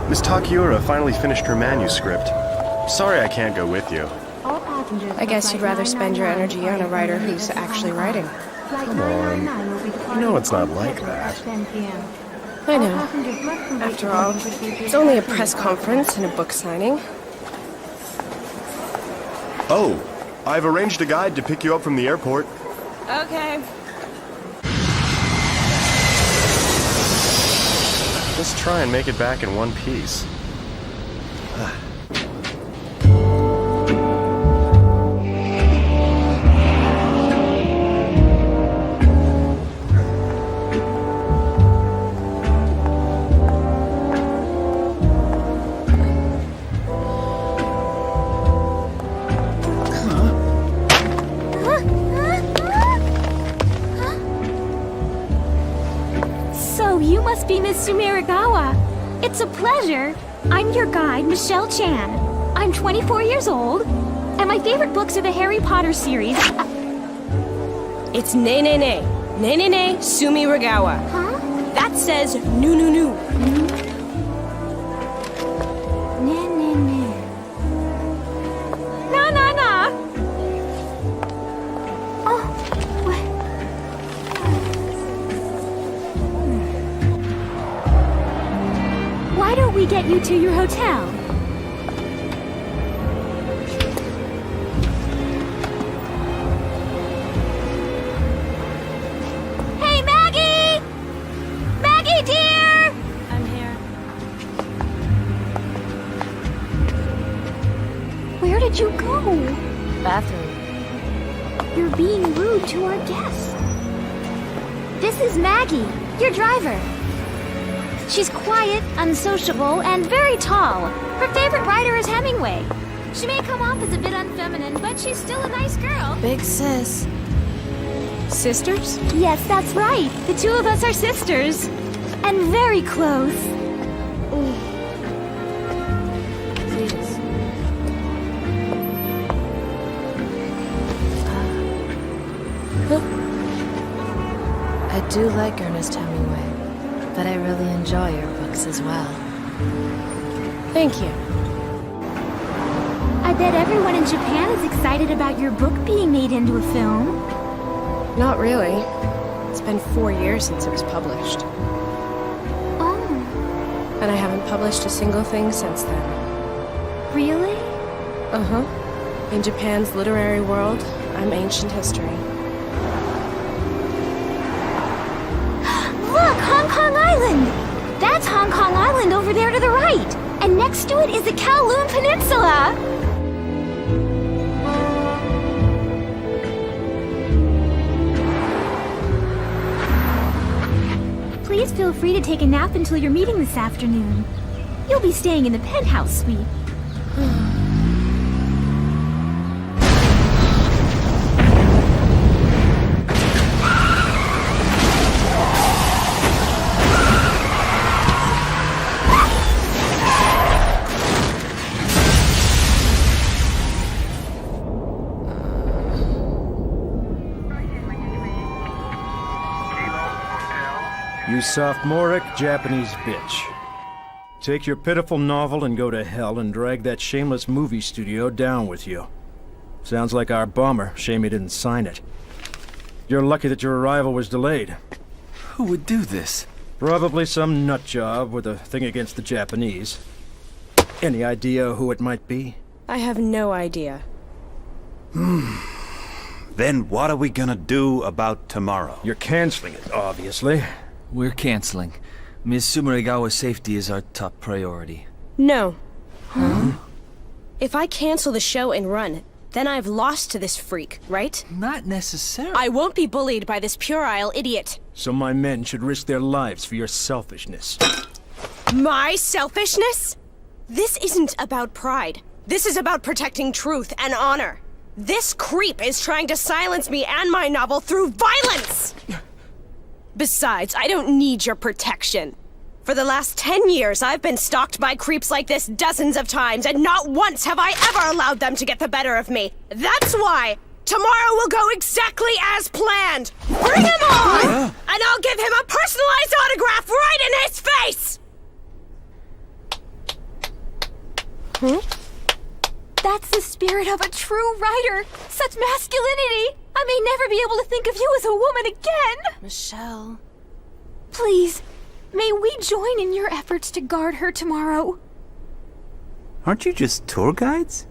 Miss Takiura finally finished her manuscript. Sorry I can't go with you. I guess you'd rather spend your energy on a writer who's actually writing. Come on. You know it's not like that. I know. After all, it's only a press conference and a book signing. Oh, I've arranged a guide to pick you up from the airport. Okay. Let's try and make it back in one piece. So you must be Miss Sumeragawa. It's a pleasure. I'm your guide, Michelle Chan. I'm 24 years old, and my favorite books are the Harry Potter series. It's ne Sumeragawa. Huh? That says nu. Na. Oh, what? Why don't we get you to your hotel? Hey, Maggie! Maggie, dear! I'm here. Where did you go? Bathroom. You're being rude to our guest. This is Maggie, your driver. She's quiet, unsociable, and very tall. Her favorite writer is Hemingway. She may come off as a bit unfeminine, but she's still a nice girl. Big sis. Sisters? Yes, that's right. The two of us are sisters. And very close. Please. I do like Ernest Hemingway, but I really enjoy your books as well. Thank you. I bet everyone in Japan is excited about your book being made into a film. Not really. It's been 4 years since it was published. Oh, And I haven't published a single thing since then. really? Uh-huh. In Japan's literary world, I'm ancient history. Look, Hong Kong Island! That's Hong Kong Island over there to the right. And next to it is the Kowloon Peninsula. Please feel free to take a nap until your meeting this afternoon. You'll be staying in the penthouse suite. You sophomoric Japanese bitch. Take your pitiful novel and go to hell and drag that shameless movie studio down with you. Sounds like our bomber. Shame he didn't sign it. You're lucky that your arrival was delayed. Who would do this? Probably some nutjob with a thing against the Japanese. Any idea who it might be? I have no idea. Then what are we gonna do about tomorrow? You're canceling it, obviously. We're canceling. Ms. Sumeragawa's safety is our top priority. No. If I cancel the show and run, then I've lost to this freak, right? Not necessarily. I won't be bullied by this puerile idiot. So my men should risk their lives for your selfishness. My selfishness? This isn't about pride. This is about protecting truth and honor. This creep is trying to silence me and my novel through violence! Besides, I don't need your protection. For the last 10 years, I've been stalked by creeps like this dozens of times, and not once have I ever allowed them to get the better of me. That's why tomorrow will go exactly as planned. Bring him on! And I'll give him a personalized autograph right in his face! That's the spirit of a true writer. Such masculinity. I may never be able to think of you as a woman again. Michelle. Please, may we join in your efforts to guard her tomorrow? Aren't you just tour guides?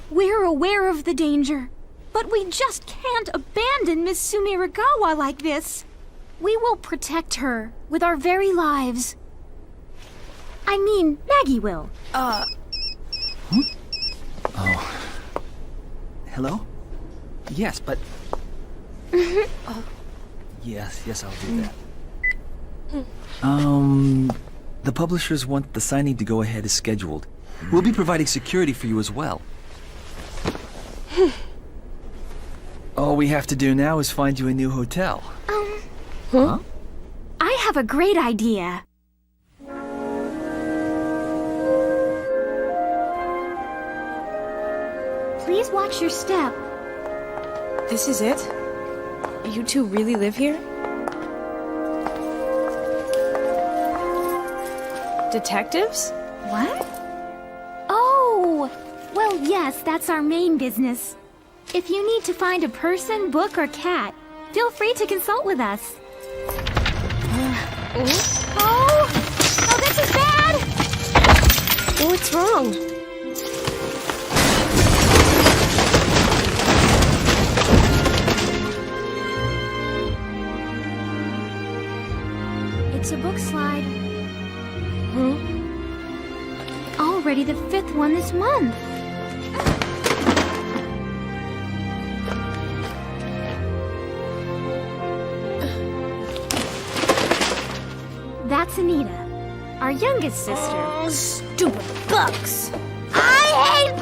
We're aware of the danger, but we just can't abandon Miss Sumiragawa like this. We will protect her with our very lives. I mean, Maggie will. Hello? Yes, but... Yes, I'll do that. The publishers want the signing to go ahead as scheduled. We'll be providing security for you as well. All we have to do now is find you a new hotel. Huh? I have a great idea. Please watch your step. This is it? You two really live here? Detectives? What? Oh! Well, yes, that's our main business. If you need to find a person, book, or cat, feel free to consult with us. Oh, this is bad! What's wrong? It's a book slide. Already the 5th one this month. That's Anita, our youngest sister. Stupid bugs. I hate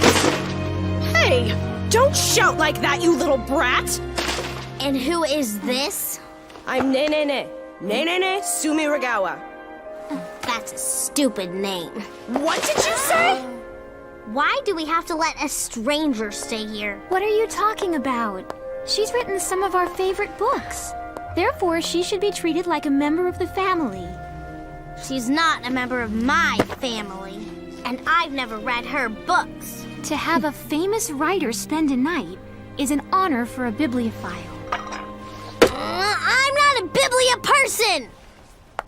books! Hey, don't shout like that, you little brat! And who is this? I'm Nene Sumiragawa. That's a stupid name. What did you say? Why do we have to let a stranger stay here? What are you talking about? She's written some of our favorite books. Therefore, she should be treated like a member of the family. She's not a member of my family, and I've never read her books. To have a famous writer spend a night is an honor for a bibliophile. I'm not a biblia person!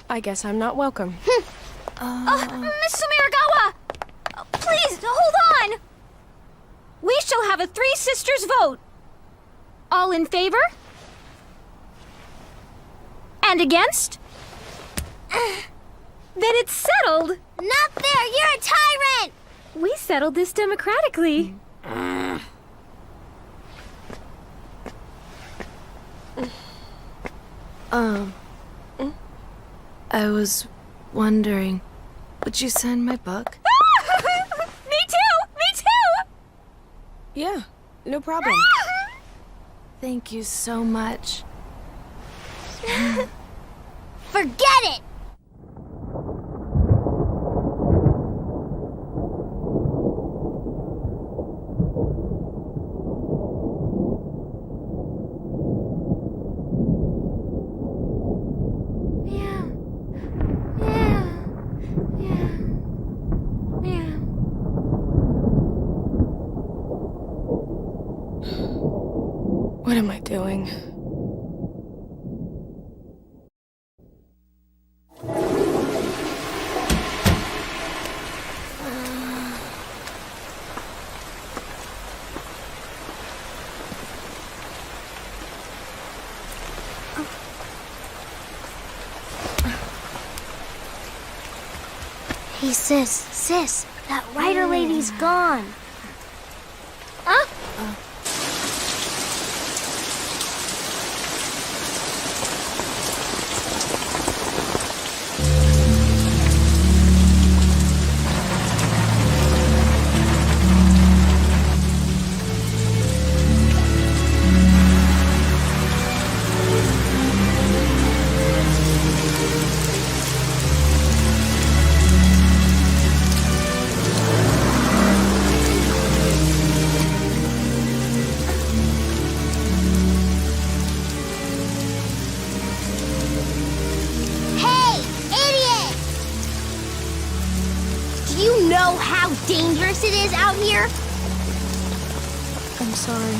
I guess I'm not welcome. Miss Sumiragawa! Please, hold on! We shall have a 3 sisters vote. All in favor? And against? Then it's settled. Not fair! You're a tyrant! We settled this democratically. I was wondering, would you sign my book? Me too! Me too! Yeah, no problem. Thank you so much. Forget it! What am I doing? Hey, sis, that writer lady's gone. Huh? you know how dangerous it is out here? I'm sorry.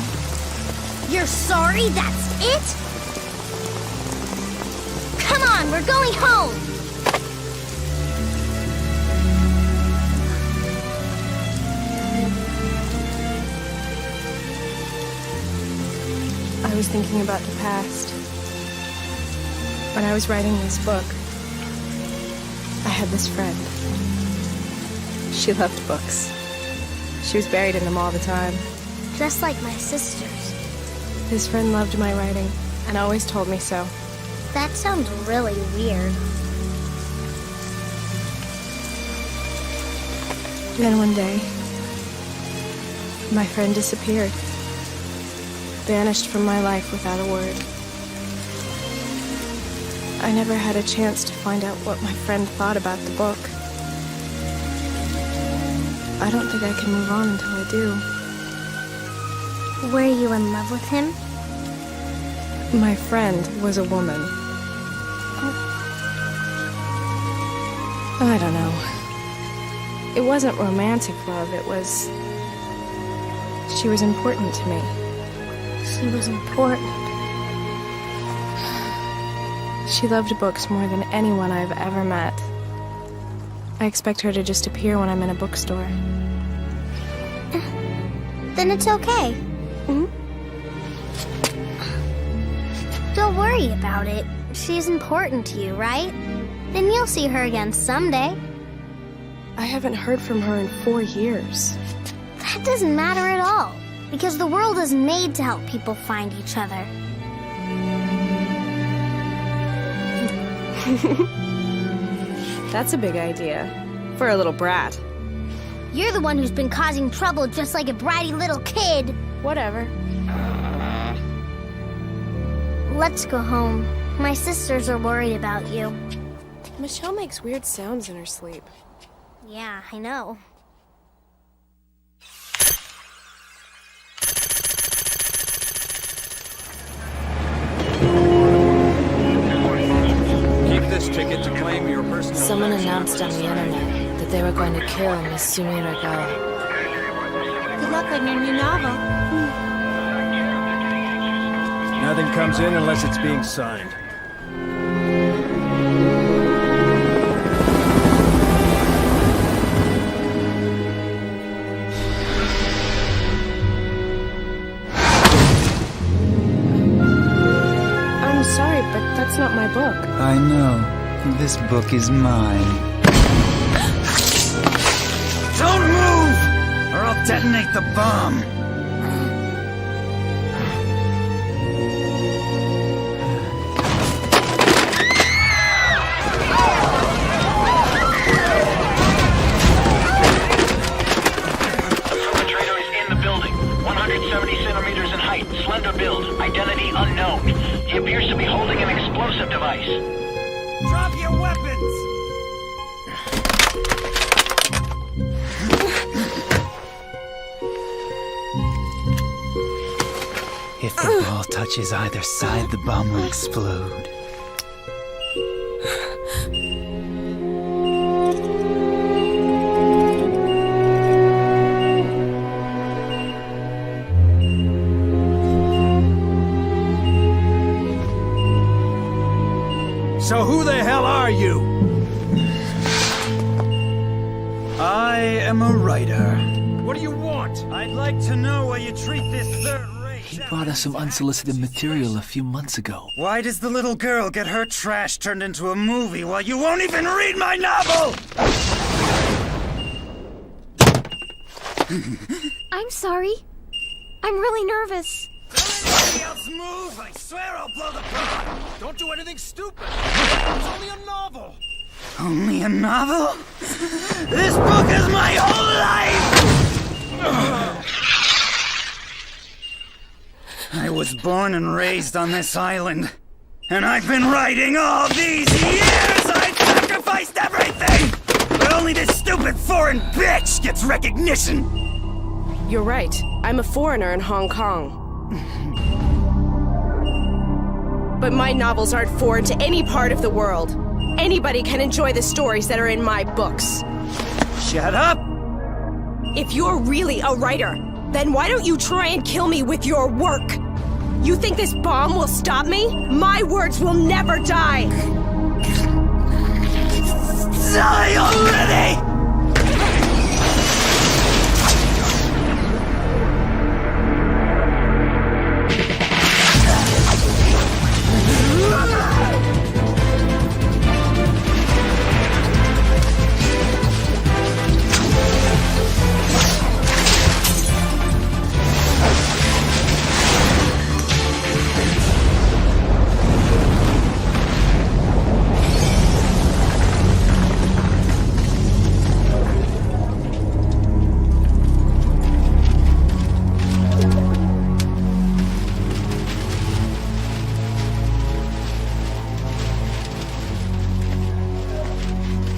You're sorry, that's it? Come on, we're going home! I was thinking about the past. When I was writing this book, I had this friend. She loved books. She was buried in them all the time. Just like my sisters. This friend loved my writing and always told me so. That sounds really weird. Then one day, my friend disappeared. Vanished from my life without a word. I never had a chance to find out what my friend thought about the book. I don't think I can move on until I do. Were you in love with him? My friend was a woman. I don't know. It wasn't romantic love, it was... She was important to me. She was important. She loved books more than anyone I've ever met. I expect her to just appear when I'm in a bookstore. Then it's okay. Don't worry about it. She's important to you, right? Then you'll see her again someday. I haven't heard from her in 4 years. That doesn't matter at all, because the world is made to help people find each other. That's a big idea. For a little brat. You're the one who's been causing trouble just like a bratty little kid. Whatever. Let's go home. My sisters are worried about you. Michelle makes weird sounds in her sleep. Yeah, I know. Keep this ticket to claim your personal... Someone announced on the internet that they were going to kill Miss Sumiragawa. Good luck on your new novel. Nothing comes in unless it's being signed. I'm sorry, but that's not my book. I know. This book is mine. Don't move! Or I'll detonate the bomb! Slender build, identity unknown. He appears to be holding an explosive device. Drop your weapons! If the ball touches either side, the bomb will explode. So who the hell are you? I am a writer. What do you want? I'd like to know why you treat this third race. He brought us some unsolicited material a few months ago. Why does the little girl get her trash turned into a movie while you won't even read my novel? I'm sorry. I'm really nervous. Don't anybody else move! I swear I'll blow the bomb! Don't do anything stupid. It's only a novel. Only a novel? This book is my whole life! I was born and raised on this island. And I've been writing all these years! I've sacrificed everything! But only this stupid foreign bitch gets recognition! You're right. I'm a foreigner in Hong Kong. But my novels aren't foreign to any part of the world. Anybody can enjoy the stories that are in my books. Shut up! If you're really a writer, then why don't you try and kill me with your work? You think this bomb will stop me? My words will never die! Die already!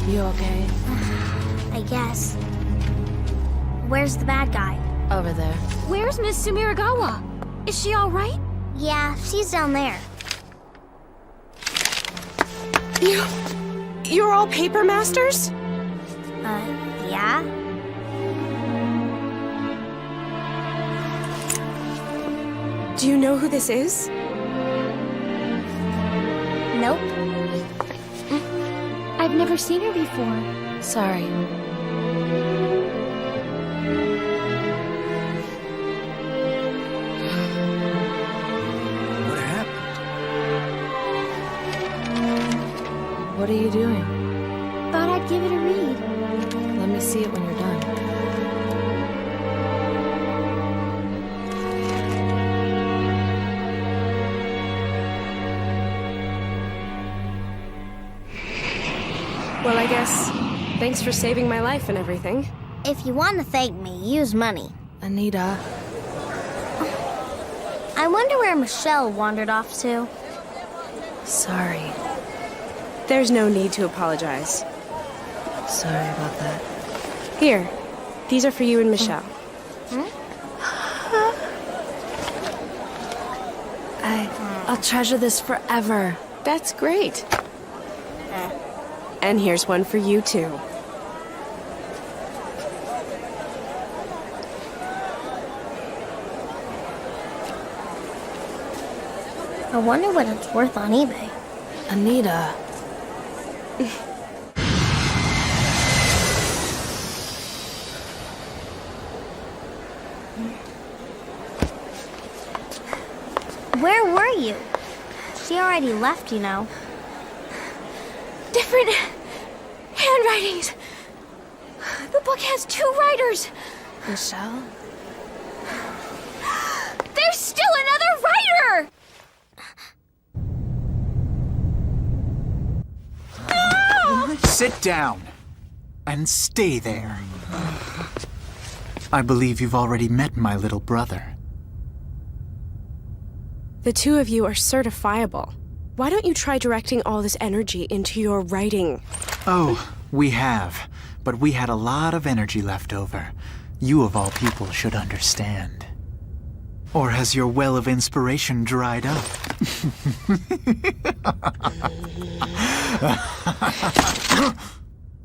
You okay? I guess. Where's the bad guy? Over there. Where's Miss Sumiragawa? Is she alright? Yeah, she's down there. You're all paper masters? Yeah? Do you know who this is? Nope. I've never seen her before. Sorry. What happened? What are you doing? Thought I'd give it a read. Let me see it when you're done. Well, I guess thanks for saving my life and everything. If you want to thank me, use money. Anita. I wonder where Michelle wandered off to. Sorry. There's no need to apologize. Sorry about that. Here, these are for you and Michelle. I'll treasure this forever. That's great. And here's one for you, too. I wonder what it's worth on eBay. Anita. Where were you? She already left, you know. Different handwritings. The book has 2 writers. Michelle? There's still another writer! Sit down and stay there. I believe you've already met my little brother. The two of you are certifiable. Why don't you try directing all this energy into your writing? Oh, we have. But we had a lot of energy left over. You of all people should understand. Or has your well of inspiration dried up?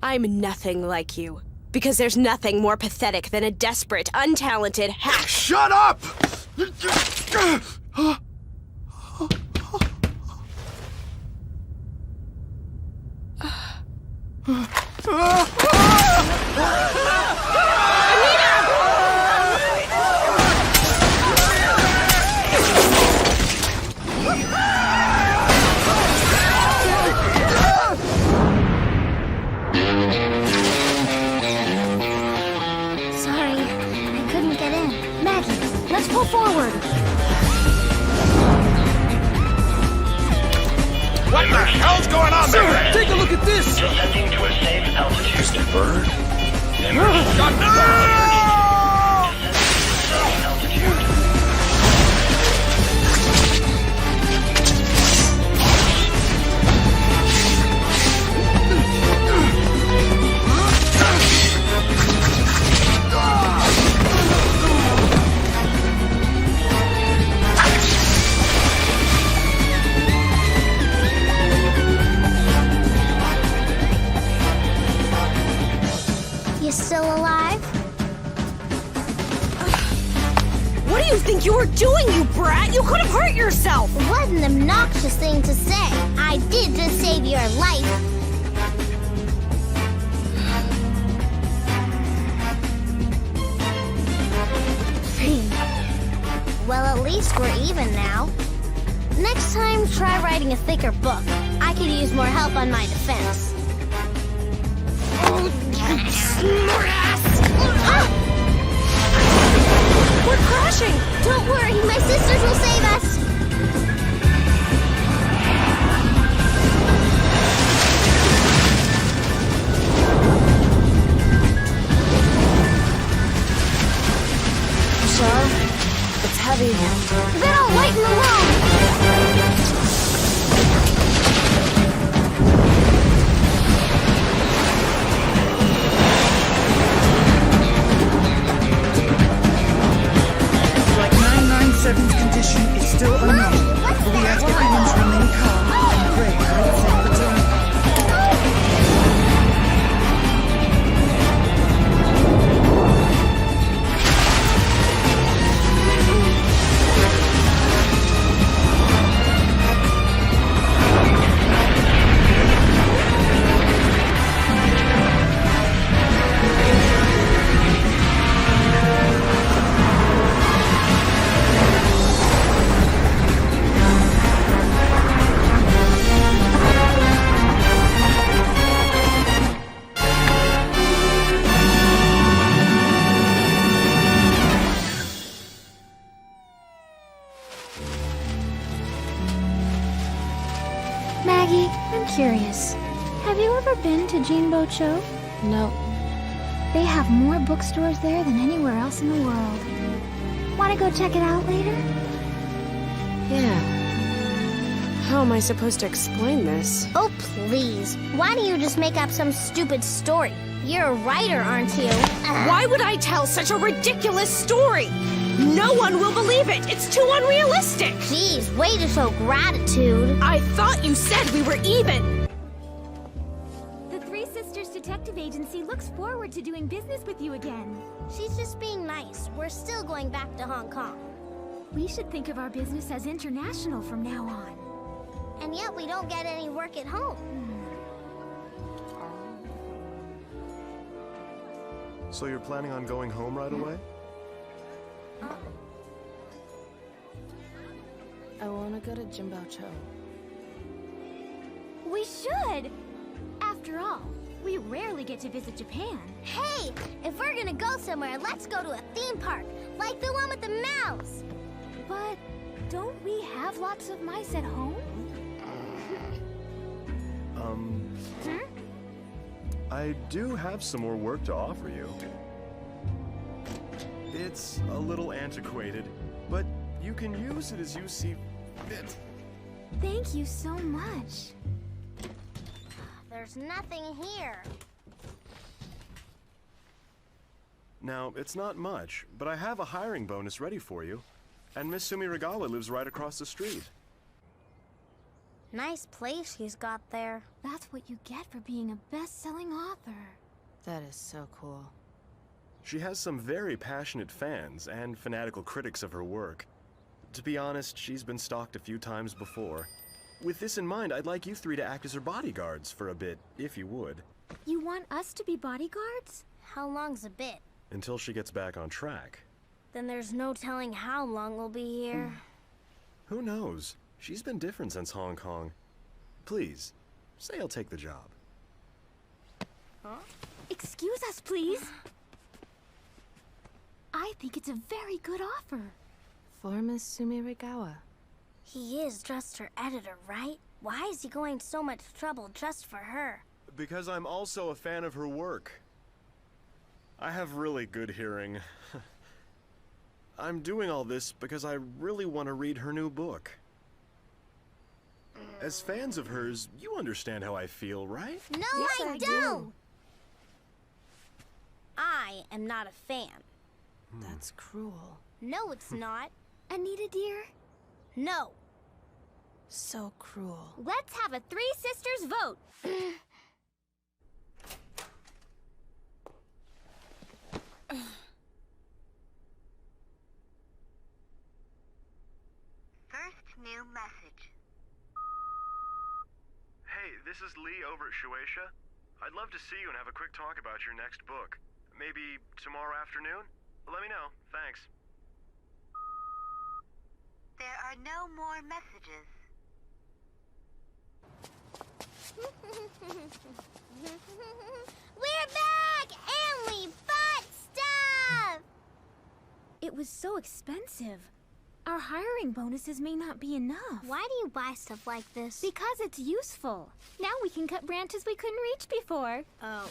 I'm nothing like you. Because there's nothing more pathetic than a desperate, untalented hack. Shut up! Sorry, I couldn't get in. Maggie, let's pull forward. What the hell's going on there? Take a look at this! Descending to a safe altitude. Just a bird? You He's still alive? What do you think you were doing, you brat? You could have hurt yourself! What an obnoxious thing to say. I did just save your life. Well, at least we're even now. Next time, try writing a thicker book. I could use more help on my defense. Oh, you smartass! We're crashing! Don't worry, my sisters will save us! Sure. It's heavy. Then I'll lighten the load! Like 997's condition is still unknown, What's but we that? ask everyone to remain calm and pray for a safe return. Maggie, I'm curious. Have you ever been to Jinbo-cho? No. They have more bookstores there than anywhere else in the world. Want to go check it out later? Yeah. How am I supposed to explain this? Oh, please. Why don't you just make up some stupid story? You're a writer, aren't you? Why would I tell such a ridiculous story? No one will believe it! It's too unrealistic! Geez, way to show gratitude. I thought you said we were even! The Three Sisters Detective Agency looks forward to doing business with you again. She's just being nice. We're still going back to Hong Kong. We should think of our business as international from now on. And yet we don't get any work at home. So you're planning on going home right away? I want to go to Jinbo-cho. We should! After all, we rarely get to visit Japan. Hey, if we're gonna go somewhere, let's go to a theme park, like the one with the mouse. But don't we have lots of mice at home? I do have some more work to offer you. It's a little antiquated, but you can use it as you see fit. Thank you so much. There's nothing here. Now, it's not much, but I have a hiring bonus ready for you. And Miss Sumiragawa lives right across the street. Nice place she's got there. That's what you get for being a best-selling author. That is so cool. She has some very passionate fans and fanatical critics of her work. To be honest, she's been stalked a few times before. With this in mind, I'd like you three to act as her bodyguards for a bit, if you would. You want us to be bodyguards? How long's a bit? Until she gets back on track. Then there's no telling how long we'll be here. Who knows? She's been different since Hong Kong. Please, say I'll take the job. Excuse us, please. I think it's a very good offer. For Miss Sumiragawa. He is just her editor, right? Why is he going so much trouble just for her? Because I'm also a fan of her work. I have really good hearing. I'm doing all this because I really want to read her new book. As fans of hers, you understand how I feel, right? No, Yes, I I don't! do. I am not a fan. That's cruel. No, it's not. Anita, dear, No. So cruel. let's have a Three Sisters vote. is Lee over at Shueisha. I'd love to see you and have a quick talk about your next book. Maybe tomorrow afternoon? Let me know. Thanks. There are no more messages. We're back! And we bought stuff! It was so expensive. Our hiring bonuses may not be enough. Why do you buy stuff like this? Because it's useful. Now we can cut branches we couldn't reach before. Oh.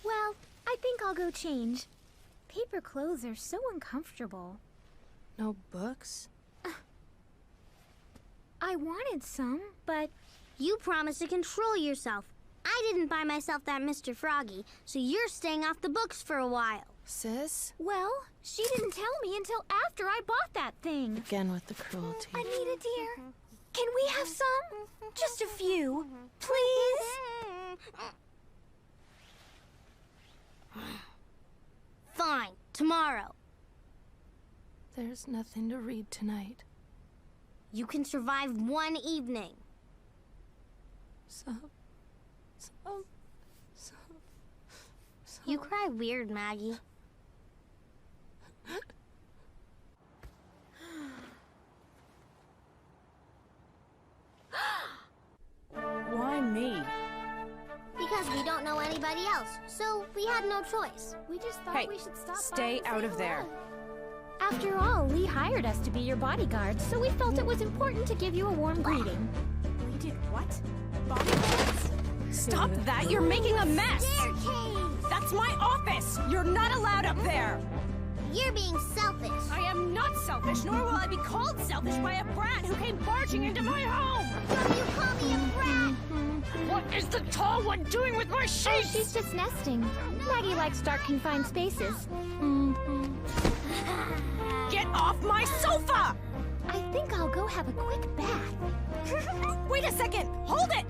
Well, I think I'll go change. Paper clothes are so uncomfortable. No books? I wanted some, but... You promised to control yourself. I didn't buy myself that Mr. Froggy, so you're staying off the books for a while. Sis? Well, she didn't tell me until after I bought that thing. Again with the cruelty. Anita, dear, can we have some? Just a few, please? Fine, tomorrow. There's nothing to read tonight. You can survive one evening. You cry weird, Maggie. Why me? Because we don't know anybody else, so we had no choice. We just thought Hey, we should stop stay by and out say of there. hello. After all, Lee hired us to be your bodyguards, so we felt it was important to give you a warm greeting. We did what? Bodyguards? Stop that! You're making a mess! Staircase! That's my office! You're not allowed up there! You're being selfish. I am not selfish, nor will I be called selfish by a brat who came barging into my home! Will you call me a brat? What is the tall one doing with my Oh, sheets? she's just nesting. Maggie likes dark, confined spaces. Get off my sofa! I think I'll go have a quick bath. Wait a second! Hold it!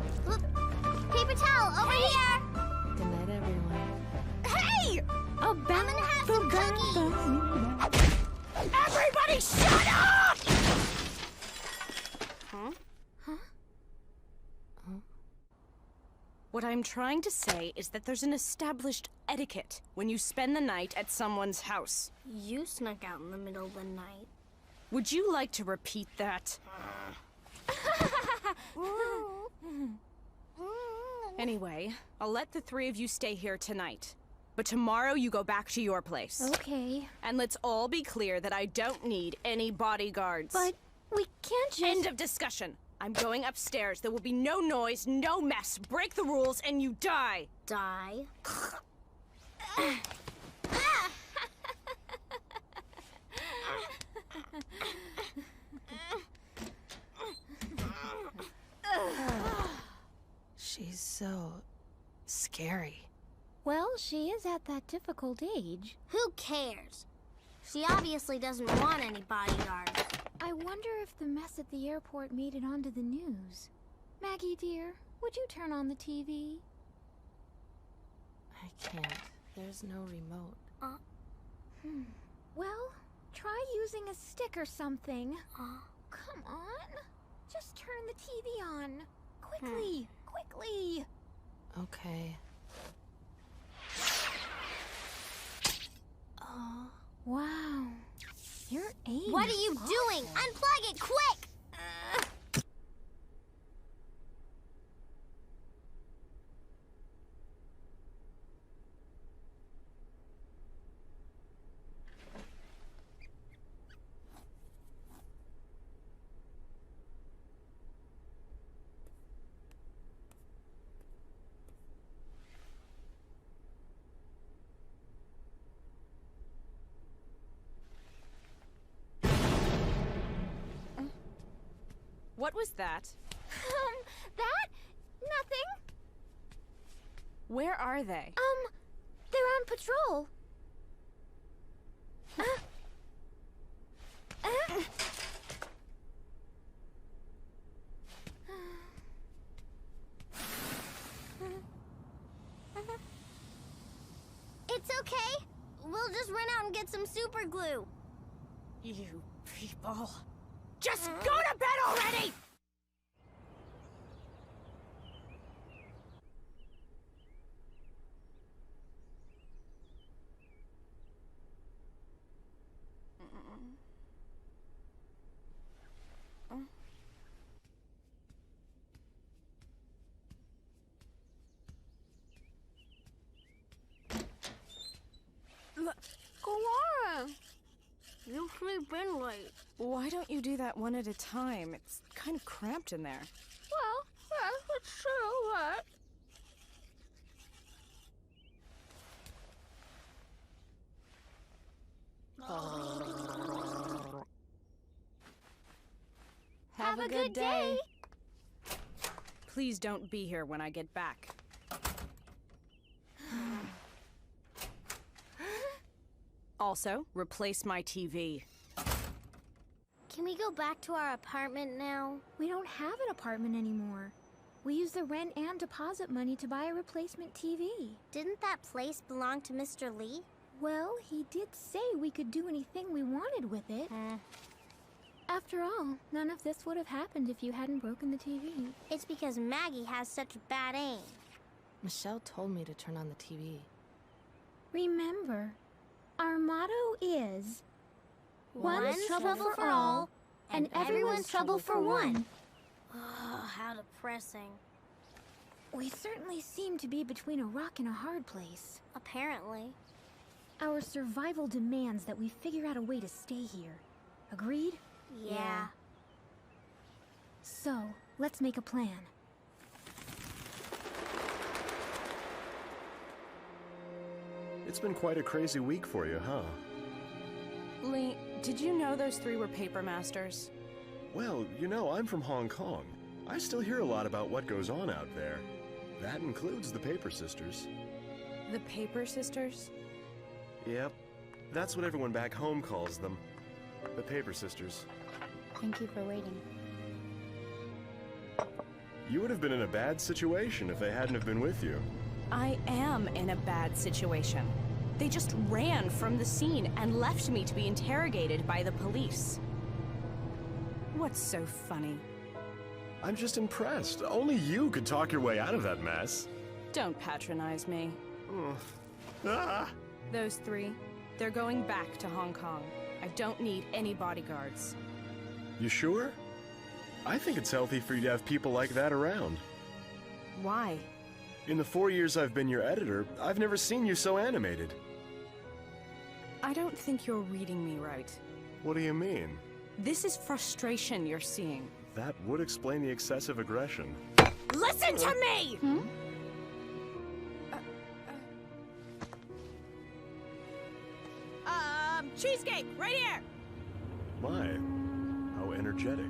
Paper towel, over here! Good night, everyone. Hey! I'm gonna have some cookies! Everybody shut up! What I'm trying to say is that there's an established etiquette when you spend the night at someone's house. You snuck out in the middle of the night. Would you like to repeat that? Anyway, I'll let the three of you stay here tonight. But tomorrow you go back to your place. Okay. And let's all be clear that I don't need any bodyguards. But we can't just... End of discussion. I'm going upstairs. There will be no noise, no mess. Break the rules and you die. Die? She's so scary. Well, she is at that difficult age. Who cares? She obviously doesn't want any bodyguards. I wonder if the mess at the airport made it onto the news. Maggie, dear, would you turn on the TV? I can't. There's no remote. Well, try using a stick or something. Come on. Just turn the TV on. Quickly, quickly. Okay. Oh, wow. Your aim What are is you fine. doing? Unplug it, quick! What was that? That? Nothing. Where are they? They're on patrol. It's okay. We'll just run out and get some super glue. You people. Just go to bed already! Clara! You sleep in late. Why don't you do that one at a time? It's kind of cramped in there. Well, yes, it's true, but... Have a good day. Please don't be here when I get back. Also, replace my TV. Can we go back to our apartment now? We don't have an apartment anymore. We use the rent and deposit money to buy a replacement TV. Didn't that place belong to Mr. Lee? Well, he did say we could do anything we wanted with it. After all, none of this would have happened if you hadn't broken the TV. It's because Maggie has such bad aim. Michelle told me to turn on the TV. Remember, our motto is... One's trouble for all, and everyone's trouble for one. Oh, how depressing. We certainly seem to be between a rock and a hard place. Apparently. Our survival demands that we figure out a way to stay here. Agreed? Yeah. So, let's make a plan. It's been quite a crazy week for you, huh? Lee, did you know those three were paper masters? Well, you know, I'm from Hong Kong. I still hear a lot about what goes on out there. That includes the Paper Sisters. The Paper Sisters? Yep. That's what everyone back home calls them. The Paper Sisters. Thank you for waiting. You would have been in a bad situation if they hadn't have been with you. I am in a bad situation. They just ran from the scene and left me to be interrogated by the police. What's so funny? I'm just impressed. Only you could talk your way out of that mess. Don't patronize me. Ah! Those three, they're going back to Hong Kong. I don't need any bodyguards. You sure? I think it's healthy for you to have people like that around. Why? In the 4 years I've been your editor, I've never seen you so animated. I don't think you're reading me right. What do you mean? This is frustration you're seeing. That would explain the excessive aggression. Listen to me! Cheesecake, right here! My, how energetic.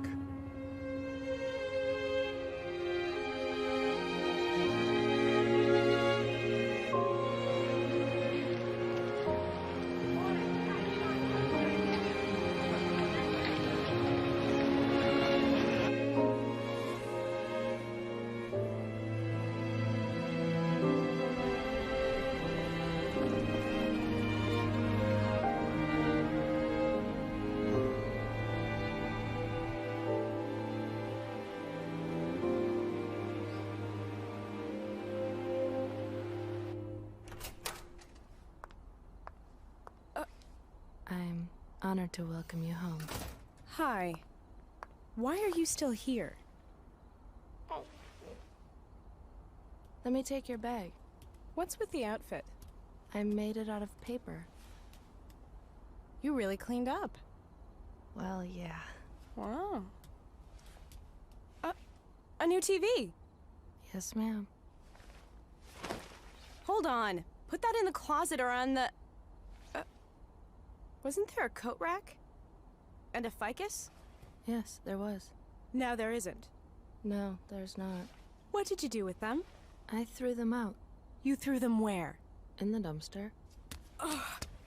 I'm honored to welcome you home. Hi. Why are you still here? Let me take your bag. What's with the outfit? I made it out of paper. You really cleaned up. Well, yeah. Wow. A new TV. Yes, ma'am. Hold on. Put that in the closet or on the... wasn't there a coat rack? And a ficus? Yes, there was. Now there isn't. No, there's not. What did you do with them? I threw them out. You threw them where? In the dumpster.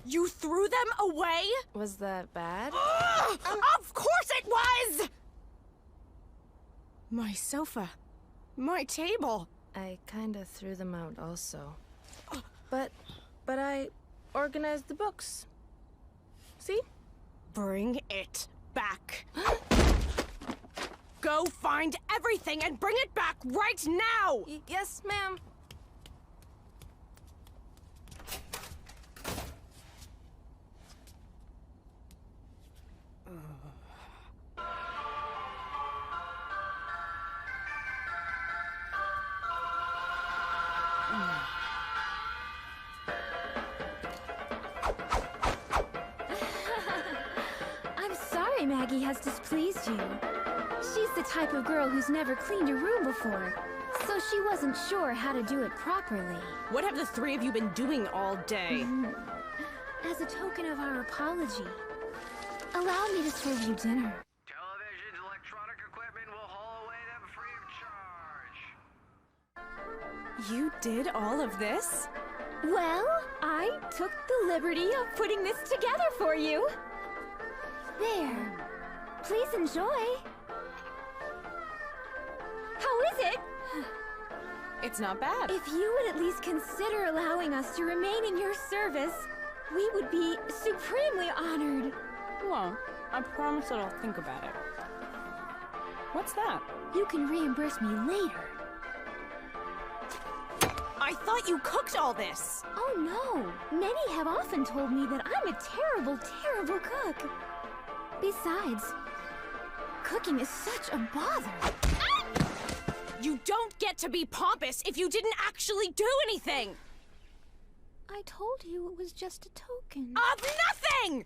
You threw them away? Was that bad? Of course it was! My sofa. My table. I kinda threw them out also. But I organized the books. See? Bring it back. Go find everything and bring it back right now! Yes, ma'am. sorry Maggie has displeased you. She's the type of girl who's never cleaned a room before, so she wasn't sure how to do it properly. What have the three of you been doing all day? As a token of our apology, allow me to serve you dinner. Televisions, electronic equipment will haul away them free of charge. You did all of this? Well, I took the liberty of putting this together for you. There. Please enjoy. How is it? It's not bad. If you would at least consider allowing us to remain in your service, we would be supremely honored. Well, I promise that I'll think about it. What's that? You can reimburse me later. I thought you cooked all this! Oh no! Many have often told me that I'm a terrible, terrible cook. Besides, cooking is such a bother. You don't get to be pompous if you didn't actually do anything! I told you it was just a token. Of nothing!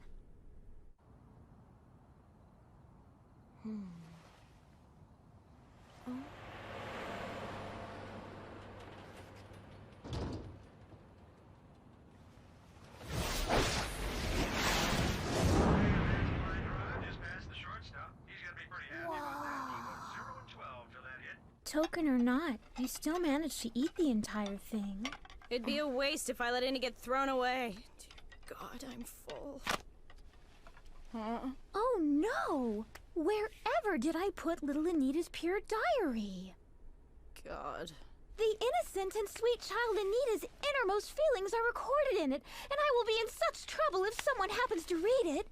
Token or not, you still managed to eat the entire thing. It'd be a waste if I let any get thrown away. Dear God, I'm full. Oh no! Wherever did I put little Anita's pure diary? God. The innocent and sweet child Anita's innermost feelings are recorded in it, and I will be in such trouble if someone happens to read it.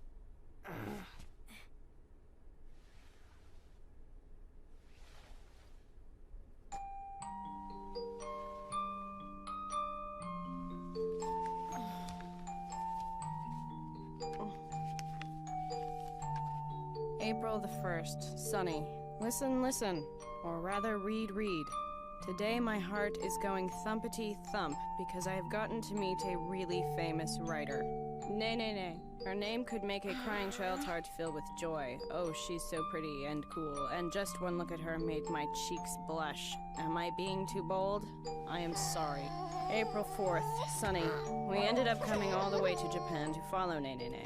April the 1st, Sunny. Listen, listen. Or rather, read, read. Today my heart is going thumpity thump because I have gotten to meet a really famous writer. Nay, nay, nay. Her name could make a crying child's heart fill with joy. Oh, she's so pretty and cool, and just one look at her made my cheeks blush. Am I being too bold? I am sorry. April 4th, Sunny. We ended up coming all the way to Japan to follow Nay, nay, nay.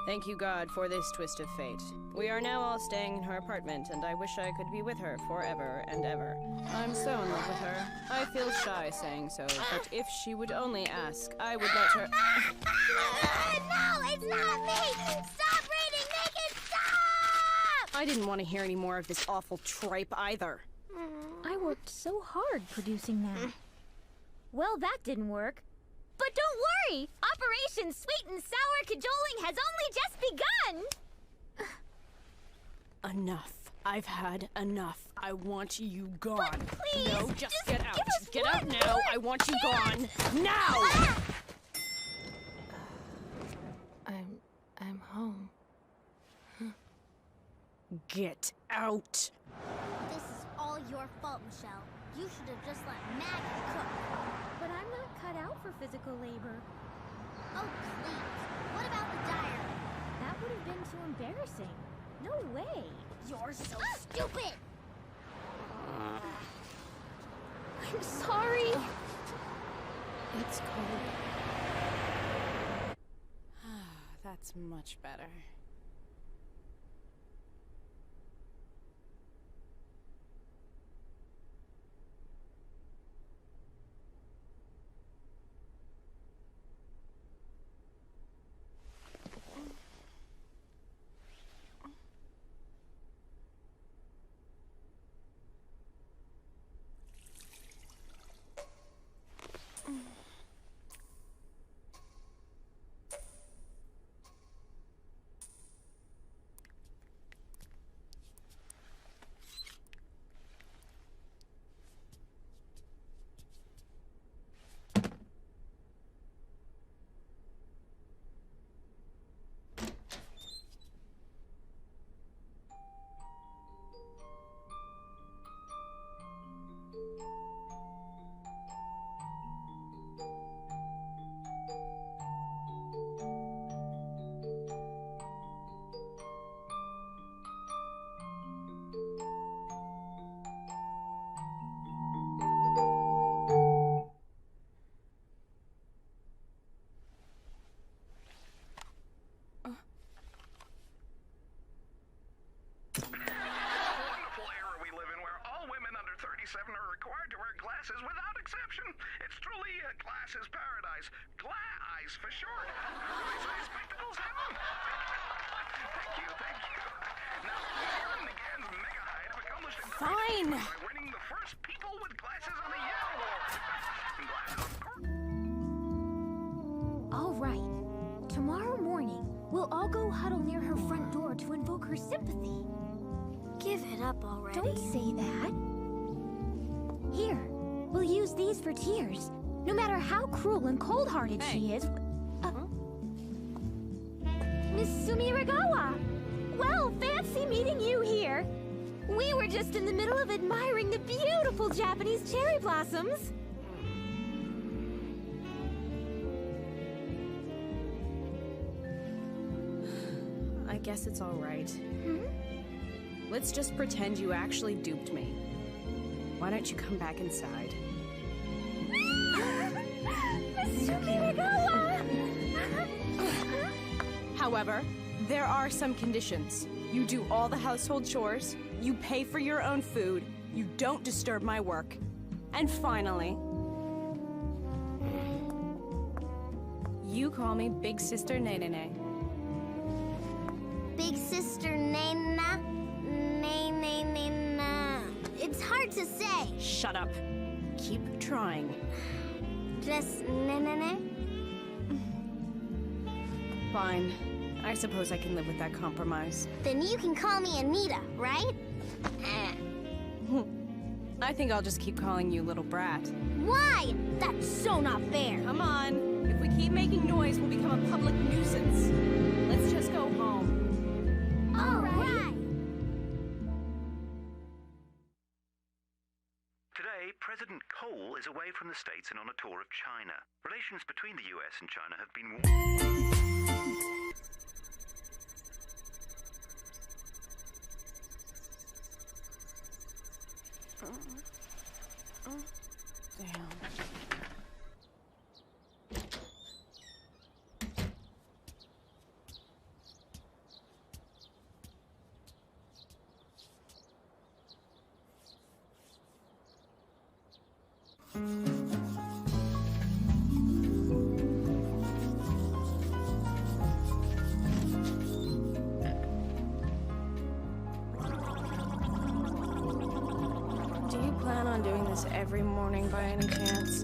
Thank you, God, for this twist of fate. We are now all staying in her apartment, and I wish I could be with her forever and ever. I'm so in love with her. I feel shy saying so, but if she would only ask, I would let her... No, it's not me! Stop reading! Make it stop! I didn't want to hear any more of this awful tripe either. I worked so hard producing that. Well, that didn't work. But don't worry! Operation Sweet and Sour Cajoling has only just begun! Enough. I've had enough. I want you gone. But please, no, just get out. give us Just get out one now. more I want you chance. gone. Now! I'm home. Get out. This is all your fault, Michelle. You should have just let Maggie cook. But I'm not cut out for physical labor. Oh, please. What about the diary? That would have been too embarrassing. No way. You're so stupid! I'm sorry. It's cold. That's much better. Spectacles, Emma? Thank you. Now, Aaron McGann's mega hide have accomplished Fine. by winning the first People with Glasses on the Year award. Glasses, of course. All right. Tomorrow morning, we'll all go huddle near her front door to invoke her sympathy. Give it up already. Don't say that. Here, we'll use these for tears. No matter how cruel and cold-hearted she is. Miss Sumiragawa! Well, fancy meeting you here. We were just in the middle of admiring the beautiful Japanese cherry blossoms. I guess it's all right. Let's just pretend you actually duped me. Why don't you come back inside? However, there are some conditions. You do all the household chores, you pay for your own food, you don't disturb my work, and finally, you call me Big Sister Nenene. Big Sister Nena. It's hard to say. Shut up. Keep trying. Just Nene. Fine. I suppose I can live with that compromise. Then you can call me Anita, right? I think I'll just keep calling you Little Brat. Why? That's so not fair. Come on. If we keep making noise, we'll become a public nuisance. Let's just go home. All right. Today, President Cole is away from the States and on a tour of China. Relations between the US and China have been Damn. Do you plan on doing this every morning by any chance?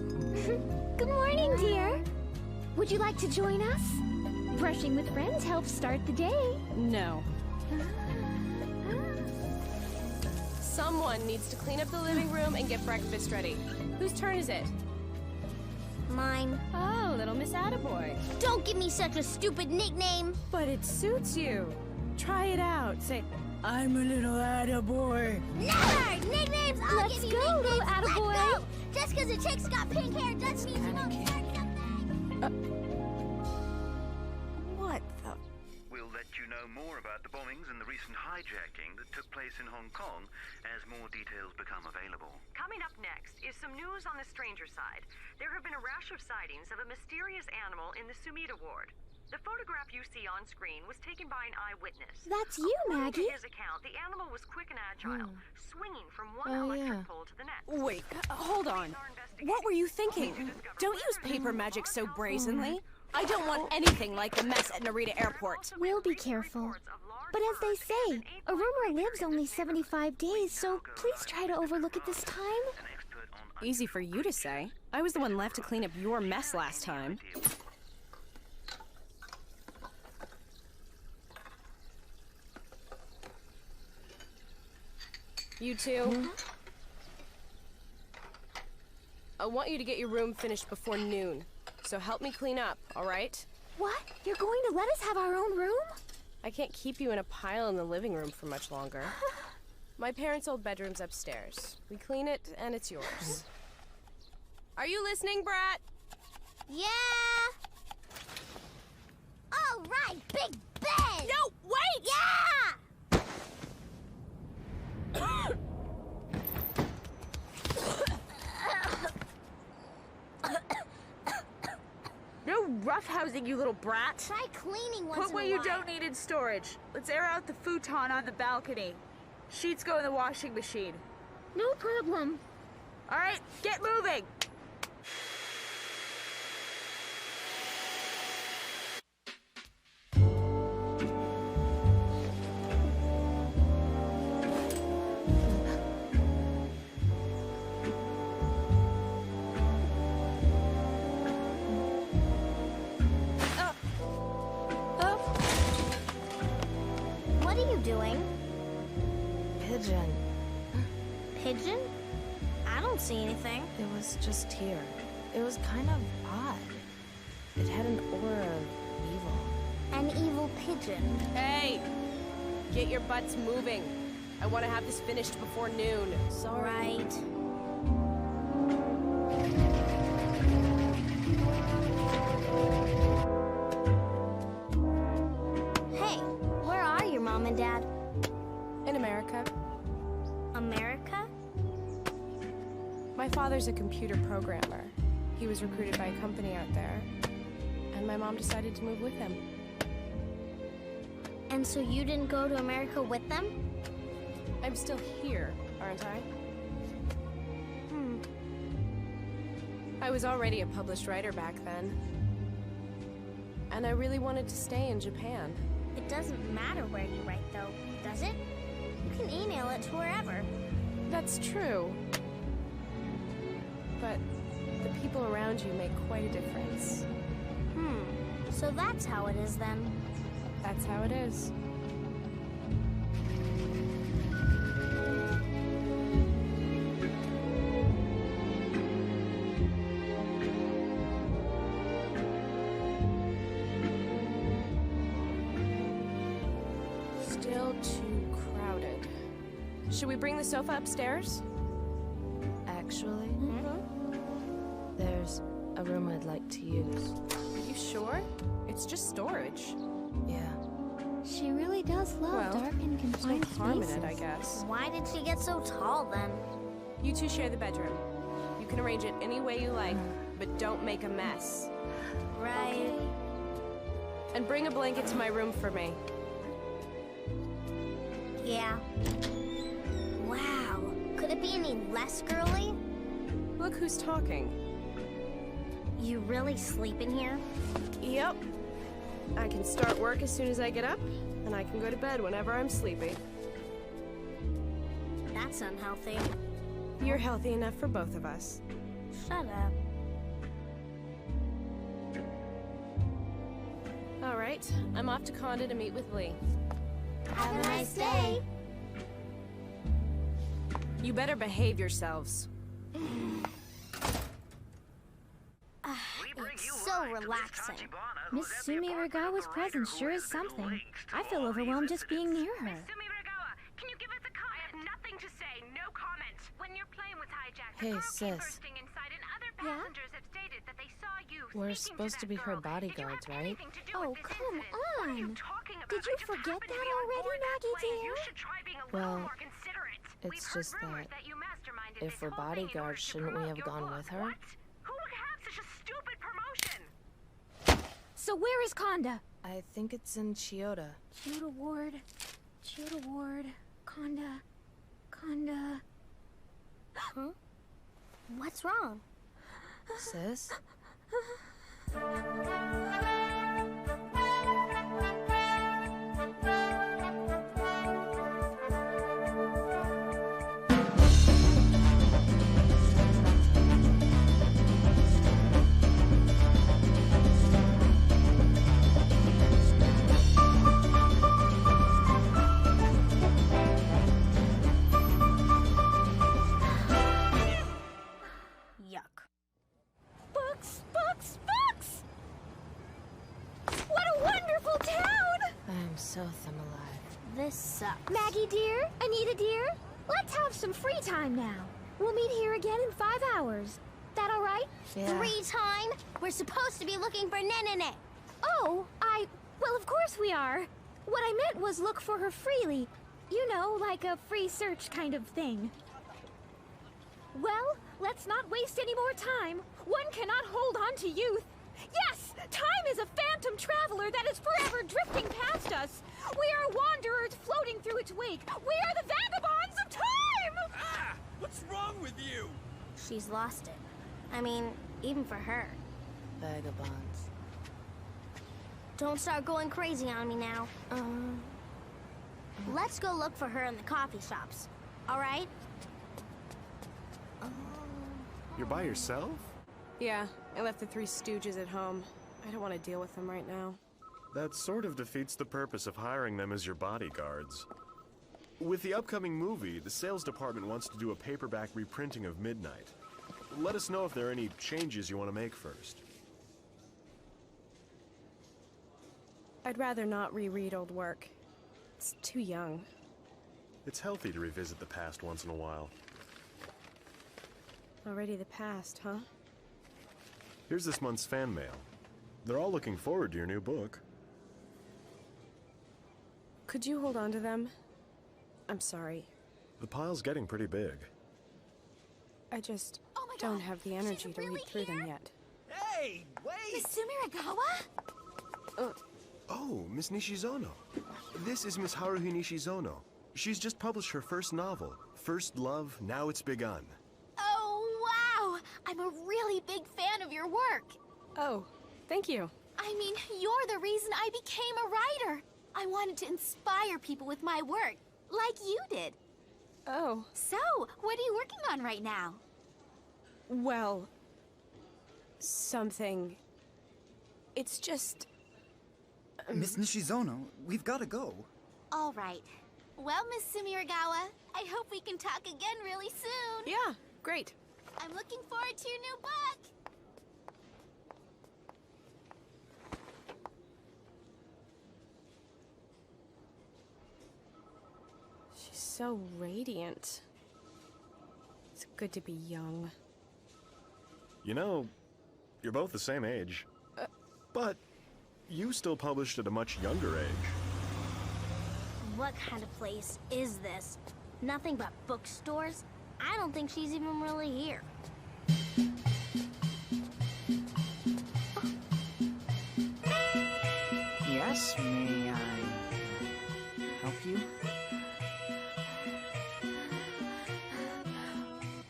Good morning, dear. Would you like to join us? Brushing with friends helps start the day. No. Someone needs to clean up the living room and get breakfast ready. Whose turn is it? Mine. Oh, little Miss Attaboy. Don't give me such a stupid nickname. But it suits you. Try it out. Say, I'm a little Attaboy. Never! Nicknames! I'll Let's give you go, nicknames. little attaboy. Let's go! Just because a chick's got pink hair doesn't mean she won't start something. What the? We'll let you know more about the bombings and the recent hijacking that took place in Hong Kong as more details become available. Coming up next is some news on the stranger side. There have been a rash of sightings of a mysterious animal in the Sumida ward. The photograph you see on screen was taken by an eyewitness. That's you, According Maggie. to his account, the animal was quick and agile, swinging from one Oh, electric yeah. pole to the next. Wait, hold on. What were you thinking? Don't use paper magic so brazenly. I don't want anything like the mess at Narita Airport. We'll be careful. But as they say, a rumor lives only 75 days, so please try to overlook it this time. Easy for you to say. I was the one left to clean up your mess last time. You two. I want you to get your room finished before noon. So help me clean up, all right? What? You're going to let us have our own room? I can't keep you in a pile in the living room for much longer. My parents' old bedroom's upstairs. We clean it, and it's yours. Are you listening, Brat? Yeah. All right, Big Ben. No, wait! Yeah. No roughhousing, you little brat. Try cleaning once Put in what a you while. don't need in storage. Let's air out the futon on the balcony. Sheets go in the washing machine. No problem. All right, get moving. pigeon. Pigeon? I don't see anything. It was just here. It was kind of odd. It had an aura of evil. An evil pigeon. Hey! Get your butts moving. I want to have this finished before noon. Sorry. Right. Hey, where are your mom and dad? In America. America? My father's a computer programmer. He was recruited by a company out there, and my mom decided to move with him. And so you didn't go to America with them? I'm still here, aren't I? I was already a published writer back then. And I really wanted to stay in Japan. It doesn't matter where you write, though, does it? You can email it to wherever. That's true. But the people around you make quite a difference. So that's how it is then. That's how it is. Still too crowded. Should we bring the sofa upstairs? Actually, there's a room I'd like to use. Are you sure? It's just storage. Yeah. She really does love dark and confined There's no harm in spaces. it, I guess. Why did she get so tall then? You two share the bedroom. You can arrange it any way you like, but don't make a mess. Right. And bring a blanket to my room for me. Yeah. Wow. Could it be any less girly? Look who's talking. You really sleep in here? Yep. I can start work as soon as I get up, and I can go to bed whenever I'm sleepy. That's unhealthy. You're healthy enough for both of us. Shut up. All right, I'm off to Conda to meet with Lee. Have a nice day. You better behave yourselves. It's so relaxing. Miss Sumi Ragawa's presence sure is something. I feel overwhelmed just being near her. Can you give us a comment? I have nothing to say. No comment. When you're playing with hijack, Hey, the girl came sis. bursting inside, and other passengers have stated that they saw you We're speaking supposed to be her bodyguards, right? Oh, come on. Did you forget that already, Maggie dear? Well, it's just that if we're bodyguards, shouldn't we have gone with her? Who would have such a stupid promotion? So where is Conda? I think it's in Chiyoda. Chiyoda Ward. Chiyoda Ward. Conda. Conda. Huh? What's wrong? Sis? Yuck. Books! Books! Books! What a wonderful town! I'm so alive. This sucks. Maggie dear, Anita dear, let's have some free time now. We'll meet here again in 5 hours. That all right? Yeah. Free time? We're supposed to be looking for Nenene. Oh, well, of course we are. What I meant was look for her freely. You know, like a free search kind of thing. Well, let's not waste any more time. One cannot hold on to youth. Yes, time is a phantom traveler that is forever drifting past us. We are wanderers floating through its wake. We are the vagabonds of time! Ah! What's wrong with you? She's lost it. I mean, even for her. Vagabonds. Don't start going crazy on me now. Let's go look for her in the coffee shops. All right? You're by yourself? Yeah, I left the three stooges at home. I don't want to deal with them right now. That sort of defeats the purpose of hiring them as your bodyguards. With the upcoming movie, the sales department wants to do a paperback reprinting of Midnight. Let us know if there are any changes you want to make first. I'd rather not reread old work. It's too young. It's healthy to revisit the past once in a while. Already the past, huh? Here's this month's fan mail. They're all looking forward to your new book. Could you hold on to them? I'm sorry. The pile's getting pretty big. I just don't have the energy to read through them yet. Hey, wait! Miss Sumiragawa? Oh, Miss Nishizono. This is Miss Haruhi Nishizono. She's just published her first novel, First Love, Now It's Begun. Oh, wow! I'm a really big fan of your work. Oh, thank you. I mean, you're the reason I became a writer. I wanted to inspire people with my work, like you did. Oh. So, what are you working on right now? Well, something. It's just... Miss Nishizono, we've got to go. All right. Well, Miss Sumiragawa, I hope we can talk again really soon. Yeah, great. I'm looking forward to your new book. She's so radiant. It's good to be young. You know, you're both the same age. But you still published at a much younger age. What kind of place is this? Nothing but bookstores? I don't think she's even really here. Yes, may I help you?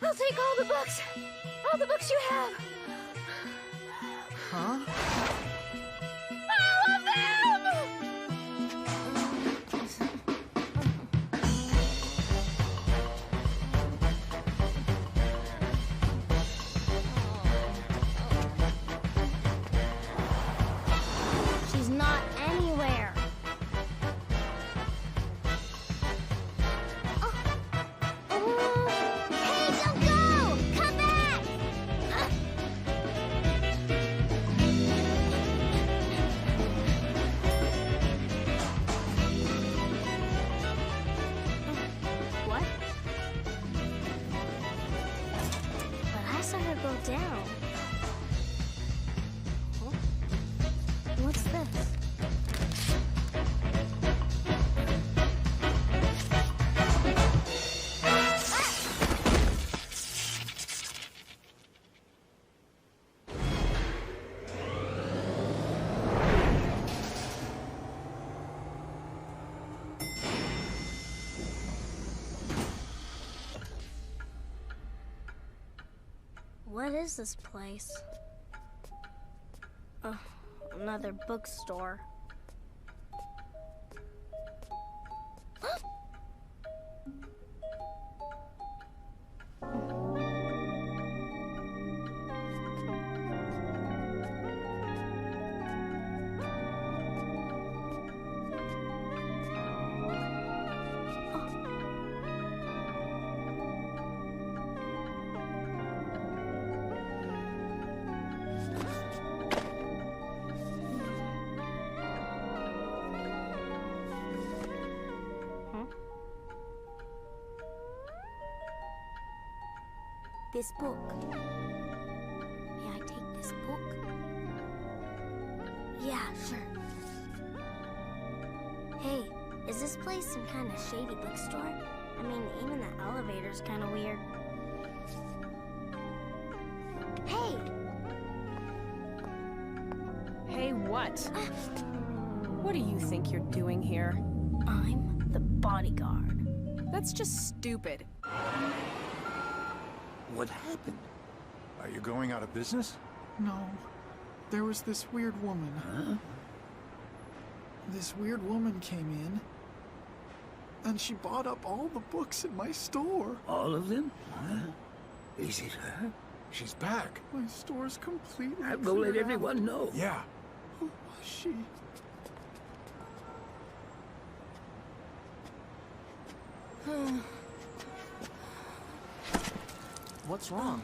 I'll take all the books! All the books you have! Huh? All of them! She's not anywhere. Hey, don't go! Come back! What? But I saw her go down. Huh? What's this? What is this place? Oh, another bookstore. This book. May I take this book? Yeah, sure. Hey, is this place some kind of shady bookstore? I mean, even the elevator's kind of weird. Hey! Hey, what? What do you think you're doing here? I'm the bodyguard. That's just stupid. What happened? Are you going out of business? No. There was this weird woman. Huh? This weird woman came in, and she bought up all the books in my store. All of them? Huh? Is it her? She's back. My store's completely I'll go let cleared out. everyone know. Yeah. Who was she? What's wrong?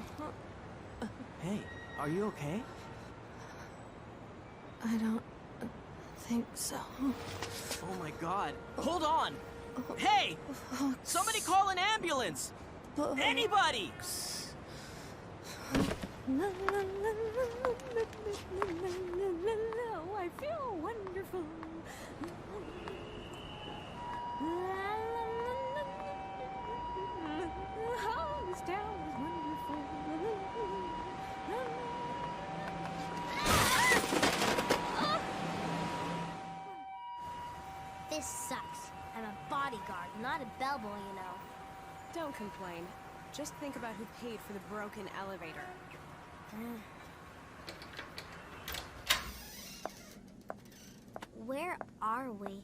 Hey, are you okay? I don't think so. Oh my god. Hold on! Hey! Somebody call an ambulance! Anybody! I feel wonderful. Oh, this town is wonderful. This sucks. I'm a bodyguard, not a bellboy, you know. Don't complain. Just think about who paid for the broken elevator. Where are we?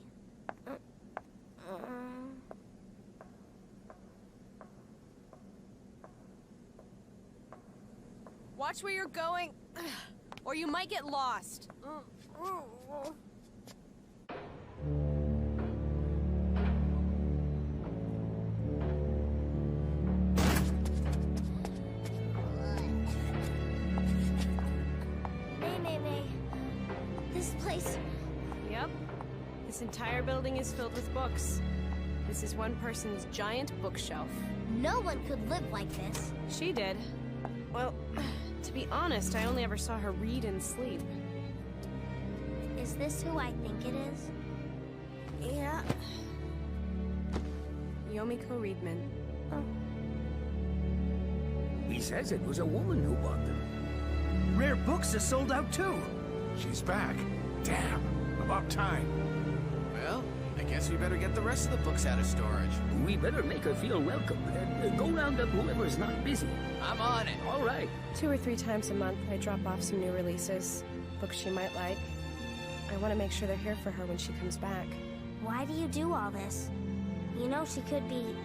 Watch where you're going, or you might get lost. Nay. This place... Yep. This entire building is filled with books. This is one person's giant bookshelf. No one could live like this. She did. Well, to be honest, I only ever saw her read and sleep. Is this who I think it is? Yeah. Yomiko Reedman. He says it was a woman who bought them. Rare books are sold out too. She's back. Damn. About time. Well, I guess we better get the rest of the books out of storage. We better make her feel welcome. Go round up whoever's not busy. I'm on it. All right. 2 or 3 times a month, I drop off some new releases, books she might like. I want to make sure they're here for her when she comes back. Why do you do all this? You know she could be...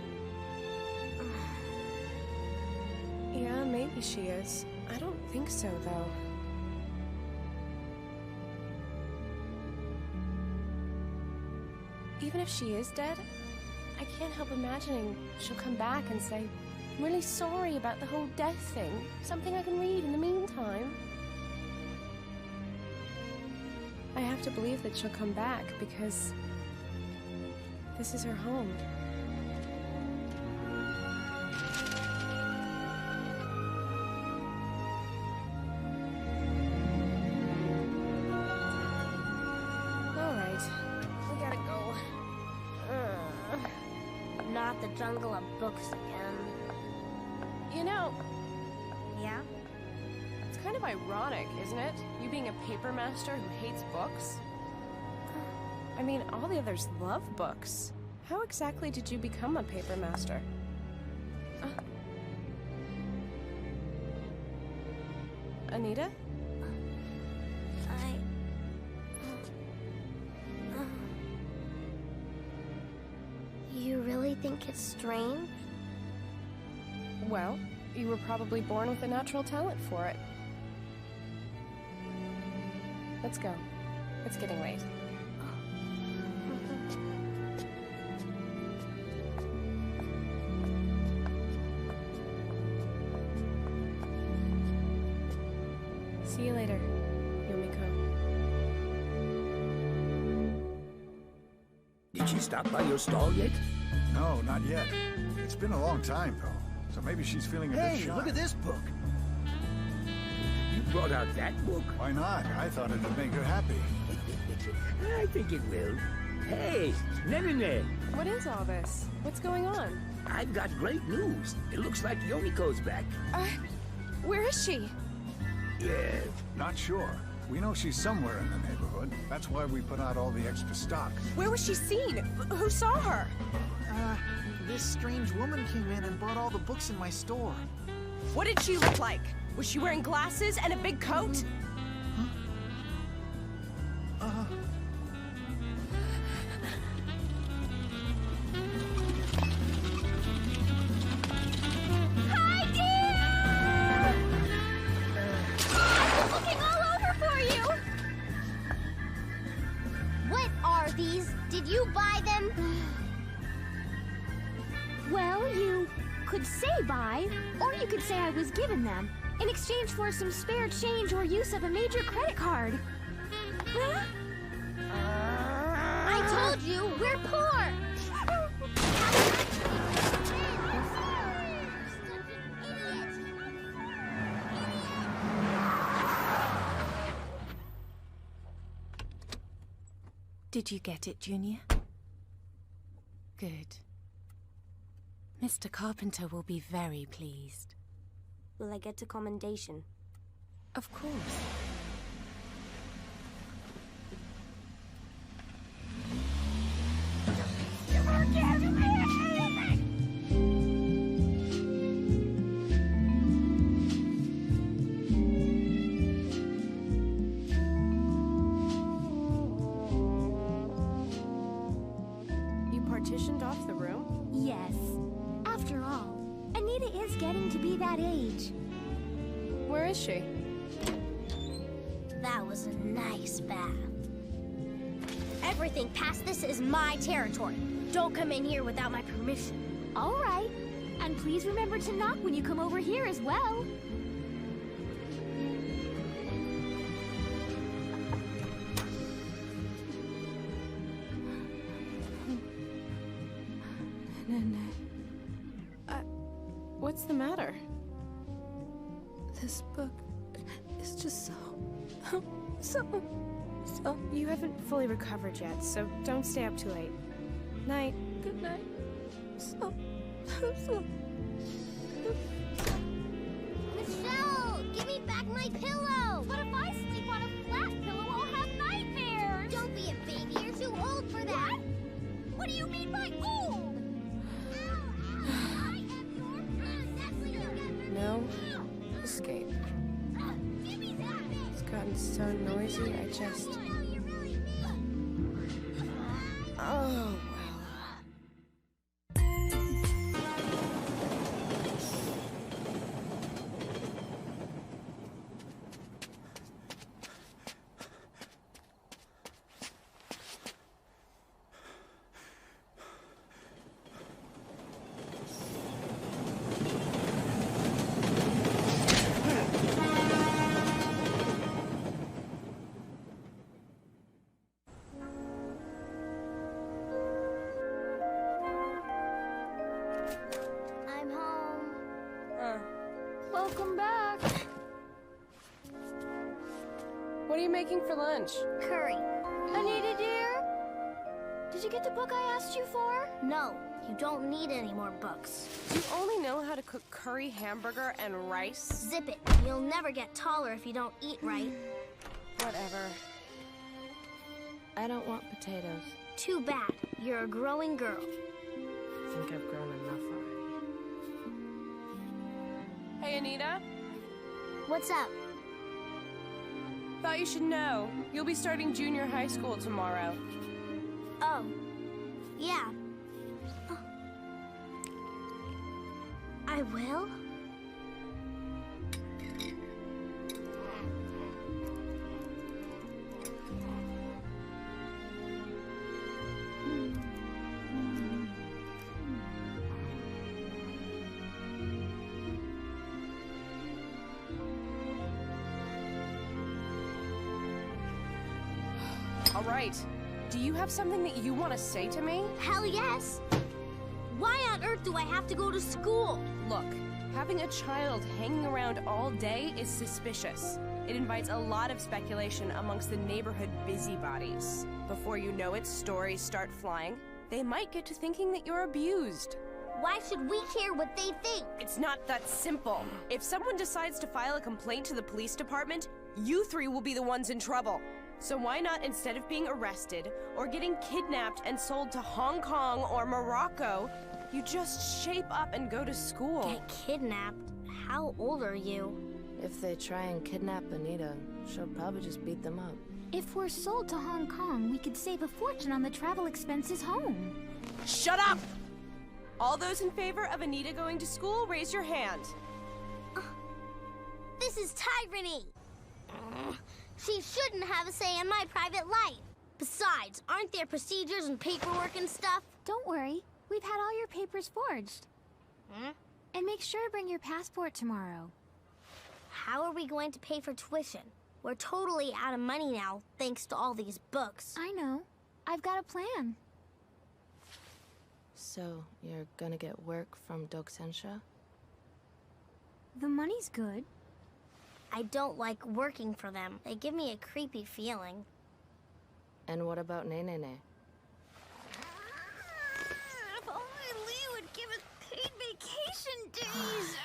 Yeah, maybe she is. I don't think so, though. Even if she is dead, I can't help imagining she'll come back and say, I'm really sorry about the whole death thing. Something I can read in the meantime. I have to believe that she'll come back because this is her home. Not the jungle of books again. You know... Yeah? It's kind of ironic, isn't it? You being a paper master who hates books? I mean, all the others love books. How exactly did you become a paper master? Anita? You really think it's strange? Well, you were probably born with a natural talent for it. Let's go. It's getting late. See you later, Yomiko. Did she stop by your stall yet? No, not yet. It's been a long time, though. So maybe she's feeling a bit shy. Hey, look at this book. You brought out that book? Why not? I thought it'd make her happy. I think it will. Hey, Nene! What is all this? What's going on? I've got great news. It looks like Yomiko's back. Where is she? Yeah. Not sure. We know she's somewhere in the neighborhood. That's why we put out all the extra stock. Where was she seen? Who saw her? This strange woman came in and bought all the books in my store. What did she look like? Was she wearing glasses and a big coat? Hi, dear! I've been looking all over for you! What are these? Did you buy them? Well, you could say buy, or you could say I was given them, in exchange for some spare change or use of a major credit card. Huh? I told you, we're poor! Did you get it, Junior? Good. Mr. Carpenter will be very pleased. Will I get a commendation? Of course. You partitioned off the room? Yes. After all, Anita is getting to be that age. Where is she? That was a nice bath. Everything past this is my territory. Don't come in here without my permission. All right. And please remember to knock when you come over here as well. What's the matter? This book is just so... You haven't fully recovered yet, so don't stay up too late. Night. Good night. Michelle, give me back my pillow! What if I sleep on a flat pillow? I'll have nightmares! Don't be a baby, you're too old for that! What do you mean by old? No escape. It's gotten so noisy, I just... Oh, well. I'm home. Welcome back. What are you making for lunch? Curry. Anita, dear? Did you get the book I asked you for? No, you don't need any more books. You only know how to cook curry, hamburger, and rice? Zip it. You'll never get taller if you don't eat right. Whatever. I don't want potatoes. Too bad. You're a growing girl. I think I've grown enough already. Hey, Anita. What's up? Thought you should know. You'll be starting junior high school tomorrow. Oh. Yeah. I will? All right. Do you have something that you want to say to me? Hell yes. Why on earth do I have to go to school? Look, having a child hanging around all day is suspicious. It invites a lot of speculation amongst the neighborhood busybodies. Before you know it, stories start flying. They might get to thinking that you're abused. Why should we care what they think? It's not that simple. If someone decides to file a complaint to the police department, you three will be the ones in trouble. So why not, instead of being arrested or getting kidnapped and sold to Hong Kong or Morocco, you just shape up and go to school? Get kidnapped? How old are you? If they try and kidnap Anita, she'll probably just beat them up. If we're sold to Hong Kong, we could save a fortune on the travel expenses home. Shut up! All those in favor of Anita going to school, raise your hand. This is tyranny! She shouldn't have a say in my private life. Besides, aren't there procedures and paperwork and stuff? Don't worry. We've had all your papers forged. And make sure to bring your passport tomorrow. How are we going to pay for tuition? We're totally out of money now, thanks to all these books. I know. I've got a plan. So, you're gonna get work from Dokusensha? The money's good. I don't like working for them. They give me a creepy feeling. And what about Nene? If only Lee would give us paid vacation days.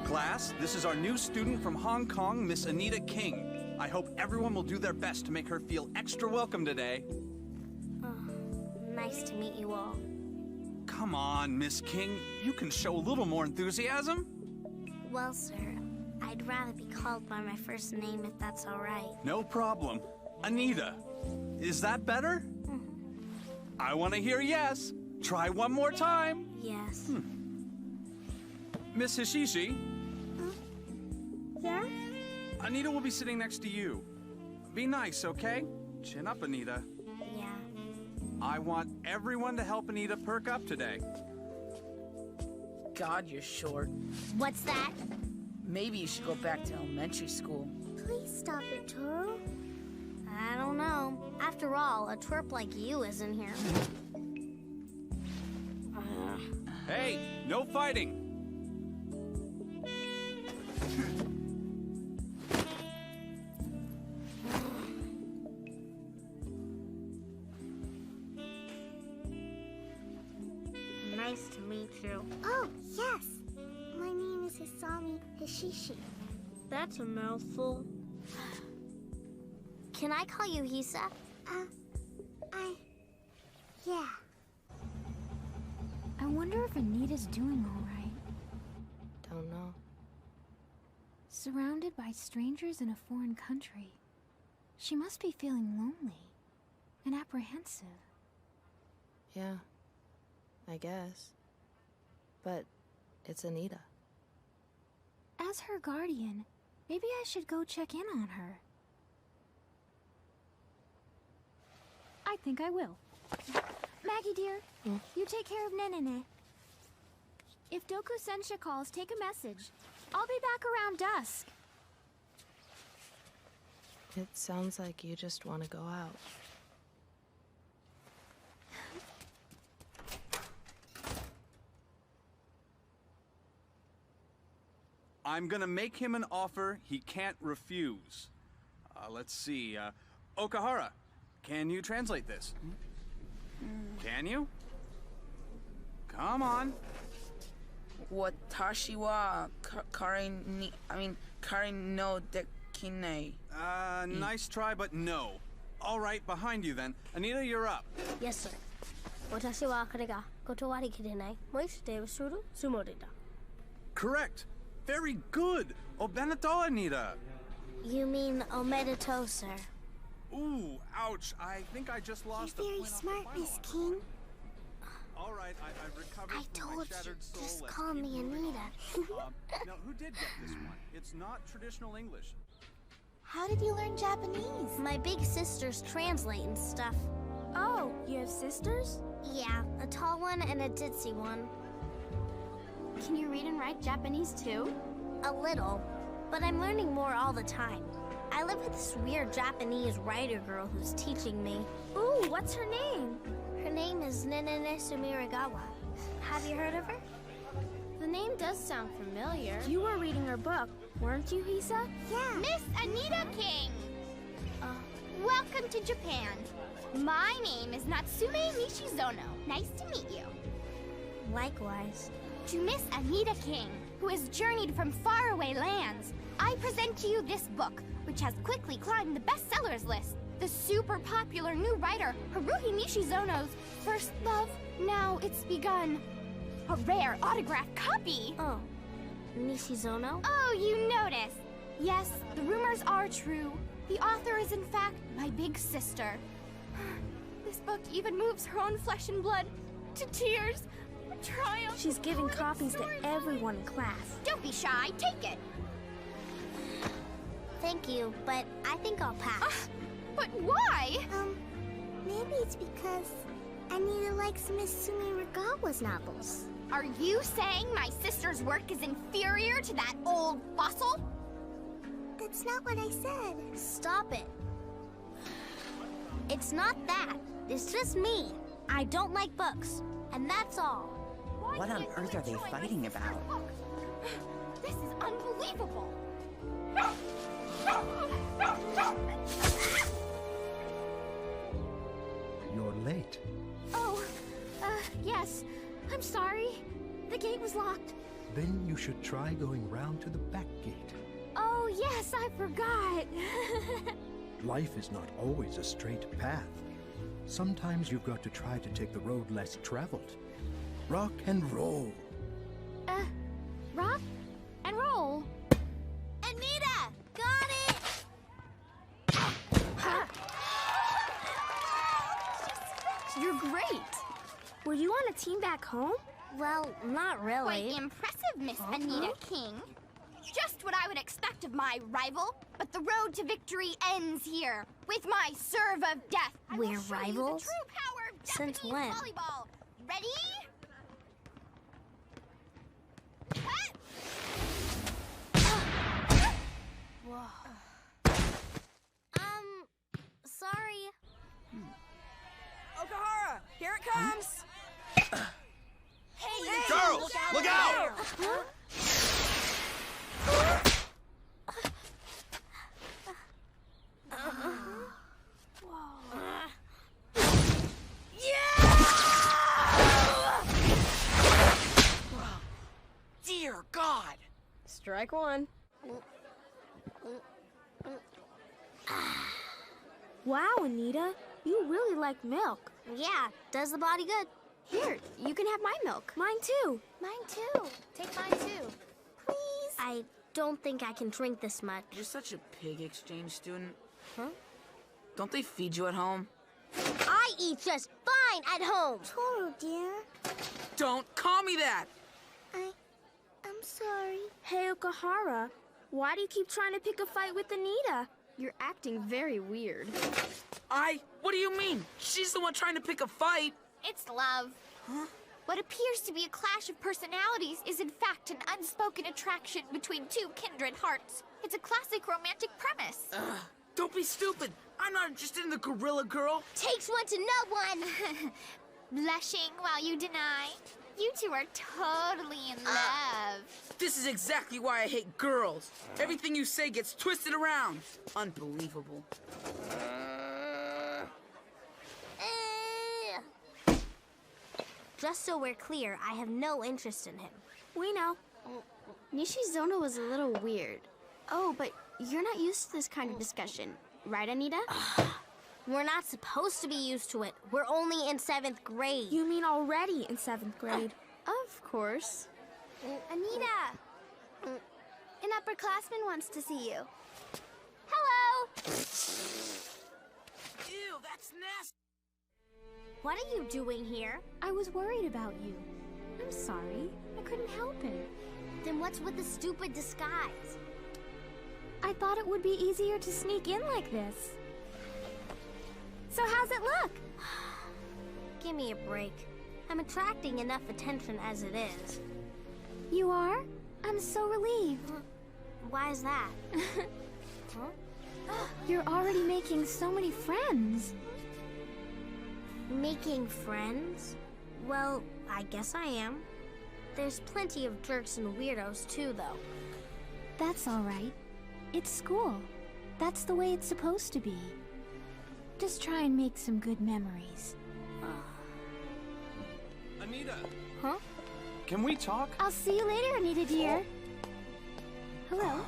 Class, this is our new student from Hong Kong, Miss Anita King. I hope everyone will do their best to make her feel extra welcome today. Nice to meet you all. Come on, Miss King. You can show a little more enthusiasm. Well, sir, I'd rather be called by my first name if that's all right. No problem. Anita. Is that better? I want to hear yes. Try one more time. Yes. Miss Hishishi. Yeah? Anita will be sitting next to you. Be nice, okay? Chin up, Anita. Yeah. I want everyone to help Anita perk up today. God, you're short. What's that? Maybe you should go back to elementary school. Please stop it, Toro. I don't know. After all, a twerp like you isn't here. Hey, no fighting. Nice to meet you. Oh, yes. My name is Hisami Hishishi. That's a mouthful. Can I call you Hisa? Yeah. I wonder if Anita's doing all right. Don't know. Surrounded by strangers in a foreign country, she must be feeling lonely and apprehensive. Yeah, I guess. But it's Anita. As her guardian, maybe I should go check in on her. I think I will. Maggie, dear, you take care of Nenene. If Dokusensha calls, take a message. I'll be back around dusk. It sounds like you just want to go out. I'm gonna make him an offer he can't refuse. Let's see, Okahara, can you translate this? Can you? Come on. Watashi wa kari no dekine. Nice try, but no. All right, behind you then. Anita, you're up. Yes, sir. Watashi wa kare ga kotowari kirenai. Moishite suru sumorida. Correct. Very good. Obeneto, Anita. You mean omedeto, sir. Ooh, ouch. I think I just lost You're very smart, Miss King. All right, I've recovered I from my told shattered you, soul. just Let's call keep me moving Anita. on. Now, who did get this one? It's not traditional English. How did you learn Japanese? My big sister's translating stuff. Oh, you have sisters? Yeah, a tall one and a ditzy one. Can you read and write Japanese too? A little, but I'm learning more all the time. I live with this weird Japanese writer girl who's teaching me. Ooh, what's her name? Her name is Nenene Sumiragawa. Have you heard of her? The name does sound familiar. You were reading her book, weren't you, Hisa? Yeah. Miss Anita King! Welcome to Japan. My name is Natsume Nishizono. Nice to meet you. Likewise. To Miss Anita King, who has journeyed from faraway lands, I present to you this book, which has quickly climbed the bestsellers list. The super popular new writer, Haruhi Nishizono's First Love, Now It's Begun. A rare autographed copy! Oh. Nishizono? Oh, you noticed. Yes, the rumors are true. The author is in fact my big sister. This book even moves her own flesh and blood to tears. Triumph. She's giving copies to everyone in class. Don't be shy, take it. Thank you, but I think I'll pass. But why? Maybe it's because Anita likes Miss Sumiragawa's novels. Are you saying my sister's work is inferior to that old fossil? That's not what I said. Stop it. It's not that. It's just me. I don't like books, and that's all. What on earth are they fighting about? This is unbelievable. You're late. Oh, yes. I'm sorry. The gate was locked. Then you should try going round to the back gate. Oh, yes, I forgot. Life is not always a straight path. Sometimes you've got to try to take the road less traveled. Rock and roll. Rock and roll. Anita! Got it! You're great. Were you on a team back home? Well, not really. Quite impressive, Miss Anita King. Just what I would expect of my rival, but the road to victory ends here with my serve of death. We're rivals? The true power of Since Japanese when? volleyball. Ready? Sorry. Okahara, here it comes! Hey, Girls, look out! Dear God! Strike one. Wow, Anita. You really like milk. Yeah, does the body good. Here, you can have my milk. Mine too. Mine too. Take mine too. Please. I don't think I can drink this much. You're such a pig exchange student. Huh? Don't they feed you at home? I eat just fine at home. Toru, dear. Don't call me that! I'm sorry. Hey, Okahara. Why do you keep trying to pick a fight with Anita? You're acting very weird. What do you mean? She's the one trying to pick a fight. It's love. Huh? What appears to be a clash of personalities is in fact an unspoken attraction between two kindred hearts. It's a classic romantic premise. Don't be stupid. I'm not interested in the gorilla girl. Takes one to know one. Blushing while you deny. You two are totally in love. This is exactly why I hate girls. Everything you say gets twisted around. Unbelievable. Just so we're clear, I have no interest in him. We know. Nishizono was a little weird. Oh, but you're not used to this kind of discussion, right, Anita? We're not supposed to be used to it. We're only in 7th grade. You mean already in 7th grade? Of course. Anita! An upperclassman wants to see you. Hello! Ew, that's nasty. What are you doing here? I was worried about you. I'm sorry. I couldn't help it. Then what's with the stupid disguise? I thought it would be easier to sneak in like this. So how's it look? Give me a break. I'm attracting enough attention as it is. You are? I'm so relieved. Why is that? You're already making so many friends. Making friends? Well, I guess I am. There's plenty of jerks and weirdos too, though. That's all right. It's school. That's the way it's supposed to be. Just try and make some good memories. Anita! Huh? Can we talk? I'll see you later, Anita dear. Hello?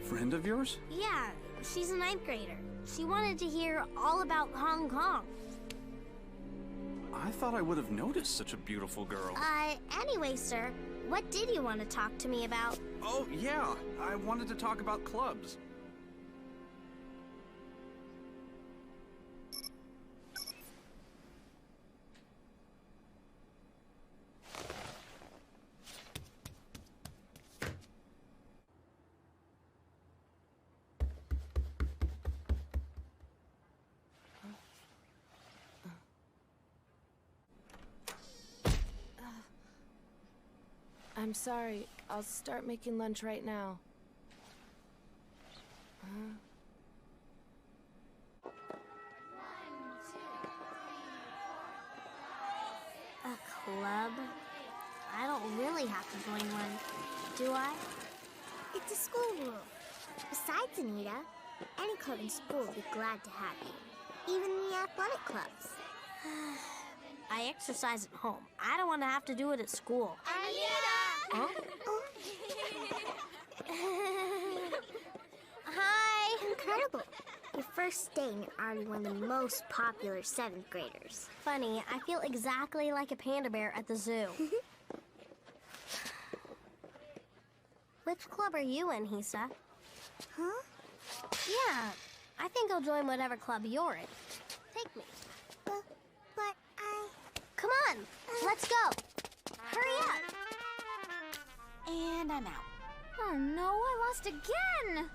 Friend of yours? Yeah, she's a 9th grader. She wanted to hear all about Hong Kong. I thought I would have noticed such a beautiful girl. Anyway, sir, what did you want to talk to me about? Oh, yeah. I wanted to talk about clubs. I'm sorry. I'll start making lunch right now. A club? I don't really have to join one, do I? It's a school rule. Besides, Anita, any club in school would be glad to have you. Even the athletic clubs. I exercise at home. I don't want to have to do it at school. Anita! Huh? Hi! Incredible. Your first day and you're already one of the most popular 7th graders. Funny, I feel exactly like a panda bear at the zoo. Which club are you in, Hisa? Huh? Yeah, I think I'll join whatever club you're in. Take me. But I... Come on, let's go. Hurry up. And I'm out. Oh no, I lost again!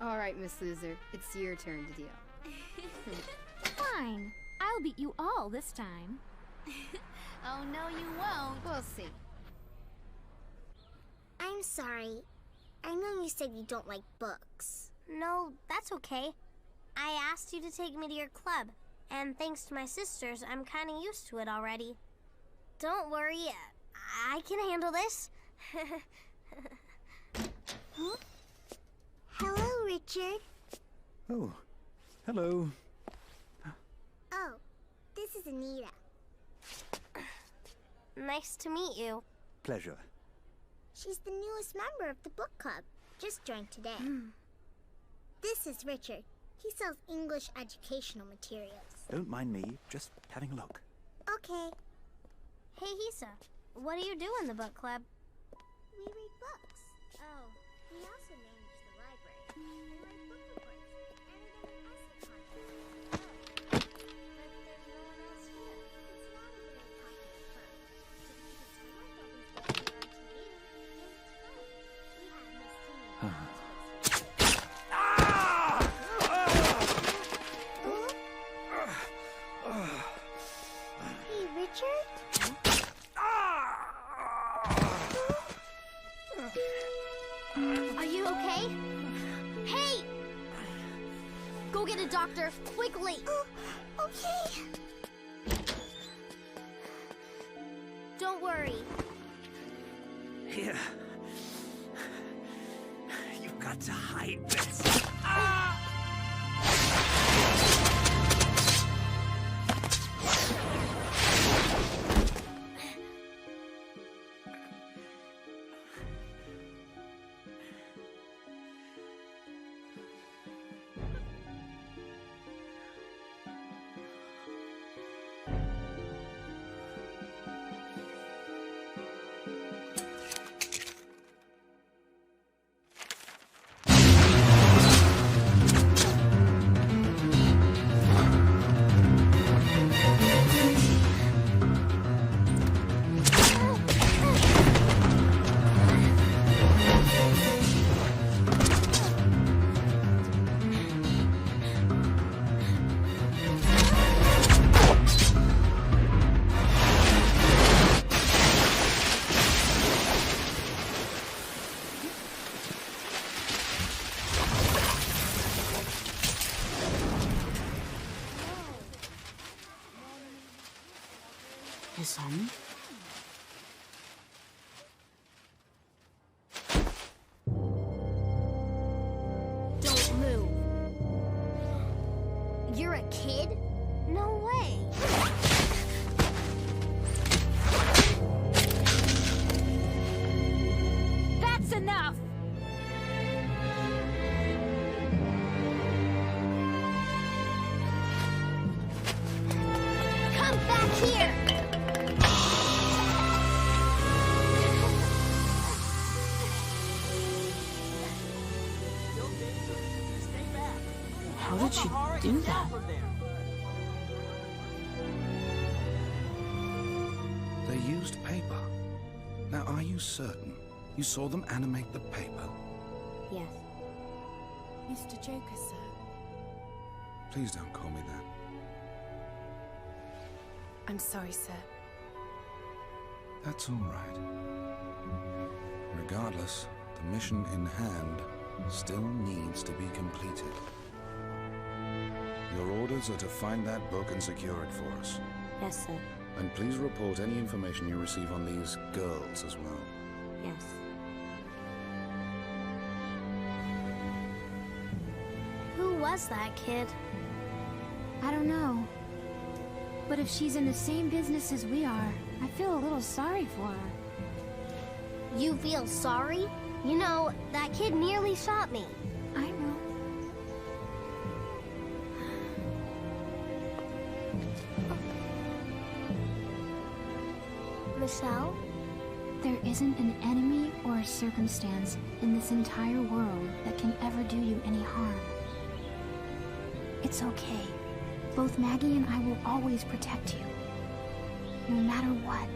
All right, Miss Loser, it's your turn to deal. Fine. I'll beat you all this time. Oh, no, you won't. We'll see. I'm sorry. I know you said you don't like books. No, that's okay. I asked you to take me to your club, and thanks to my sisters, I'm kind of used to it already. Don't worry, I can handle this. Huh? Hello, Richard. Oh, hello. Oh, this is Anita. Nice to meet you. Pleasure. She's the newest member of the book club. Just joined today. This is Richard. He sells English educational materials. Don't mind me, just having a look. Okay. Hey, Hisa, what do you do in the book club? We read books. Oh, we also manage the library. And write book reports. And we get an essay contest. But there's no one else here. It's not a very popular club. So we keep it to work all these books are on TV. And it's fun. We have Miss Tina. Hey, Richard? Are you okay? Hey! Go get a doctor, quickly! Okay. Don't worry. Here. You've got to hide this. His home? Don't move. You're a kid? No way. That's enough! How did she do that? They used paper. Now, are you certain you saw them animate the paper? Yes. Mr. Joker, sir. Please don't call me that. I'm sorry, sir. That's all right. Regardless, the mission in hand still needs to be completed. Your orders are to find that book and secure it for us. Yes, sir. And please report any information you receive on these girls as well. Yes. Who was that kid? I don't know. But if she's in the same business as we are, I feel a little sorry for her. You feel sorry? You know, that kid nearly shot me. I know. Michelle? There isn't an enemy or a circumstance in this entire world that can ever do you any harm. It's okay. Both Maggie and I will always protect you. No matter what.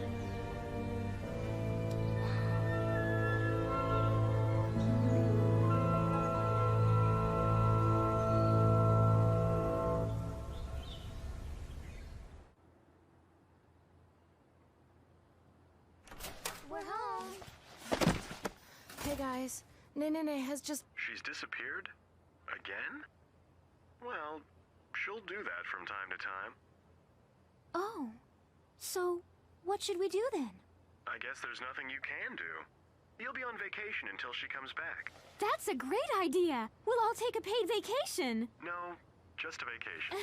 We're home. Hey guys, Nene has just... She's disappeared? Again? Well, she'll do that from time to time. Oh. So, what should we do then? I guess there's nothing you can do. You'll be on vacation until she comes back. That's a great idea. We'll all take a paid vacation. No, just a vacation.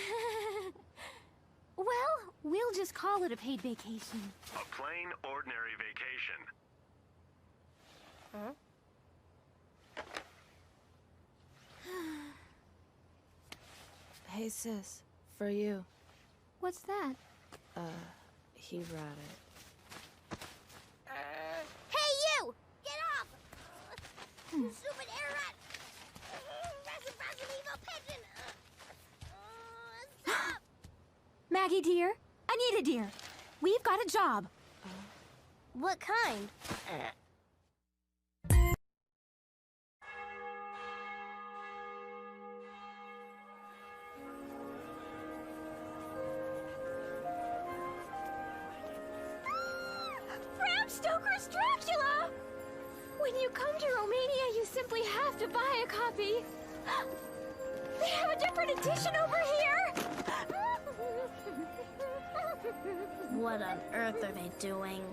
Well, we'll just call it a paid vacation. A plain, ordinary vacation. Huh? Hey sis, for you. What's that? He brought it. Hey, you! Get off! You stupid air rat! Rascal evil pigeon! Stop! Maggie, dear. Anita, dear. We've got a job. What kind? Bram Stoker's Dracula! When you come to Romania, you simply have to buy a copy. They have a different edition over here! What on earth are they doing?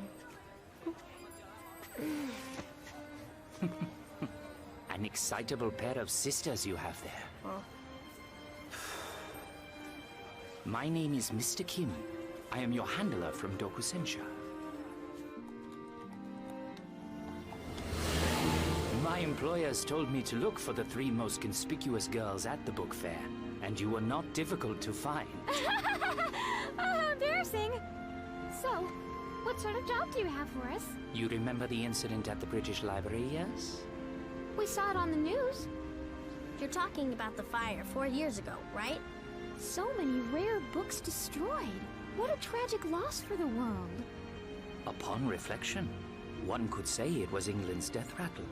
An excitable pair of sisters you have there. Huh? My name is Mr. Kim. I am your handler from Dokusensha. My employers told me to look for the 3 most conspicuous girls at the book fair, and you were not difficult to find. How embarrassing. So, what sort of job do you have for us? You remember the incident at the British Library, yes? We saw it on the news. You're talking about the fire 4 years ago, right? So many rare books destroyed. What a tragic loss for the world. Upon reflection, one could say it was England's death rattle.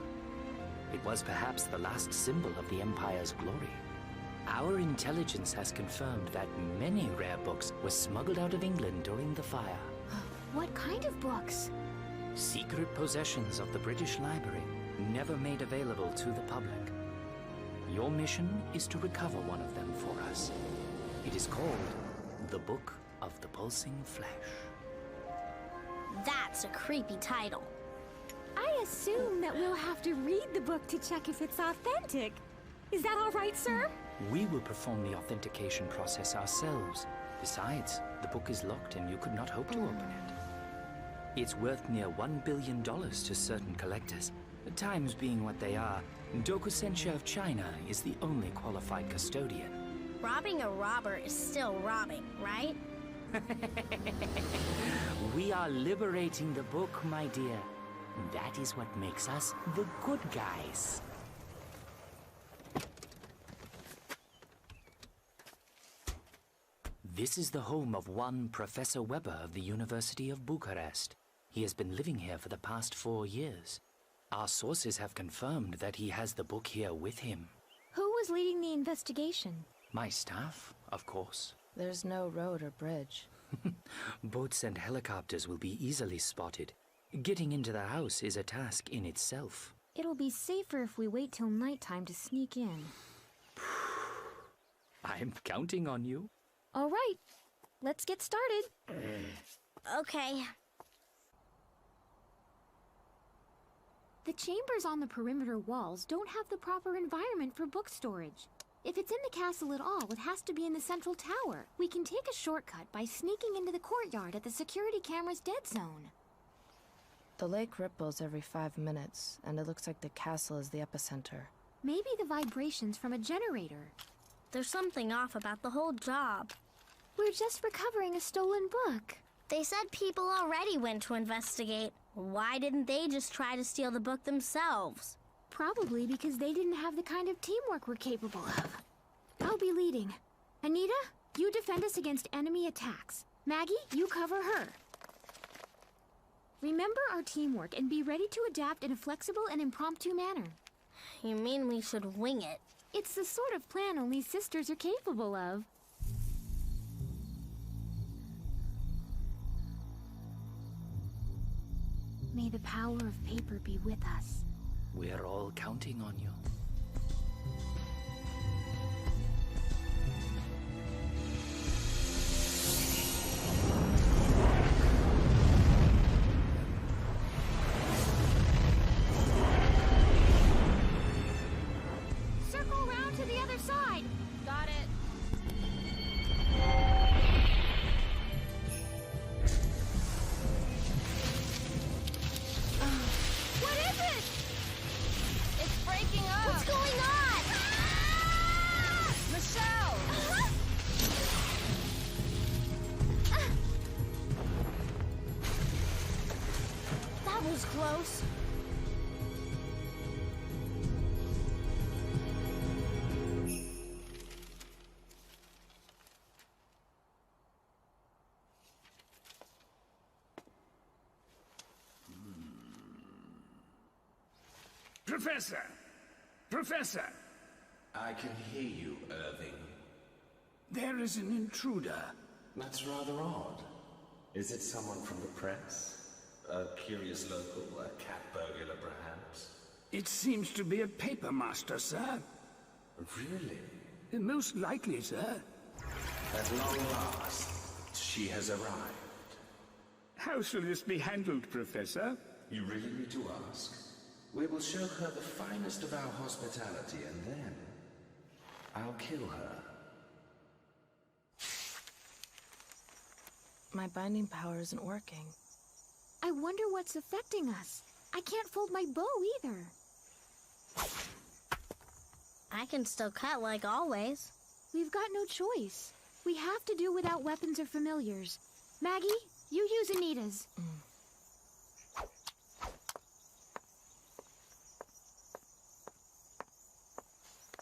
It was perhaps the last symbol of the Empire's glory. Our intelligence has confirmed that many rare books were smuggled out of England during the fire. What kind of books? Secret possessions of the British Library, never made available to the public. Your mission is to recover one of them for us. It is called The Book of the Pulsing Flesh. That's a creepy title. I assume that we'll have to read the book to check if it's authentic. Is that all right, sir? We will perform the authentication process ourselves. Besides, the book is locked and you could not hope to open it. It's worth near $1 billion to certain collectors. The times being what they are, Dokusensha of China is the only qualified custodian. Robbing a robber is still robbing, right? We are liberating the book, my dear. That is what makes us the good guys. This is the home of one Professor Weber of the University of Bucharest. He has been living here for the past 4 years. Our sources have confirmed that he has the book here with him. Who was leading the investigation? My staff, of course. There's no road or bridge. Boats and helicopters will be easily spotted. Getting into the house is a task in itself. It'll be safer if we wait till nighttime to sneak in. I'm counting on you. All right, let's get started. Okay. The chambers on the perimeter walls don't have the proper environment for book storage. If it's in the castle at all, it has to be in the central tower. We can take a shortcut by sneaking into the courtyard at the security camera's dead zone. The lake ripples every 5 minutes, and it looks like the castle is the epicenter. Maybe the vibration's from a generator. There's something off about the whole job. We're just recovering a stolen book. They said people already went to investigate. Why didn't they just try to steal the book themselves? Probably because they didn't have the kind of teamwork we're capable of. I'll be leading. Anita, you defend us against enemy attacks. Maggie, you cover her. Remember our teamwork and be ready to adapt in a flexible and impromptu manner. You mean we should wing it? It's the sort of plan only sisters are capable of. May the power of paper be with us. We're all counting on you. Circle round to the other side. Got it. What is it? It's breaking up. What's going on? Michelle! That was close. Professor! Professor! I can hear you, Irving. There is an intruder. That's rather odd. Is it someone from the press? A curious local, a cat burglar perhaps? It seems to be a paper master, sir. Really? Most likely, sir. At long last, she has arrived. How shall this be handled, Professor? You really need to ask? We will show her the finest of our hospitality, and then I'll kill her. My binding power isn't working. I wonder what's affecting us. I can't fold my bow either. I can still cut like always. We've got no choice. We have to do without weapons or familiars. Maggie, you use Anita's.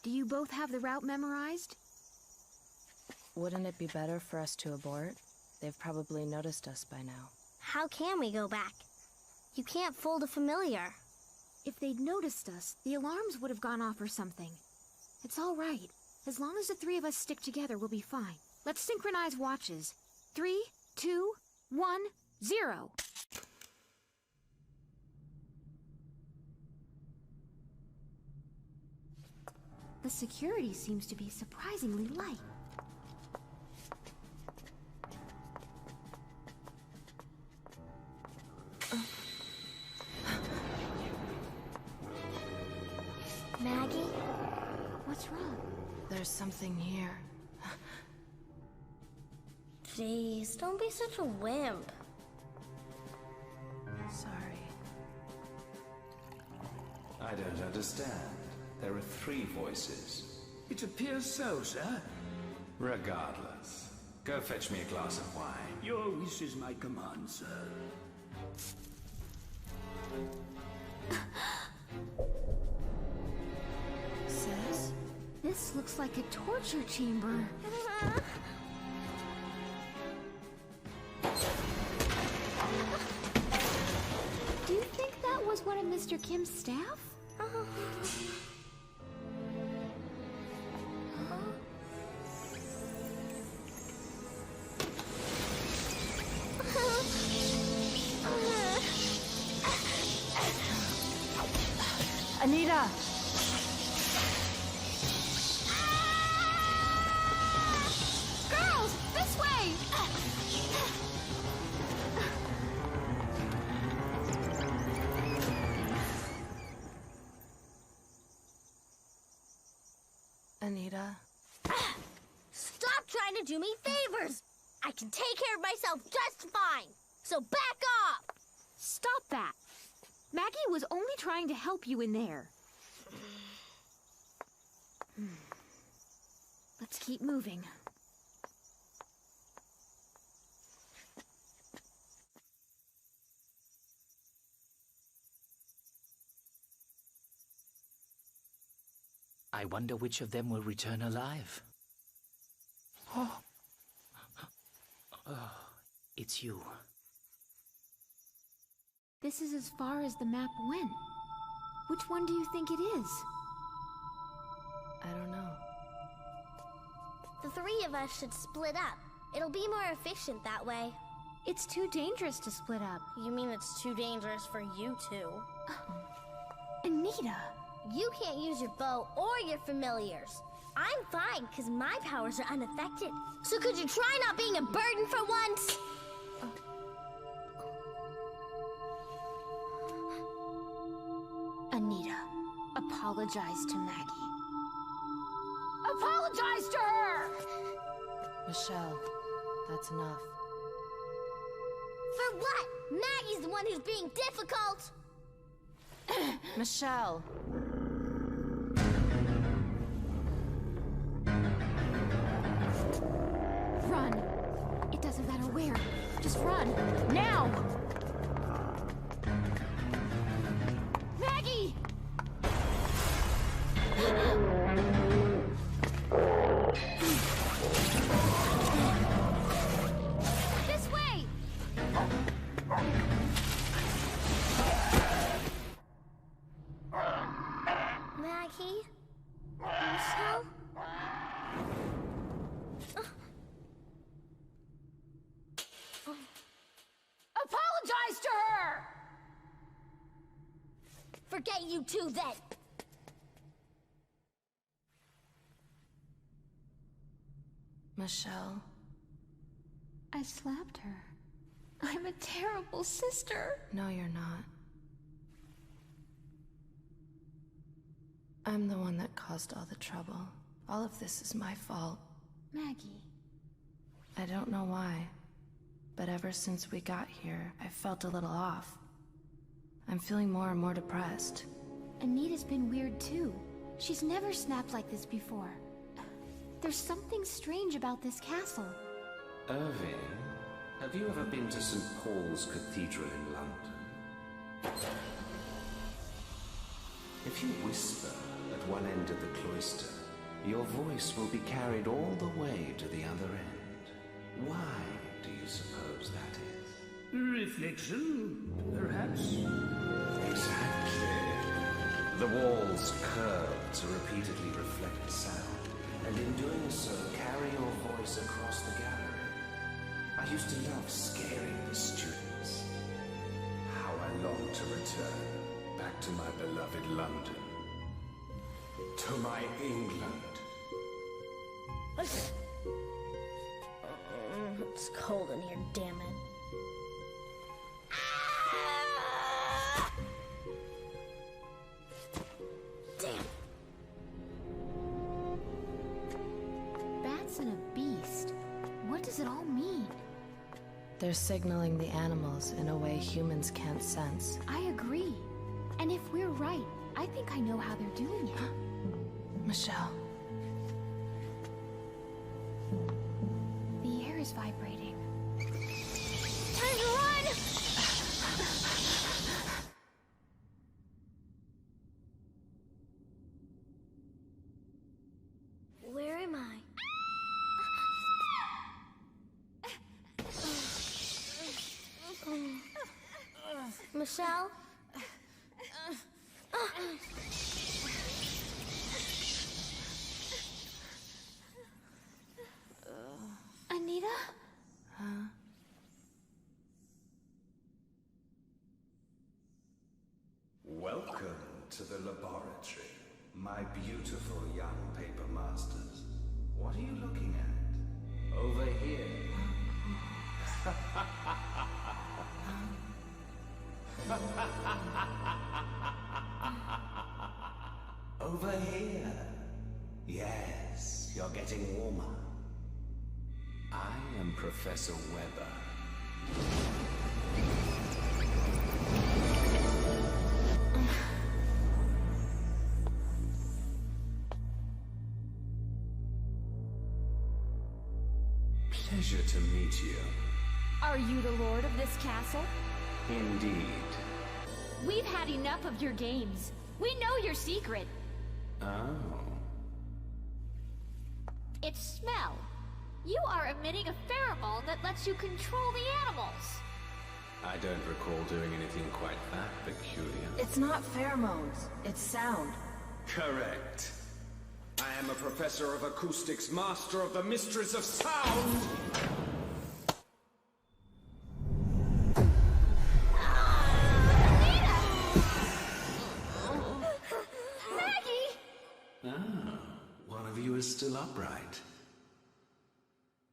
Do you both have the route memorized? Wouldn't it be better for us to abort? They've probably noticed us by now. How can we go back? You can't fold a familiar. If they'd noticed us, the alarms would have gone off or something. It's all right. As long as the 3 of us stick together, we'll be fine. Let's synchronize watches. 3, 2, 1, 0. The security seems to be surprisingly light. Maggie? What's wrong? There's something here. Jeez, don't be such a wimp. Sorry. I don't understand. There are 3 voices. It appears so, sir. Regardless, go fetch me a glass of wine. Your wish is my command, sir. Sis? This looks like a torture chamber. Mr. Kim's staff? Anita! Girls, this way! Anita? Stop trying to do me favors! I can take care of myself just fine! So back off! Stop that! Maggie was only trying to help you in there. Let's keep moving. I wonder which of them will return alive. Oh, it's you. This is as far as the map went. Which one do you think it is? I don't know. The three of us should split up. It'll be more efficient that way. It's too dangerous to split up. You mean it's too dangerous for you two? Anita! You can't use your bow or your familiars. I'm fine, because my powers are unaffected. So could you try not being a burden for once? Anita, apologize to Maggie. Apologize to her! Michelle, that's enough. For what? Maggie's the one who's being difficult! Michelle! Run! It doesn't matter where. Just run. Now! Maggie! This way! Maggie? Michelle? Apologize to her! Forget you two then! Michelle? I slapped her. I'm a terrible sister. No, you're not. I'm the one that caused all the trouble. All of this is my fault. Maggie. I don't know why, but ever since we got here, I felt a little off. I'm feeling more and more depressed. Anita's been weird too. She's never snapped like this before. There's something strange about this castle. Irving, have you ever been to St. Paul's Cathedral in London? If you whisper at one end of the cloister, your voice will be carried all the way to the other end. Why do you suppose that is? Reflection, perhaps? Exactly. The walls curve to repeatedly reflect sound, and in doing so, carry your voice across the gallery. I used to love scaring the students. How I long to return back to my beloved London. To my England. It's cold in here, damn it. Damn. Bats and a beast. What does it all mean? They're signaling the animals in a way humans can't sense. I agree. And if we're right, I think I know how they're doing it. Michelle. The air is vibrating. Time to run! Where am I? Michelle? My beautiful young paper masters. What are you looking at? Over here. Over here. Yes, you're getting warmer. I am Professor Weber. Pleasure to meet you. Are you the lord of this castle? Indeed. We've had enough of your games. We know your secret. Oh. It's smell. You are emitting a pheromone that lets you control the animals. I don't recall doing anything quite that peculiar. It's not pheromones, it's sound. Correct. I am a professor of acoustics, master of the mysteries of sound! Maggie! Ah, one of you is still upright.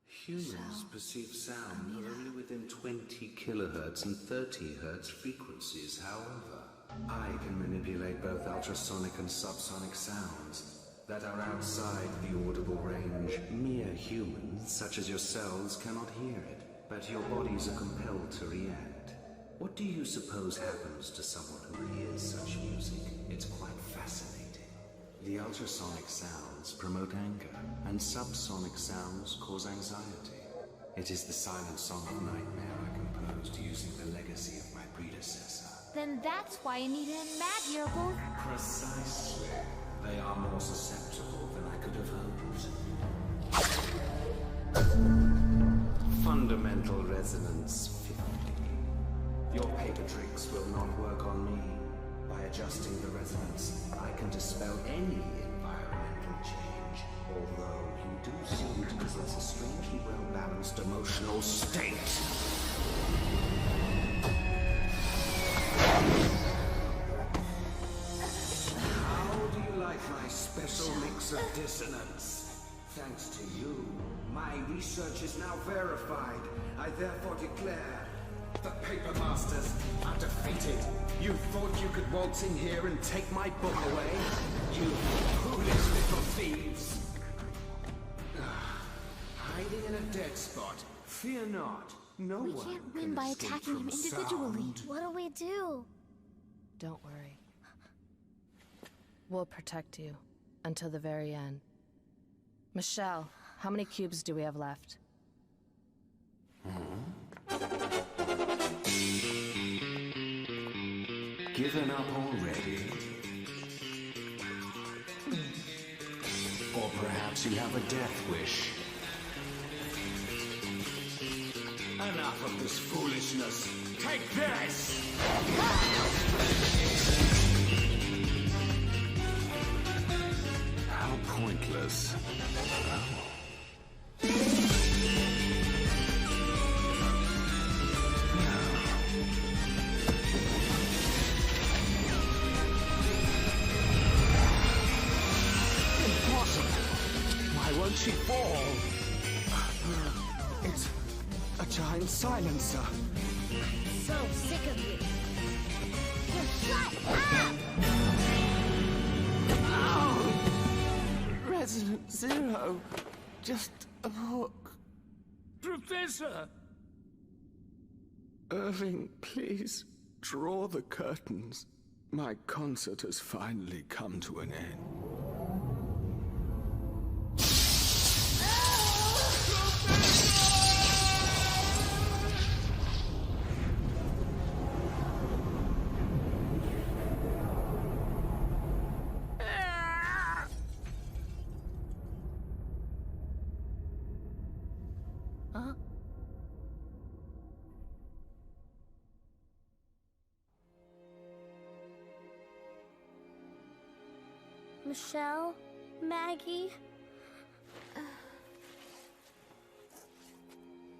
Humans perceive sound not only within 20 kilohertz and 30 hertz frequencies, however. I can manipulate both ultrasonic and subsonic sounds that are outside the audible range. Mere humans, such as yourselves, cannot hear it, but your bodies are compelled to react. What do you suppose happens to someone who hears such music? It's quite fascinating. The ultrasonic sounds promote anger, and subsonic sounds cause anxiety. It is the silent song of nightmare I composed using the legacy of my predecessor. Then that's why Anita and Maggie are both... Precisely. They are more susceptible than I could have hoped. Fundamental resonance 50. Your paper tricks will not work on me. By adjusting the resonance, I can dispel any environmental change. Although you do seem to possess a strangely well-balanced emotional state. My special mix of dissonance. Thanks to you, my research is now verified. I therefore declare the Paper Masters are defeated. You thought you could waltz in here and take my book away? You foolish little thieves! Hiding in a dead spot. Fear not. No one can't win by escape attacking him from individually. sound. What do we do? Don't worry. We'll protect you until the very end. Michelle, how many cubes do we have left? Given up already? Or perhaps you have a death wish? Enough of this foolishness! Take this! How pointless. Impossible! Why won't she fall? It's a giant silencer. So sick of you. Just shut up! Resonant Zero. Just a book. Professor! Irving, please, draw the curtains. My concert has finally come to an end. Michelle? Maggie?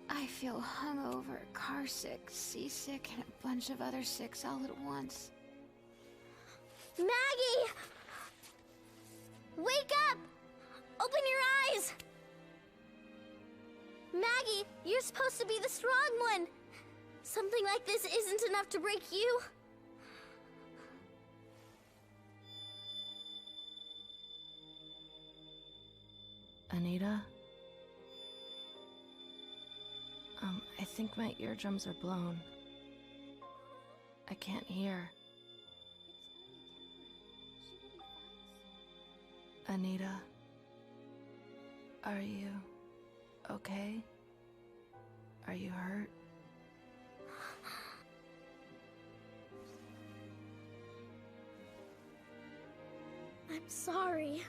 I feel hungover, carsick, seasick, and a bunch of other sicks all at once. Maggie! Wake up! Open your eyes! Maggie, you're supposed to be the strong one. Something like this isn't enough to break you. Anita? I think my eardrums are blown. I can't hear. Anita? Are you okay? Are you hurt? I'm sorry.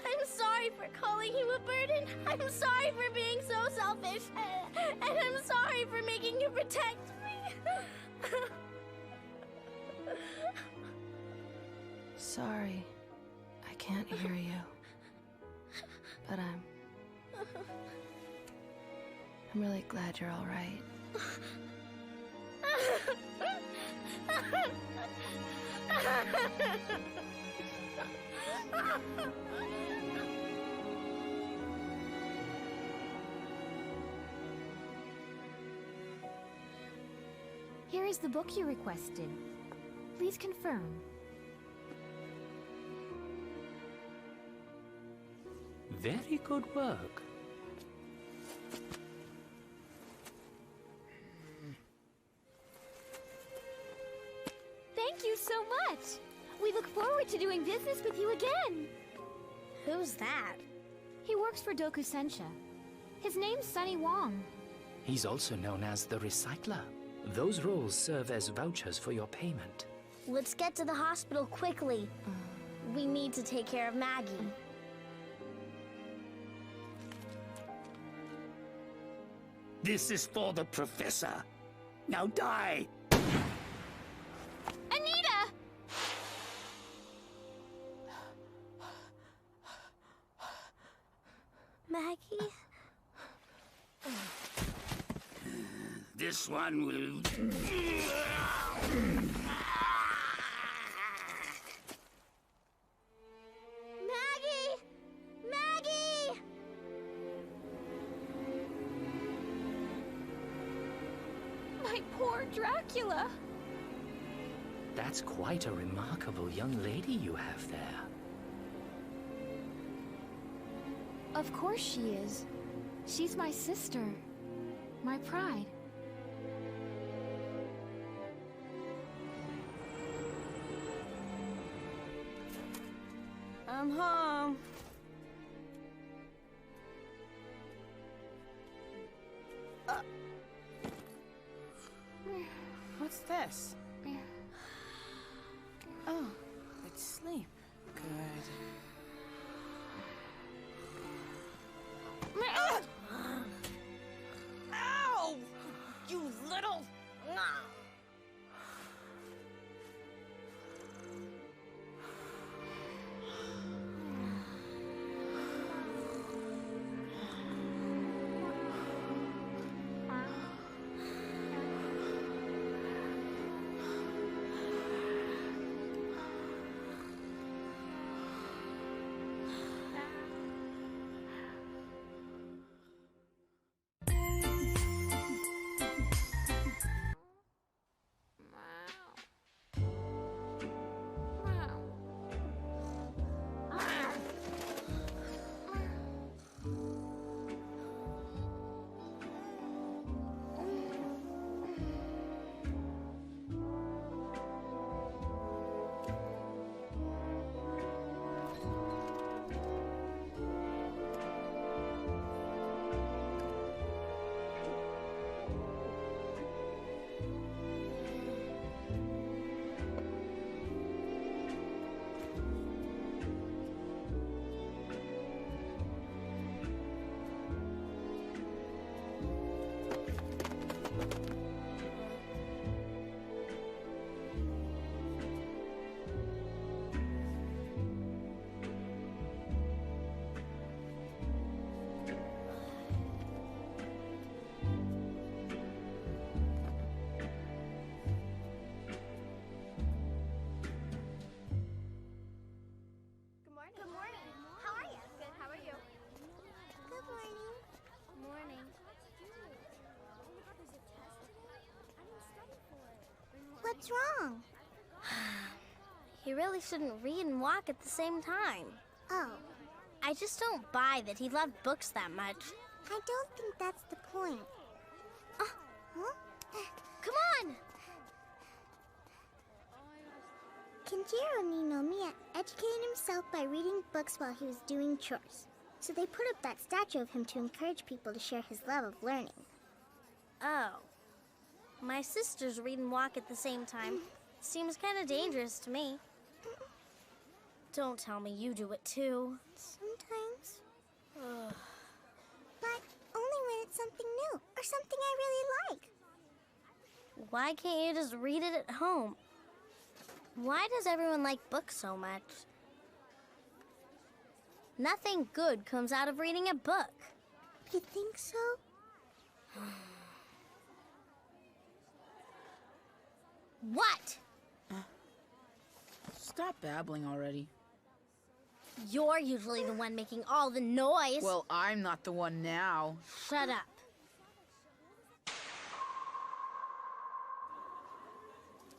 I'm sorry for calling you a burden. I'm sorry for being so selfish. And I'm sorry for making you protect me. Sorry. I can't hear you. But I'm really glad you're all right. Here is the book you requested. Please confirm. Very good work. Thank you so much! We look forward to doing business with you again! Who's that? He works for Doku Sensha. His name's Sunny Wong. He's also known as the Recycler. Those roles serve as vouchers for your payment. Let's get to the hospital quickly. We need to take care of Maggie. This is for the professor. Now die! Anita! Maggie? This one will... Maggie! Maggie! My poor Dracula! That's quite a remarkable young lady you have there. Of course she is. She's my sister. My pride. I'm home. What's this? Oh, it's sleep. Good. Ow! You little... What's wrong? He really shouldn't read and walk at the same time. Oh. I just don't buy that he loved books that much. I don't think that's the point. Huh? Come on! Kenjiro Ninomiya educated himself by reading books while he was doing chores. So they put up that statue of him to encourage people to share his love of learning. Oh. My sisters read and walk at the same time. Seems kind of dangerous to me. Don't tell me you do it too. Sometimes. But only when it's something new or something I really like. Why can't you just read it at home? Why does everyone like books so much? Nothing good comes out of reading a book. You think so? What? Stop babbling already. You're usually the one making all the noise. Well, I'm not the one now. Shut up.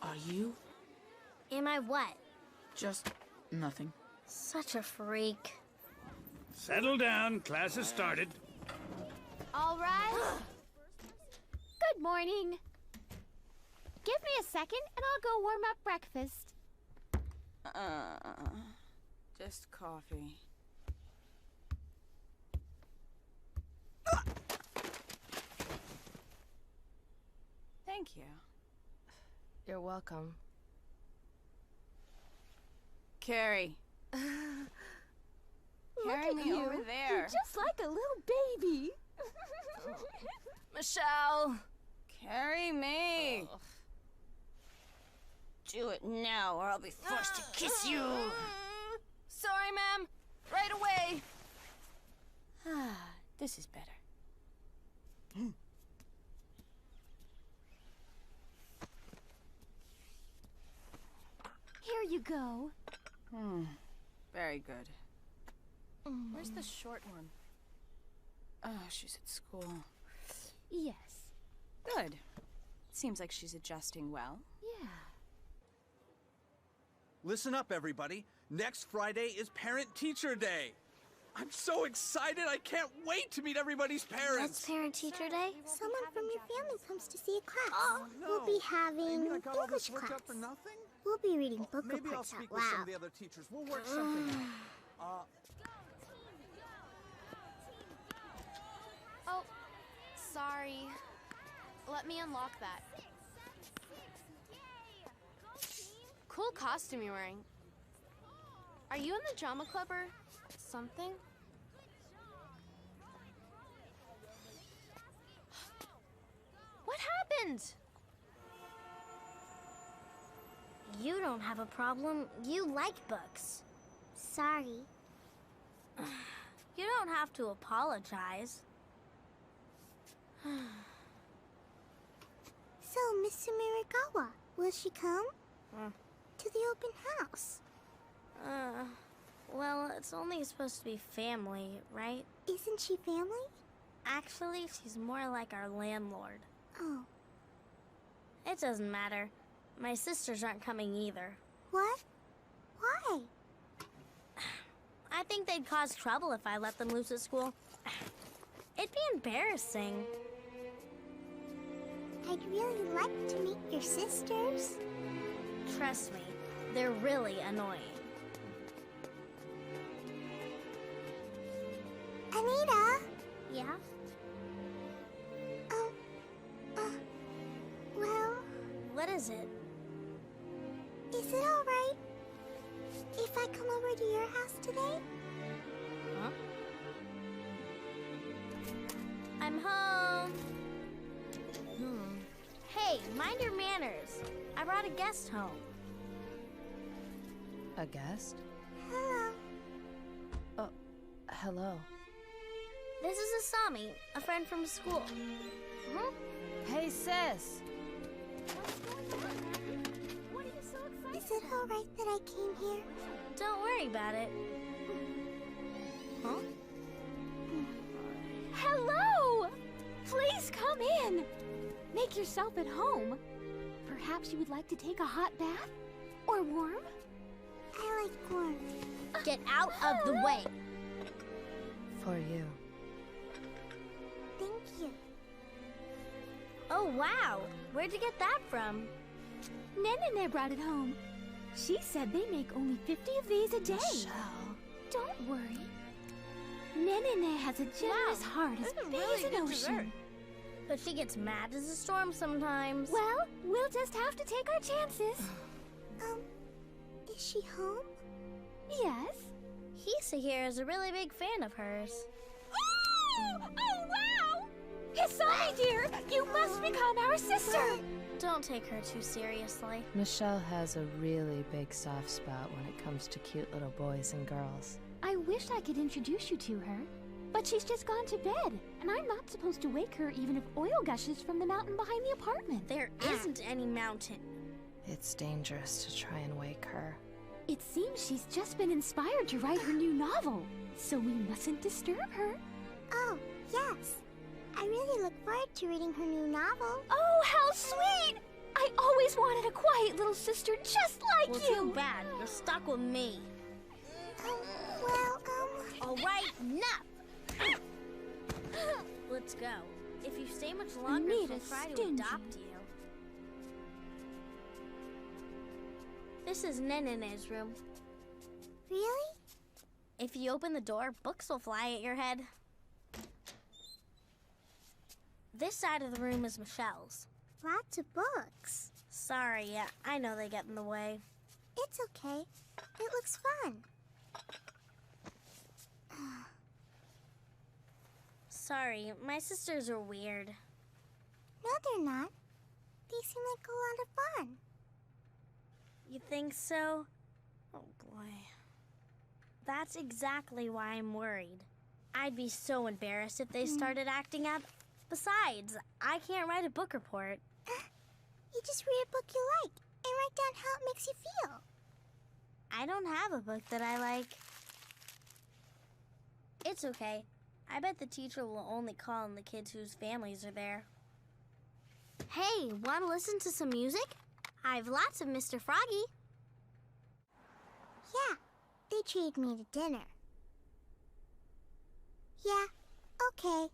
Are you? Am I what? Just nothing. Such a freak. Settle down. Class has started. All right. Good morning. Give me a second and I'll go warm up breakfast. Just coffee. Thank you. You're welcome. Carrie. Carry me over there. You're just like a little baby. Michelle! Carry me. Ugh. Do it now or I'll be forced to kiss you. Sorry, ma'am. Right away. This is better. Here you go. Very good. Where's the short one? Oh, she's at school. Yes. Good. Seems like she's adjusting well. Yeah. Listen up, everybody. Next Friday is Parent-Teacher Day. I'm so excited. I can't wait to meet everybody's parents. That's Parent-Teacher Day? Someone from your family comes to see a class. Oh, no. We'll be having I got all English this worked class. up for nothing? We'll be reading book Maybe I'll reports speak out with some loud. of the other teachers. We'll work something out. Oh, sorry. Let me unlock that. Cool costume you're wearing. Are you in the drama club or something? What happened? You don't have a problem. You like books. Sorry. You don't have to apologize. So, Miss Sumiragawa, will she come? To the open house? Well, it's only supposed to be family, right? Isn't she family? Actually, she's more like our landlord. Oh. It doesn't matter. My sisters aren't coming either. What? Why? I think they'd cause trouble if I let them loose at school. It'd be embarrassing. I'd really like to meet your sisters. Trust me, they're really annoying. Anita? Yeah? Well... What is it? Is it all right if I come over to your house today? Huh? I'm home. Hey, mind your manners. I brought a guest home. A guest? Hello. Hello. This is Asami, a friend from school. Hey, sis. What are you so excited? Is it all right that I came here? Don't worry about it. Huh? Hello! Please come in. Make yourself at home. perhaps you would like to take a hot bath? Or warm? I like warm. Get out of the way. For you. Thank you. Oh, wow. Where'd you get that from? Nenene brought it home. She said they make only 50 of these a day. Michelle. Don't worry. Nenene has a generous heart as big as an ocean. But she gets mad as a storm sometimes. Well, we'll just have to take our chances. Is she home? Yes. Hisa here is a really big fan of hers. Oh, wow! Hisami, dear, you must become our sister. Don't take her too seriously. Michelle has a really big soft spot when it comes to cute little boys and girls. I wish I could introduce you to her, but she's just gone to bed, and I'm not supposed to wake her even if oil gushes from the mountain behind the apartment. There isn't any mountain. It's dangerous to try and wake her. It seems she's just been inspired to write her new novel, so we mustn't disturb her. Oh, yes. I really look forward to reading her new novel. Oh, how sweet! I always wanted a quiet little sister just like Well, you. too bad. You're stuck with me. All right, enough. Let's go. If you stay much longer, she'll try to adopt you. This is Nenene's room. Really? If you open the door, books will fly at your head. This side of the room is Michelle's. Lots of books. Sorry, I know they get in the way. It's okay. It looks fun. Sorry, my sisters are weird. No, they're not. They seem like a lot of fun. You think so? Oh boy. That's exactly why I'm worried. I'd be so embarrassed if they started acting up. Besides, I can't write a book report. You just read a book you like and write down how it makes you feel. I don't have a book that I like. It's okay. I bet the teacher will only call on the kids whose families are there. Hey, want to listen to some music? I've lots of Mr. Froggy. Yeah, they treated me to dinner. Yeah, okay.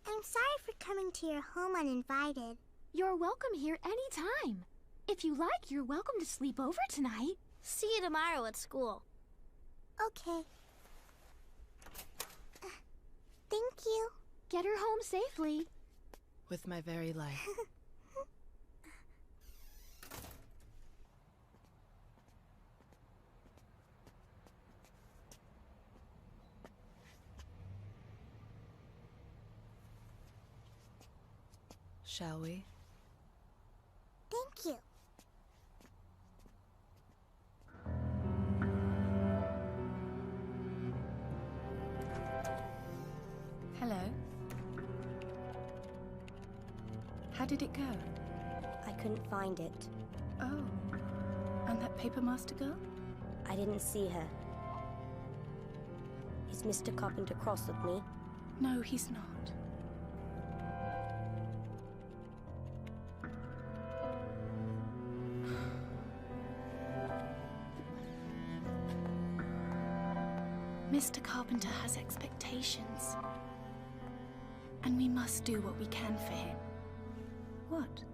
I'm sorry for coming to your home uninvited. You're welcome here anytime. If you like, you're welcome to sleep over tonight. See you tomorrow at school. Okay. Thank you. Get her home safely. With my very life. Shall we? Thank you. Hello. How did it go? I couldn't find it. Oh. And that paper master girl? I didn't see her. Is Mr. Carpenter cross with me? No, he's not. Mr. Carpenter has expectations. And we must do what we can for him. What?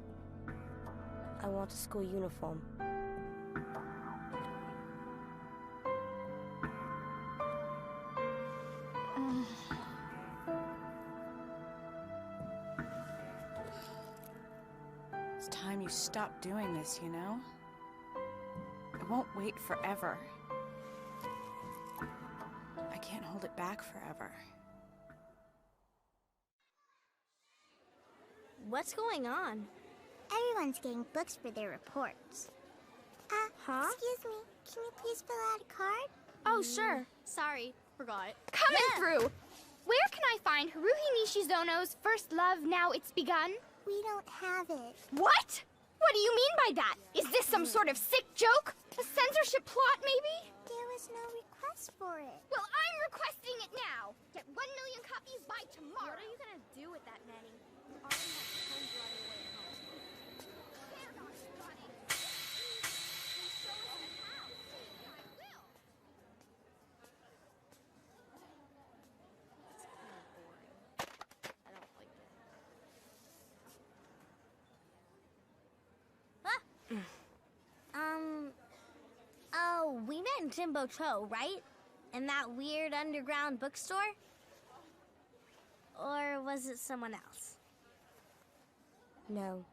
I want a school uniform. It's time you stop doing this, you know? I won't wait forever. I can't hold it back forever. What's going on? Everyone's getting books for their reports. Excuse me. Can you please fill out a card? Oh, sure. Sorry, forgot. Coming through! Where can I find Haruhi Nishizono's First Love Now It's Begun? We don't have it. What? What do you mean by that? Is this some sort of sick joke? A censorship plot, maybe? There was no request for it. Well, I'm requesting it now! Get 1 million copies by tomorrow! What are you gonna do with that, Manny? You already have 10 We met in Timbo-cho, right? In that weird underground bookstore? Or was it someone else? No.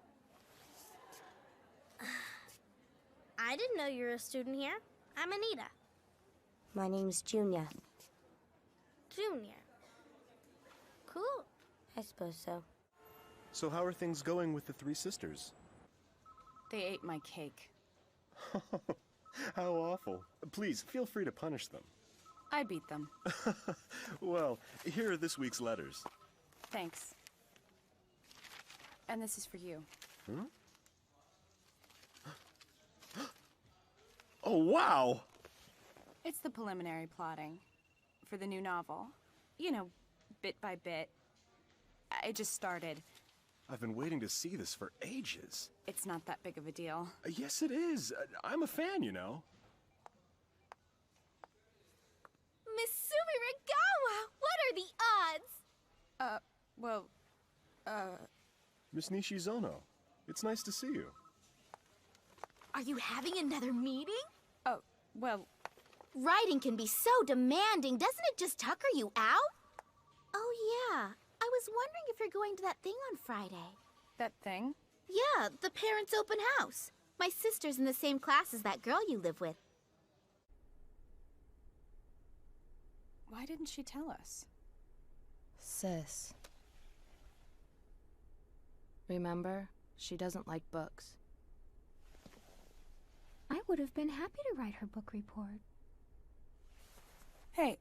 I didn't know you were a student here. I'm Anita. My name's Junior. Junior. Cool. I suppose so. So how are things going with the three sisters? They ate my cake. How awful. Please, feel free to punish them. I beat them. Well, here are this week's letters. Thanks. And this is for you. Hmm? Oh, wow! It's the preliminary plotting for the new novel. You know, bit by bit. I just started. I've been waiting to see this for ages. It's not that big of a deal. Yes, it is. I'm a fan, you know. Miss Sumiragawa! What are the odds? Miss Nishizono, it's nice to see you. Are you having another meeting? Oh, well... Writing can be so demanding. Doesn't it just tucker you out? Oh, yeah. I was wondering if you're going to that thing on Friday. That thing? Yeah, the parents' open house. My sister's in the same class as that girl you live with. Why didn't she tell us? Sis. Remember, she doesn't like books. I would have been happy to write her book report. Hey,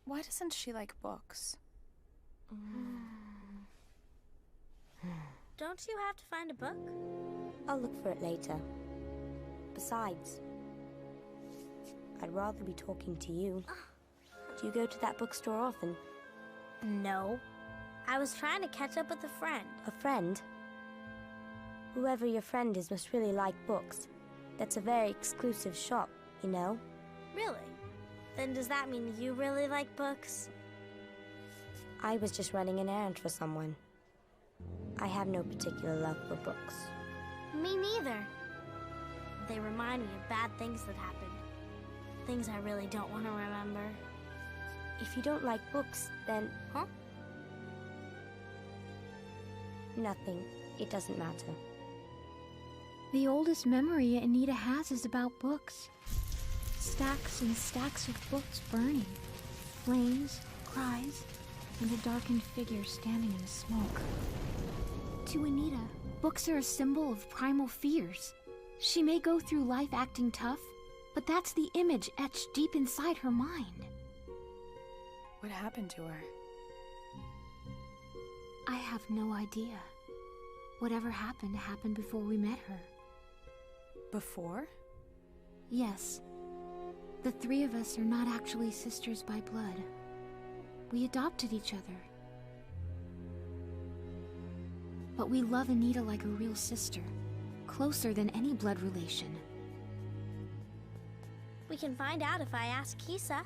why doesn't she like books? Don't you have to find a book? I'll look for it later. Besides, I'd rather be talking to you. Do you go to that bookstore often? No. I was trying to catch up with a friend. A friend? Whoever your friend is must really like books. That's a very exclusive shop, you know? Really? Then does that mean you really like books? I was just running an errand for someone. I have no particular love for books. Me neither. They remind me of bad things that happened. Things I really don't want to remember. If you don't like books, then... Huh? Nothing. It doesn't matter. The oldest memory Anita has is about books. Stacks and stacks of books burning. Flames, cries, and a darkened figure standing in the smoke. To Anita, books are a symbol of primal fears. She may go through life acting tough, but that's the image etched deep inside her mind. What happened to her? I have no idea. Whatever happened happened before we met her. Before? Yes. The three of us are not actually sisters by blood. We adopted each other. But we love Anita like a real sister, closer than any blood relation. We can find out if I ask Kisa.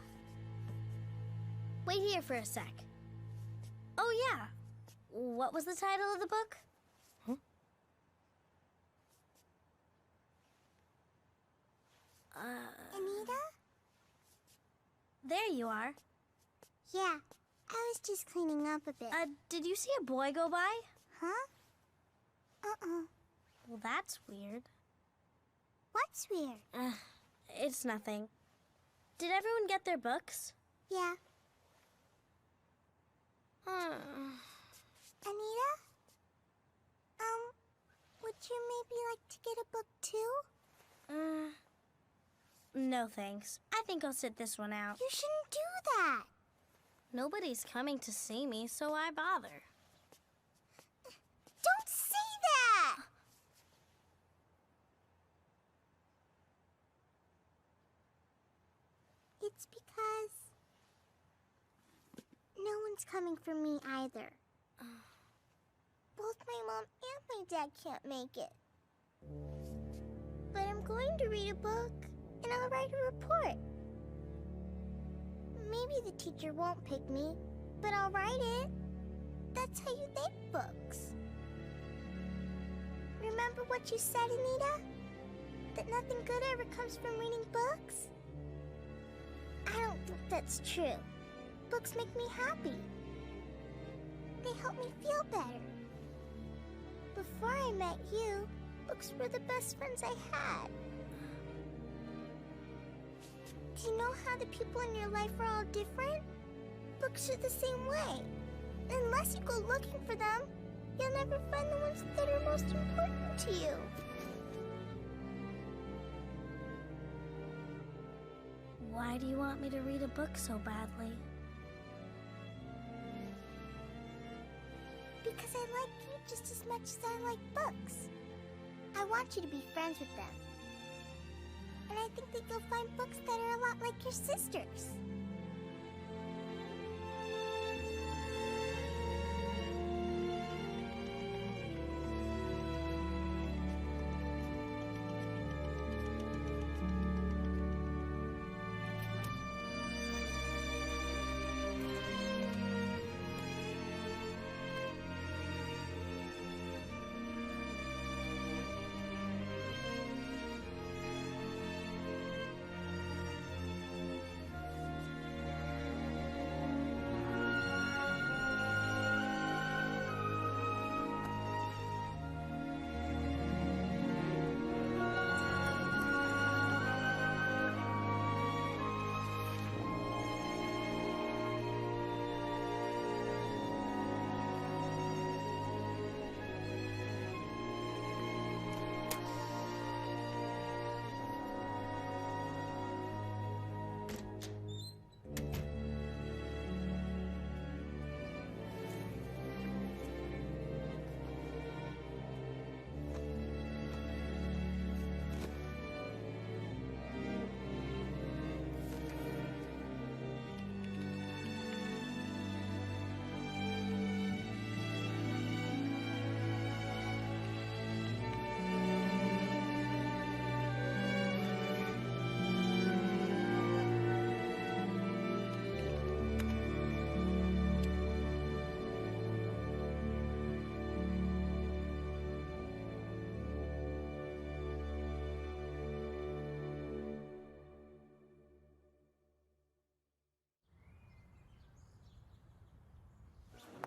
Wait here for a sec. Oh yeah. What was the title of the book? Anita? There you are. Yeah, I was just cleaning up a bit. Did you see a boy go by? Huh? Well, that's weird. What's weird? It's nothing. Did everyone get their books? Yeah. Anita? Would you maybe like to get a book too? No thanks. I think I'll sit this one out. You shouldn't do that. Nobody's coming to see me, so why bother? Don't say that! It's because no one's coming for me either. Both my mom and my dad can't make it. But I'm going to read a book, and I'll write a report. Maybe the teacher won't pick me, but I'll write it. That's how you make books. Remember what you said, Anita? That nothing good ever comes from reading books? that's true. Books make me happy. They help me feel better. Before I met you, books were the best friends I had. Do you know how the people in your life are all different? Books are the same way. Unless you go looking for them, you'll never find the ones that are most important to you. Why do you want me to read a book so badly? Because I like you just as much as I like books. I want you to be friends with them. And I think that you'll find books that are a lot like your sisters.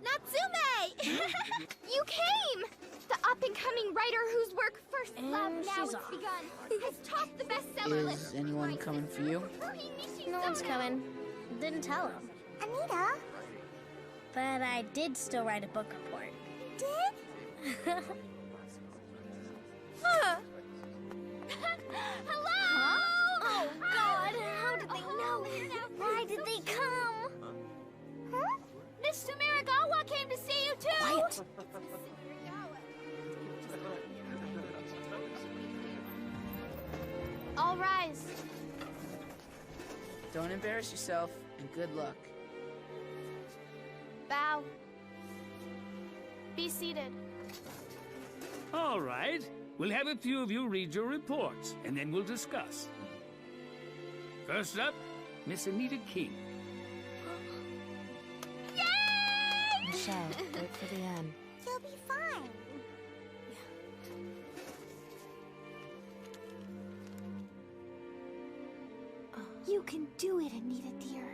Natsume! You came! The up-and-coming writer whose work First Love Now It's Begun has topped the bestseller list. Is anyone coming for you? No one's coming. Didn't tell him. Anita? But I did still write a book report. You did? Hello! Oh, God! How did they know? Why did they come? Huh? Miss Sumiragawa came to see you, too! Quiet! All rise. Don't embarrass yourself, and good luck. Bow. Be seated. All right. We'll have a few of you read your reports, and then we'll discuss. First up, Miss Anita King. Michelle, wait for the end. You'll be fine. You can do it, Anita dear.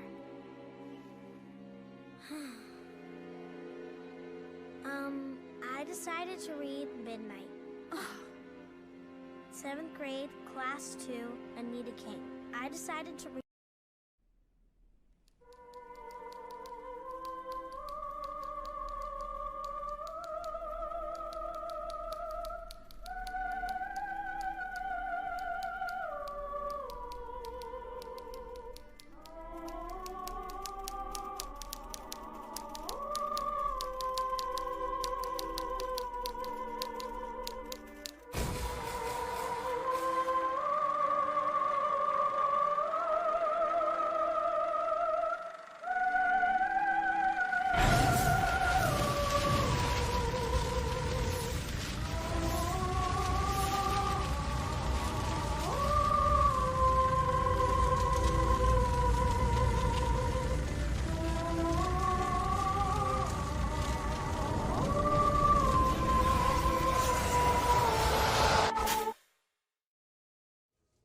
I decided to read Midnight. 7th grade, class 2, Anita King. I decided to read.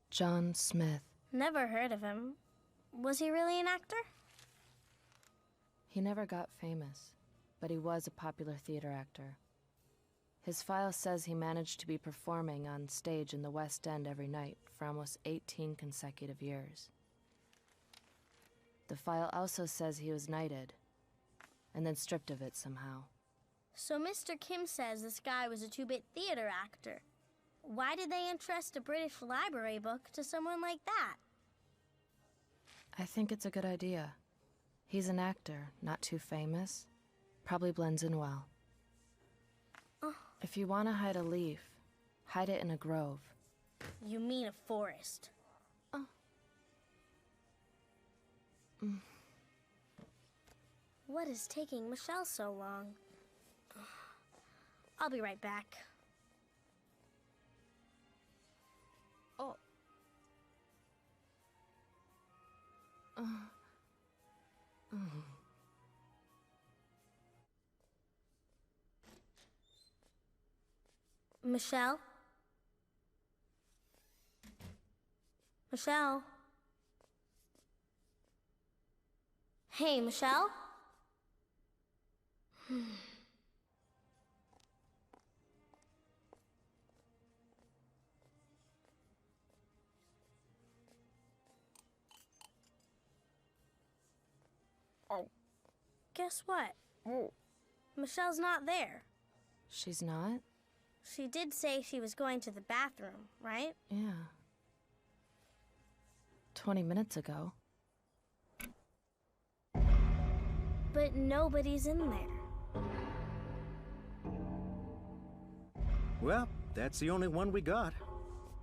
John Smith. Never heard of him. Was he really an actor? He never got famous, but he was a popular theater actor. His file says he managed to be performing on stage in the West End every night for almost 18 consecutive years. The file also says he was knighted, and then stripped of it somehow. So Mr. Kim says this guy was a two-bit theater actor. Why did they entrust a British library book to someone like that? I think it's a good idea. He's an actor, not too famous. Probably blends in well. If you want to hide a leaf, hide it in a grove. You mean a forest. What is taking Michelle so long? I'll be right back. Michelle? Michelle? Hey, Michelle? Guess what? Michelle's not there. She's not? She did say she was going to the bathroom, right? Yeah. 20 minutes ago. But nobody's in there. Well, that's the only one we got.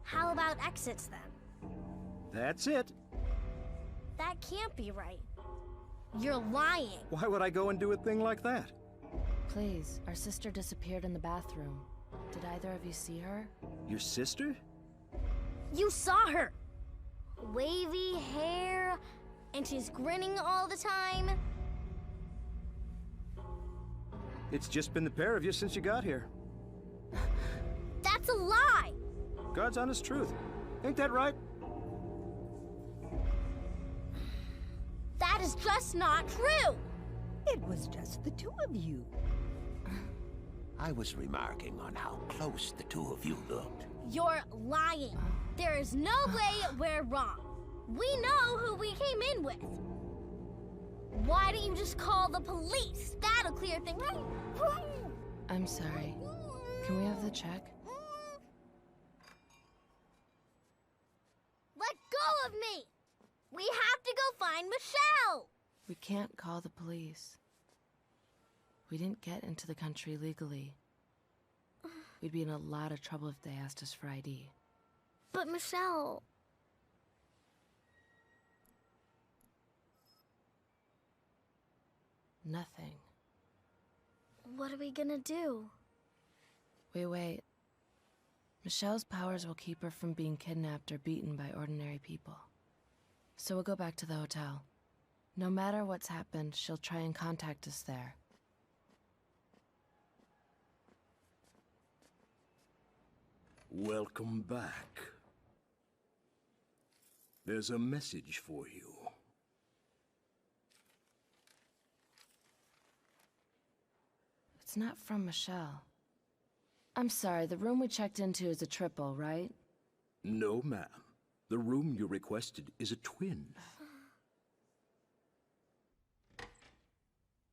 How about exits then? That's it. That can't be right. You're lying. Why would I go and do a thing like that? Please, our sister disappeared in the bathroom. Did either of you see her? Your sister? You saw her! Wavy hair, and she's grinning all the time. It's just been the pair of you since you got here. That's a lie! God's honest truth. Ain't that right? That is just not true! It was just the two of you. I was remarking on how close the two of you looked. You're lying. There is no way we're wrong. We know who we came in with. Why don't you just call the police? That'll clear things. I'm sorry. Can we have the check? Let go of me! We have to go find Michelle! We can't call the police. We didn't get into the country legally. We'd be in a lot of trouble if they asked us for ID. But Michelle... Nothing. What are we gonna do? Wait. Michelle's powers will keep her from being kidnapped or beaten by ordinary people. So we'll go back to the hotel. No matter what's happened, she'll try and contact us there. Welcome back. There's a message for you. It's not from Michelle. I'm sorry, the room we checked into is a triple, right? No, ma'am. The room you requested is a twin.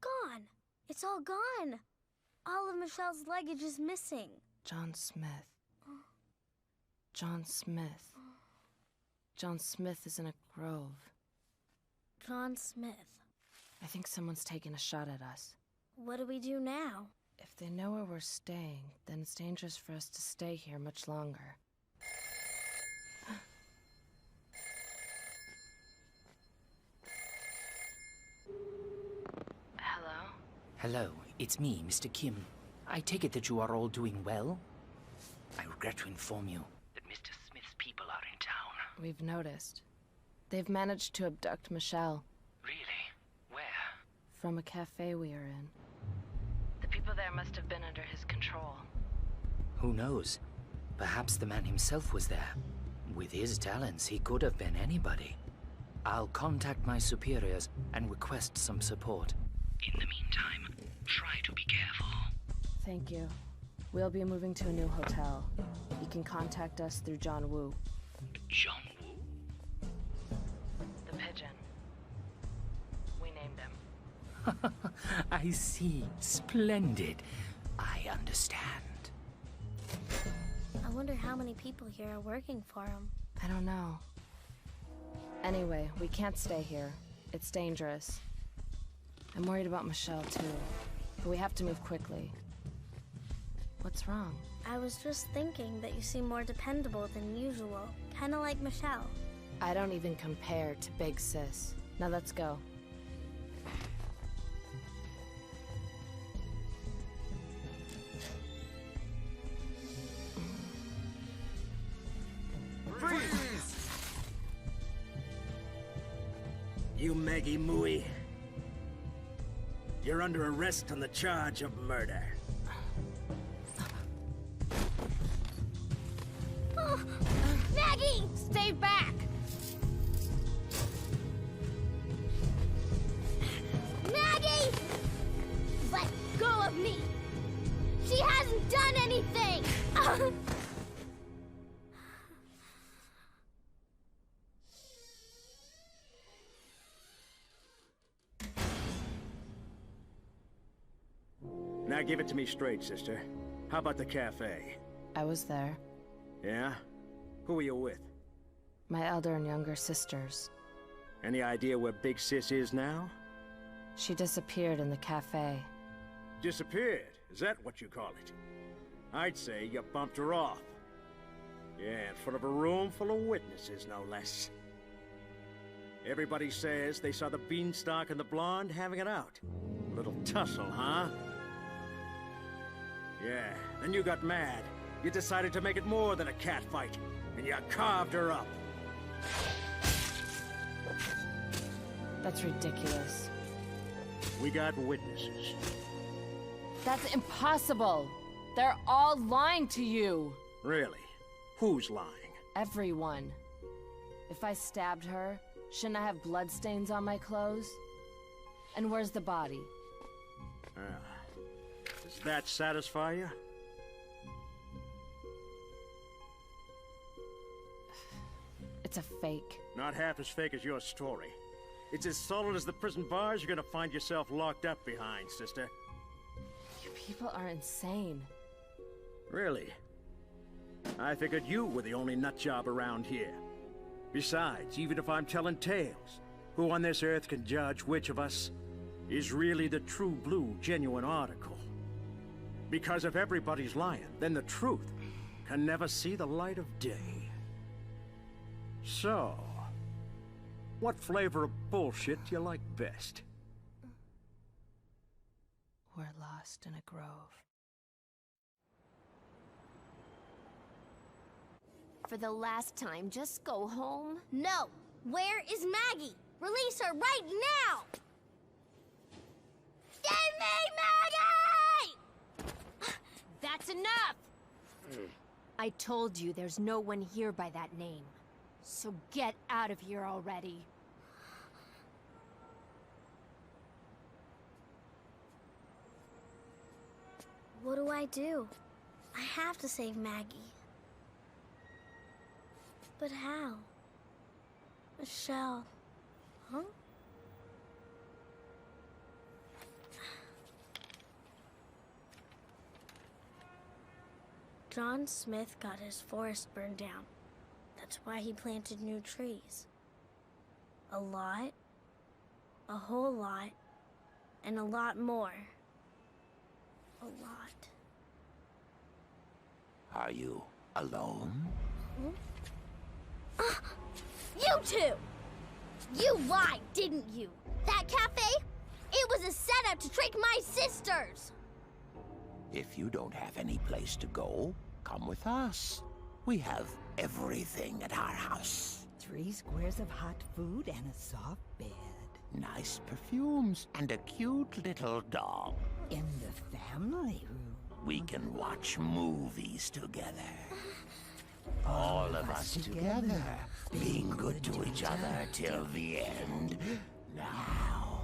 Gone. It's all gone. All of Michelle's luggage is missing. John Smith. John Smith. John Smith is in a grove. John Smith. I think someone's taking a shot at us. What do we do now? If they know where we're staying, then it's dangerous for us to stay here much longer. Hello? Hello, it's me, Mr. Kim. I take it that you are all doing well? I regret to inform you that Mr. Smith's people are in town. We've noticed. They've managed to abduct Michelle. Really? Where? From a cafe we are in. The people there must have been under his control. Who knows? Perhaps the man himself was there. With his talents, he could have been anybody. I'll contact my superiors and request some support. In the meantime, try to be careful. Thank you. We'll be moving to a new hotel. You can contact us through John Woo. John Woo? The pigeon. We named him. I see. Splendid. I understand. I wonder how many people here are working for him. I don't know. Anyway, we can't stay here. It's dangerous. I'm worried about Michelle, too. But we have to move quickly. What's wrong? I was just thinking that you seem more dependable than usual. Kinda like Michelle. I don't even compare to Big Sis. Now let's go. Freeze! You Maggie Mooey. You're under arrest on the charge of murder. Maggie! Stay back! Maggie! Let go of me! She hasn't done anything! Now give it to me straight, sister. How about the cafe? I was there. Yeah? Who were you with? My elder and younger sisters. Any idea where Big Sis is now? She disappeared in the cafe. Disappeared? Is that what you call it? I'd say you bumped her off. Yeah, in front of a room full of witnesses, no less. Everybody says they saw the Beanstalk and the Blonde having it out. A little tussle, huh? Yeah, then you got mad. You decided to make it more than a cat fight, and you carved her up. That's ridiculous. We got witnesses. That's impossible! They're all lying to you! Really? Who's lying? Everyone. If I stabbed her, shouldn't I have bloodstains on my clothes? And where's the body? Does that satisfy you? It's a fake. Not half as fake as your story. It's as solid as the prison bars you're gonna find yourself locked up behind, sister. You people are insane. Really? I figured you were the only nutjob around here. Besides, even if I'm telling tales, who on this earth can judge which of us is really the true blue, genuine article? Because if everybody's lying, then the truth can never see the light of day. So, what flavor of bullshit do you like best? We're lost in a grove. For the last time, just go home. No! Where is Maggie? Release her right now! Give me Maggie! That's enough! I told you there's no one here by that name. So get out of here already. What do I do? I have to save Maggie. But how? Michelle. Huh? John Smith got his forest burned down. That's why he planted new trees. A lot, a whole lot, and a lot more. A lot. Are you alone? You two! You lied, didn't you? That cafe? It was a setup to trick my sisters! If you don't have any place to go, come with us. We have everything at our house. 3 squares of hot food and a soft bed. Nice perfumes and a cute little dog. In the family room. We can watch movies together. All of us together, being good to each other till the end. Now,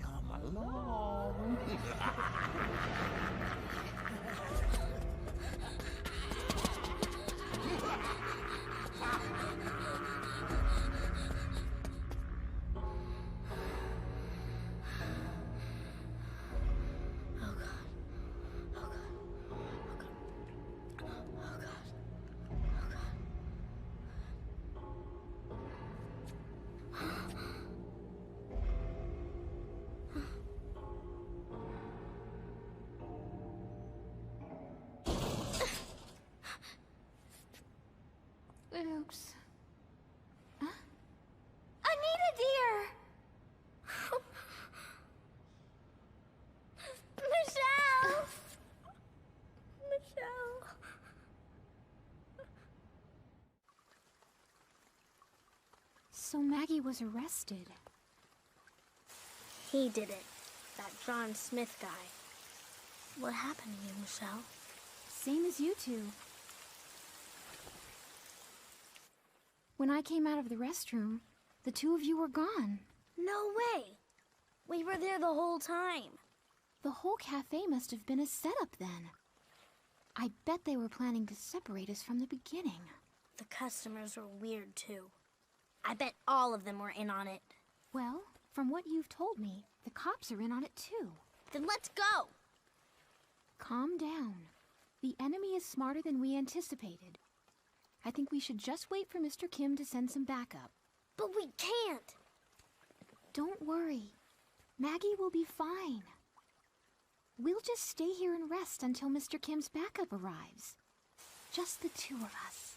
come along. Oops. Huh? Anita, dear! Michelle! Michelle. So Maggie was arrested. He did it. That John Smith guy. What happened to you, Michelle? Same as you two. When I came out of the restroom, the two of you were gone. No way! We were there the whole time. The whole cafe must have been a setup then. I bet they were planning to separate us from the beginning. The customers were weird too. I bet all of them were in on it. Well, from what you've told me, the cops are in on it too. Then let's go! Calm down. The enemy is smarter than we anticipated. I think we should just wait for Mr. Kim to send some backup. But we can't! Don't worry. Maggie will be fine. We'll just stay here and rest until Mr. Kim's backup arrives. Just the two of us.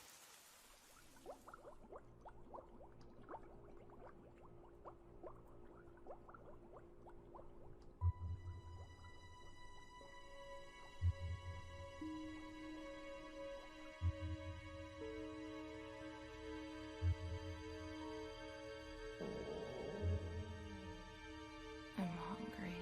I'm hungry.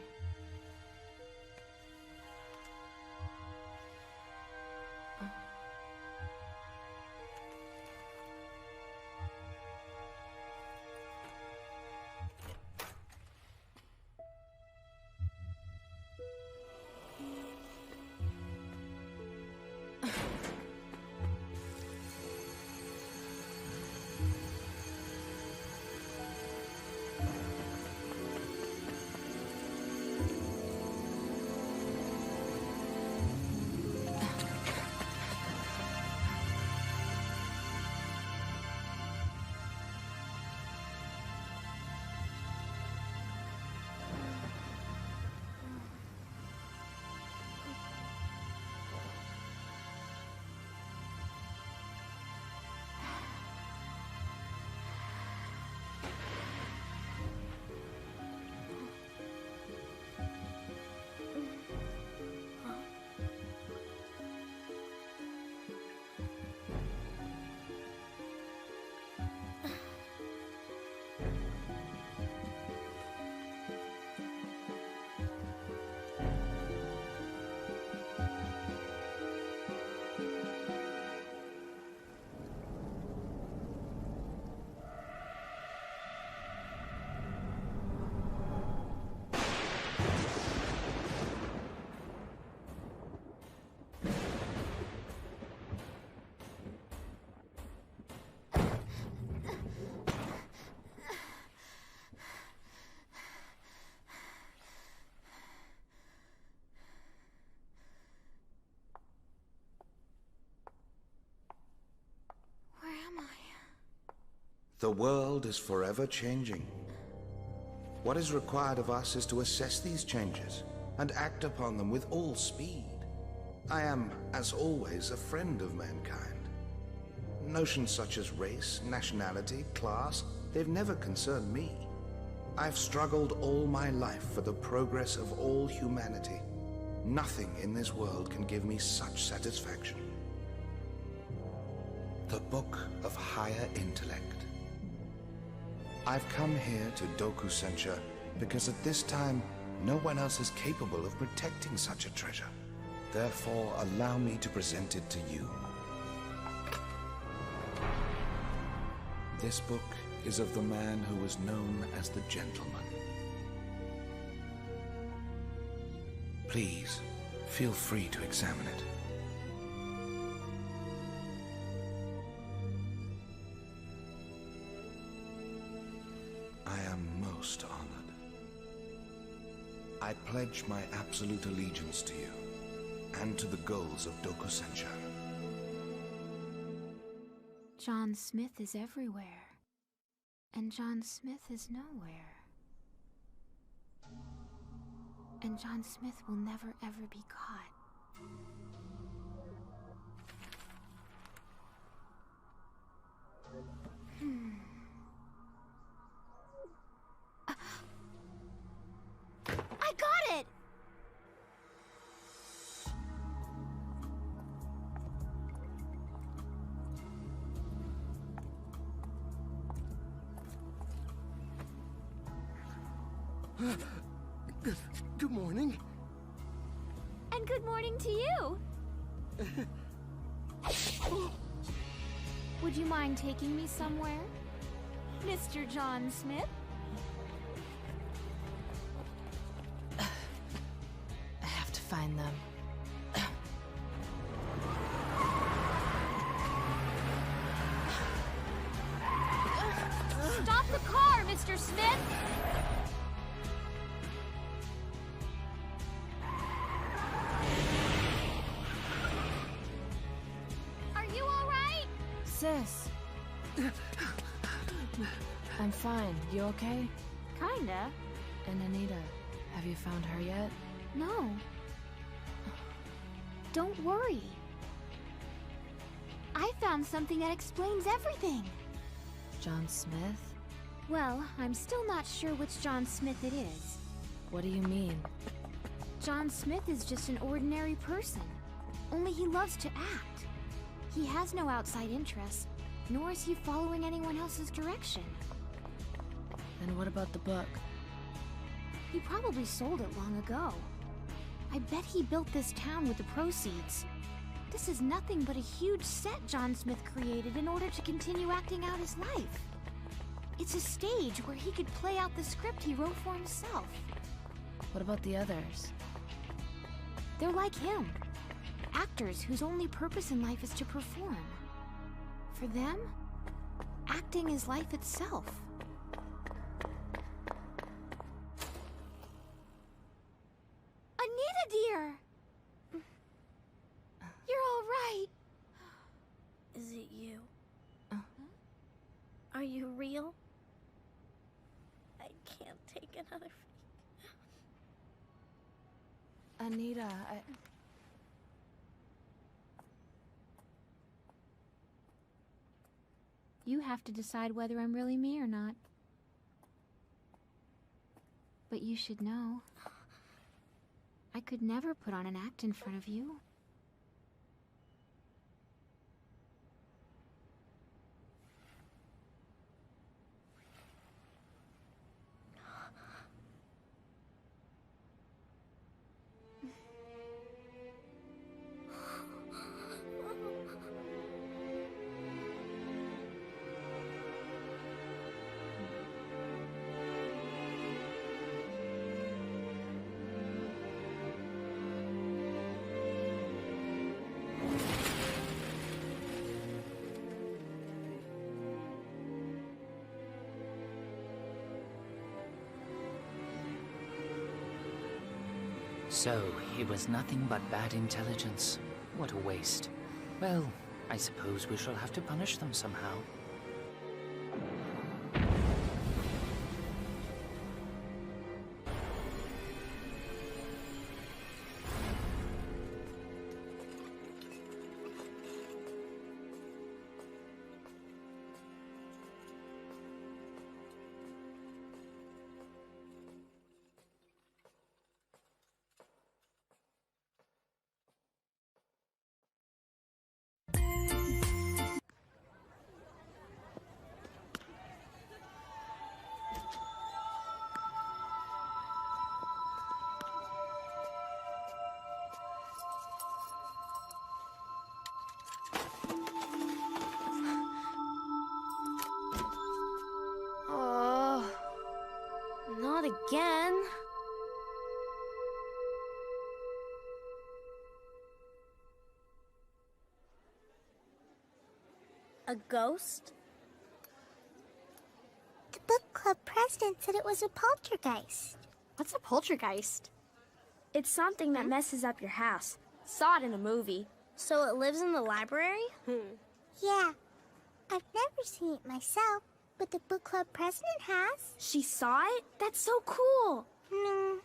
The world is forever changing. What is required of us is to assess these changes and act upon them with all speed. I am, as always, a friend of mankind. Notions such as race, nationality, class, they've never concerned me. I've struggled all my life for the progress of all humanity. Nothing in this world can give me such satisfaction. The Book of Higher Intellect. I've come here to Doku-Sensha because at this time, no one else is capable of protecting such a treasure. Therefore, allow me to present it to you. This book is of the man who was known as the Gentleman. Please, feel free to examine it. I am most honored. I pledge my absolute allegiance to you, and to the goals of Dokusensha. John Smith is everywhere, and John Smith is nowhere. And John Smith will never ever be caught. I got it! Good morning. And good morning to you! Would you mind taking me somewhere, Mr. John Smith? I have to find them. Stop the car, Mr. Smith! Are you alright? Sis! I'm fine. You okay? Kinda. And Anita, have you found her yet? No. Don't worry. I found something that explains everything. John Smith? Well, I'm still not sure which John Smith it is. What do you mean? John Smith is just an ordinary person. Only he loves to act. He has no outside interests, nor is he following anyone else's direction. Then what about the book? He probably sold it long ago. I bet he built this town with the proceeds. This is nothing but a huge set John Smith created in order to continue acting out his life. It's a stage where he could play out the script he wrote for himself. What about the others? They're like him. Actors whose only purpose in life is to perform. For them, acting is life itself. Anita, dear! You're all right. Is it you? Are you real? I can't take another Anita, You have to decide whether I'm really me or not. But you should know. I could never put on an act in front of you. So, it was nothing but bad intelligence. What a waste. Well, I suppose we shall have to punish them somehow. Again? A ghost? The book club president said it was a poltergeist. What's a poltergeist? It's something that messes up your house. Saw it in a movie. So it lives in the library? Yeah. I've never seen it myself, but the book club president has. She saw it? That's so cool. No.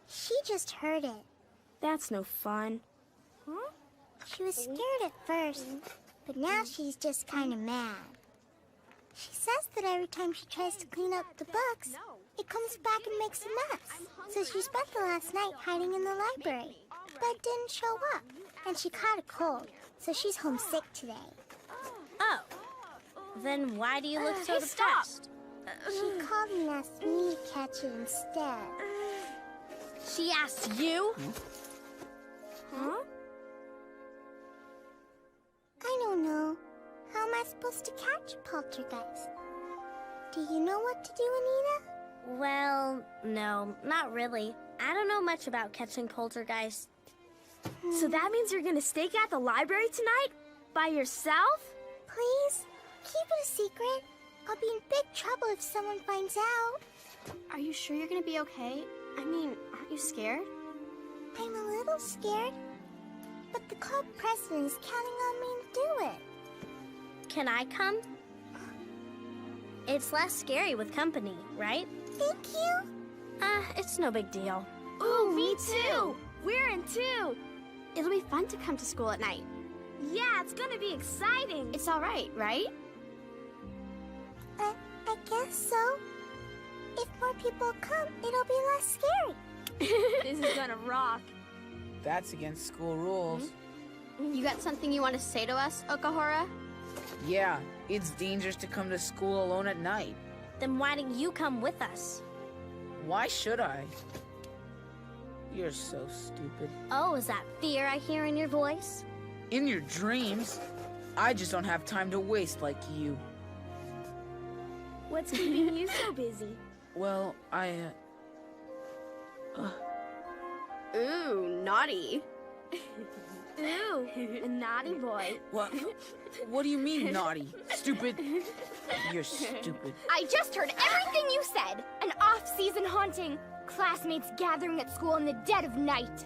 She just heard it. That's no fun. Huh? She was scared at first, but now she's just kind of mad. She says that every time she tries to clean up the books, it comes back and makes a mess. So she spent the last night hiding in the library, but didn't show up. And she caught a cold, so she's homesick today. Oh. Then why do you look so Hey, depressed? She called and asked me to catch it instead. She asked you? Huh? I don't know. How am I supposed to catch a poltergeist? Do you know what to do, Anita? Well, no, not really. I don't know much about catching poltergeists. So that means you're gonna stake out the library tonight? By yourself? Please, keep it a secret. I'll be in big trouble if someone finds out. Are you sure you're gonna be okay? I mean, aren't you scared? I'm a little scared, but the club president is counting on me to do it. Can I come? It's less scary with company, right? Thank you. It's no big deal. Ooh, me too! We're in too! It'll be fun to come to school at night. Yeah, it's gonna be exciting. It's all right? I guess so. If more people come, it'll be less scary. This is gonna rock. That's against school rules. You got something you want to say to us, Okahara? Yeah, it's dangerous to come to school alone at night. Then why don't you come with us? Why should I? You're so stupid. Oh, is that fear I hear in your voice? In your dreams, I just don't have time to waste like you. What's keeping you so busy? Well, Ooh, naughty. Ooh, a naughty boy. What do you mean, naughty? Stupid? You're stupid. I just heard everything you said. An off-season haunting. Classmates gathering at school in the dead of night.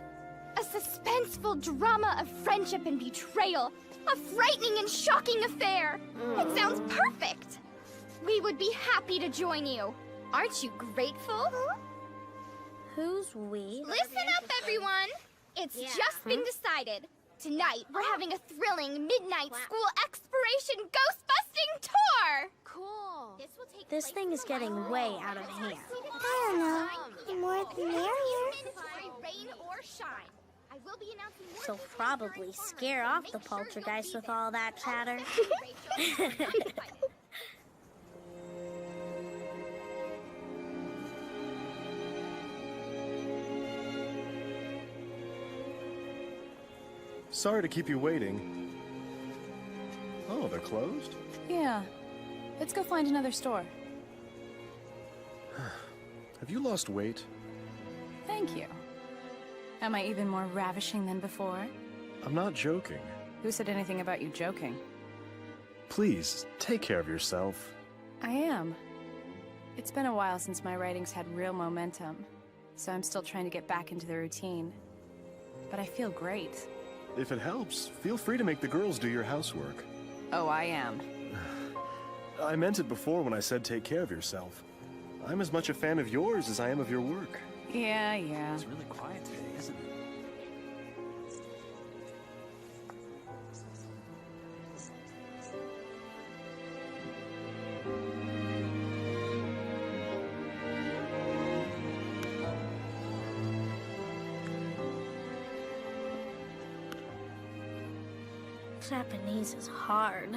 A suspenseful drama of friendship and betrayal. A frightening and shocking affair. It sounds perfect. We would be happy to join you. Aren't you grateful? Who's we? Listen up, everyone. It's just been decided. Tonight, we're having a thrilling midnight school exploration ghost-busting tour! Cool. This thing is getting way out of hand. I don't know. The more the merrier. Rain or shine. I will be announcing more So probably scare off the poltergeist with all that chatter. Sorry to keep you waiting. Oh, they're closed? Yeah. Let's go find another store. Have you lost weight? Thank you. Am I even more ravishing than before? I'm not joking. Who said anything about you joking? Please, take care of yourself. I am. It's been a while since my writings had real momentum, so I'm still trying to get back into the routine. But I feel great. If it helps, feel free to make the girls do your housework. Oh, I am. I meant it before when I said take care of yourself. I'm as much a fan of yours as I am of your work. Yeah. It's really quiet today, isn't it? Japanese is hard.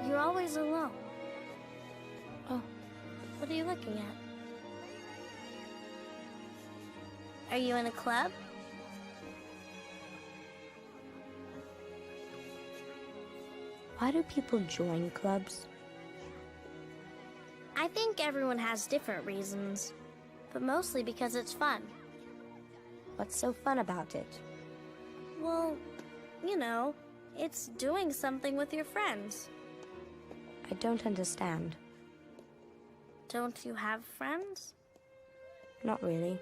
You're always alone. Oh, what are you looking at? Are you in a club? Why do people join clubs? I think everyone has different reasons, but mostly because it's fun. What's so fun about it? Well, you know, it's doing something with your friends. I don't understand. Don't you have friends? Not really.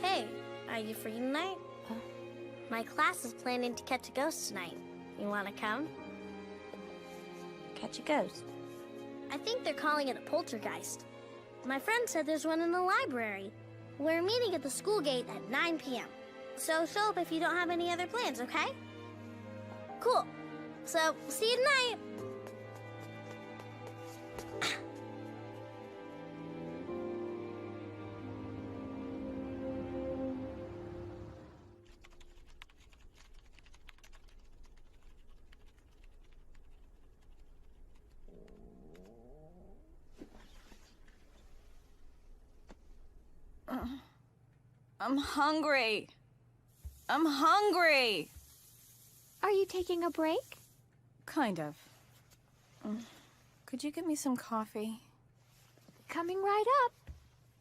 Hey, are you free tonight? My class is planning to catch a ghost tonight. You want to come? Catch a ghost? I think they're calling it a poltergeist. My friend said there's one in the library. We're meeting at the school gate at 9 p.m. So show up if you don't have any other plans, okay? Cool. So, see you tonight. I'm hungry. I'm hungry. Are you taking a break? Kind of. Could you get me some coffee? Coming right up.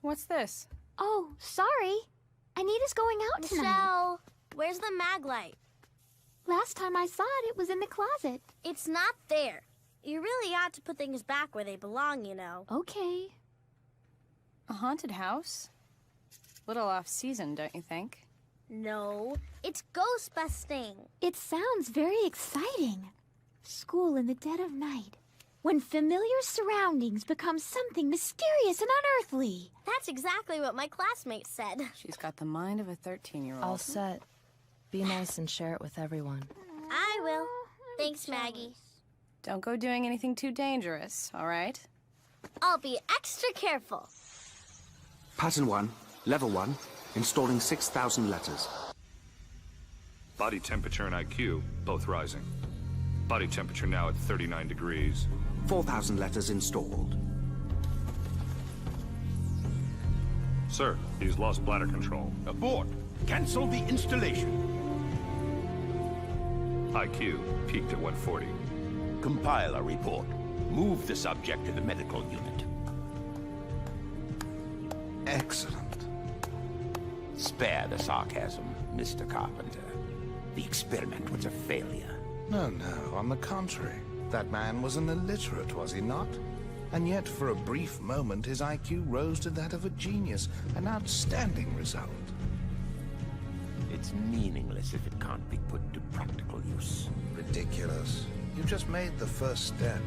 What's this? Oh, sorry. Anita's going out tonight. Michelle, where's the mag light? Last time I saw it, it was in the closet. It's not there. You really ought to put things back where they belong, you know. Okay. A haunted house? Little off-season, don't you think? No, it's ghost busting. It sounds very exciting. School in the dead of night. When familiar surroundings become something mysterious and unearthly. That's exactly what my classmate said. She's got the mind of a 13-year-old. All set. Be nice and share it with everyone. I will. Thanks, Maggie. Don't go doing anything too dangerous, all right? I'll be extra careful. Pattern 1, level 1, installing 6,000 letters. Body temperature and IQ, both rising. Body temperature now at 39 degrees. 4,000 letters installed. Sir, he's lost bladder control. Abort. Cancel the installation. IQ peaked at 140. Compile a report. Move the subject to the medical unit. Excellent. Spare the sarcasm, Mr. Carpenter. The experiment was a failure. No, on the contrary. That man was an illiterate, was he not? And yet, for a brief moment, his IQ rose to that of a genius. An outstanding result. It's meaningless if it can't be put to practical use. Ridiculous. You just made the first step.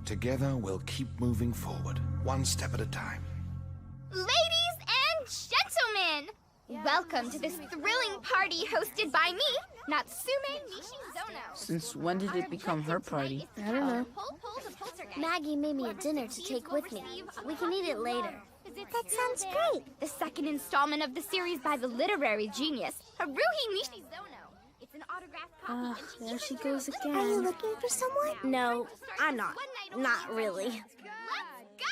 Together, we'll keep moving forward, one step at a time. Ladies and gentlemen, welcome to this thrilling party hosted by me, Natsume Nishizono. Since when did it become her party? I don't know. Maggie made me a dinner to take with me. We can eat it later. That sounds great. The second installment of the series by the literary genius, Haruhi Nishizono. It's an autographed copy. There she goes again. Are you looking for someone? No, I'm not. Not really. Let's go!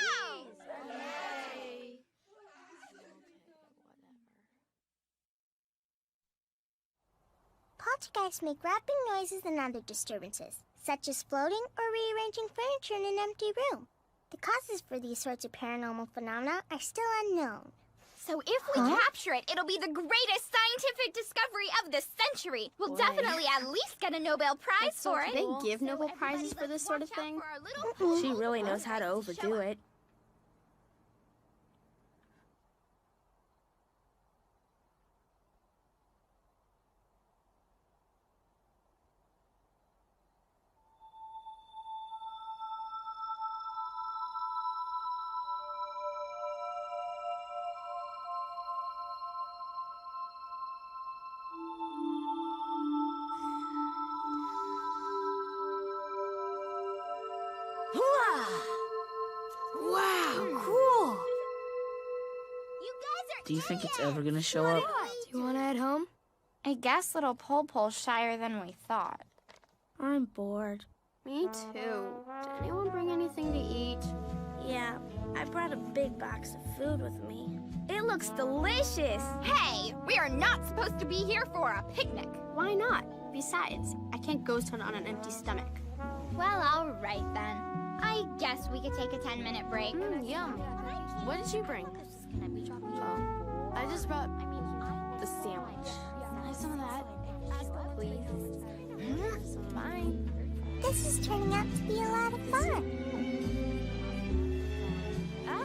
Poltergeists make rapping noises and other disturbances, such as floating or rearranging furniture in an empty room. The causes for these sorts of paranormal phenomena are still unknown. So if we capture it, it'll be the greatest scientific discovery of the century. We'll definitely at least get a Nobel Prize for it. They give Nobel Prizes for this sort of thing? She really knows how to overdo it. Wow, cool! Do you think it's ever gonna show up? Do you want to head home? I guess little Pole-Pole's shyer than we thought. I'm bored. Me too. Did anyone bring anything to eat? Yeah, I brought a big box of food with me. It looks delicious. Hey, we are not supposed to be here for a picnic. Why not? Besides, I can't ghost hunt on an empty stomach. Well, all right then. I guess we could take a 10-minute break. Yum. What did you bring? Oh, I just brought the sandwich. Can I have some of that? Please. Fine. This is turning out to be a lot of fun.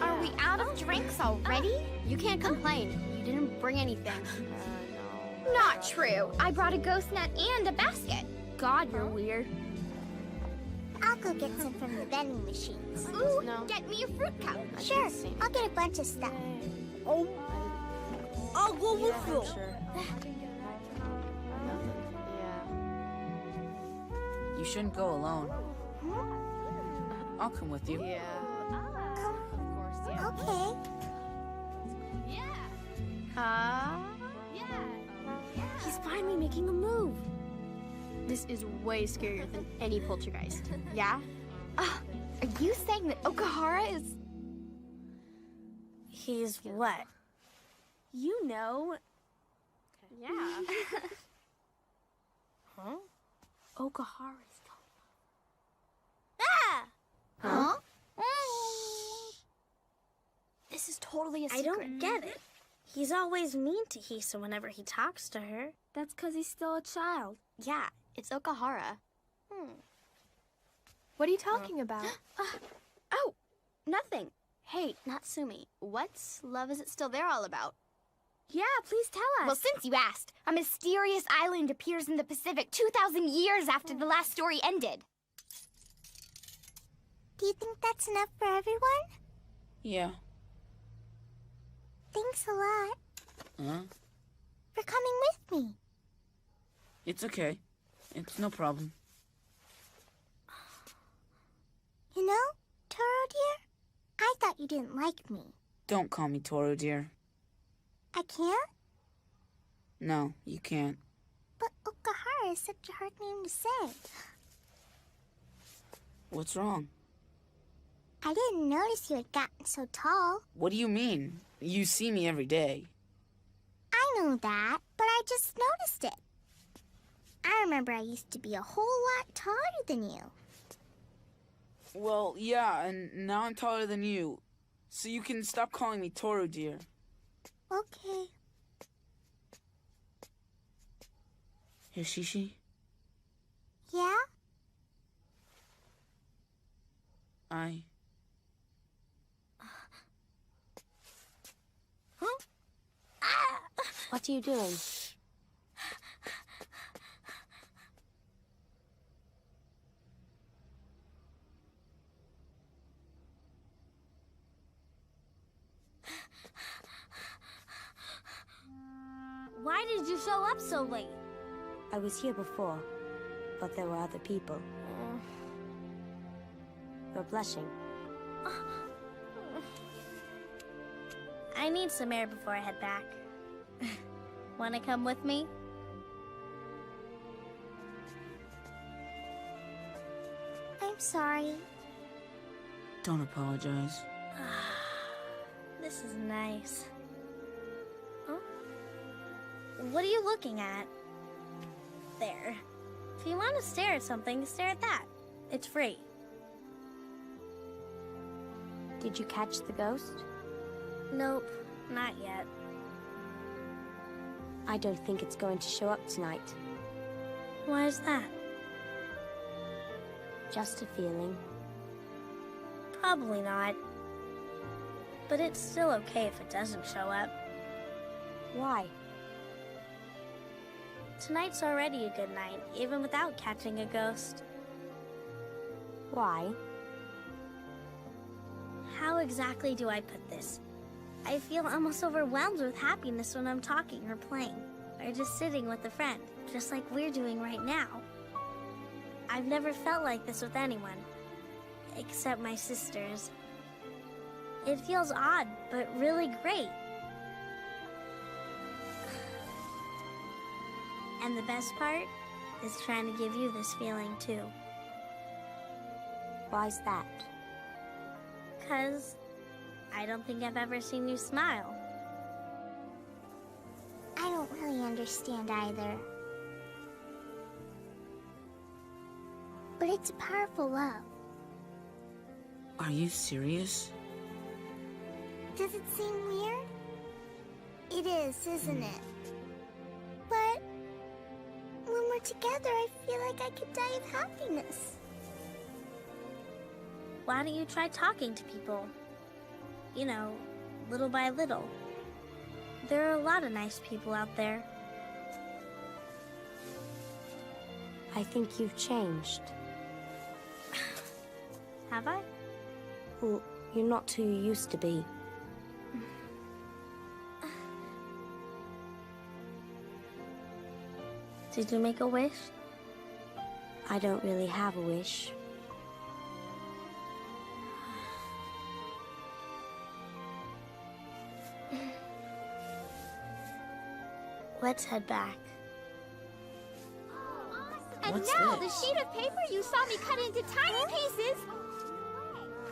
Are we out of drinks already? You can't complain. You didn't bring anything. Not true. I brought a ghost net and a basket. God, you're weird. I'll go get some from the vending machines. Ooh, get me a fruit cup. Sure, I'll get a bunch of stuff. I'll go with you. You shouldn't go alone. I'll come with you. Yeah. Okay. He's finally making a move. This is way scarier than any poltergeist. Yeah? Are you saying that Okahara is... He's what? You know... Yeah. Huh? Okahara's Ah! Huh? This is totally a secret. I don't get it. He's always mean to Hisa whenever he talks to her. That's because he's still a child. Yeah, it's Okahara. What are you talking about? Oh, nothing. Hey, Natsumi, what's Love Is It Still There all about? Yeah, please tell us. Well, since you asked, a mysterious island appears in the Pacific 2,000 years after the last story ended. Do you think that's enough for everyone? Yeah. Thanks a lot Huh? for coming with me. It's okay. It's no problem. You know, Toro dear, I thought you didn't like me. Don't call me Toro, dear. I can't? No, you can't. But Okahara is such a hard name to say. What's wrong? I didn't notice you had gotten so tall. What do you mean? You see me every day. I know that, but I just noticed it. I remember I used to be a whole lot taller than you. Well, yeah, and now I'm taller than you. So you can stop calling me Toro, dear. Okay. Hishishi? Yeah? What are you doing? Why did you show up so late? I was here before, but there were other people. You're blushing. I need some air before I head back. Wanna come with me? I'm sorry. Don't apologize. This is nice. Huh? What are you looking at? There. If you want to stare at something, stare at that. It's free. Did you catch the ghost? Nope, not yet. I don't think it's going to show up tonight. Why is that? Just a feeling. Probably not. But it's still okay if it doesn't show up. Why? Tonight's already a good night, even without catching a ghost. Why? How exactly do I put this? I feel almost overwhelmed with happiness when I'm talking or playing, or just sitting with a friend, just like we're doing right now. I've never felt like this with anyone, except my sisters. It feels odd, but really great. And the best part is trying to give you this feeling too. Why's that? 'Cause I don't think I've ever seen you smile. I don't really understand either. But it's a powerful love. Are you serious? Does it seem weird? It is, isn't it? But when we're together, I feel like I could die of happiness. Why don't you try talking to people? You know, little by little. There are a lot of nice people out there. I think you've changed. Have I? Well, you're not who you used to be. Did you make a wish? I don't really have a wish. Let's head back. And What's now this? the sheet of paper you saw me cut into tiny pieces.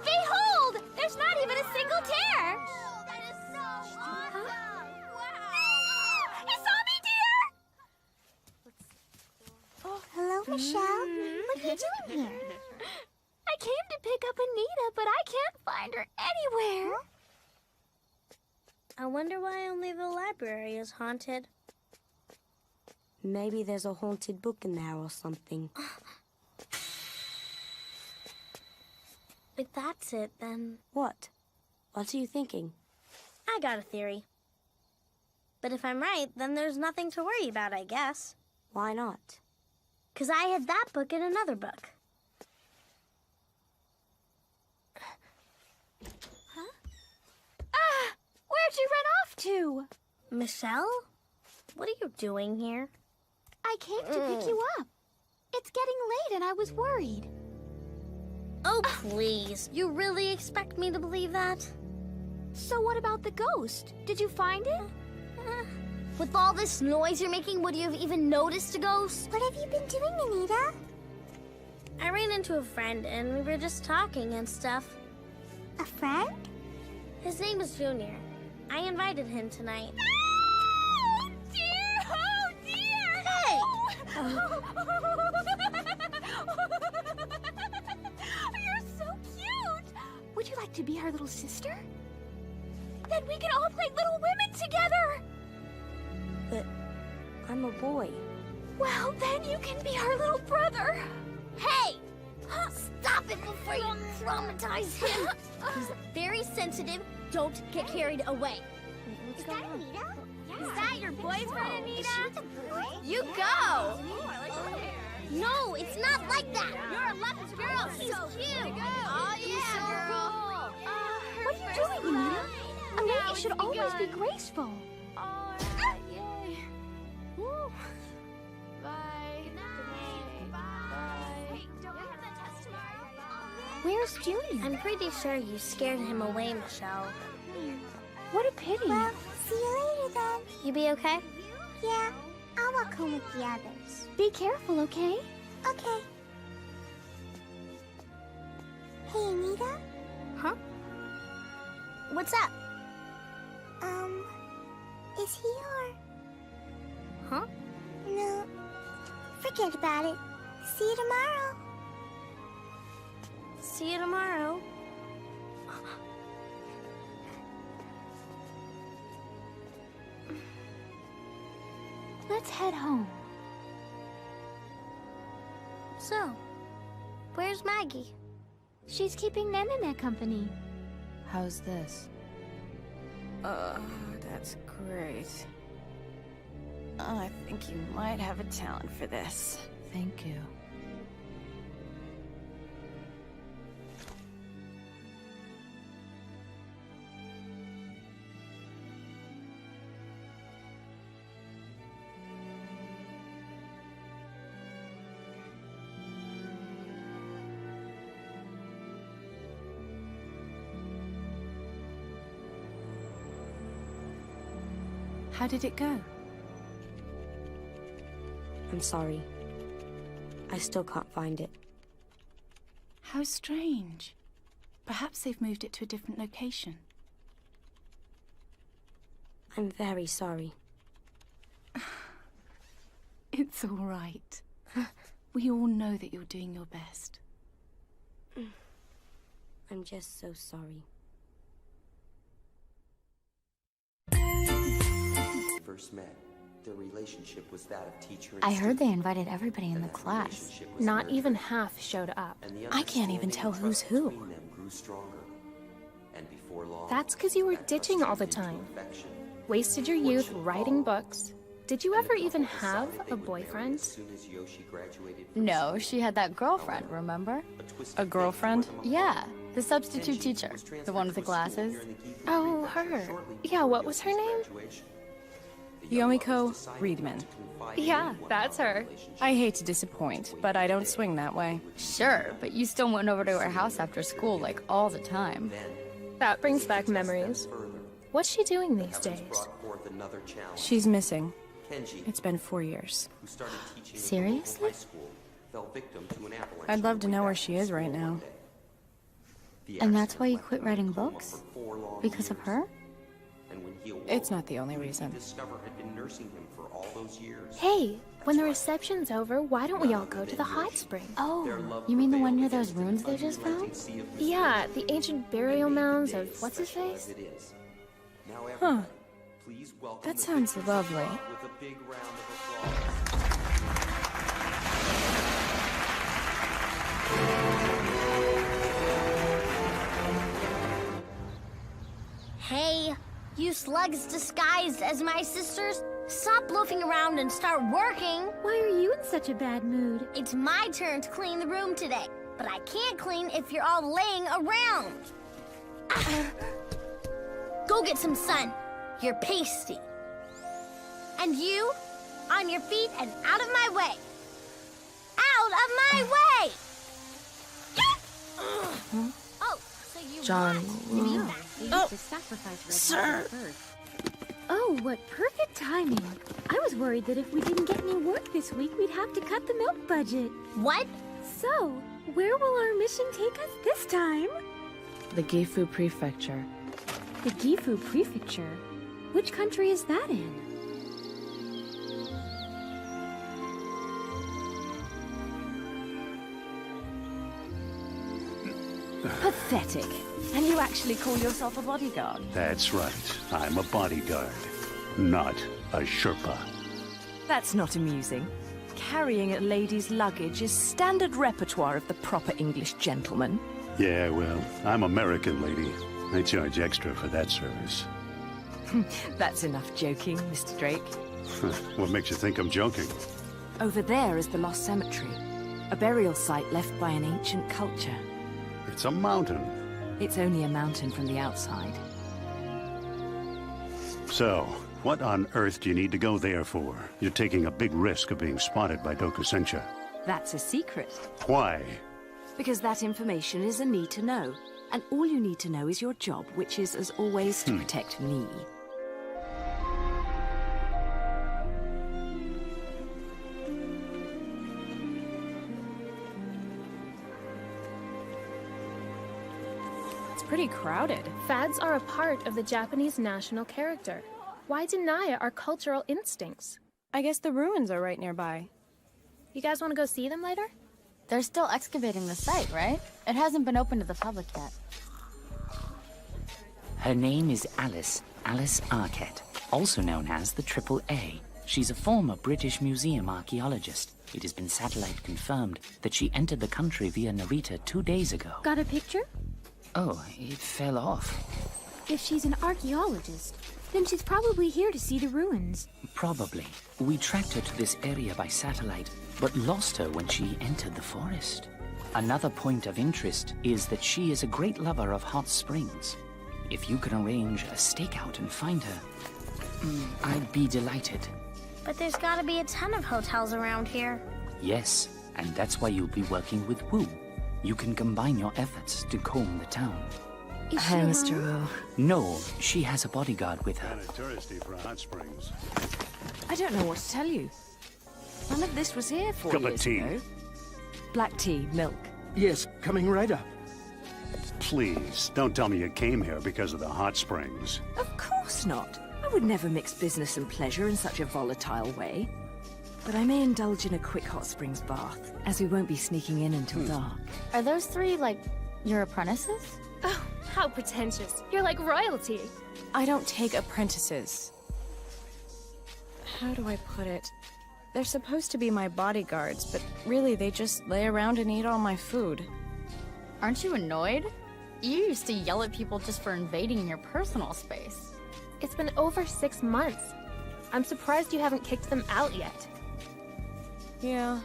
Behold! There's not even a single tear! That is so awesome! Wow! You saw me, dear! Oh, hello, Michelle. What are you doing here? I came to pick up Anita, but I can't find her anywhere. I wonder why only the library is haunted. Maybe there's a haunted book in there or something. If that's it, then... What? What are you thinking? I got a theory. But if I'm right, then there's nothing to worry about, I guess. Why not? 'Cause I had that book in another book. Huh? Ah! Where'd you run off to? Michelle? What are you doing here? I came to pick you up. It's getting late and I was worried. Oh, please. You really expect me to believe that? So what about the ghost? Did you find it? With all this noise you're making, would you have even noticed a ghost? What have you been doing, Anita? I ran into a friend and we were just talking and stuff. A friend? His name is Junior. I invited him tonight. Oh, dear! Oh, dear! Hey! You're so cute! Would you like to be our little sister? Then we can all play Little Women together! But I'm a boy. Well, then you can be our little brother. Hey! Stop it before you traumatize him! He's very sensitive. Don't get carried away. Is that Anita? Is that your boyfriend, Anita? You go! No, it's not like that. You're a lucky girl. He's cute. Oh, yeah, girl. What are you doing, Anita? A lady should always be graceful. Where's Junior? I'm pretty sure you scared him away, Michelle. What a pity. Well, see you later then. You be okay? Yeah, I'll walk home with the others. Be careful, okay? Okay. Hey, Anita? Huh? What's up? Is he or... Huh? No. Forget about it. See you tomorrow. See you tomorrow. Let's head home. So, where's Maggie? She's keeping Nanana company. How's this? That's great. I think you might have a talent for this. Thank you. How did it go? I'm sorry. I still can't find it. How strange. Perhaps they've moved it to a different location. I'm very sorry. It's all right. We all know that you're doing your best. I'm just so sorry. First met, their relationship was that of teacher and I heard they student. invited everybody in the class. Relationship was Not nurtured, even half showed up. and the I can't even understanding tell and who's trust who. between them grew stronger. And before long, That's because you were that trust ditching all the turned into time. affection. Wasted your youth writing books. Did you ever even have a boyfriend? As soon as Yoshi graduated, No, she had that girlfriend, remember? A girlfriend? Yeah, the substitute teacher. The one with the glasses. Oh, her. Yeah, what was her name? Yomiko Reedman. Yeah, that's her. I hate to disappoint, but I don't swing that way. Sure, but you still went over to her house after school, like, all the time. That brings back memories. What's she doing these days? brought forth another challenge. She's missing. Kenji, It's been 4 years. who started teaching in Seriously? high school, fell victim to an avalanche. I'd love to know where she is right now. And that's why you quit writing books? Because of her? And when he awoke, It's not the only reason. discovered had been nursing him for all those years. Hey, when the reception's over, why don't we all go to the hot spring? Oh, you mean the one near those ruins they just found? Yeah, the ancient burial mounds of what's-his-face? Huh. Please welcome That the sounds big lovely. with a big round of applause. Hey, you slugs disguised as my sisters, stop loafing around and start working. Why are you in such a bad mood? It's my turn to clean the room today, but I can't clean if you're all laying around. Go get some sun. You're pasty. And you, on your feet and out of my way. Out of my way! Oh, so you John. Oh, Sir. Oh, what perfect timing. I was worried that if we didn't get any work this week, we'd have to cut the milk budget. What? So, where will our mission take us this time? The Gifu Prefecture. The Gifu Prefecture? Which country is that in? Pathetic. And you actually call yourself a bodyguard? That's right. I'm a bodyguard, not a Sherpa. That's not amusing. Carrying a lady's luggage is standard repertoire of the proper English gentleman. Yeah, well, I'm American, lady. I charge extra for that service. That's enough joking, Mr. Drake. What makes you think I'm joking? Over there is the Lost Cemetery, a burial site left by an ancient culture. It's a mountain. It's only a mountain from the outside. So, what on earth do you need to go there for? You're taking a big risk of being spotted by Dokusencha. That's a secret. Why? Because that information is a need to know. And all you need to know is your job, which is, as always, to protect me. It's pretty crowded. Fads are a part of the Japanese national character. Why deny our cultural instincts? I guess the ruins are right nearby. You guys want to go see them later? They're still excavating the site, right? It hasn't been open to the public yet. Her name is Alice Arquette, also known as the Triple A. She's a former British Museum archaeologist. It has been satellite confirmed that she entered the country via Narita 2 days ago. Got a picture? Oh, it fell off. If she's an archaeologist, then she's probably here to see the ruins. Probably. We tracked her to this area by satellite, but lost her when she entered the forest. Another point of interest is that she is a great lover of hot springs. If you can arrange a stakeout and find her, I'd be delighted. But there's gotta be a ton of hotels around here. Yes, and that's why you'll be working with Wu. You can combine your efforts to comb the town. Hi, Mr. Wu. No, she has a bodyguard with her. Kinda touristy for hot springs. I don't know what to tell you. None of this was here 4 Cup of years tea. ago. Black tea, milk. Yes, coming right up. Please, don't tell me you came here because of the hot springs. Of course not. I would never mix business and pleasure in such a volatile way. But I may indulge in a quick hot springs bath, as we won't be sneaking in until dark. Are those three, like, your apprentices? Oh, how pretentious. You're like royalty. I don't take apprentices. How do I put it? They're supposed to be my bodyguards, but really they just lay around and eat all my food. Aren't you annoyed? You used to yell at people just for invading your personal space. It's been over 6 months. I'm surprised you haven't kicked them out yet. Yeah.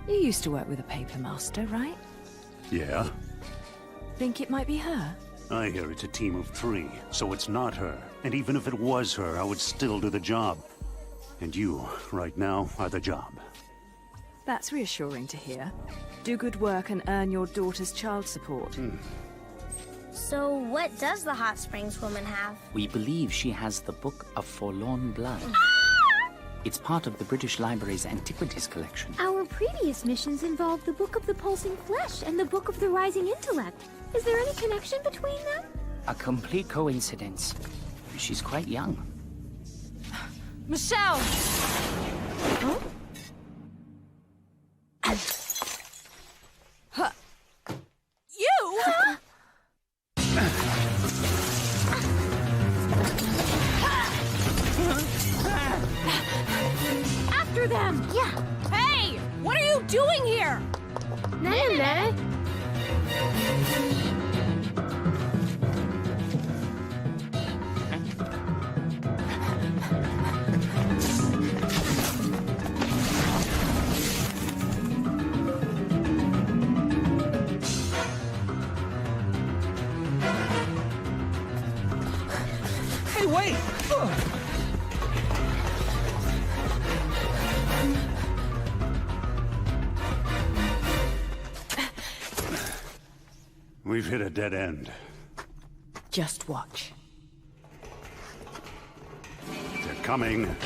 You used to work with a paper master, right? Yeah? Think it might be her? I hear it's a team of 3, so it's not her. And even if it was her, I would still do the job. And you, right now, are the job. That's reassuring to hear. Do good work and earn your daughter's child support. So what does the Hot Springs woman have? We believe she has the Book of Forlorn Blood. It's part of the British Library's Antiquities collection. Our previous missions involved the Book of the Pulsing Flesh and the Book of the Rising Intellect. Is there any connection between them? A complete coincidence. She's quite young. Michelle! Huh? You! After them! Yeah. Hey! What are you doing here? Nene! Hey, wait! We've hit a dead end. Just watch. They're coming.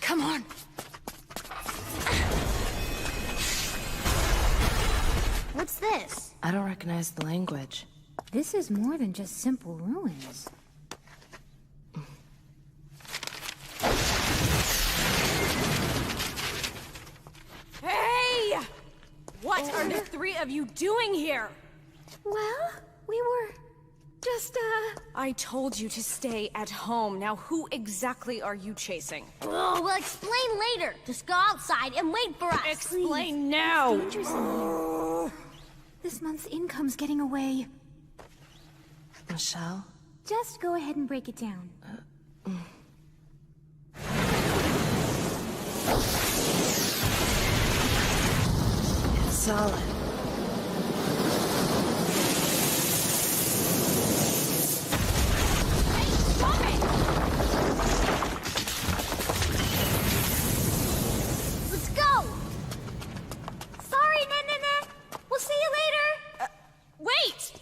Come on! What's this? I don't recognize the language. This is more than just simple ruins. Hey! What are the 3 of you doing here? Well, we were just, I told you to stay at home. Now who exactly are you chasing? Oh, we'll explain later. Just go outside and wait for us. Explain now! It's dangerous in here. This month's income's getting away. Michelle? Just go ahead and break it down. It's solid. Let's go! Sorry, Nene. We'll see you later. Wait!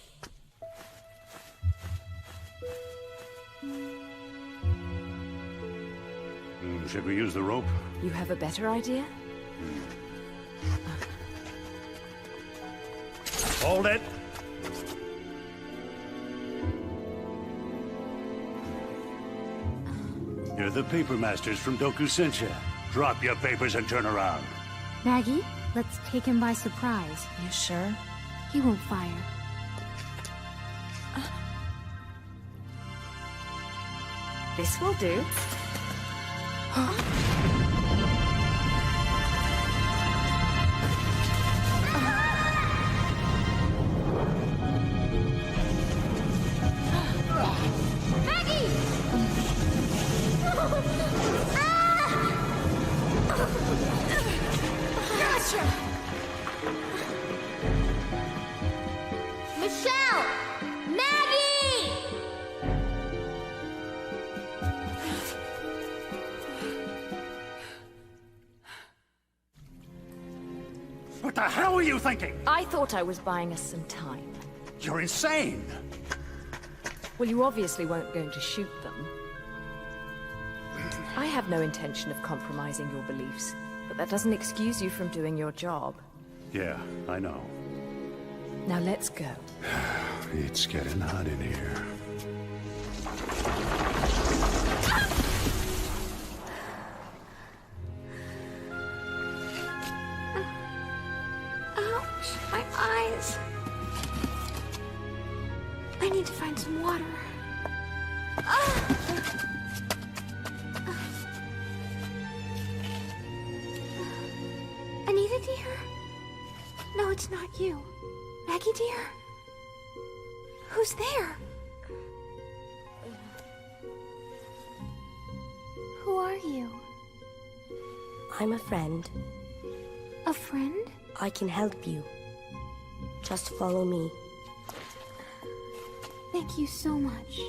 Should we use the rope? You have a better idea? Hold it! You're the paper masters from Dokusensha. Drop your papers and turn around. Maggie, let's take him by surprise. You sure? He won't fire. This will do. Maggie! Gotcha! Michelle! Maggie! What the hell were you thinking? I thought I was buying us some time. You're insane! Well, you obviously weren't going to shoot them. I have no intention of compromising your beliefs, but that doesn't excuse you from doing your job. Yeah, I know. Now let's go. It's getting hot in here. Ouch, my eyes. I need to find some water. Anita dear? No, it's not you. Maggie dear? Who's there? Who are you? I'm a friend. A friend? I can help you. Just follow me. Thank you so much.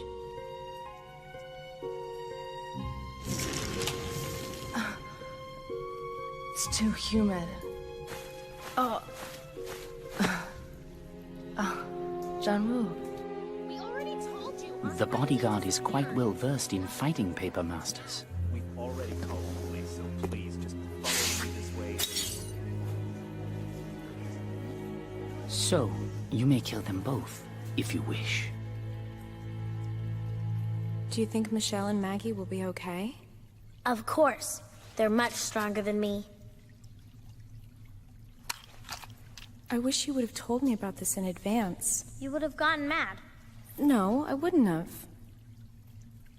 It's too humid. Oh. Janwoo. We already told you. The bodyguard is quite well versed in fighting paper masters. We've already called the police, so please just follow me this way. So, you may kill them both, if you wish. Do you think Michelle and Maggie will be okay? Of course. They're much stronger than me. I wish you would have told me about this in advance. You would have gotten mad. No, I wouldn't have.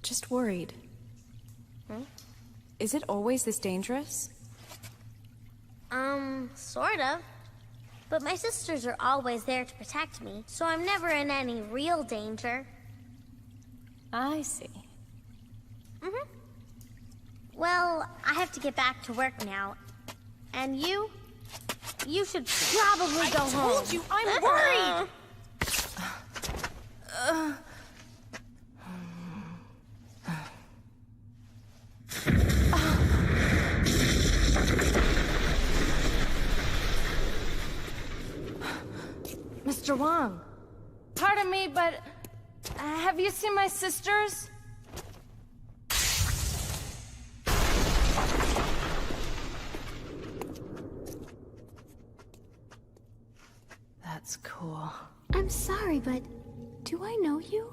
Just worried. Is it always this dangerous? Sort of. But my sisters are always there to protect me, so I'm never in any real danger. I see. Well, I have to get back to work now. And you? You should probably go home. I told you, I'm worried! Mr. Wang, pardon me, but have you seen my sisters? That's cool. I'm sorry, but do I know you?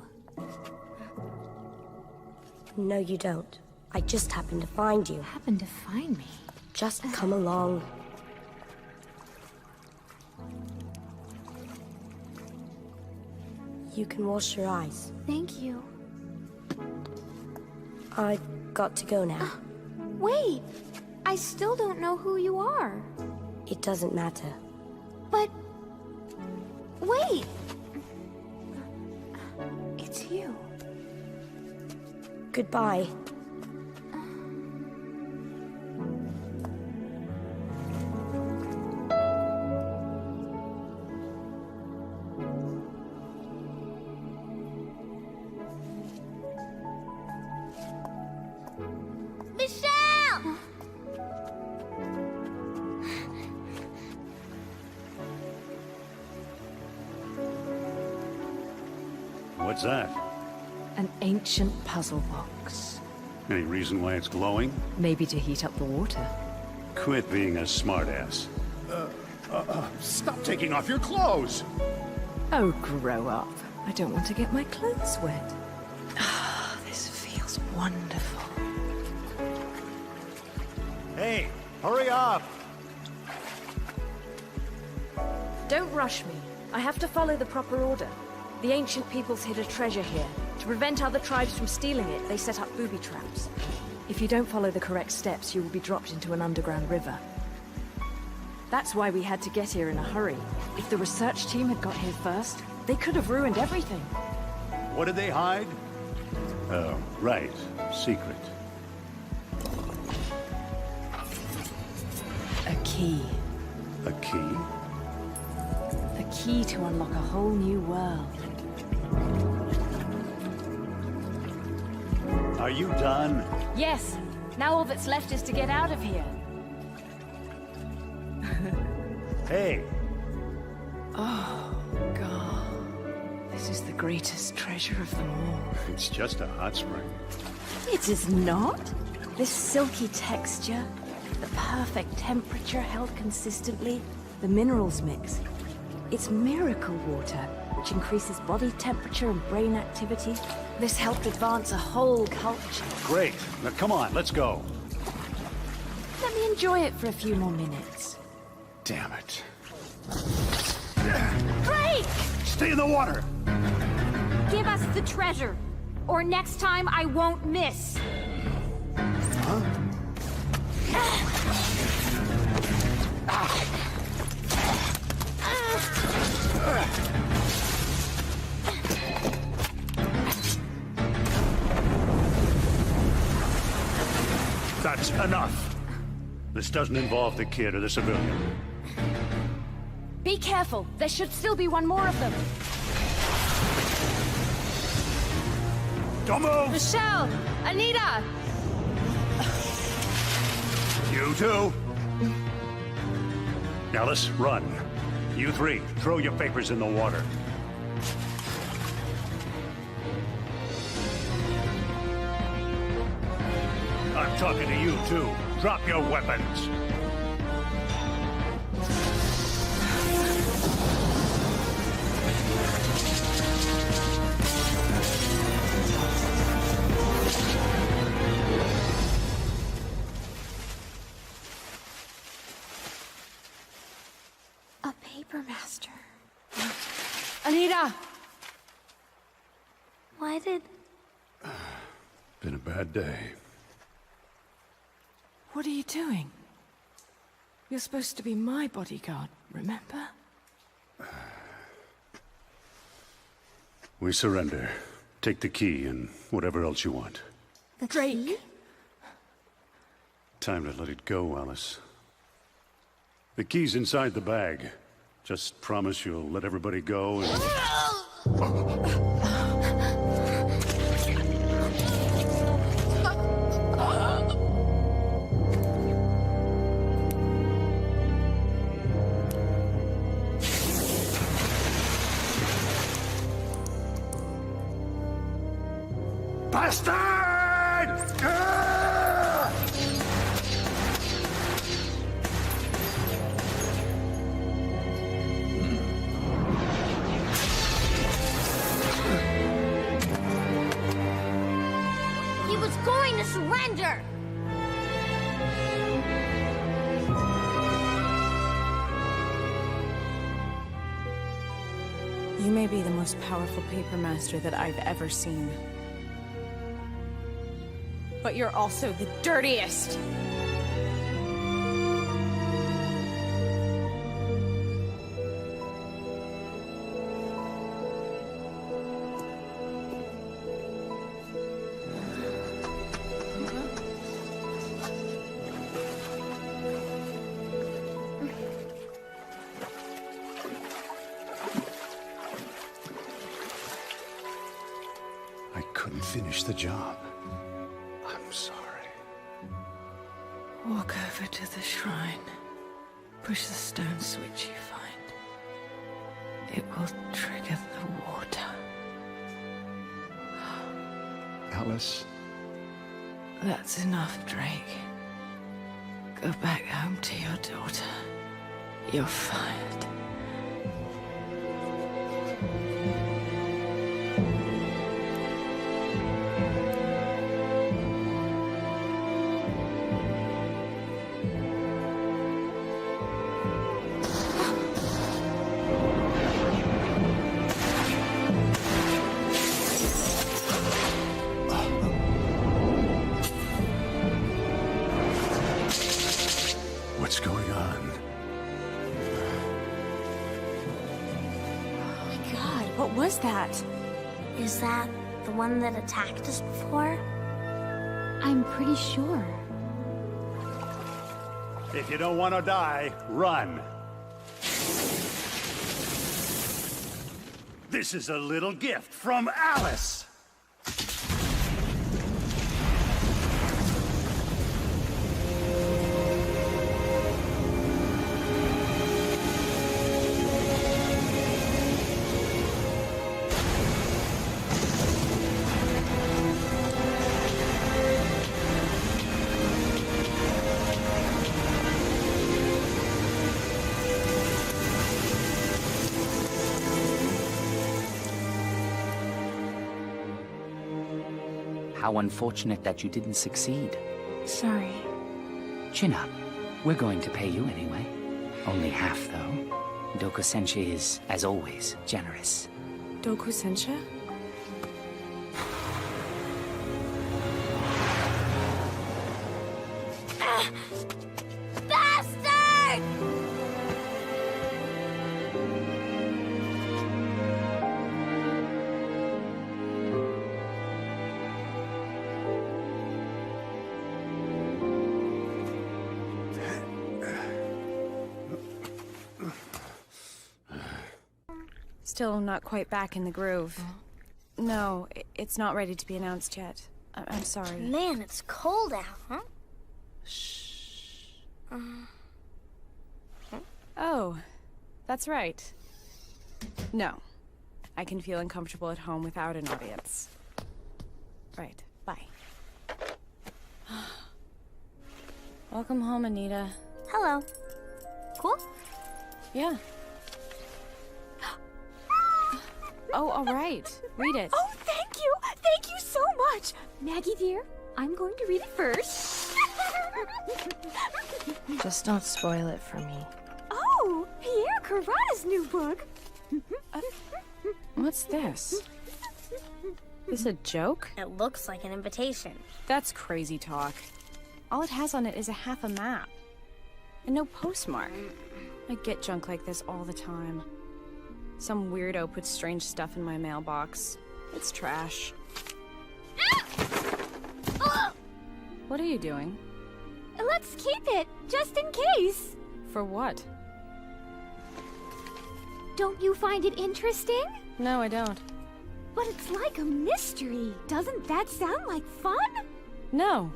No, you don't. I just happened to find you. Happened to find me? Just come along. You can wash your eyes. Thank you. I've got to go now. Wait! I still don't know who you are. It doesn't matter. But... wait! It's you. Goodbye. Michelle! What's that? An ancient puzzle box. Any reason why it's glowing? Maybe to heat up the water. Quit being a smartass. Stop taking off your clothes! Oh, grow up. I don't want to get my clothes wet. Ah, this feels wonderful. Hey, hurry up! Don't rush me. I have to follow the proper order. The ancient peoples hid a treasure here. To prevent other tribes from stealing it, they set up booby traps. If you don't follow the correct steps, you will be dropped into an underground river. That's why we had to get here in a hurry. If the research team had got here first, they could have ruined everything. What did they hide? Oh, right. Secret. A key. A key? A key to unlock a whole new world. Are you done? Yes. Now all that's left is to get out of here. Hey! Oh, God. This is the greatest treasure of them all. It's just a hot spring. It is not? This silky texture, the perfect temperature held consistently, the minerals mix. It's miracle water, which increases body temperature and brain activity. This helped advance a whole culture. Great. Now come on, let's go. Let me enjoy it for a few more minutes. Damn it. Drake! Stay in the water! Give us the treasure, or next time I won't miss. Huh? That's enough. This doesn't involve the kid or the civilian. Be careful. There should still be one more of them. Don't move! Michelle! Anita! You too. Alice, run. You three, throw your papers in the water. I'm talking to you too. Drop your weapons. A paper master. Anita! Why did... Been a bad day. What are you doing? You're supposed to be my bodyguard, remember? We surrender. Take the key and whatever else you want. The Drake? Time to let it go, Alice. The key's inside the bag. Just promise you'll let everybody go and... Bastard! He was going to surrender! You may be the most powerful paper master that I've ever seen. But you're also the dirtiest! I couldn't finish the job. I'm sorry. Walk over to the shrine. Push the stone switch you find. It will trigger the water. Alice? That's enough, Drake. Go back home to your daughter. You're fired. What's going on? Oh my god, what was that? Is that the one that attacked us before? I'm pretty sure. If you don't want to die, run. This is a little gift from Alice. How unfortunate that you didn't succeed. Sorry. Chin up. We're going to pay you anyway. Only half, though. Doku-sensei is, as always, generous. Doku-sensei? Bastard! Still not quite back in the groove. No, it's not ready to be announced yet. I'm sorry. Man, it's cold out, huh? Oh, that's right. No, I can feel uncomfortable at home without an audience. Right, bye. Welcome home, Anita. Hello. Cool? Yeah. Oh, all right. Read it. Oh, thank you! Thank you so much! Maggie dear, I'm going to read it first. Just don't spoil it for me. Oh, Pierre Carrara's new book. What's this? This a joke? It looks like an invitation. That's crazy talk. All it has on it is a half a map. And no postmark. I get junk like this all the time. Some weirdo puts strange stuff in my mailbox. It's trash. What are you doing? Let's keep it, just in case. For what? Don't you find it interesting? No, I don't. But it's like a mystery. Doesn't that sound like fun? No.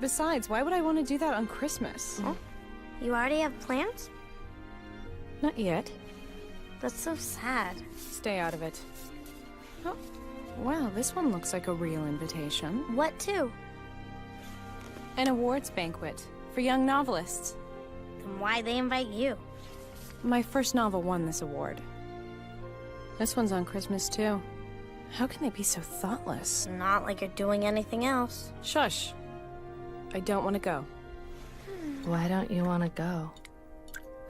Besides, why would I want to do that on Christmas? Huh? You already have plans? Not yet. That's so sad. Stay out of it. Oh, wow, this one looks like a real invitation. What to? An awards banquet for young novelists. Then why they invite you? My first novel won this award. This one's on Christmas, too. How can they be so thoughtless? Not like you're doing anything else. Shush. I don't want to go. Why don't you want to go?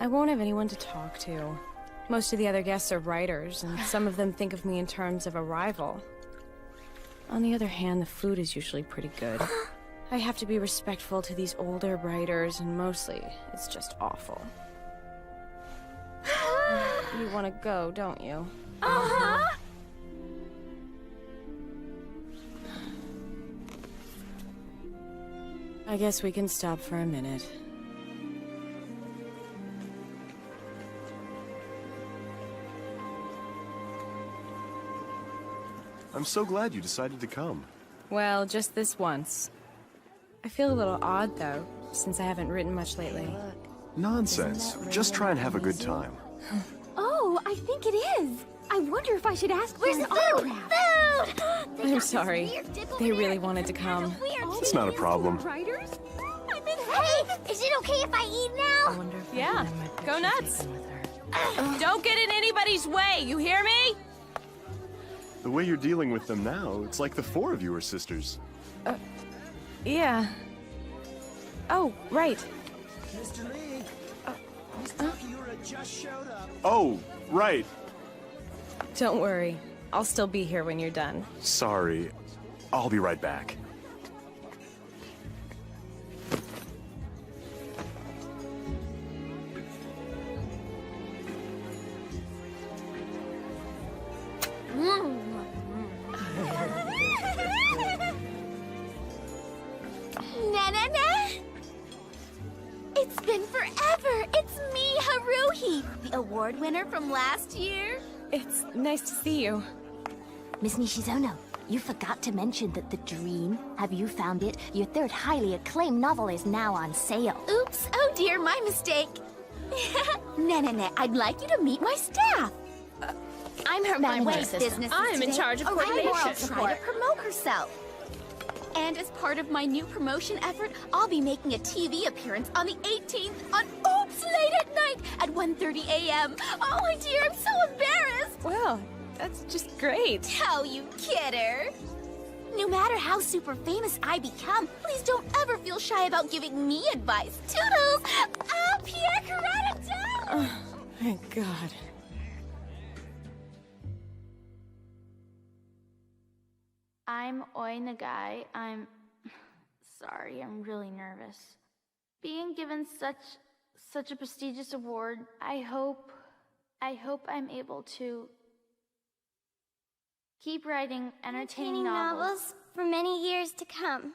I won't have anyone to talk to. Most of the other guests are writers, and some of them think of me in terms of a rival. On the other hand, the food is usually pretty good. I have to be respectful to these older writers, and mostly, it's just awful. You want to go, don't you? Uh-huh! I guess we can stop for a minute. I'm so glad you decided to come. Well, just this once. I feel a little odd, though, since I haven't written much lately. Nonsense. Just try and have a good time. Oh, I think it is. I wonder if I should ask for an autograph. Food! I'm sorry. They really wanted to come. It's not a problem. Writers? I'm in Hey, is it okay if I eat now? Yeah, go nuts. Don't get in anybody's way, you hear me? The way you're dealing with them now, it's like the four of you are sisters. Yeah. Oh, right. Mr. Lee, Mr. Kiura just showed up. Oh, right. Don't worry. I'll still be here when you're done. Sorry. I'll be right back. It's been forever! It's me, Haruhi! The award winner from last year? It's nice to see you. Miss Nishizono, you forgot to mention that The Dream, have you found it? Your third highly acclaimed novel is now on sale. Oops, oh dear, my mistake. Nah, I'd like you to meet my staff. I'm her manager. I'm in charge of coordination. I'll try to promote herself. And as part of my new promotion effort, I'll be making a TV appearance on the 18th on Oops Late at Night at 1:30 a.m. Oh, my dear, I'm so embarrassed. Well, that's just great. Oh, you kidder. No matter how super famous I become, please don't ever feel shy about giving me advice. Toodles! Ah, Pierre Carrera! Oh, thank God. I'm Oi Nagai. I'm sorry, I'm really nervous. Being given such a prestigious award, I hope I'm able to keep writing entertaining novels for many years to come.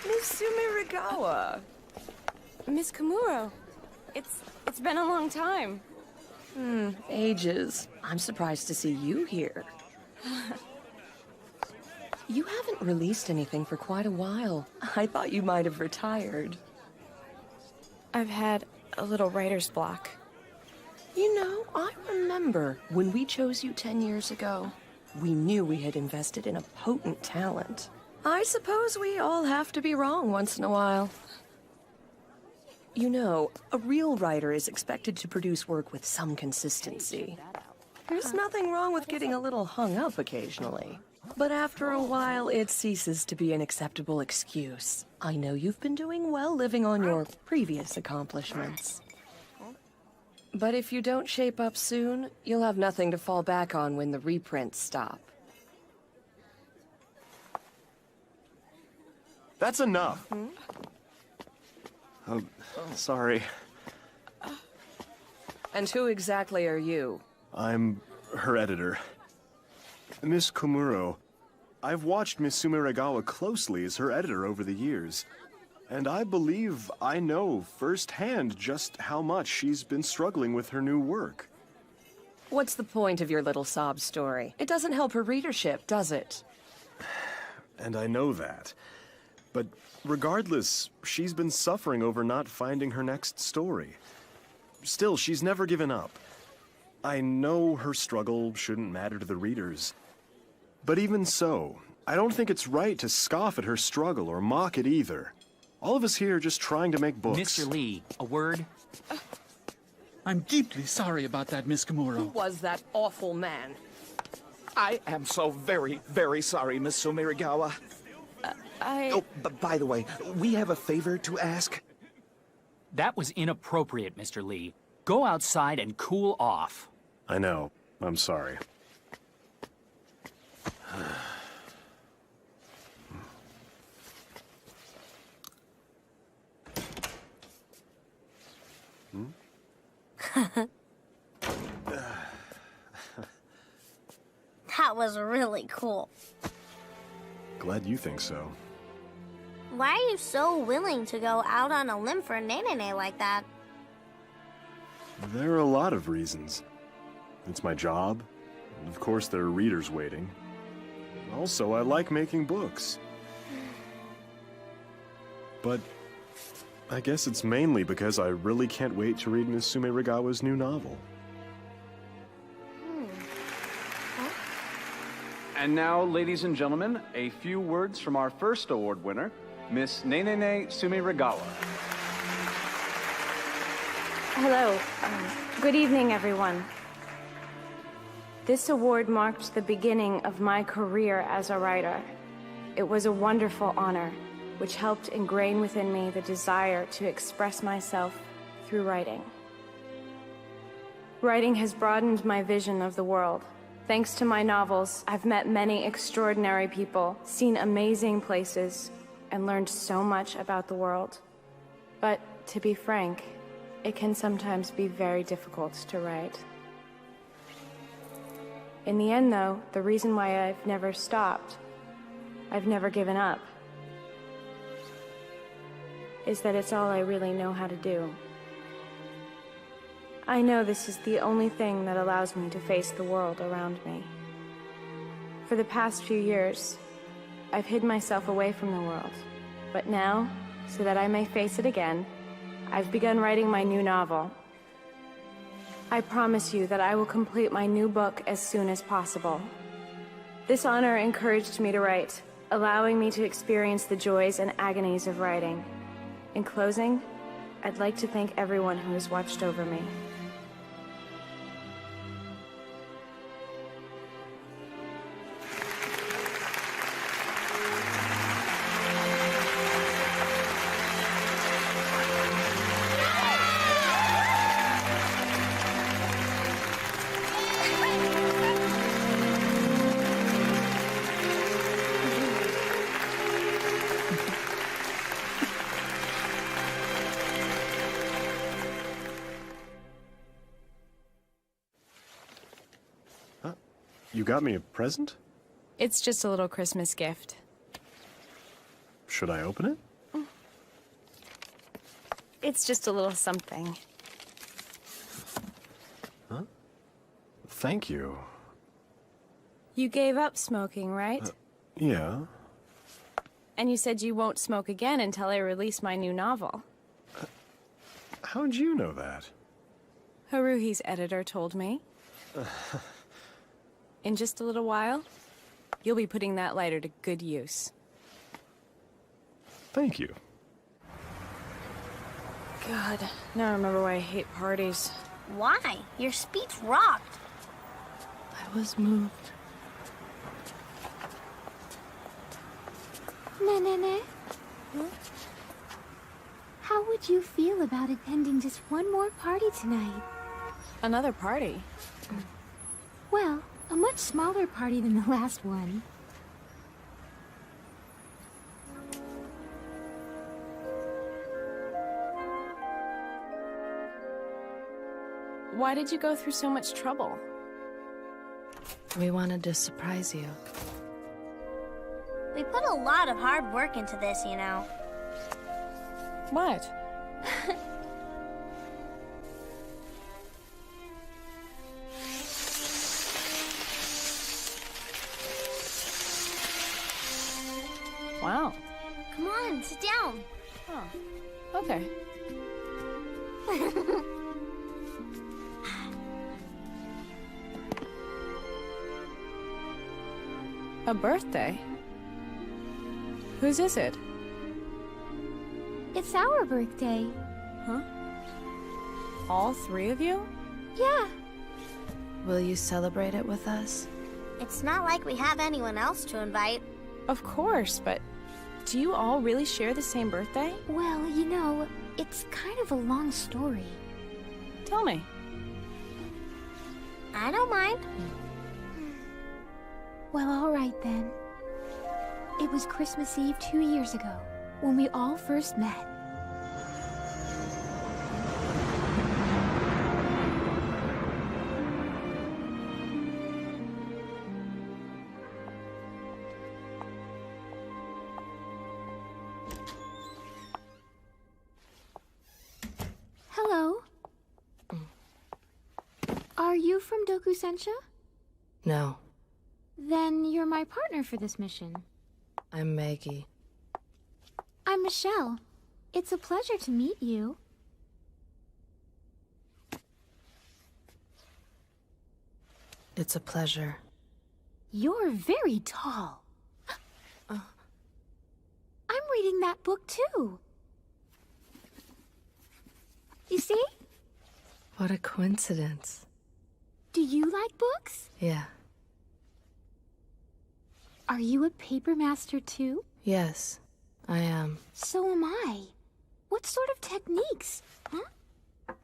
Miss Sumeragawa. Miss Komuro. It's been a long time. Ages. I'm surprised to see you here. You haven't released anything for quite a while. I thought you might have retired. I've had a little writer's block. You know, I remember when we chose you 10 years ago. We knew we had invested in a potent talent. I suppose we all have to be wrong once in a while. You know, a real writer is expected to produce work with some consistency. There's nothing wrong with getting a little hung up occasionally. But after a while, it ceases to be an acceptable excuse. I know you've been doing well living on your previous accomplishments. But if you don't shape up soon, you'll have nothing to fall back on when the reprints stop. That's enough. Sorry. And who exactly are you? I'm her editor. Miss Komuro. I've watched Miss Sumeragawa closely as her editor over the years. And I believe I know firsthand just how much she's been struggling with her new work. What's the point of your little sob story? It doesn't help her readership, does it? And I know that. But regardless, she's been suffering over not finding her next story. Still, she's never given up. I know her struggle shouldn't matter to the readers. But even so, I don't think it's right to scoff at her struggle or mock it either. All of us here are just trying to make books. Mr. Lee, a word? I'm deeply sorry about that, Miss Komuro. Who was that awful man? I am so very, very sorry, Miss Sumeragawa. Oh, but by the way, we have a favor to ask. That was inappropriate, Mr. Lee. Go outside and cool off. I know. I'm sorry. That was really cool. Glad you think so. Why are you so willing to go out on a limb for Nene like that? There are a lot of reasons. It's my job. And of course, there are readers waiting. Also, I like making books. But I guess it's mainly because I really can't wait to read Miss Sumeragawa's new novel. And now, ladies and gentlemen, a few words from our first award winner, Miss Nene Sumeragawa. Hello. Good evening, everyone. This award marked the beginning of my career as a writer. It was a wonderful honor, which helped ingrain within me the desire to express myself through writing. Writing has broadened my vision of the world. Thanks to my novels, I've met many extraordinary people, seen amazing places, and learned so much about the world. But to be frank, it can sometimes be very difficult to write. In the end, though, the reason why I've never stopped, I've never given up, is that it's all I really know how to do. I know this is the only thing that allows me to face the world around me. For the past few years, I've hid myself away from the world. But now, so that I may face it again, I've begun writing my new novel. I promise you that I will complete my new book as soon as possible. This honor encouraged me to write, allowing me to experience the joys and agonies of writing. In closing, I'd like to thank everyone who has watched over me. You got me a present? It's just a little Christmas gift. Should I open it? It's just a little something. Huh? Thank you. You gave up smoking, right? Yeah. And you said you won't smoke again until I release my new novel. How'd you know that? Haruhi's editor told me. In just a little while, you'll be putting that lighter to good use. Thank you. God, now I remember why I hate parties. Why? Your speech rocked. I was moved. Nene? How would you feel about attending just one more party tonight? Another party? Well, a much smaller party than the last one. Why did you go through so much trouble? We wanted to surprise you. We put a lot of hard work into this, you know. What? Wow. Come on, sit down. Oh, okay. A birthday? Whose is it? It's our birthday. Huh? All three of you? Yeah. Will you celebrate it with us? It's not like we have anyone else to invite. Of course, but do you all really share the same birthday? Well, you know, it's kind of a long story. Tell me. I don't mind. Well, all right then. It was Christmas Eve 2 years ago, when we all first met. Hello. Are you from Dokusensha? No, Then you're my partner for this mission. I'm Maggie. I'm Michelle. It's a pleasure to meet you. It's a pleasure. You're very tall. I'm reading that book too. You see? What a coincidence. Do you like books? Yeah. Are you a paper master too? Yes, I am. So am I. What sort of techniques? Huh?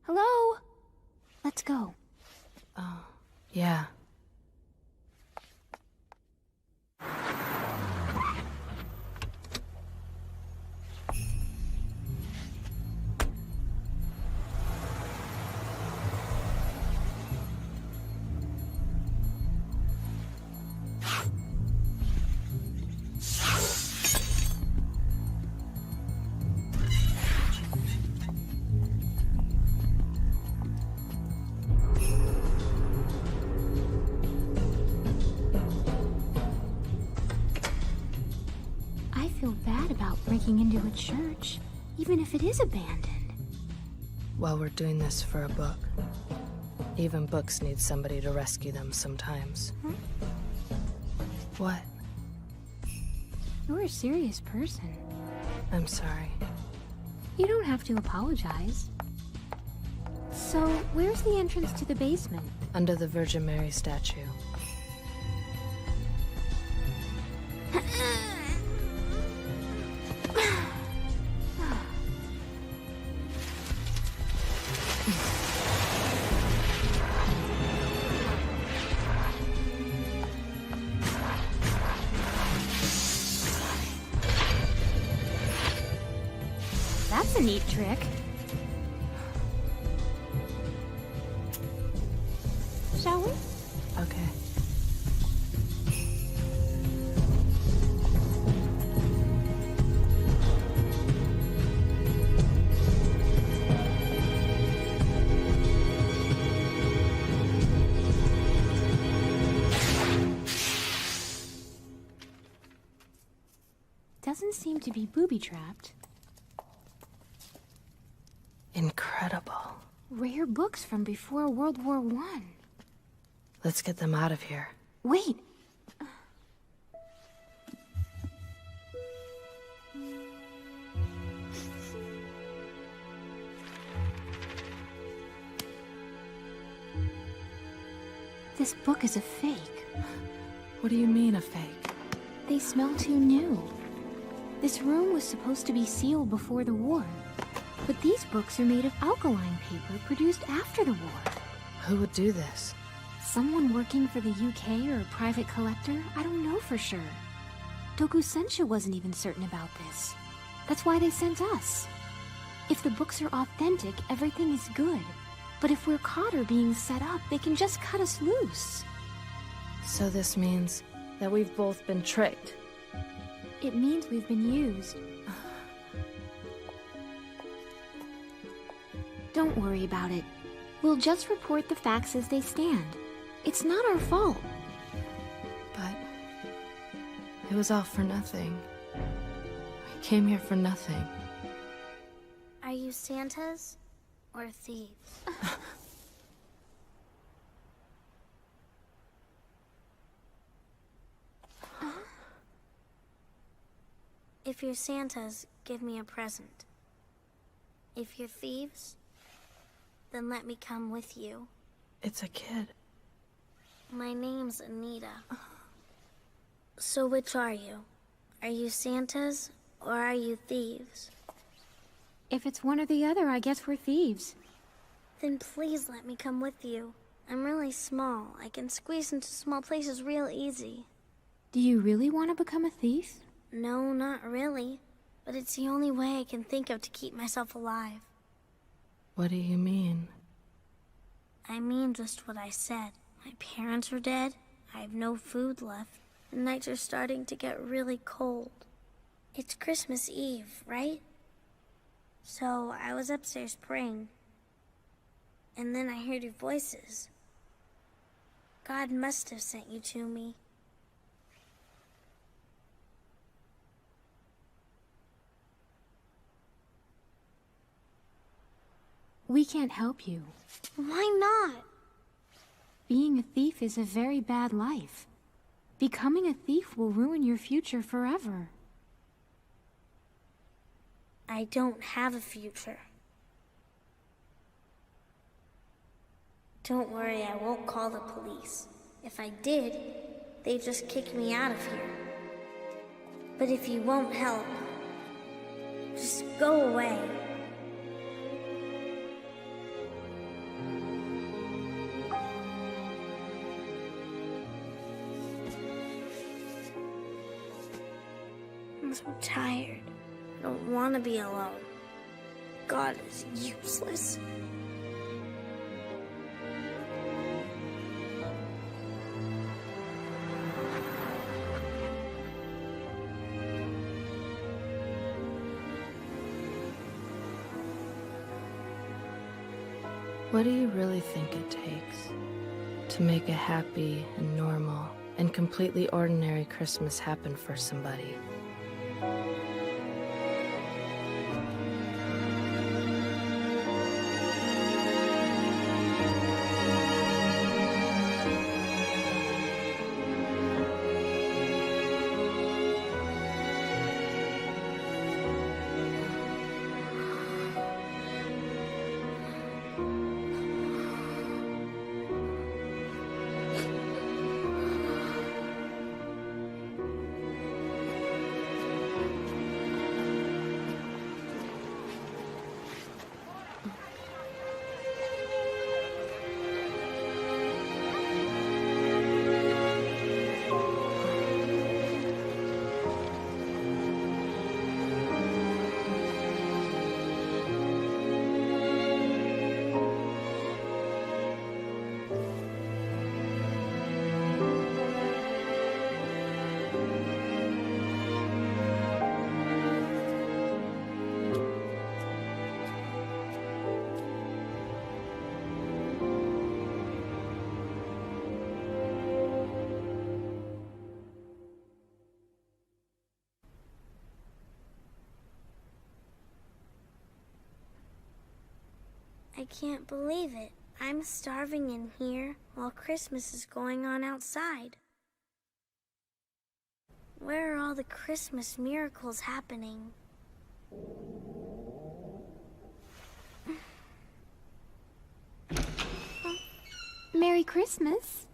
Hello? Let's go. Oh, yeah. I feel bad about breaking into a church, even if it is abandoned. While we're doing this for a book. Even books need somebody to rescue them sometimes. What? You're a serious person. I'm sorry. You don't have to apologize. So, where's the entrance to the basement? Under the Virgin Mary statue. That's a neat trick. Shall we? Okay. Doesn't seem to be booby-trapped. Incredible. Rare books from before World War I. Let's get them out of here. Wait! This book is a fake. What do you mean, a fake? They smell too new. This room was supposed to be sealed before the war. But these books are made of alkaline paper produced after the war. Who would do this? Someone working for the UK or a private collector? I don't know for sure. Tokusensha wasn't even certain about this. That's why they sent us. If the books are authentic, everything is good. But if we're caught or being set up, they can just cut us loose. So this means that we've both been tricked. It means we've been used. Don't worry about it. We'll just report the facts as they stand. It's not our fault. But it was all for nothing. We came here for nothing. Are you Santas or thieves? If you're Santas, give me a present. If you're thieves, then let me come with you. It's a kid. My name's Anita. So which are you? Are you Santas or are you thieves? If it's one or the other, I guess we're thieves. Then please let me come with you. I'm really small. I can squeeze into small places real easy. Do you really want to become a thief? No, not really. But it's the only way I can think of to keep myself alive. What do you mean? I mean just what I said. My parents are dead, I have no food left, and nights are starting to get really cold. It's Christmas Eve, right? So I was upstairs praying, and then I heard your voices. God must have sent you to me. We can't help you. Why not? Being a thief is a very bad life. Becoming a thief will ruin your future forever. I don't have a future. Don't worry, I won't call the police. If I did, they'd just kick me out of here. But if you won't help, just go away. I'm so tired. I don't want to be alone. God is useless. What do you really think it takes to make a happy and normal and completely ordinary Christmas happen for somebody? I can't believe it. I'm starving in here while Christmas is going on outside. Where are all the Christmas miracles happening? Merry Christmas.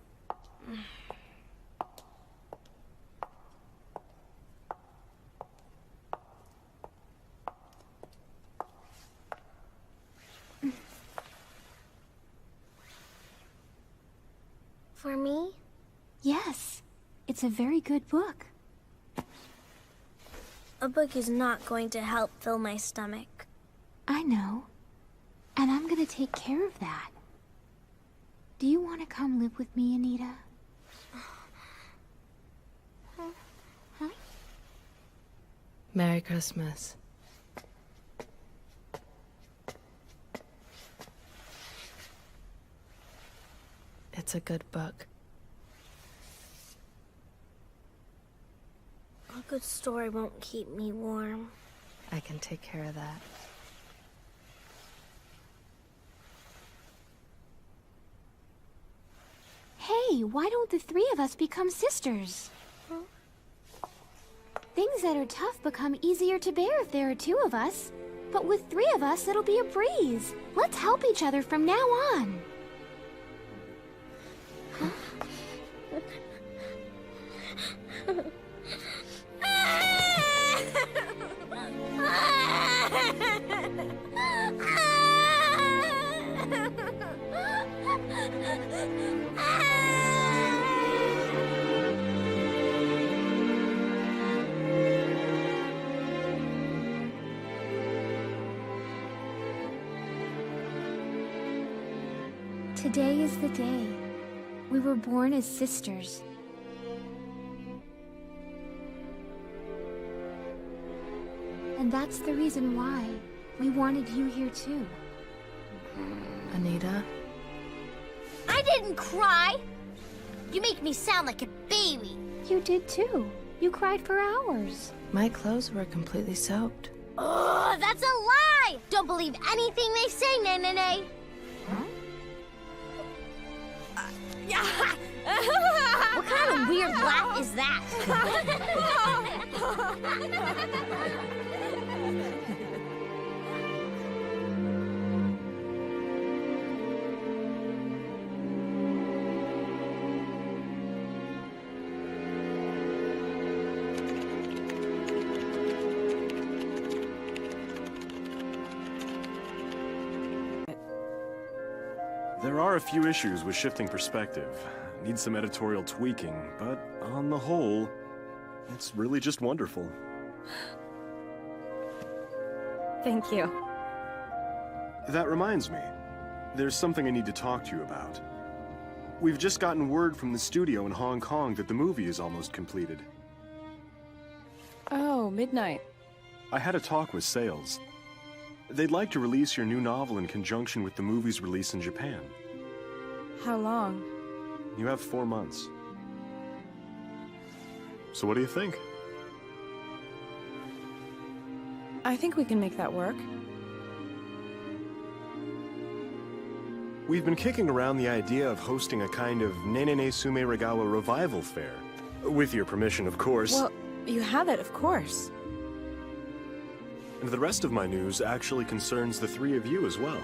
For me? Yes, it's a very good book. A book is not going to help fill my stomach. I know. And I'm gonna take care of that. Do you want to come live with me, Anita? Huh? Merry Christmas. It's a good book. A good story won't keep me warm. I can take care of that. Hey, why don't the three of us become sisters? Things that are tough become easier to bear if there are two of us. But with three of us, it'll be a breeze. Let's help each other from now on. Today is the day. We were born as sisters. And that's the reason why we wanted you here too. Anita? I didn't cry! You make me sound like a baby. You did too. You cried for hours. My clothes were completely soaked. Oh, that's a lie! Don't believe anything they say, Nay. What kind of weird laugh is that? There are a few issues with shifting perspective. Needs some editorial tweaking, but on the whole, it's really just wonderful. Thank you. That reminds me, there's something I need to talk to you about. We've just gotten word from the studio in Hong Kong that the movie is almost completed. Oh, midnight. I had a talk with Sales. They'd like to release your new novel in conjunction with the movie's release in Japan. How long? You have 4 months. So what do you think? I think we can make that work. We've been kicking around the idea of hosting a kind of Nenene Sumeregawa revival fair. With your permission, of course. Well, you have it, of course. And the rest of my news actually concerns the three of you as well.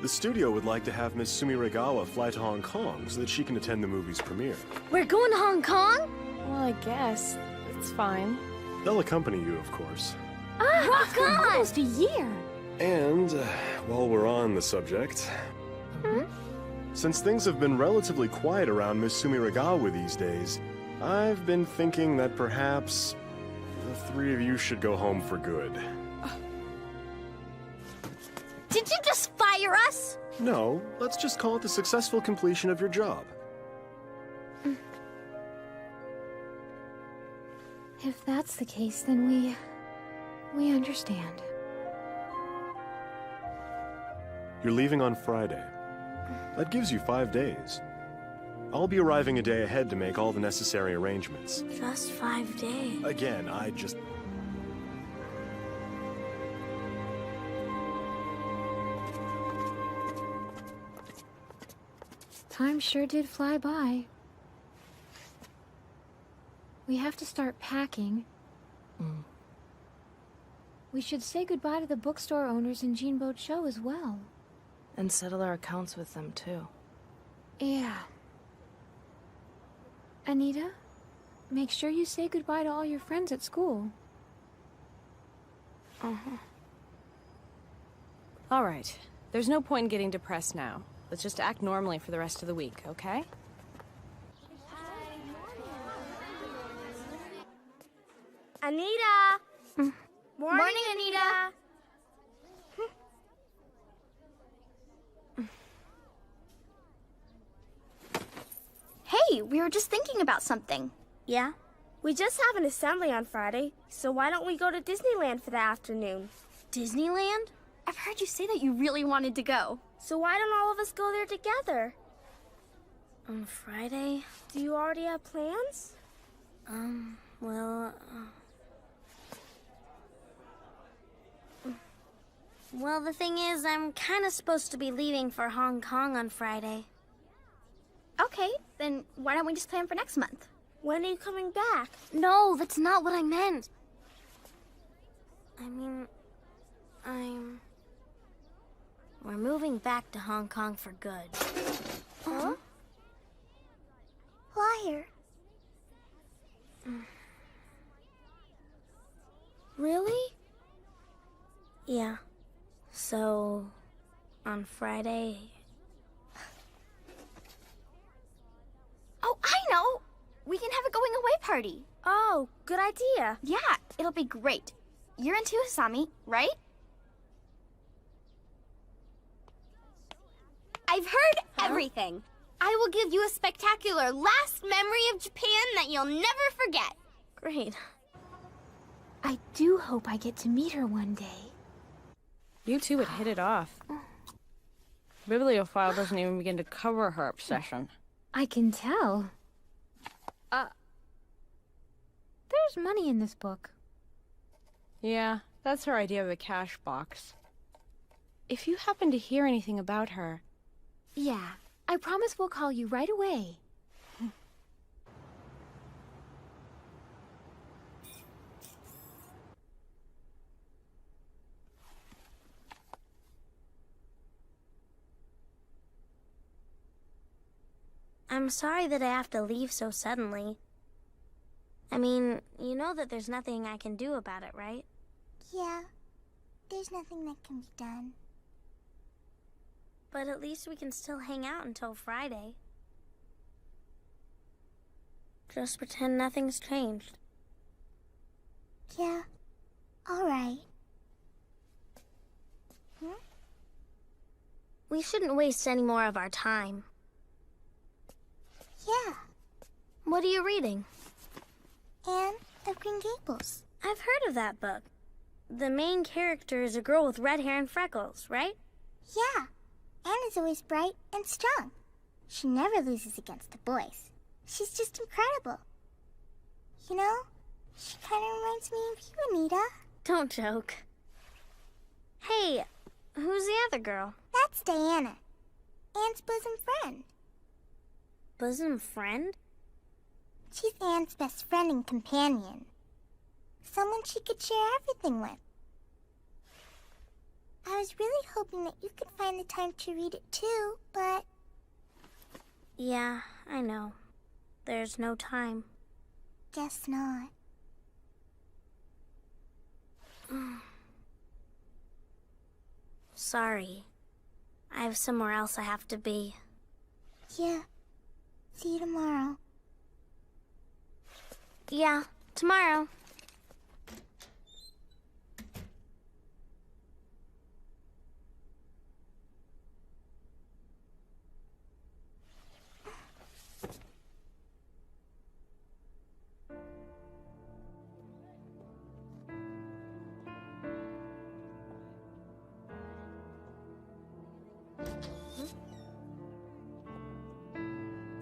The studio would like to have Miss Sumeregawa fly to Hong Kong so that she can attend the movie's premiere. We're going to Hong Kong? Well, I guess. It's fine. They'll accompany you, of course. Rock on! Almost a year. And, while we're on the subject... Since things have been relatively quiet around Miss Sumeregawa these days, I've been thinking that perhaps the three of you should go home for good. Did you just fire us? No, let's just call it the successful completion of your job. If that's the case, then we understand. You're leaving on Friday. That gives you 5 days. I'll be arriving a day ahead to make all the necessary arrangements. Just 5 days. Again, I just... Time sure did fly by. We have to start packing. We should say goodbye to the bookstore owners in Jeanboat Show as well. And settle our accounts with them, too. Yeah. Anita, make sure you say goodbye to all your friends at school. All right. There's no point in getting depressed now. Let's just act normally for the rest of the week, okay? Anita! Morning, Anita! Hey, we were just thinking about something. Yeah? We just have an assembly on Friday, so why don't we go to Disneyland for the afternoon? Disneyland? I've heard you say that you really wanted to go. So why don't all of us go there together? On Friday? Do you already have plans? Well, the thing is, I'm kind of supposed to be leaving for Hong Kong on Friday. Okay, then why don't we just plan for next month? When are you coming back? No, that's not what I meant. We're moving back to Hong Kong for good. Huh? Liar. Really? Yeah. So, on Friday... Oh, I know! We can have a going away party. Oh, good idea. Yeah, it'll be great. You're into Asami, right? I've heard everything. I will give you a spectacular last memory of Japan that you'll never forget. Great. I do hope I get to meet her one day. You two would hit it off. Bibliophile doesn't even begin to cover her obsession. I can tell. There's money in this book. Yeah, that's her idea of a cash box. If you happen to hear anything about her... Yeah, I promise we'll call you right away. I'm sorry that I have to leave so suddenly. I mean, you know that there's nothing I can do about it, right? Yeah, there's nothing that can be done. But at least we can still hang out until Friday. Just pretend nothing's changed. Yeah, all right. We shouldn't waste any more of our time. Yeah. What are you reading? Anne of Green Gables. I've heard of that book. The main character is a girl with red hair and freckles, right? Yeah. Anne is always bright and strong. She never loses against the boys. She's just incredible. You know, she kind of reminds me of you, Anita. Don't joke. Hey, who's the other girl? That's Diana, Anne's bosom friend. Bosom friend? She's Anne's best friend and companion. Someone she could share everything with. I was really hoping that you could find the time to read it too, but... Yeah, I know. There's no time. Guess not. Sorry. I have somewhere else I have to be. Yeah. See you tomorrow. Yeah, tomorrow.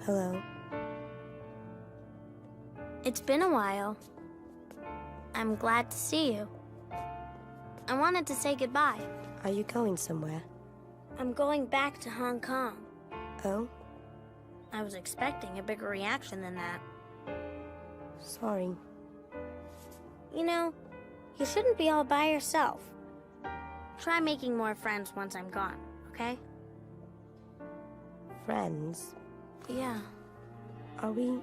Hello. It's been a while. I'm glad to see you. I wanted to say goodbye. Are you going somewhere? I'm going back to Hong Kong. Oh? I was expecting a bigger reaction than that. Sorry. You know, you shouldn't be all by yourself. Try making more friends once I'm gone, okay? Friends? Yeah. Are we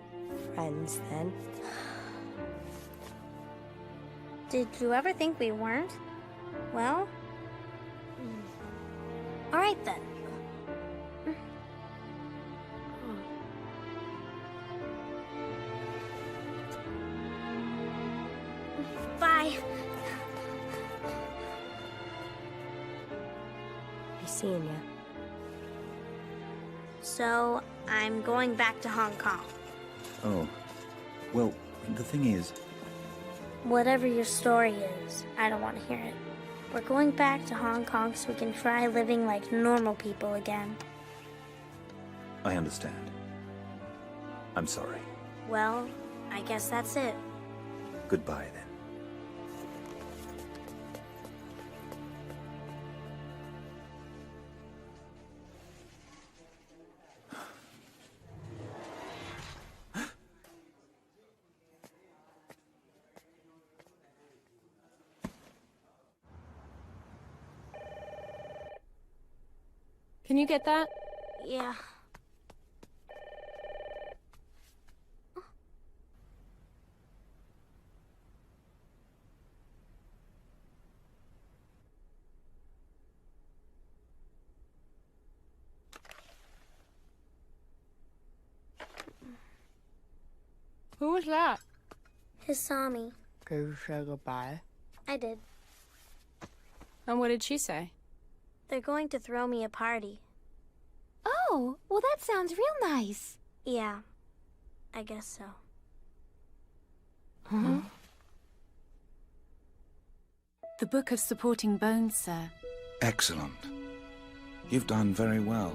friends then? Did you ever think we weren't? Well... All right then. Bye. Be seeing ya. So, I'm going back to Hong Kong. Oh. Well, the thing is... Whatever your story is, I don't want to hear it. We're going back to Hong Kong so we can try living like normal people again. I understand. I'm sorry. Well, I guess that's it. Goodbye, then. Can you get that? Yeah. Who was that? Hisami. Can you say goodbye? I did. And what did she say? They're going to throw me a party. Oh, well that sounds real nice. Yeah, I guess so. Huh? The Book of Supporting Bones, sir. Excellent. You've done very well.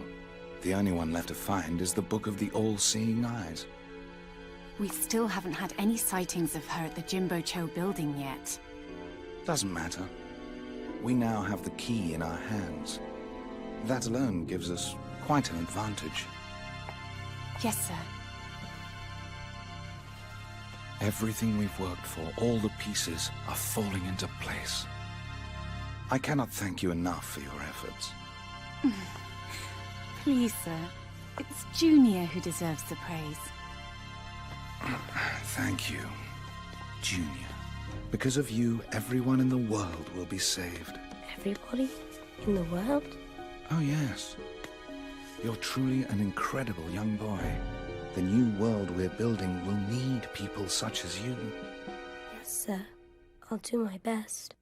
The only one left to find is the Book of the All-Seeing Eyes. We still haven't had any sightings of her at the Jimbo Cho building yet. Doesn't matter. We now have the key in our hands. That alone gives us quite an advantage. Yes, sir. Everything we've worked for, all the pieces, are falling into place. I cannot thank you enough for your efforts. Please, sir. It's Junior who deserves the praise. Thank you, Junior. Because of you, everyone in the world will be saved. Everybody in the world? Oh, yes. You're truly an incredible young boy. The new world we're building will need people such as you. Yes, sir. I'll do my best.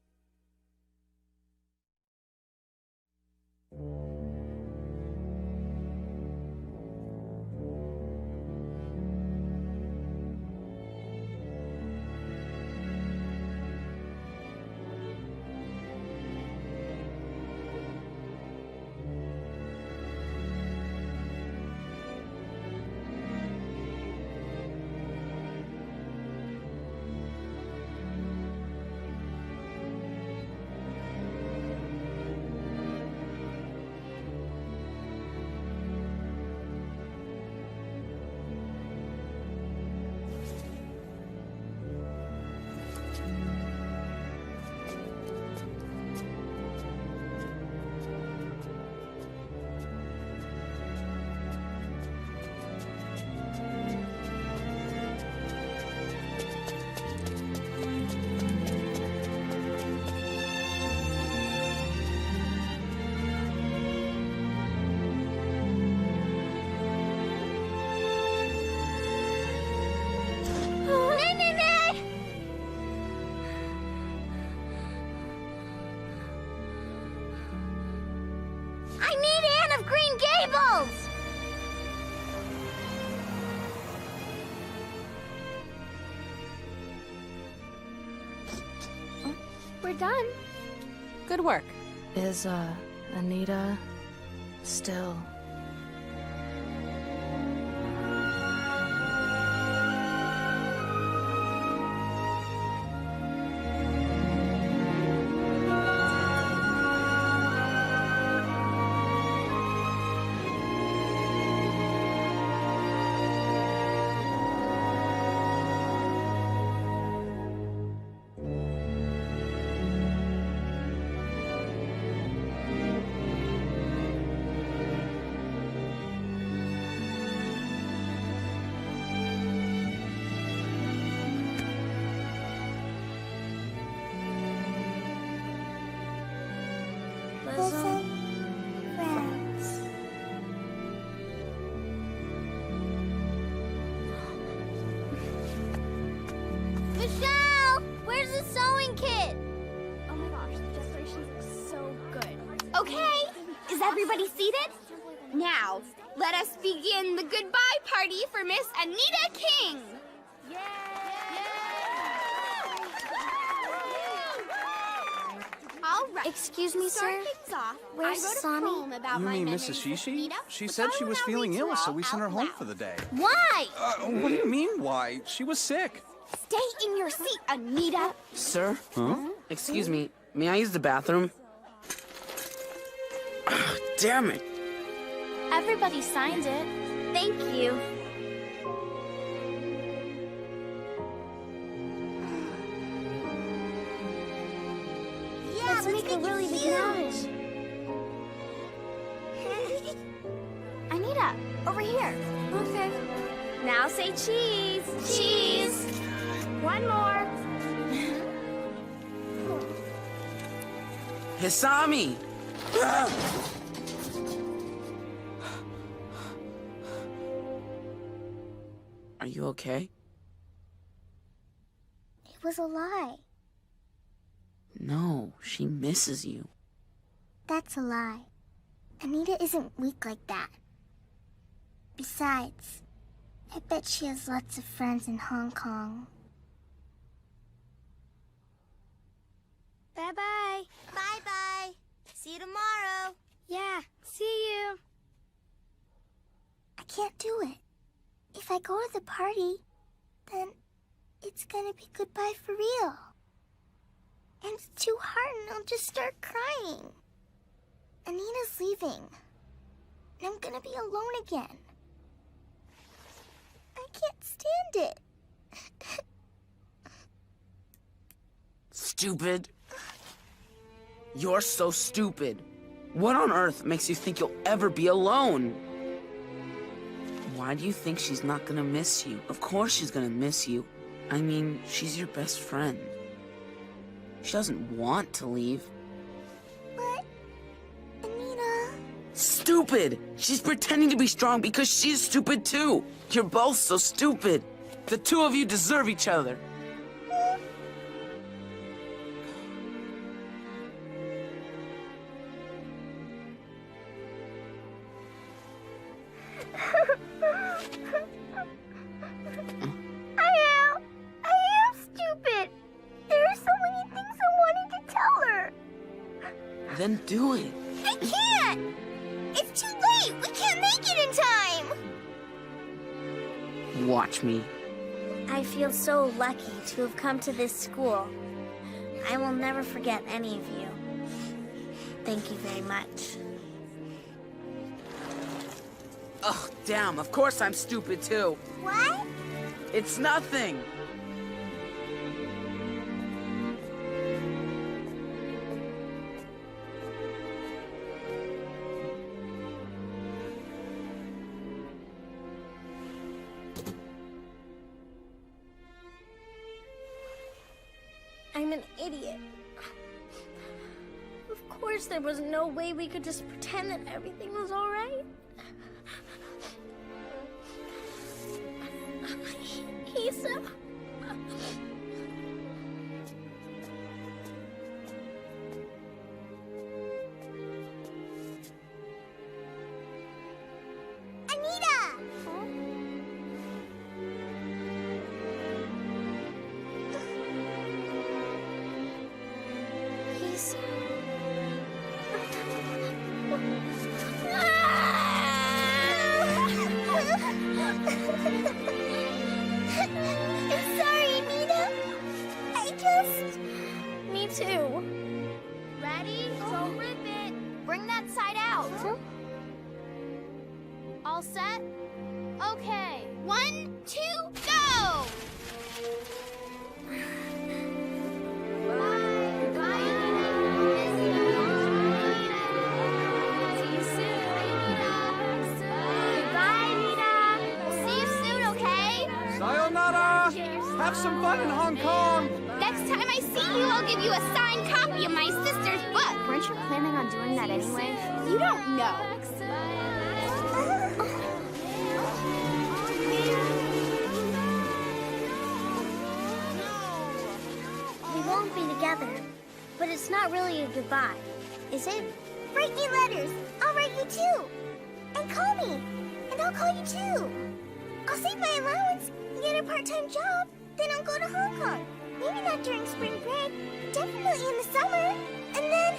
I need Anne of Green Gables! We're done. Good work. Is, Anita still... Shonen kid! Oh my gosh, the decorations look so good. Okay, is everybody seated? Now, let us begin the goodbye party for Miss Anita King! All right. Excuse me, Start sir. things off. Where's I wrote Sami? a poem about You my mean memories Mrs. with Shishi? Anita, She which said I she will was now feeling read to ill, you so all we sent her out home loud. for the day. Why? What do you mean, why? She was sick. Stay in your seat, Anita. Sir? Huh? Excuse me, may I use the bathroom? Damn it! Everybody signed it. Thank you. Yeah, Let's make a really big noise. Anita, over here. Okay. Now say cheese. Cheese. One more. Hisami! Are you okay? It was a lie. No, she misses you. That's a lie. Anita isn't weak like that. Besides, I bet she has lots of friends in Hong Kong. Bye-bye. Bye-bye. See you tomorrow. Yeah, see you. I can't do it. If I go to the party, then it's gonna be goodbye for real. And it's too hard and I'll just start crying. Anita's leaving. And I'm gonna be alone again. I can't stand it. Stupid. You're so stupid. What on earth makes you think you'll ever be alone? Why do you think she's not gonna miss you? Of course she's gonna miss you. I mean, she's your best friend. She doesn't want to leave. But, Anita... Stupid! She's pretending to be strong because she's stupid too. You're both so stupid. The two of you deserve each other. I am stupid. There are so many things I wanted to tell her. Then do it. I can't. It's too late. We can't make it in time. Watch me. I feel so lucky to have come to this school. I will never forget any of you. Thank you very much. Ugh, damn, of course I'm stupid too. What? It's nothing. I'm an idiot. Of course, there was no way we could just pretend that everything was all right. Hisa. Anita! Hisa. I'm sorry, Anita. I just... Me too. Ready? Don't rip it. Bring that side out. All set? Okay. 1, 2, go! Sayonara! Have some fun in Hong Kong! Next time I see you, I'll give you a signed copy of my sister's book. Weren't you planning on doing that anyway? You don't know. We won't be together but it's not really a goodbye, is it? Write me letters. I'll write you too. And call me. And I'll call you too. I'll save my allowance and get a part-time job. Then I'll go to Hong Kong. Maybe not during spring break. Definitely in the summer. And then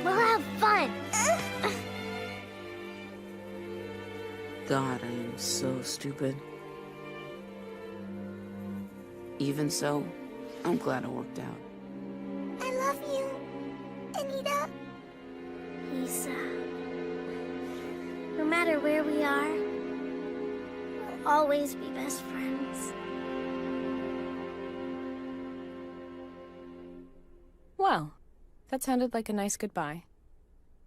we'll have fun. God, I am so stupid. Even so, I'm glad it worked out. I love you, Anita. Lisa. No matter where we are, we'll always be best friends. Well, that sounded like a nice goodbye.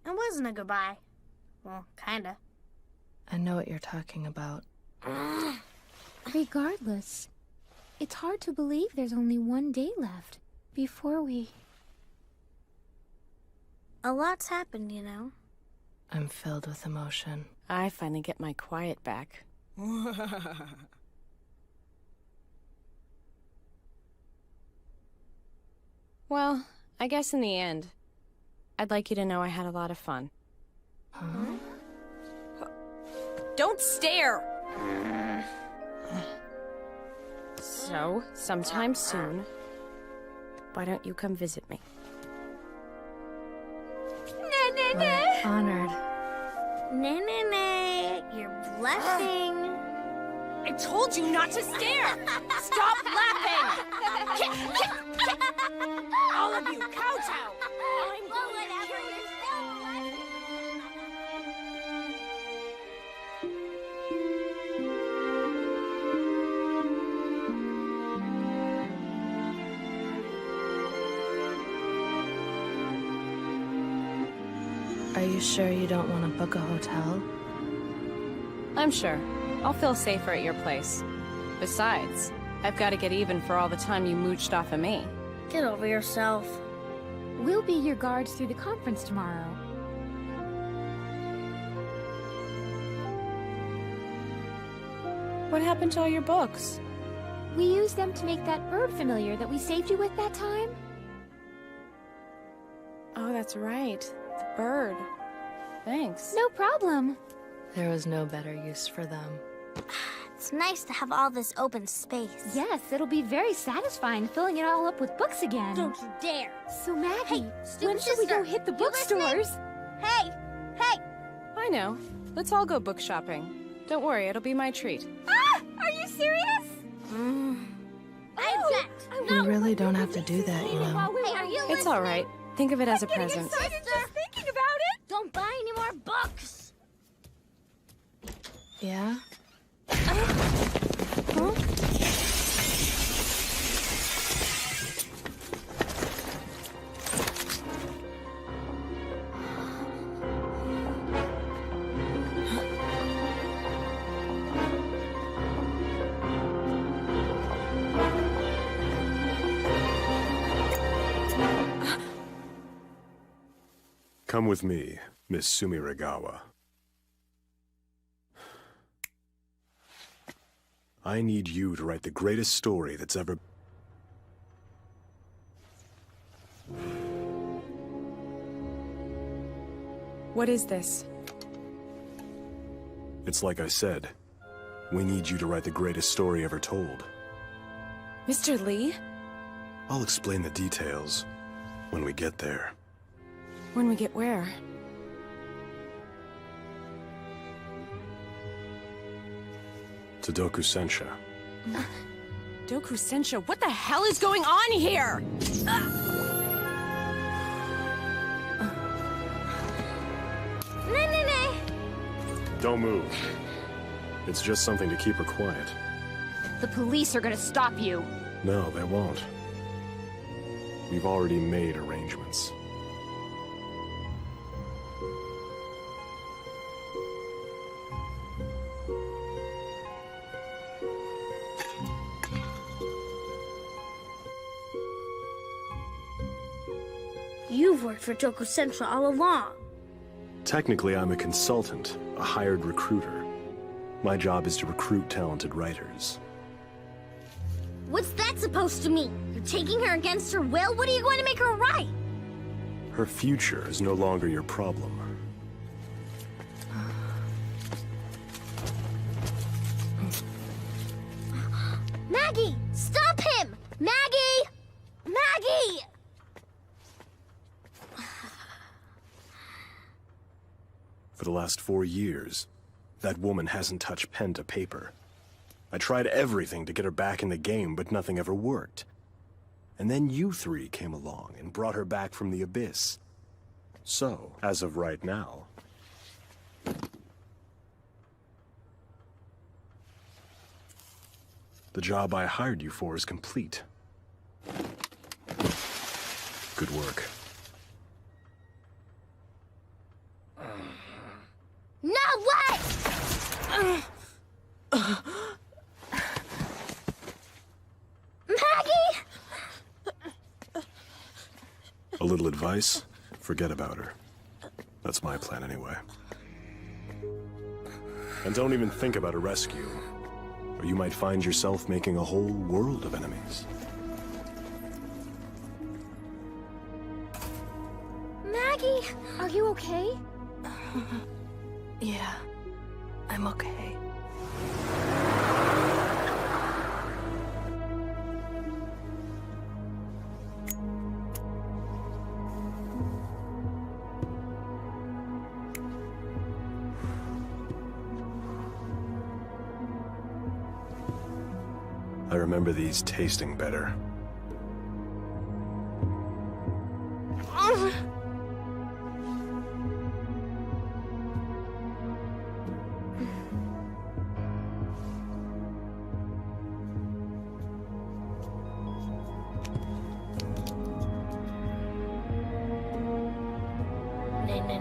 It wasn't a goodbye. Well, kinda. I know what you're talking about. Regardless, it's hard to believe there's only one day left before we... A lot's happened, you know. I'm filled with emotion. I finally get my quiet back. Well, I guess in the end, I'd like you to know I had a lot of fun. Huh? Don't stare! So, sometime soon, why don't you come visit me? We're honored. Nay, you're blushing. I told you not to stare! Stop laughing! All of you, kowtow! Are you sure you don't want to book a hotel? I'm sure. I'll feel safer at your place. Besides, I've got to get even for all the time you mooched off of me. Get over yourself. We'll be your guards through the conference tomorrow. What happened to all your books? We used them to make that bird familiar that we saved you with that time. Oh, that's right. The bird. Thanks. No problem. There was no better use for them. It's nice to have all this open space. Yes, it'll be very satisfying filling it all up with books again. Don't you dare! So Maggie, Hey, when should we go hit the bookstores? Hey! I know. Let's all go book shopping. Don't worry, it'll be my treat. Ah! Are you serious? I object. We really don't have to do that, you know. Hey, are you It's all right. Think of it as a present. excited just thinking about it? Don't buy any more books. Yeah? Come with me, Miss Sumiragawa. I need you to write the greatest story that's ever... What is this? It's like I said. We need you to write the greatest story ever told. Mr. Lee? I'll explain the details when we get there. When we get where? To Doku-sensha. Doku-sensha, what the hell is going on here? Nay. Don't move. It's just something to keep her quiet. The police are gonna stop you. No, they won't. We've already made arrangements. You've worked for Doku-sensha all along. Technically, I'm a consultant, a hired recruiter. My job is to recruit talented writers. What's that supposed to mean? You're taking her against her will? What are you going to make her write? Her future is no longer your problem. Maggie! Stop him! Maggie! Maggie! For the last 4 years, that woman hasn't touched pen to paper. I tried everything to get her back in the game, but nothing ever worked. And then you three came along and brought her back from the abyss. So, as of right now... the job I hired you for is complete. Good work. No way! Maggie! A little advice? Forget about her. That's my plan anyway. And don't even think about a rescue, or you might find yourself making a whole world of enemies. Maggie, are you okay? Yeah, I'm okay. I remember these tasting better.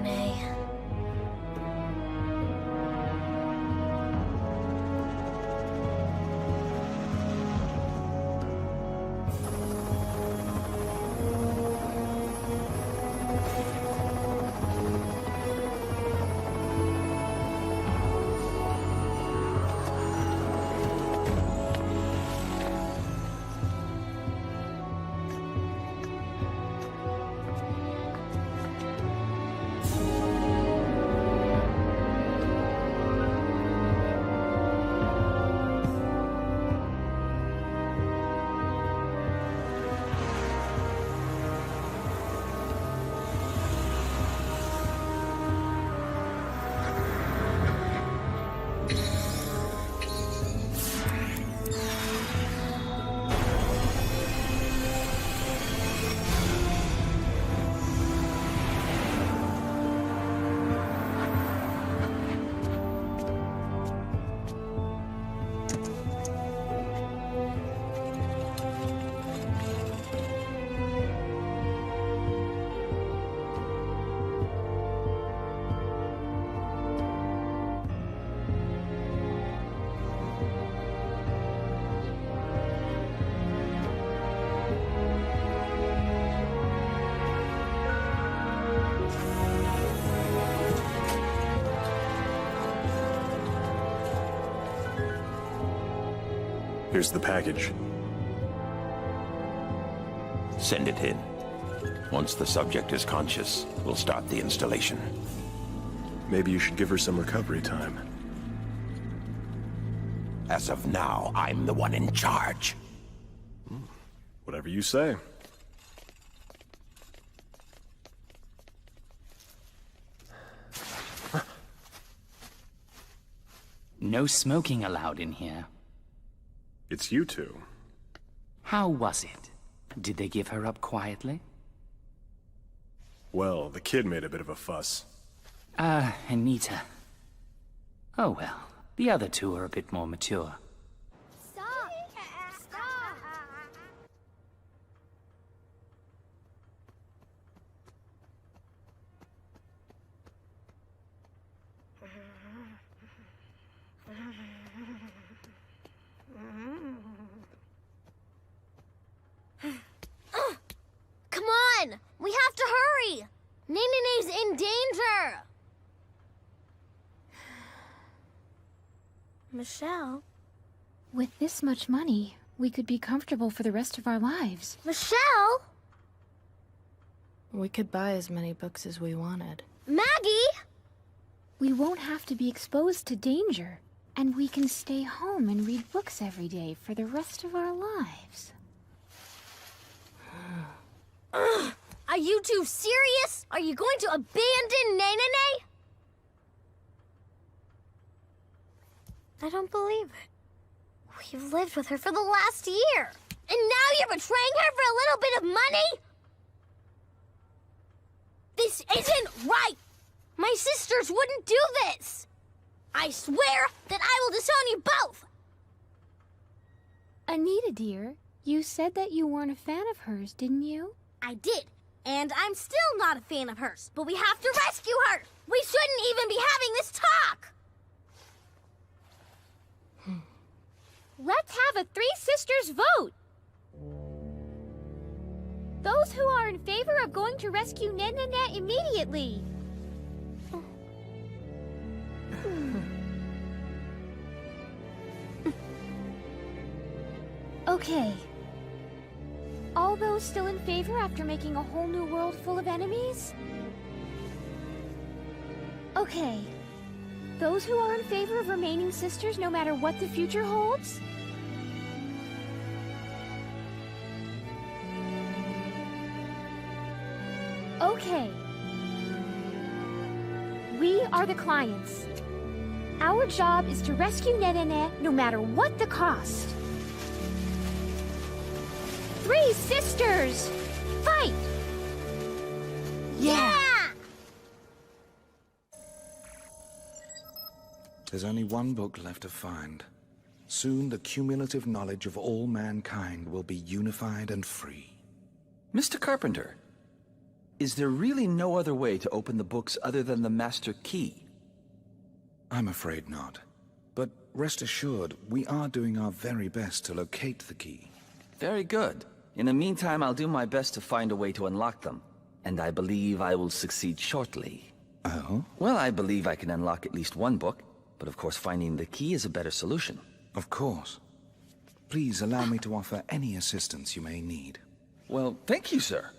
Nay. Here's the package. Send it in. Once the subject is conscious, we'll start the installation. Maybe you should give her some recovery time. As of now, I'm the one in charge. Whatever you say. No smoking allowed in here. It's you two. How was it? Did they give her up quietly? Well, the kid made a bit of a fuss. Anita. Oh well, the other two are a bit more mature. Come on! We have to hurry! Nene's in danger! Michelle? With this much money, we could be comfortable for the rest of our lives. Michelle! We could buy as many books as we wanted. Maggie! We won't have to be exposed to danger. And we can stay home and read books every day for the rest of our lives. Are you two serious? Are you going to abandon Nene? I don't believe it. We've lived with her for the last year. And now you're betraying her for a little bit of money? This isn't right! My sisters wouldn't do this! I swear that I will disown you both! Anita, dear, you said that you weren't a fan of hers, didn't you? I did, and I'm still not a fan of hers, but we have to rescue her! We shouldn't even be having this talk! Let's have a Three Sisters vote! Those who are in favor of going to rescue Nanette immediately! Okay. All those still in favor after making a whole new world full of enemies? Okay. Those who are in favor of remaining sisters no matter what the future holds? Okay. We are the clients. Our job is to rescue Nenene no matter what the cost. Three sisters! Fight! Yeah! There's only one book left to find. Soon the cumulative knowledge of all mankind will be unified and free. Mr. Carpenter, is there really no other way to open the books other than the master key? I'm afraid not. But rest assured, we are doing our very best to locate the key. Very good. In the meantime, I'll do my best to find a way to unlock them. And I believe I will succeed shortly. Oh? Well, I believe I can unlock at least one book, but of course finding the key is a better solution. Of course. Please allow me to offer any assistance you may need. Well, thank you, sir.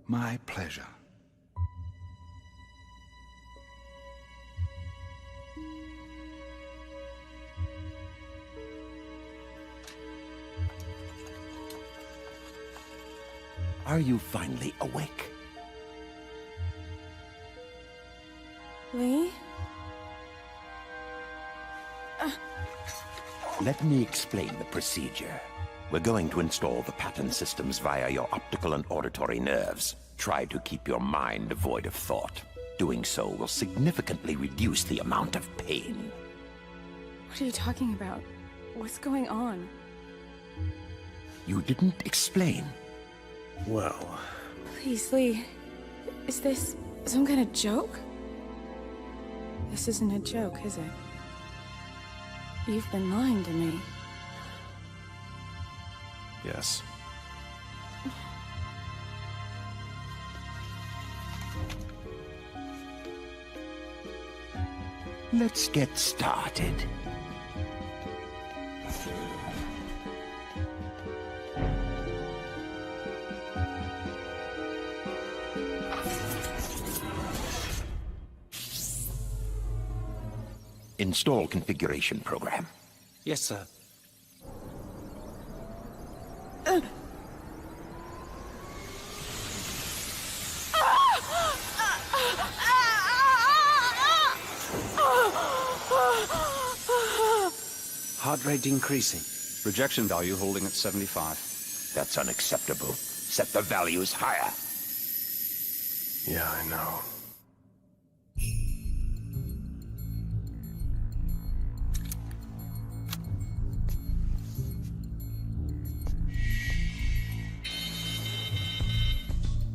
My pleasure. Are you finally awake? Lee? Let me explain the procedure. We're going to install the pattern systems via your optical and auditory nerves. Try to keep your mind devoid of thought. Doing so will significantly reduce the amount of pain. What are you talking about? What's going on? You didn't explain. Well... Please, Lee. Is this some kind of joke? This isn't a joke, is it? You've been lying to me. Yes. Let's get started. Install configuration program. Yes, sir. Heart rate increasing. Rejection value holding at 75. That's unacceptable. Set the values higher. Yeah, I know.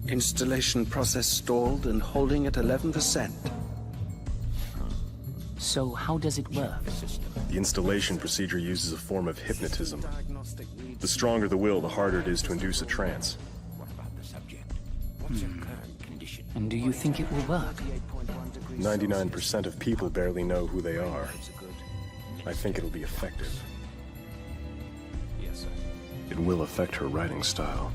Installation process stalled and holding at 11%. So how does it work? The installation procedure uses a form of hypnotism. The stronger the will, the harder it is to induce a trance. What about the subject? What's your current condition? And do you think it will work? 99% of people barely know who they are. I think it'll be effective. It will affect her writing style.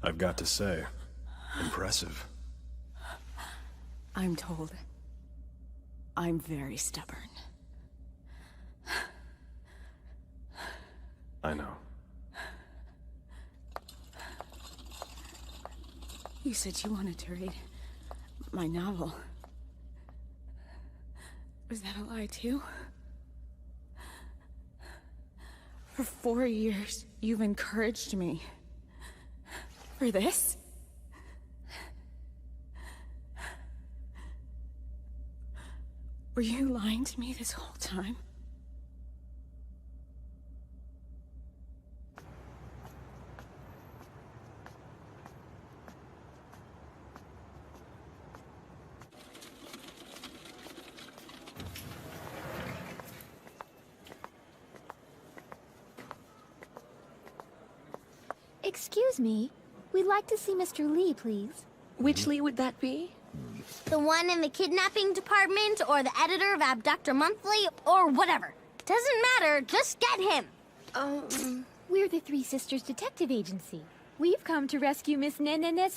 I've got to say, impressive. I'm told I'm very stubborn. I know. You said you wanted to read my novel. Was that a lie too? For 4 years, you've encouraged me. For this? Were you lying to me this whole time? Excuse me. We'd like to see Mr. Lee, please. Which Lee would that be? The one in the kidnapping department, or the editor of Abductor Monthly, or whatever. Doesn't matter, just get him. We're the Three Sisters Detective Agency. We've come to rescue Miss Naragawa.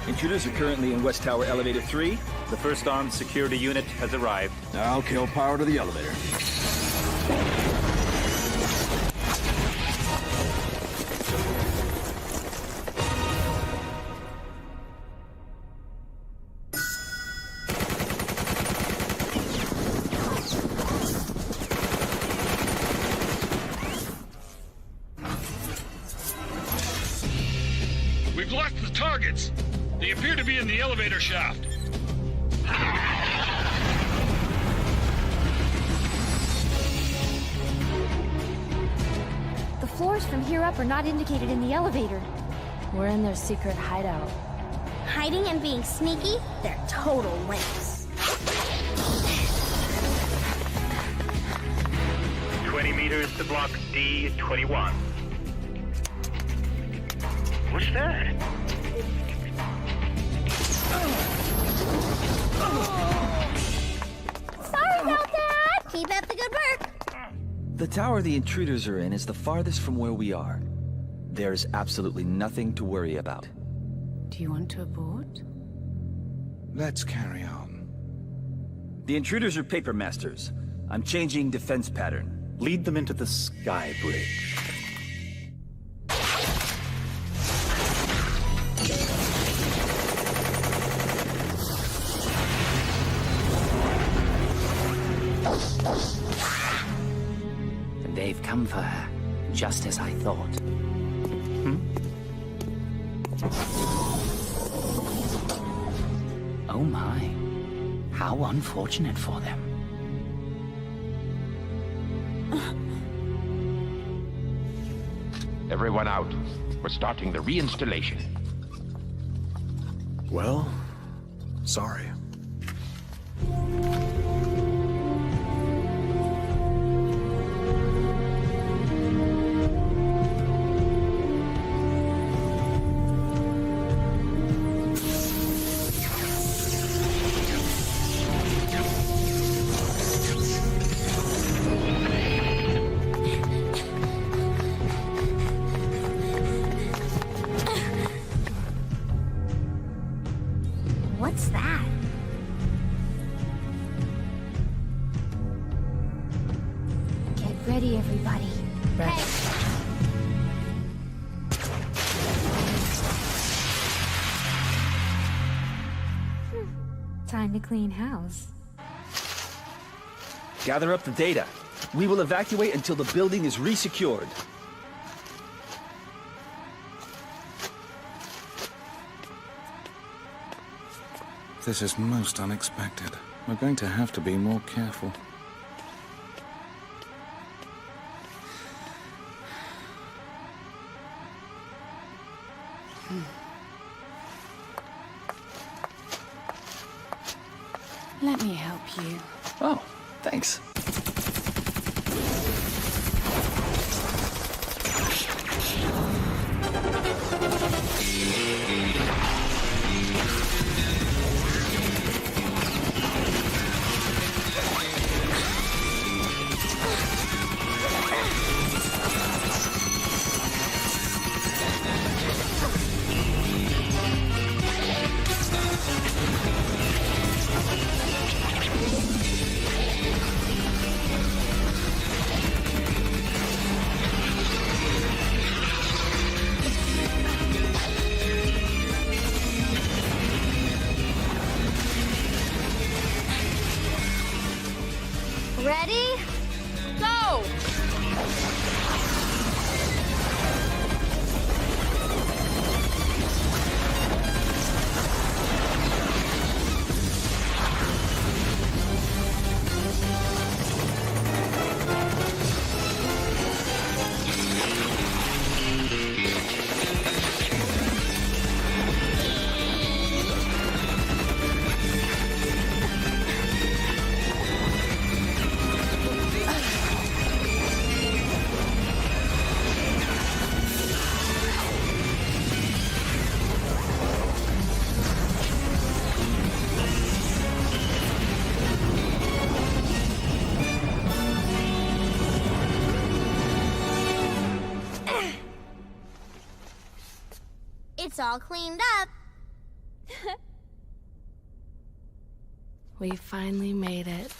Intruders are currently in West Tower Elevator 3. The first armed security unit has arrived. I'll kill power to the elevator. We've lost the targets. They appear to be in the elevator shaft. The floors from here up are not indicated in the elevator. We're in their secret hideout. Hiding and being sneaky, they're total wimps. 20 meters to block D21. What's that? Sorry about that! Keep up the good work! The tower the intruders are in is the farthest from where we are. There's absolutely nothing to worry about. Do you want to abort? Let's carry on. The intruders are paper masters. I'm changing defense pattern. Lead them into the sky bridge. They've come for her, just as I thought. Oh my. How unfortunate for them. Everyone out. We're starting the reinstallation. Well, sorry. What's that? Get ready, everybody. Right. Time to clean house. Gather up the data. We will evacuate until the building is resecured. This is most unexpected. We're going to have to be more careful. Let me help you. Oh, thanks. Ready? Go! It's all cleaned up. We finally made it.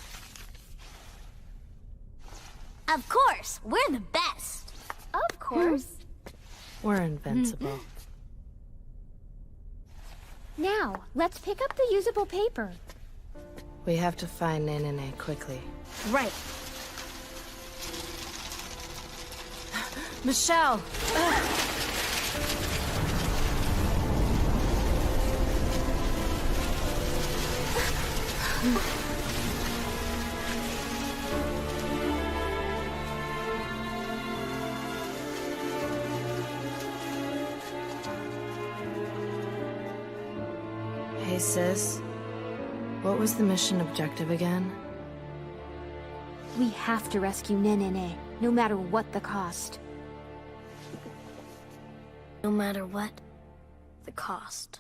Of course, we're the best. Of course. We're invincible. Now, let's pick up the usable paper. We have to find Nene quickly. Right. Michelle! Hey, sis. What was the mission objective again? We have to rescue Nene, no matter what the cost. No matter what the cost.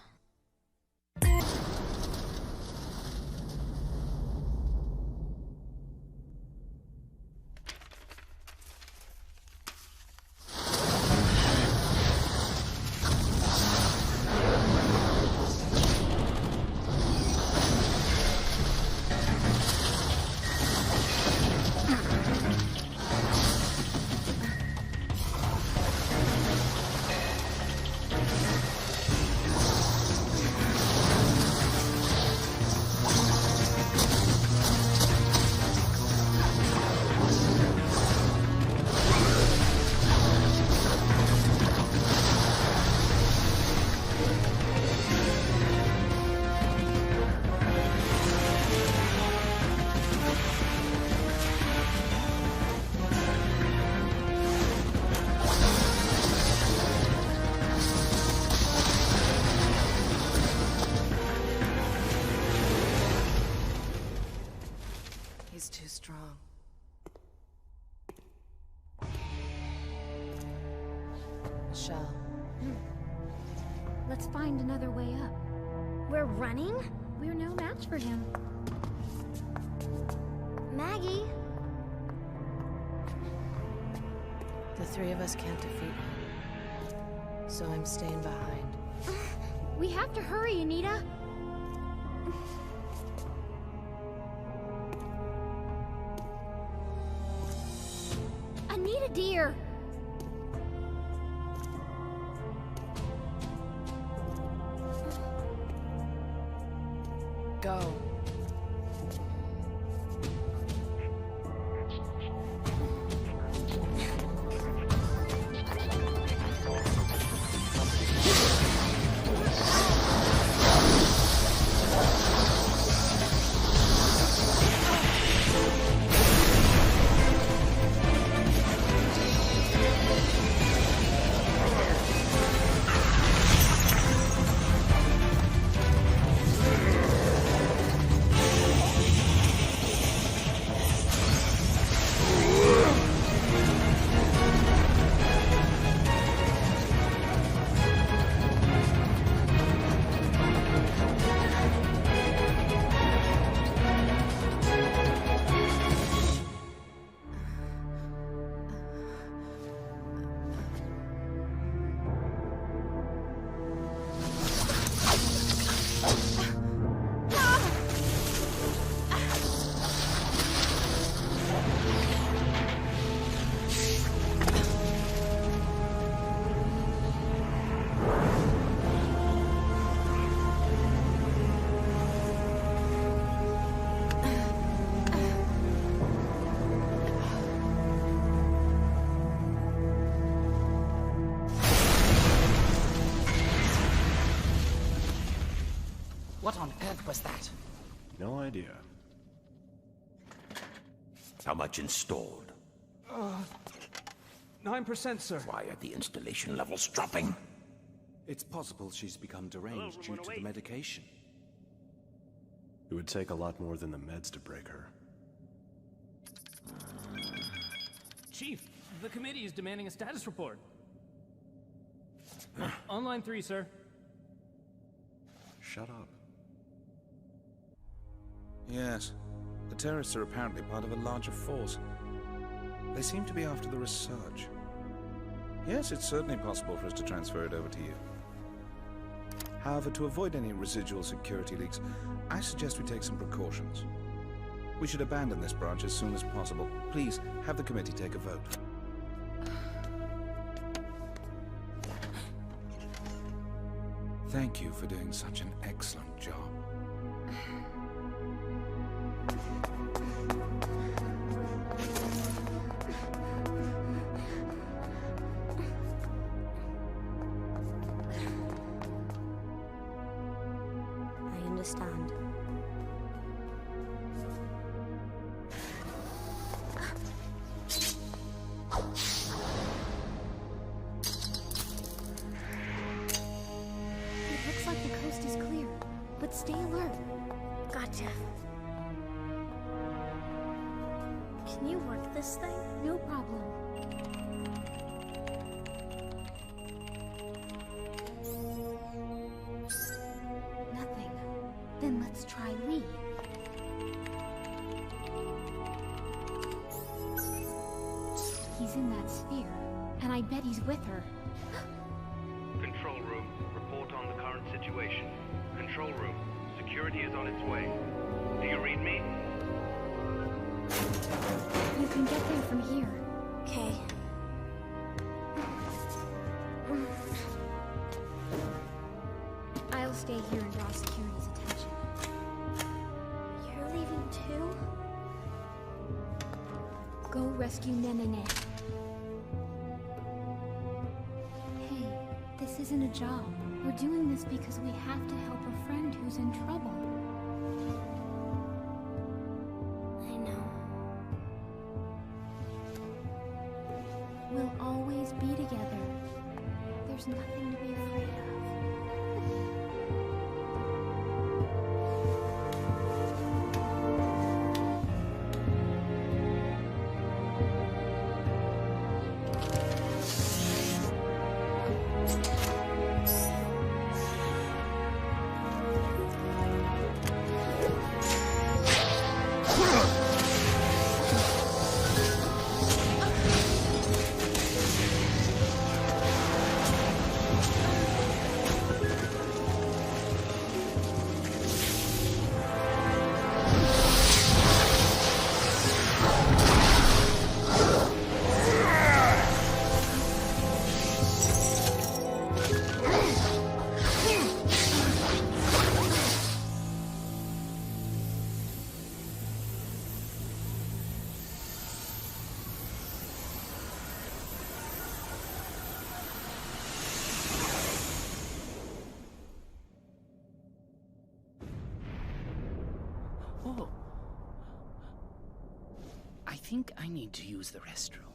Let's find another way up. We're running? We're no match for him. Maggie? The three of us can't defeat him. So I'm staying behind. We have to hurry, Anita. Anita, dear. Go. What on earth was that? No idea. How much installed? 9%, sir. Why are the installation levels dropping? It's possible she's become deranged due to the medication. It would take a lot more than the meds to break her. Chief, the committee is demanding a status report. On line 3, sir. Shut up. Yes. The terrorists are apparently part of a larger force. They seem to be after the research. Yes, it's certainly possible for us to transfer it over to you. However, to avoid any residual security leaks, I suggest we take some precautions. We should abandon this branch as soon as possible. Please, have the committee take a vote. Thank you for doing such an excellent job. I understand. It looks like the coast is clear, but stay alert. Gotcha. Can you work this thing? No problem. Nothing. Then let's try Lee. He's in that sphere, and I bet he's with her. Control room, report on the current situation. Control room, security is on its way. Do you read me? You can get there from here. Okay. I'll stay here and draw security's attention. You're leaving too? Go rescue Nenene. Hey, this isn't a job. We're doing this because we have to help a friend who's in trouble. I know. We'll always be together. There's nothing to be afraid of. think I need to use the restroom.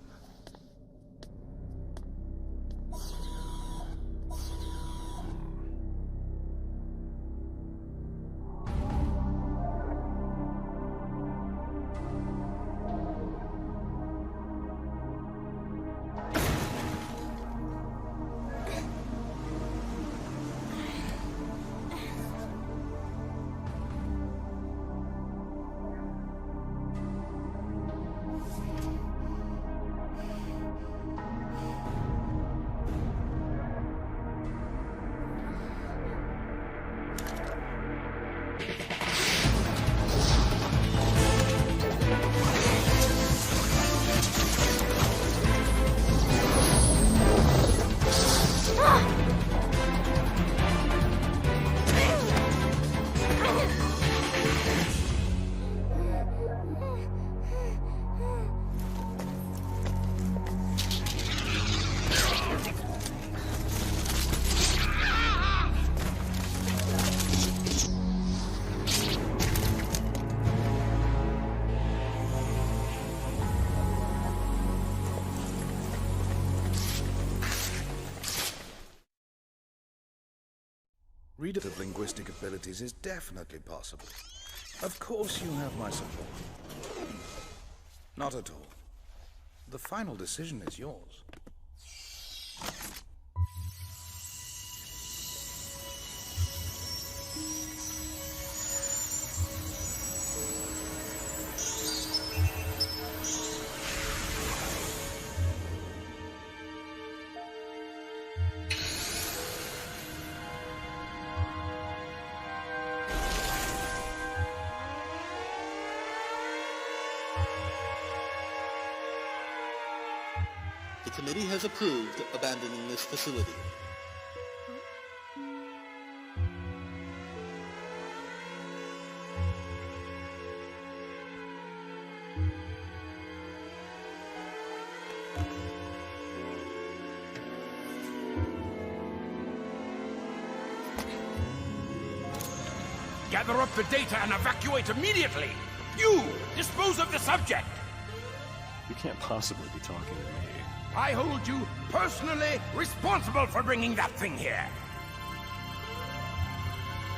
Reader of linguistic abilities is definitely possible. Of course you have my support. Not at all. The final decision is yours. The committee has approved abandoning this facility. Gather up the data and evacuate immediately! You! Dispose of the subject! You can't possibly be talking to me. I hold you personally responsible for bringing that thing here!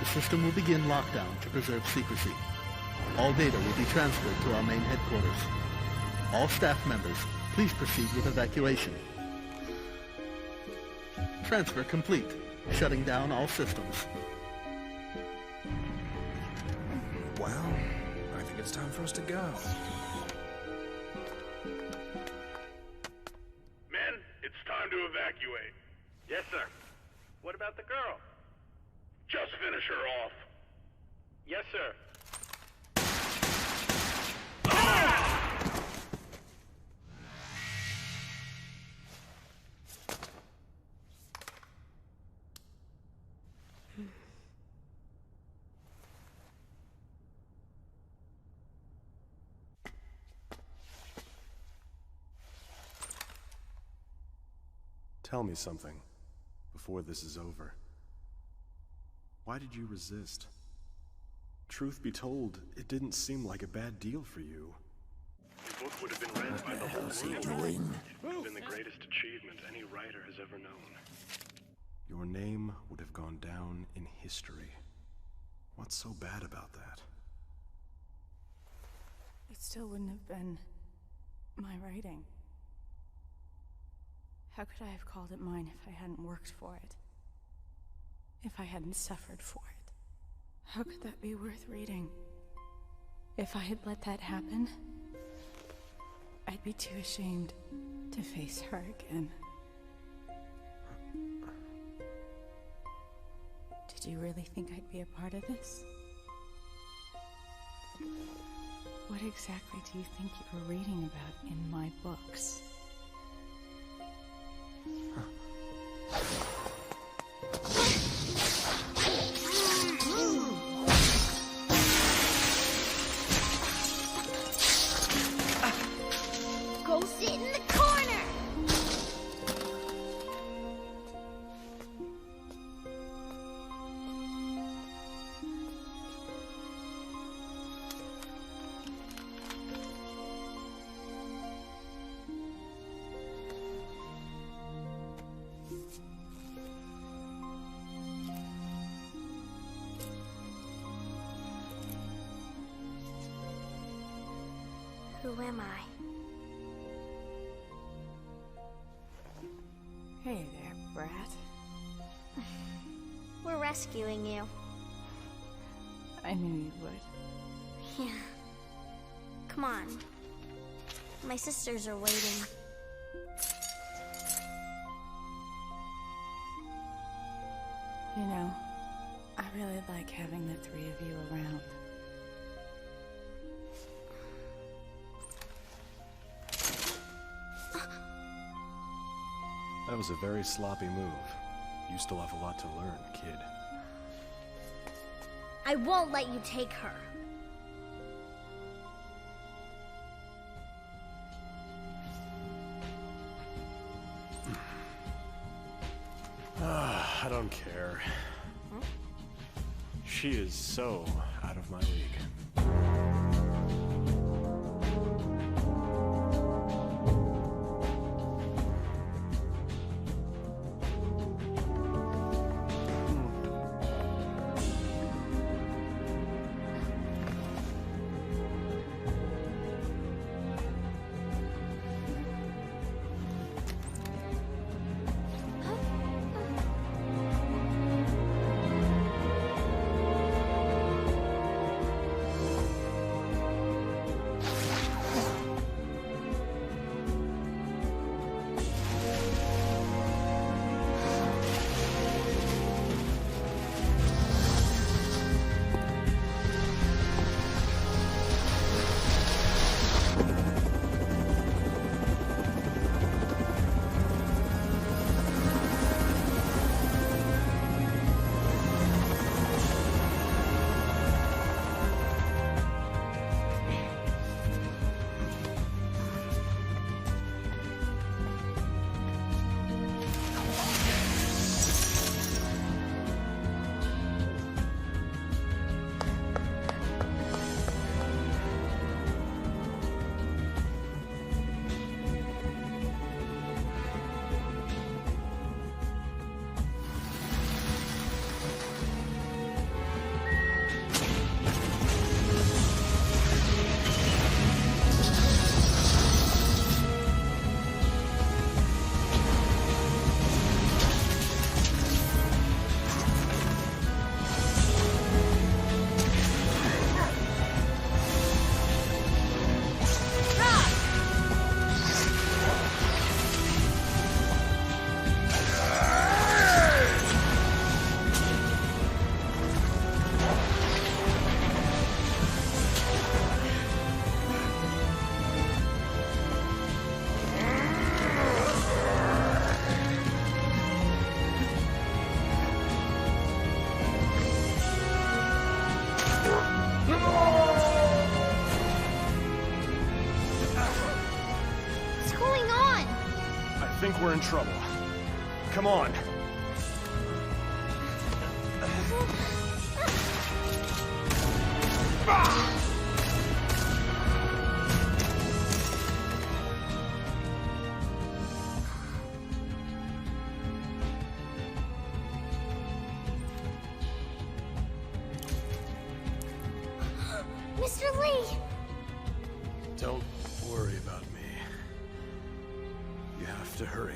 The system will begin lockdown to preserve secrecy. All data will be transferred to our main headquarters. All staff members, please proceed with evacuation. Transfer complete. Shutting down all systems. Well, I think it's time for us to go. Men, it's time to evacuate. Yes, sir. What about the girl? Just finish her off. Yes, sir. Tell me something, before this is over. Why did you resist? Truth be told, it didn't seem like a bad deal for you. The book would have been read by the whole world. It would have been the greatest achievement any writer has ever known. Your name would have gone down in history. What's so bad about that? It still wouldn't have been my writing. How could I have called it mine if I hadn't worked for it? If I hadn't suffered for it? How could that be worth reading? If I had let that happen, I'd be too ashamed to face her again. Did you really think I'd be a part of this? What exactly do you think you were reading about in my books? Go sit in the corner! who am I? Hey there, brat. We're rescuing you. I knew you would. Yeah. Come on. My sisters are waiting. You know, I really like having the three of you around. That was a very sloppy move. You still have a lot to learn, kid. I won't let you take her. I don't care. She is so out of my league. We're in trouble. Come on. Mr. Lee! Don't worry about me. You have to hurry.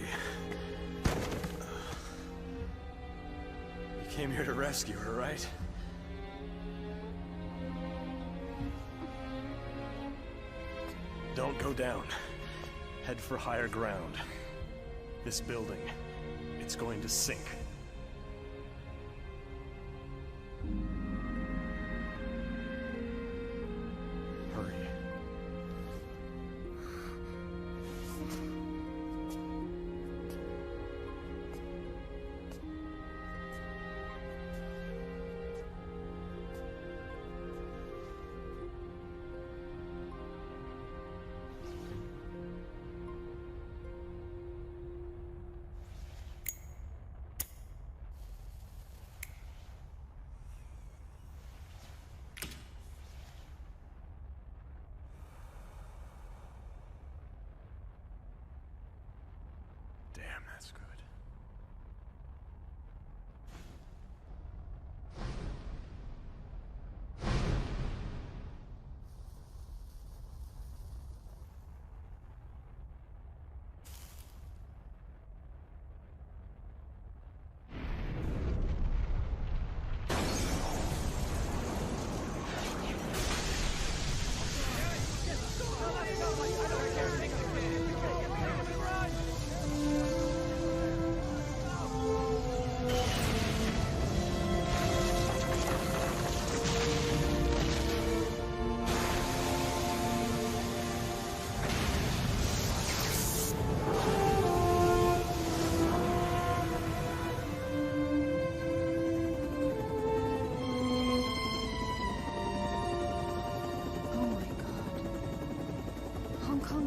You came here to rescue her, right? Don't go down. Head for higher ground. This building, it's going to sink. Hurry. Damn, that's good.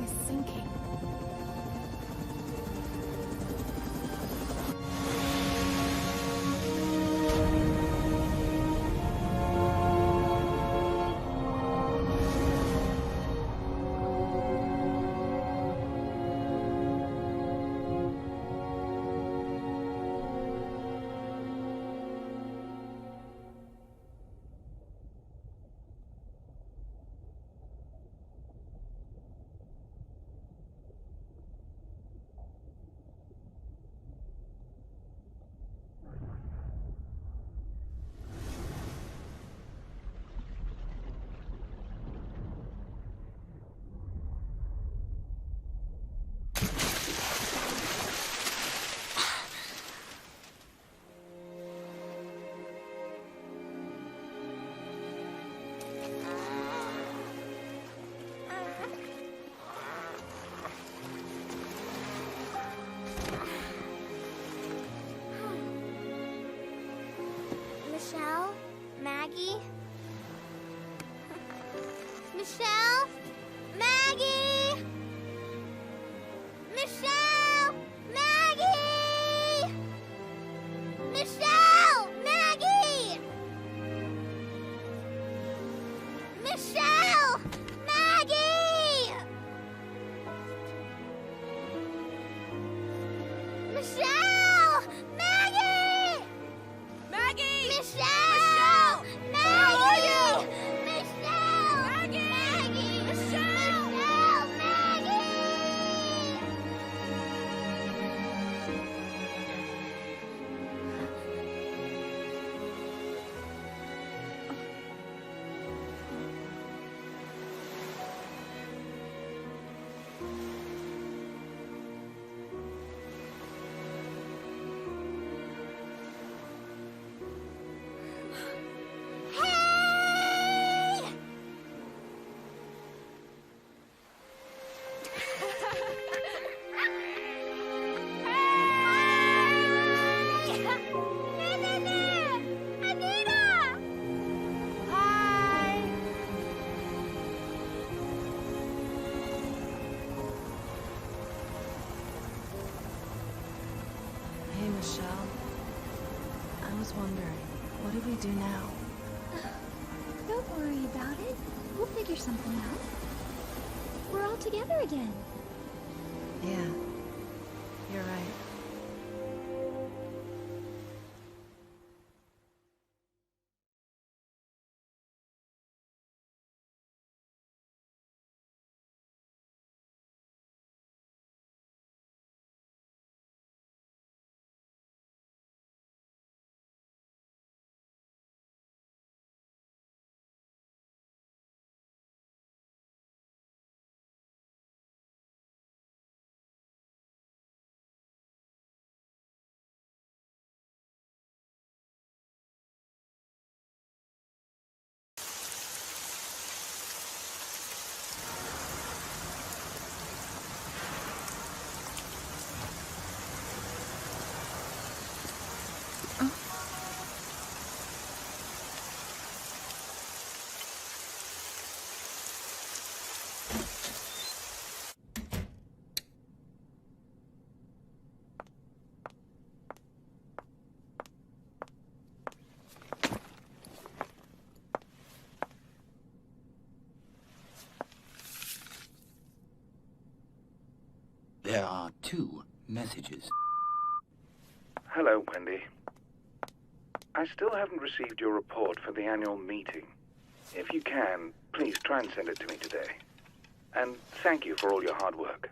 is sinking. Michelle? Maggie? Michelle? Maggie? Michelle! Maggie! Michelle! Maggie! Michelle! Maggie! Michelle! Maggie! Maggie! Michelle! Maggie! How are you? Michelle! Maggie! Maggie! Michelle! Michelle! Maggie! Hey! Anita! Hi! Hey, Michelle. I was wondering, what do we do now? Don't worry about it. We'll figure something out. We're all together again. Yeah, you're right. There are 2 messages. Hello, Wendy. I still haven't received your report for the annual meeting. If you can, please try and send it to me today. And thank you for all your hard work.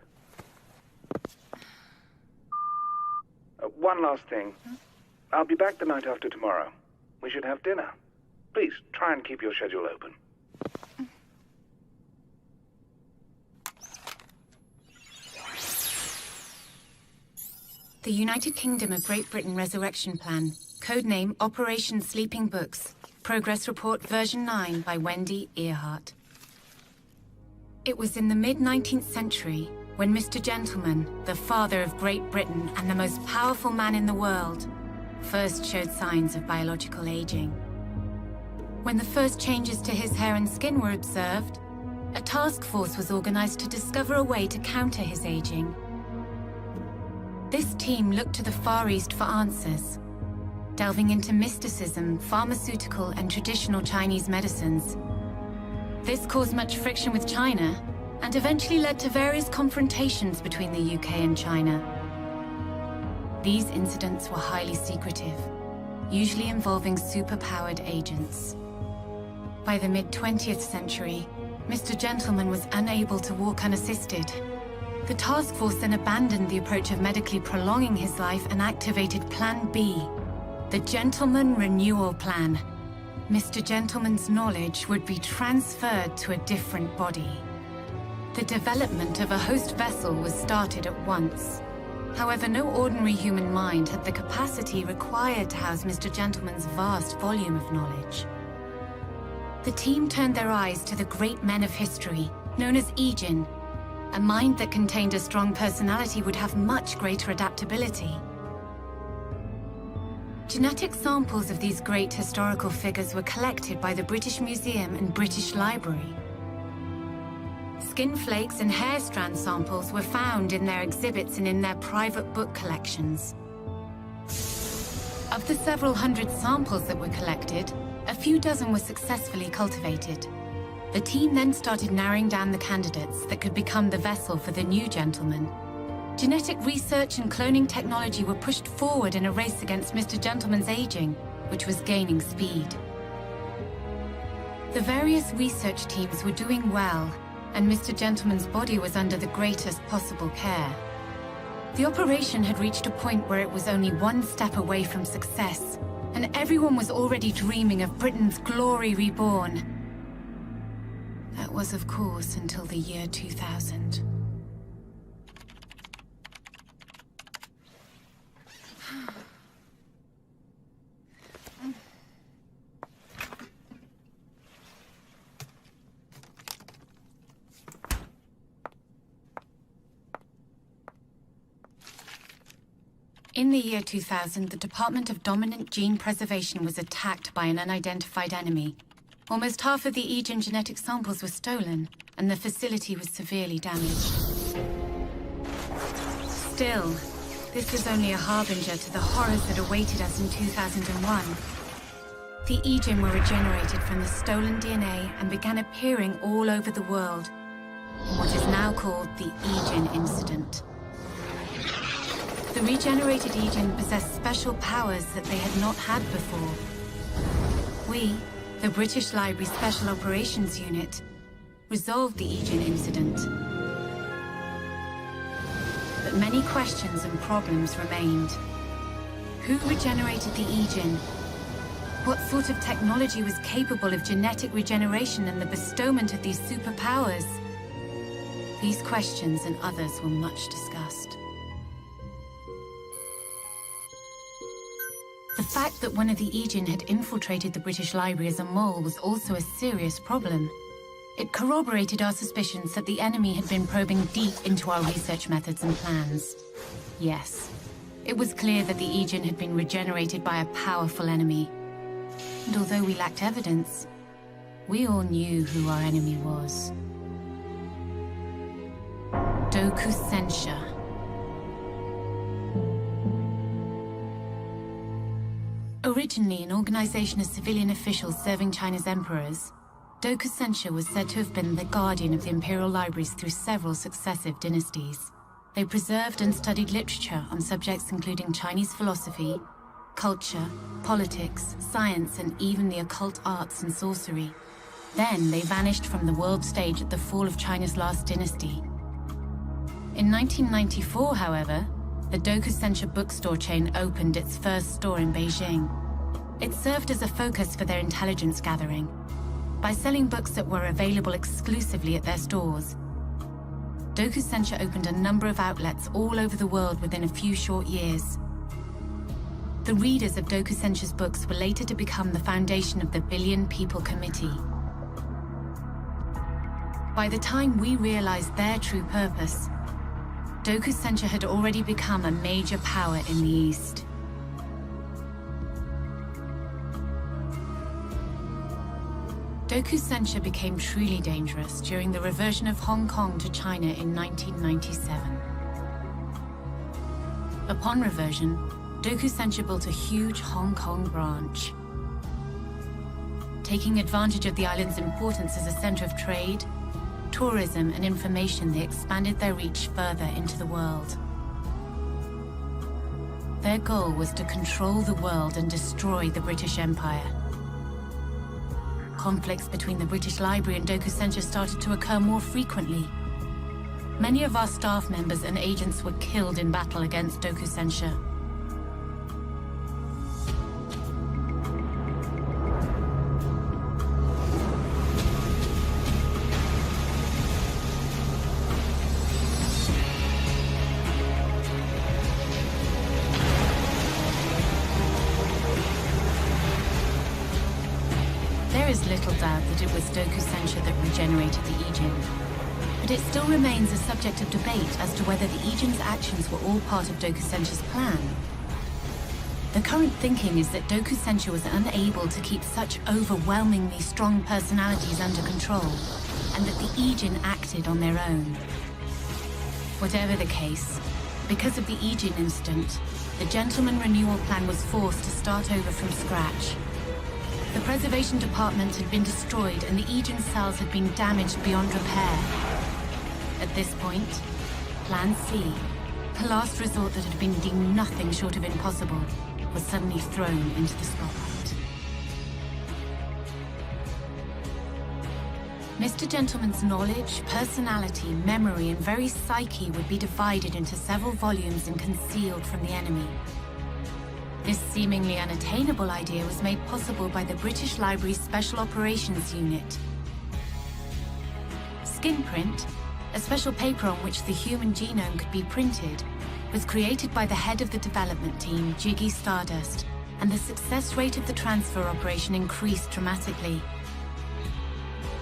One last thing. I'll be back the night after tomorrow. We should have dinner. Please, try and keep your schedule open. The United Kingdom of Great Britain Resurrection Plan. Codename Operation Sleeping Books. Progress Report version 9 by Wendy Earhart. It was in the mid-19th century when Mr. Gentleman, the father of Great Britain and the most powerful man in the world, first showed signs of biological aging. When the first changes to his hair and skin were observed, a task force was organized to discover a way to counter his aging. This team looked to the Far East for answers, delving into mysticism, pharmaceutical, and traditional Chinese medicines. This caused much friction with China, and eventually led to various confrontations between the UK and China. These incidents were highly secretive, usually involving superpowered agents. By the mid-20th century, Mr. Gentleman was unable to walk unassisted. The task force then abandoned the approach of medically prolonging his life and activated Plan B, the Gentleman Renewal Plan. Mr. Gentleman's knowledge would be transferred to a different body. The development of a host vessel was started at once. However, no ordinary human mind had the capacity required to house Mr. Gentleman's vast volume of knowledge. The team turned their eyes to the great men of history, known as Ijin. A mind that contained a strong personality would have much greater adaptability. Genetic samples of these great historical figures were collected by the British Museum and British Library. Skin flakes and hair strand samples were found in their exhibits and in their private book collections. Of the several hundred samples that were collected, a few dozen were successfully cultivated. The team then started narrowing down the candidates that could become the vessel for the new gentleman. Genetic research and cloning technology were pushed forward in a race against Mr. Gentleman's aging, which was gaining speed. The various research teams were doing well, and Mr. Gentleman's body was under the greatest possible care. The operation had reached a point where it was only one step away from success, and everyone was already dreaming of Britain's glory reborn. That was, of course, until the year 2000. In the year 2000, the Department of Dominant Gene Preservation was attacked by an unidentified enemy. Almost half of the Ijin genetic samples were stolen, and the facility was severely damaged. Still, this was only a harbinger to the horrors that awaited us in 2001. The Ijin were regenerated from the stolen DNA and began appearing all over the world in what is now called the Ijin Incident. The regenerated Ijin possessed special powers that they had not had before. We, the British Library Special Operations Unit, resolved the Ijin incident. But many questions and problems remained. Who regenerated the Ijin? What sort of technology was capable of genetic regeneration and the bestowment of these superpowers? These questions and others were much discussed. The fact that one of the Ijin had infiltrated the British Library as a mole was also a serious problem. It corroborated our suspicions that the enemy had been probing deep into our research methods and plans. Yes, it was clear that the Ijin had been regenerated by a powerful enemy. And although we lacked evidence, we all knew who our enemy was. Dokusensha. Originally an organization of civilian officials serving China's emperors, Dokusensha was said to have been the guardian of the imperial libraries through several successive dynasties. They preserved and studied literature on subjects including Chinese philosophy, culture, politics, science, and even the occult arts and sorcery. Then they vanished from the world stage at the fall of China's last dynasty. In 1994, however, the Dokusensha bookstore chain opened its first store in Beijing. It served as a focus for their intelligence gathering. By selling books that were available exclusively at their stores, Dokusensha opened a number of outlets all over the world within a few short years. The readers of Dokusensha's books were later to become the foundation of the Billion People Committee. By the time we realized their true purpose, Dokusensha had already become a major power in the East. Doku censure became truly dangerous during the reversion of Hong Kong to China in 1997. Upon reversion, Doku censure built a huge Hong Kong branch. Taking advantage of the island's importance as a center of trade, tourism, and information, they expanded their reach further into the world. Their goal was to control the world and destroy the British Empire. Conflicts between the British Library and Doku censure started to occur more frequently. Many of our staff members and agents were killed in battle against Doku censure. There is little doubt that it was Doku censure that regenerated the Ijin, but it still remains a subject of debate as to whether the Ijin's actions were all part of Doku censure's plan. The current thinking is that Doku censure was unable to keep such overwhelmingly strong personalities under control, and that the Ijin acted on their own. Whatever the case, because of the Ijin incident, the Gentleman Renewal Plan was forced to start over from scratch. The preservation department had been destroyed and the Ijin cells had been damaged beyond repair. At this point, Plan C, the last resort that had been deemed nothing short of impossible, was suddenly thrown into the spotlight. Mr. Gentleman's knowledge, personality, memory, and very psyche would be divided into several volumes and concealed from the enemy. This seemingly unattainable idea was made possible by the British Library's Special Operations Unit. Skinprint, a special paper on which the human genome could be printed, was created by the head of the development team, Jiggy Stardust, and the success rate of the transfer operation increased dramatically.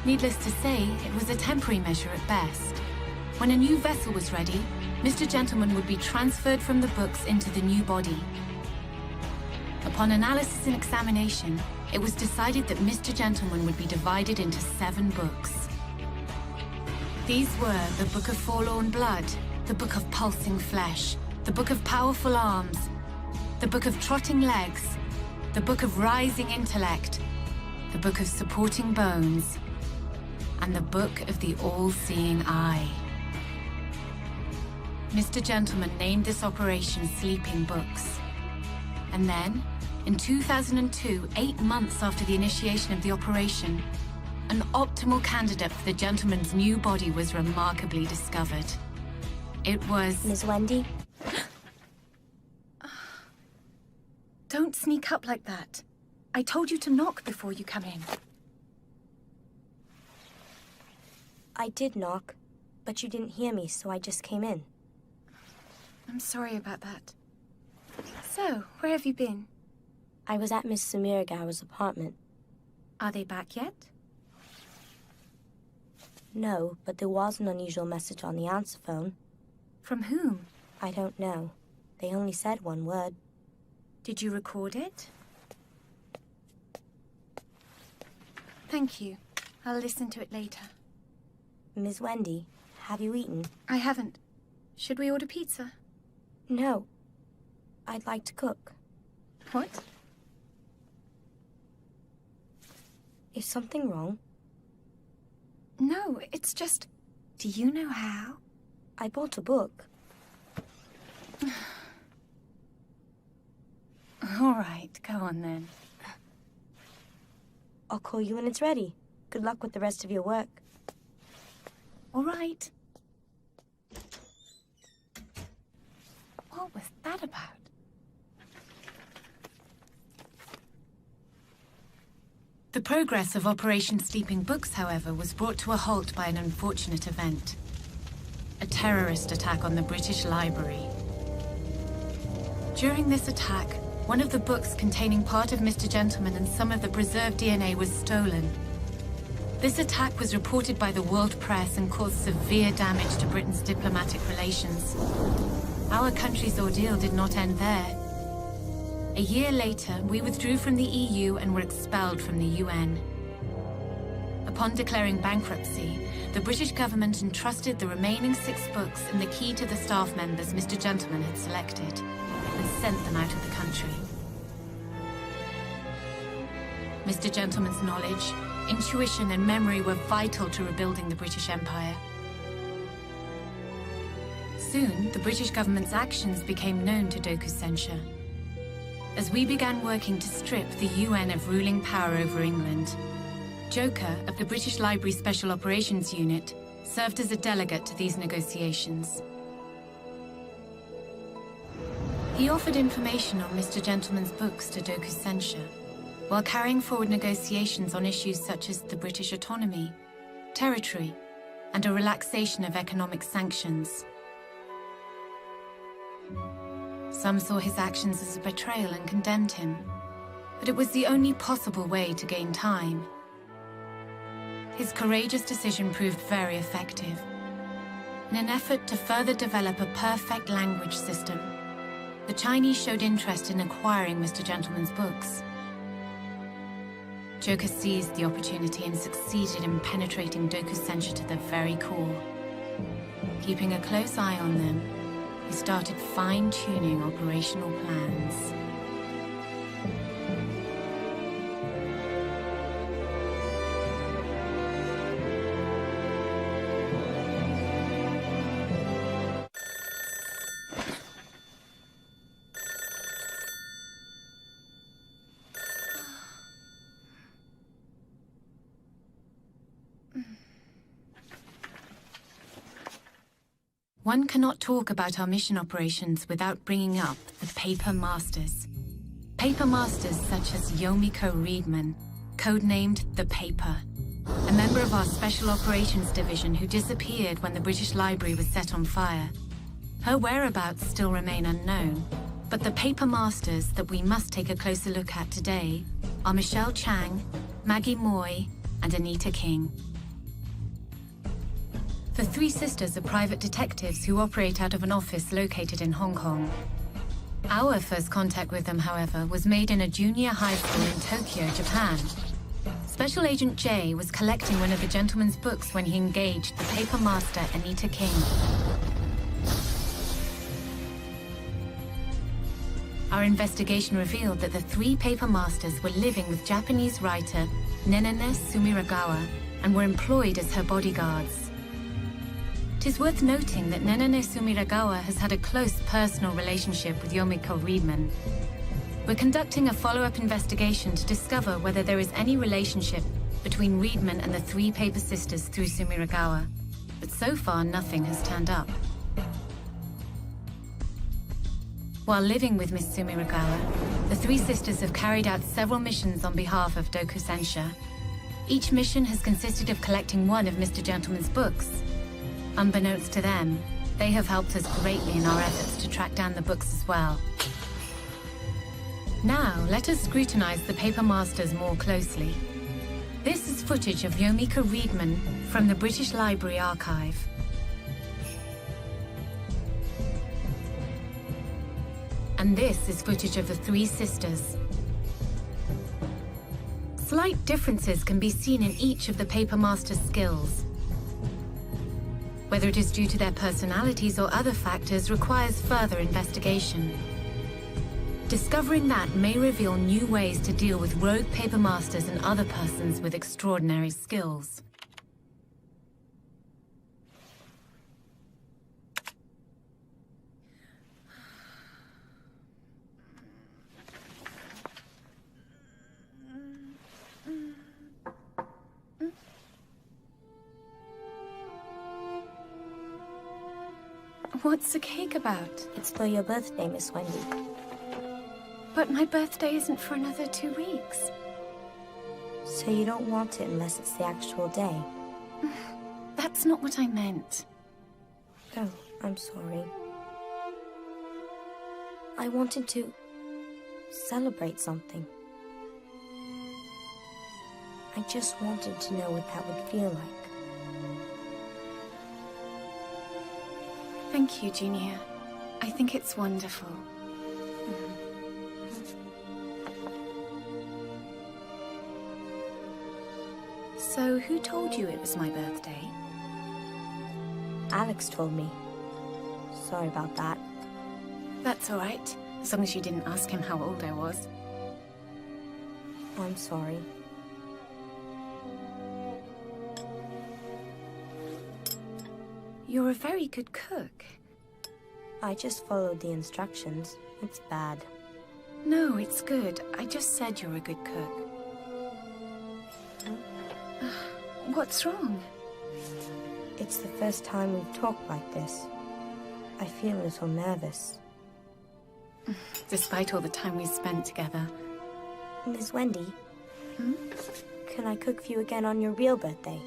Needless to say, it was a temporary measure at best. When a new vessel was ready, Mr. Gentleman would be transferred from the books into the new body. Upon analysis and examination, it was decided that Mr. Gentleman would be divided into 7 books. These were the Book of Forlorn Blood, the Book of Pulsing Flesh, the Book of Powerful Arms, the Book of Trotting Legs, the Book of Rising Intellect, the Book of Supporting Bones, and the Book of the All-Seeing Eye. Mr. Gentleman named this operation Sleeping Books. And then, in 2002, 8 months after the initiation of the operation, an optimal candidate for the Gentleman's new body was remarkably discovered. It was... Ms. Wendy? Don't sneak up like that. I told you to knock before you come in. I did knock, but you didn't hear me, so I just came in. I'm sorry about that. So, where have you been? I was at Miss Sumiragawa's apartment. Are they back yet? No, but there was an unusual message on the answer phone. From whom? I don't know. They only said one word. Did you record it? Thank you. I'll listen to it later. Ms. Wendy, have you eaten? I haven't. Should we order pizza? No. I'd like to cook. What? Is something wrong? No, it's just... Do you know how? I bought a book. All right, go on then. I'll call you when it's ready. Good luck with the rest of your work. All right. What was that about? The progress of Operation Sleeping Books, however, was brought to a halt by an unfortunate event. A terrorist attack on the British Library. During this attack, one of the books containing part of Mr. Gentleman and some of the preserved DNA was stolen. This attack was reported by the world press and caused severe damage to Britain's diplomatic relations. Our country's ordeal did not end there. A year later, we withdrew from the EU and were expelled from the UN. Upon declaring bankruptcy, the British government entrusted the remaining 6 books and the key to the staff members Mr. Gentleman had selected, and sent them out of the country. Mr. Gentleman's knowledge, intuition, and memory were vital to rebuilding the British Empire. Soon, the British government's actions became known to Dokusensha. As we began working to strip the UN of ruling power over England, Joker of the British Library Special Operations Unit served as a delegate to these negotiations. He offered information on Mr. Gentleman's books to Dokusensha, while carrying forward negotiations on issues such as the British autonomy, territory, and a relaxation of economic sanctions. Some saw his actions as a betrayal and condemned him, but it was the only possible way to gain time. His courageous decision proved very effective. In an effort to further develop a perfect language system, the Chinese showed interest in acquiring Mr. Gentleman's books. Joker seized the opportunity and succeeded in penetrating Dokusensha to the very core. Keeping a close eye on them, he started fine-tuning operational plans. One cannot talk about our mission operations without bringing up the Paper Masters. Paper Masters such as Yomiko Reedman, codenamed The Paper, a member of our Special Operations Division who disappeared when the British Library was set on fire. Her whereabouts still remain unknown, but the Paper Masters that we must take a closer look at today are Michelle Chang, Maggie Moy, and Anita King. The 3 sisters are private detectives who operate out of an office located in Hong Kong. Our first contact with them, however, was made in a junior high school in Tokyo, Japan. Special Agent J was collecting one of the gentleman's books when he engaged the paper master Anita King. Our investigation revealed that the 3 paper masters were living with Japanese writer Nenane Sumiragawa and were employed as her bodyguards. It is worth noting that Nenane Sumiragawa has had a close personal relationship with Yomiko Reedman. We're conducting a follow-up investigation to discover whether there is any relationship between Reedman and the 3 paper sisters through Sumiragawa, but so far nothing has turned up. While living with Miss Sumiragawa, the 3 sisters have carried out several missions on behalf of Dokusensha. Each mission has consisted of collecting one of Mr. Gentleman's books. Unbeknownst to them, they have helped us greatly in our efforts to track down the books as well. Now, let us scrutinize the paper masters more closely. This is footage of Yomiko Reedman from the British Library archive. And this is footage of the 3 sisters. Slight differences can be seen in each of the paper masters' skills. Whether it is due to their personalities or other factors requires further investigation. Discovering that may reveal new ways to deal with rogue paper masters and other persons with extraordinary skills. What's the cake about? It's for your birthday, Miss Wendy. But my birthday isn't for another 2 weeks. So you don't want it unless it's the actual day? That's not what I meant. Oh, I'm sorry. I wanted to celebrate something. I just wanted to know what that would feel like. Thank you, Junior. I think it's wonderful. So, who told you it was my birthday? Alex told me. Sorry about that. That's all right, as long as you didn't ask him how old I was. I'm sorry. You're a very good cook. I just followed the instructions. It's bad. No, it's good. I just said you're a good cook. What's wrong? It's the first time we've talked like this. I feel a little nervous. Despite all the time we've spent together. Miss Wendy? Hmm? Can I cook for you again on your real birthday?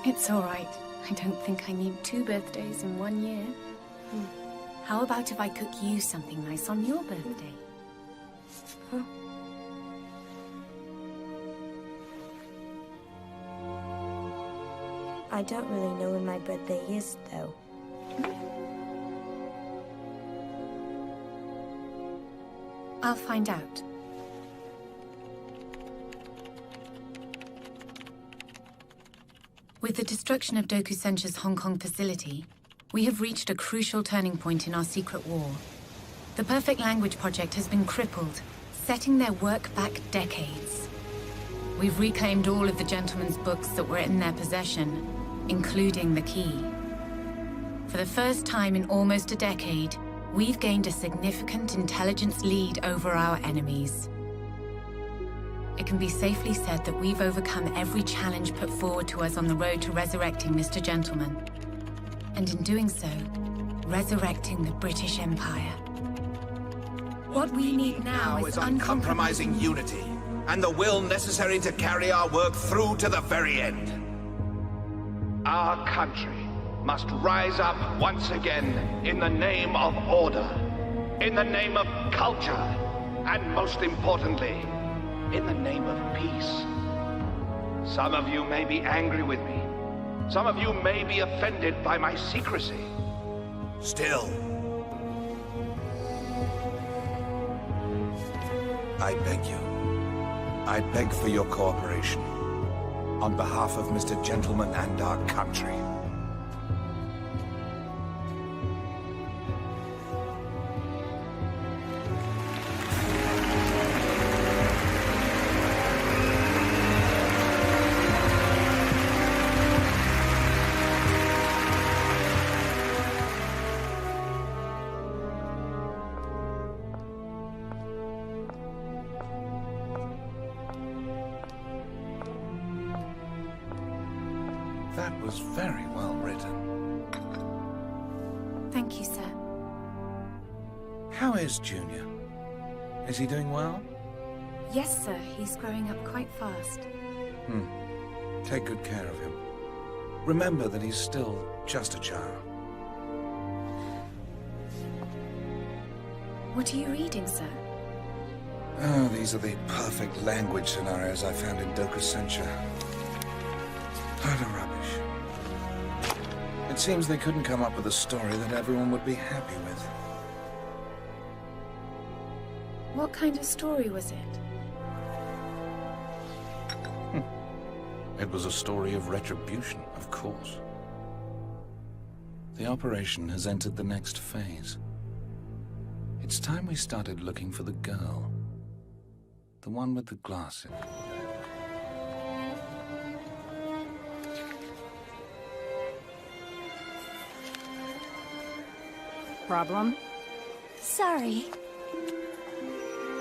It's all right. I don't think I need 2 birthdays in 1 year. How about if I cook you something nice on your birthday? Huh? I don't really know when my birthday is, though. I'll find out. With the destruction of Dokusensha's Hong Kong facility, we have reached a crucial turning point in our secret war. The Perfect Language Project has been crippled, setting their work back decades. We've reclaimed all of the gentleman's books that were in their possession, including the key. For the first time in almost a decade, we've gained a significant intelligence lead over our enemies. It can be safely said that we've overcome every challenge put forward to us on the road to resurrecting Mr. Gentleman. And in doing so, resurrecting the British Empire. What we need now is uncompromising unity, and the will necessary to carry our work through to the very end. Our country must rise up once again in the name of order, in the name of culture, and most importantly, in the name of peace. Some of you may be angry with me. Some of you may be offended by my secrecy. Still, I beg you. I beg for your cooperation. On behalf of Mr. Gentleman and our country. That was very well written. Thank you, sir. How is Junior? Is he doing well? Yes, sir. He's growing up quite fast. Take good care of him. Remember that he's still just a child. What are you reading, sir? Oh, these are the perfect language scenarios I found in Dokusensha. Utter rubbish. It seems they couldn't come up with a story that everyone would be happy with. What kind of story was it? It was a story of retribution, of course. The operation has entered the next phase. It's time we started looking for the girl. The one with the glasses. Problem? Sorry.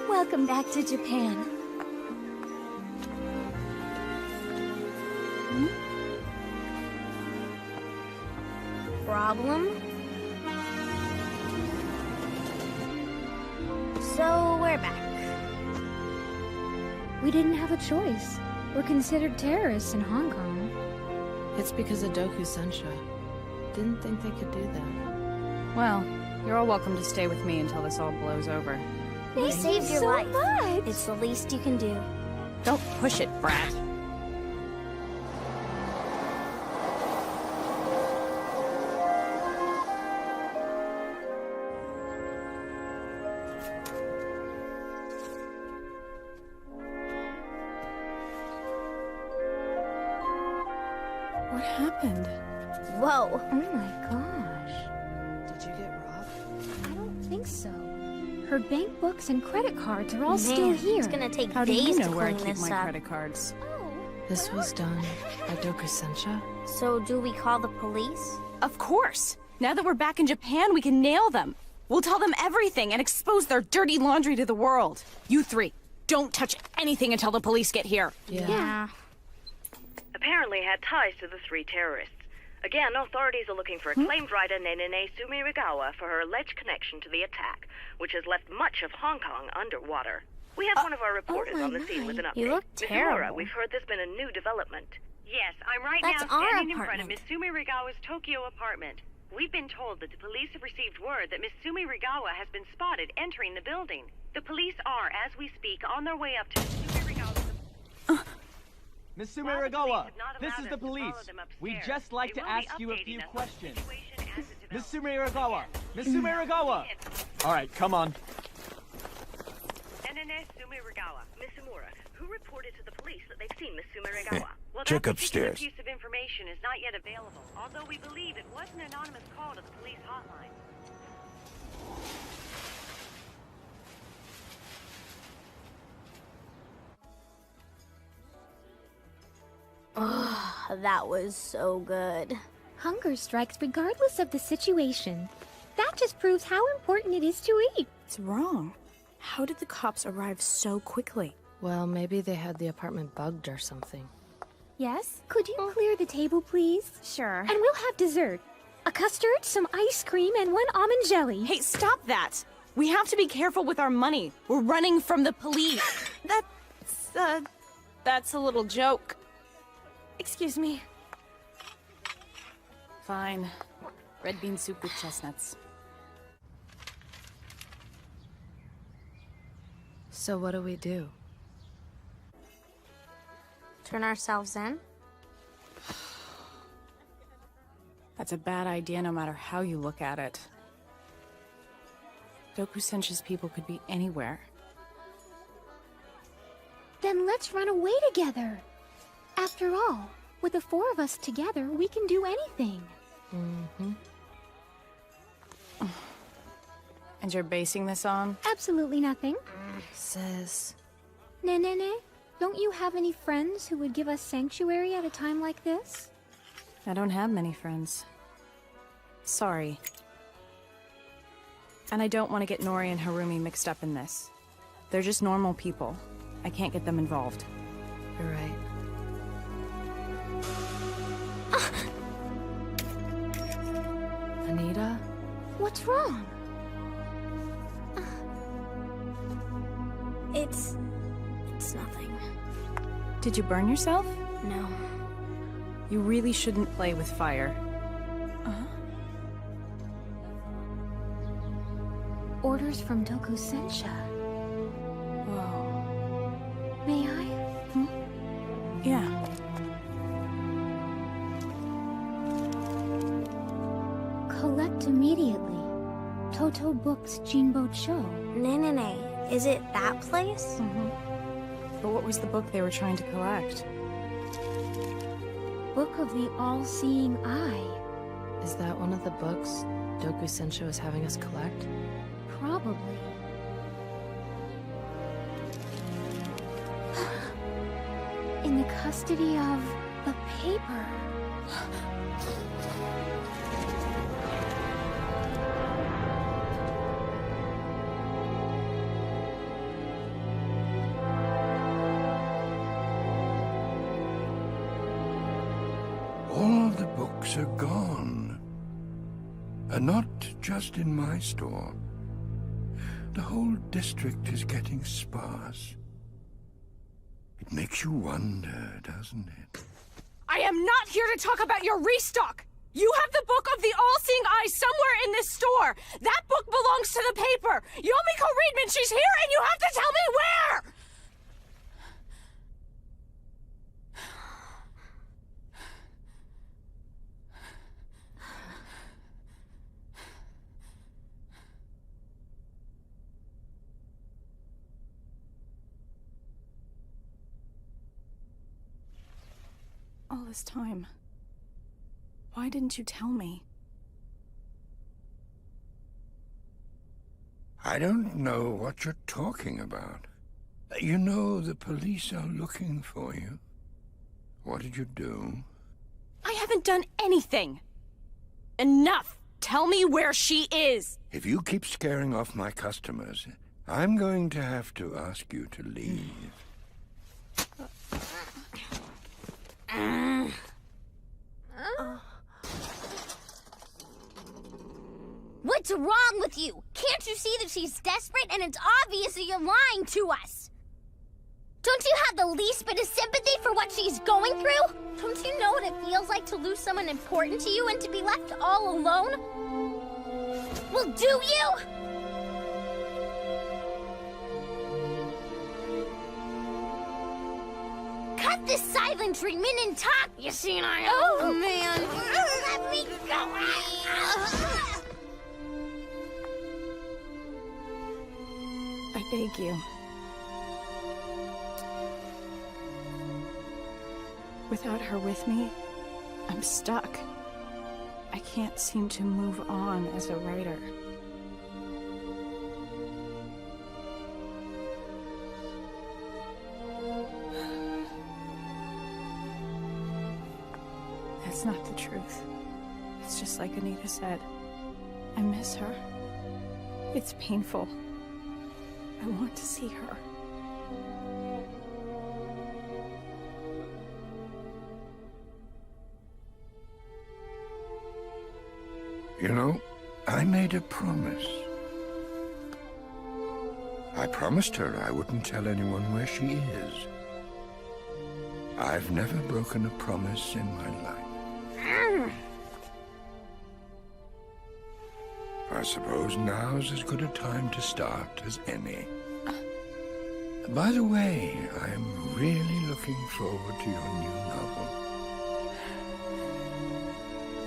Welcome back to Japan. Problem? So, we're back. We didn't have a choice. We're considered terrorists in Hong Kong. It's because of Dokusensha. Didn't think they could do that. Well, you're all welcome to stay with me until this all blows over. We saved your so life. much. It's the least you can do. Don't push it, brat. What happened? Whoa. Oh my gosh. Did you get robbed? I don't think so. Her bank books and credit cards are all Man, still here. It's gonna take How do days you know to where I clean keep this my up. credit cards? This was done by Dokusensha? So do we call the police? Of course! Now that we're back in Japan, we can nail them. We'll tell them everything and expose their dirty laundry to the world. You three, don't touch anything until the police get here. Yeah. Apparently had ties to the 3 terrorists. Again, authorities are looking for acclaimed writer Nenene Sumirigawa for her alleged connection to the attack, which has left much of Hong Kong underwater. We have one of our reporters on the scene with an update. You look Miss terrible. Laura, we've heard there's been a new development. Yes, I'm right That's now our standing in front of apartment. Miss Sumi Rigawa's Tokyo apartment. We've been told that the police have received word that Miss Sumi Rigawa has been spotted entering the building. The police are, as we speak, on their way up to Sumi Rigawa's... Miss Sumerigawa, this is the police. We'd just like to ask you a few questions. Miss Sumerigawa! Miss Sumerigawa! Alright, come on. Nenene Sumirigawa, Miss Umura, who reported to the police that they've seen Miss Sumirigawa. Well, Check that particular upstairs. piece of information is not yet available, although we believe it was an anonymous call to the police hotline. Oh, that was so good. Hunger strikes regardless of the situation. That just proves how important it is to eat. It's wrong. How did the cops arrive so quickly? Well, maybe they had the apartment bugged or something. Yes? Could you clear the table, please? Sure. And we'll have dessert. A custard, some ice cream, and 1 almond jelly. Hey, stop that! We have to be careful with our money. We're running from the police. That's a little joke. Excuse me. Fine. Red bean soup with chestnuts. So what do we do? Turn ourselves in? That's a bad idea no matter how you look at it. Dokusenshi's people could be anywhere. Then let's run away together. After all, with the 4 of us together, we can do anything. Mm-hmm. And you're basing this on? Absolutely nothing. Sis. Nenene, don't you have any friends who would give us sanctuary at a time like this? I don't have many friends. Sorry. And I don't want to get Nori and Harumi mixed up in this. They're just normal people. I can't get them involved. You're right. Anita? What's wrong? It's nothing. Did you burn yourself? No. You really shouldn't play with fire. Orders from Dokusensha. Whoa. May I? Yeah. Collect immediately. Toto Books Jinbo Cho. Nenene, is it that place? But what was the book they were trying to collect? Book of the All-Seeing Eye. Is that one of the books Dokusensha is having us collect? Probably. In the custody of the paper. All the books are gone. And not just in my store. The whole district is getting sparse. It makes you wonder, doesn't it? I am not here to talk about your restock! You have the book of the All-Seeing Eye somewhere in this store! That book belongs to the paper! Yomiko Reedman, she's here and you have to tell me where! All this time, Why didn't you tell me? I don't know what you're talking about. You know, the police are looking for you. What did you do? I haven't done anything! Enough! Tell me where she is! If you keep scaring off my customers, I'm going to have to ask you to leave. What's wrong with you? Can't you see that she's desperate and it's obvious that you're lying to us? Don't you have the least bit of sympathy for what she's going through? Don't you know what it feels like to lose someone important to you and to be left all alone? Well, do you? Cut the silent treatment and talk, you senile. Oh, man. Let me go. I beg you. Without her with me, I'm stuck. I can't seem to move on as a writer. That's not the truth. It's just like Anita said. I miss her. It's painful. I want to see her. You know, I made a promise. I promised her I wouldn't tell anyone where she is. I've never broken a promise in my life. I suppose now's as good a time to start as any. By the way, I'm really looking forward to your new novel.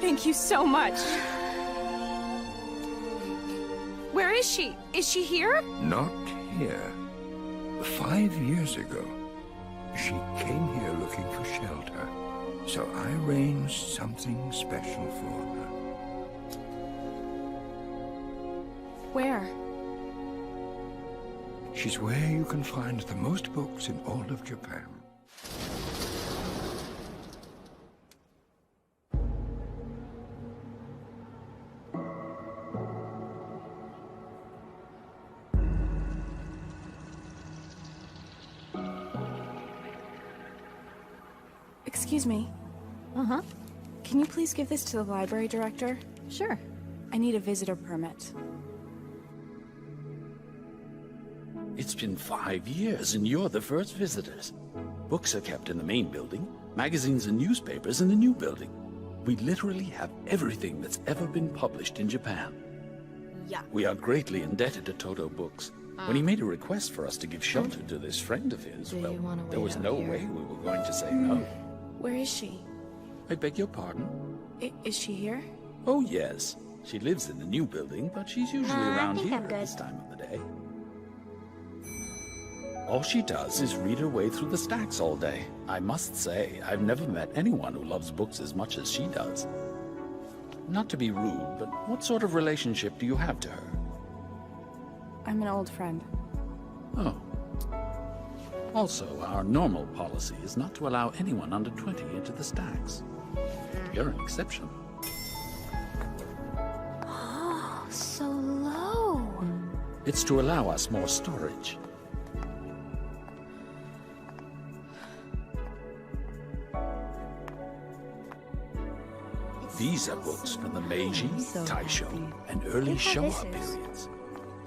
Thank you so much. Where is she? Is she here? Not here. 5 years ago, she came here looking for shelter, so I arranged something special for her. Where? She's where you can find the most books in all of Japan. Excuse me. Uh-huh. Can you please give this to the library director? Sure. I need a visitor permit. It's been 5 years, and you're the first visitors. Books are kept in the main building, magazines and newspapers in the new building. We literally have everything that's ever been published in Japan. Yeah. We are greatly indebted to Toto Books. When he made a request for us to give shelter to this friend of his, well, there was no way we were going to say no. Where is she? I beg your pardon? Is she here? Oh, yes. She lives in the new building, but she's usually around here at this time of the day. All she does is read her way through the stacks all day. I must say, I've never met anyone who loves books as much as she does. Not to be rude, but what sort of relationship do you have to her? I'm an old friend. Oh. Also, our normal policy is not to allow anyone under 20 into the stacks. You're an exception. Oh, so low. It's to allow us more storage. These are books from the Meiji, Taisho, and early Showa periods.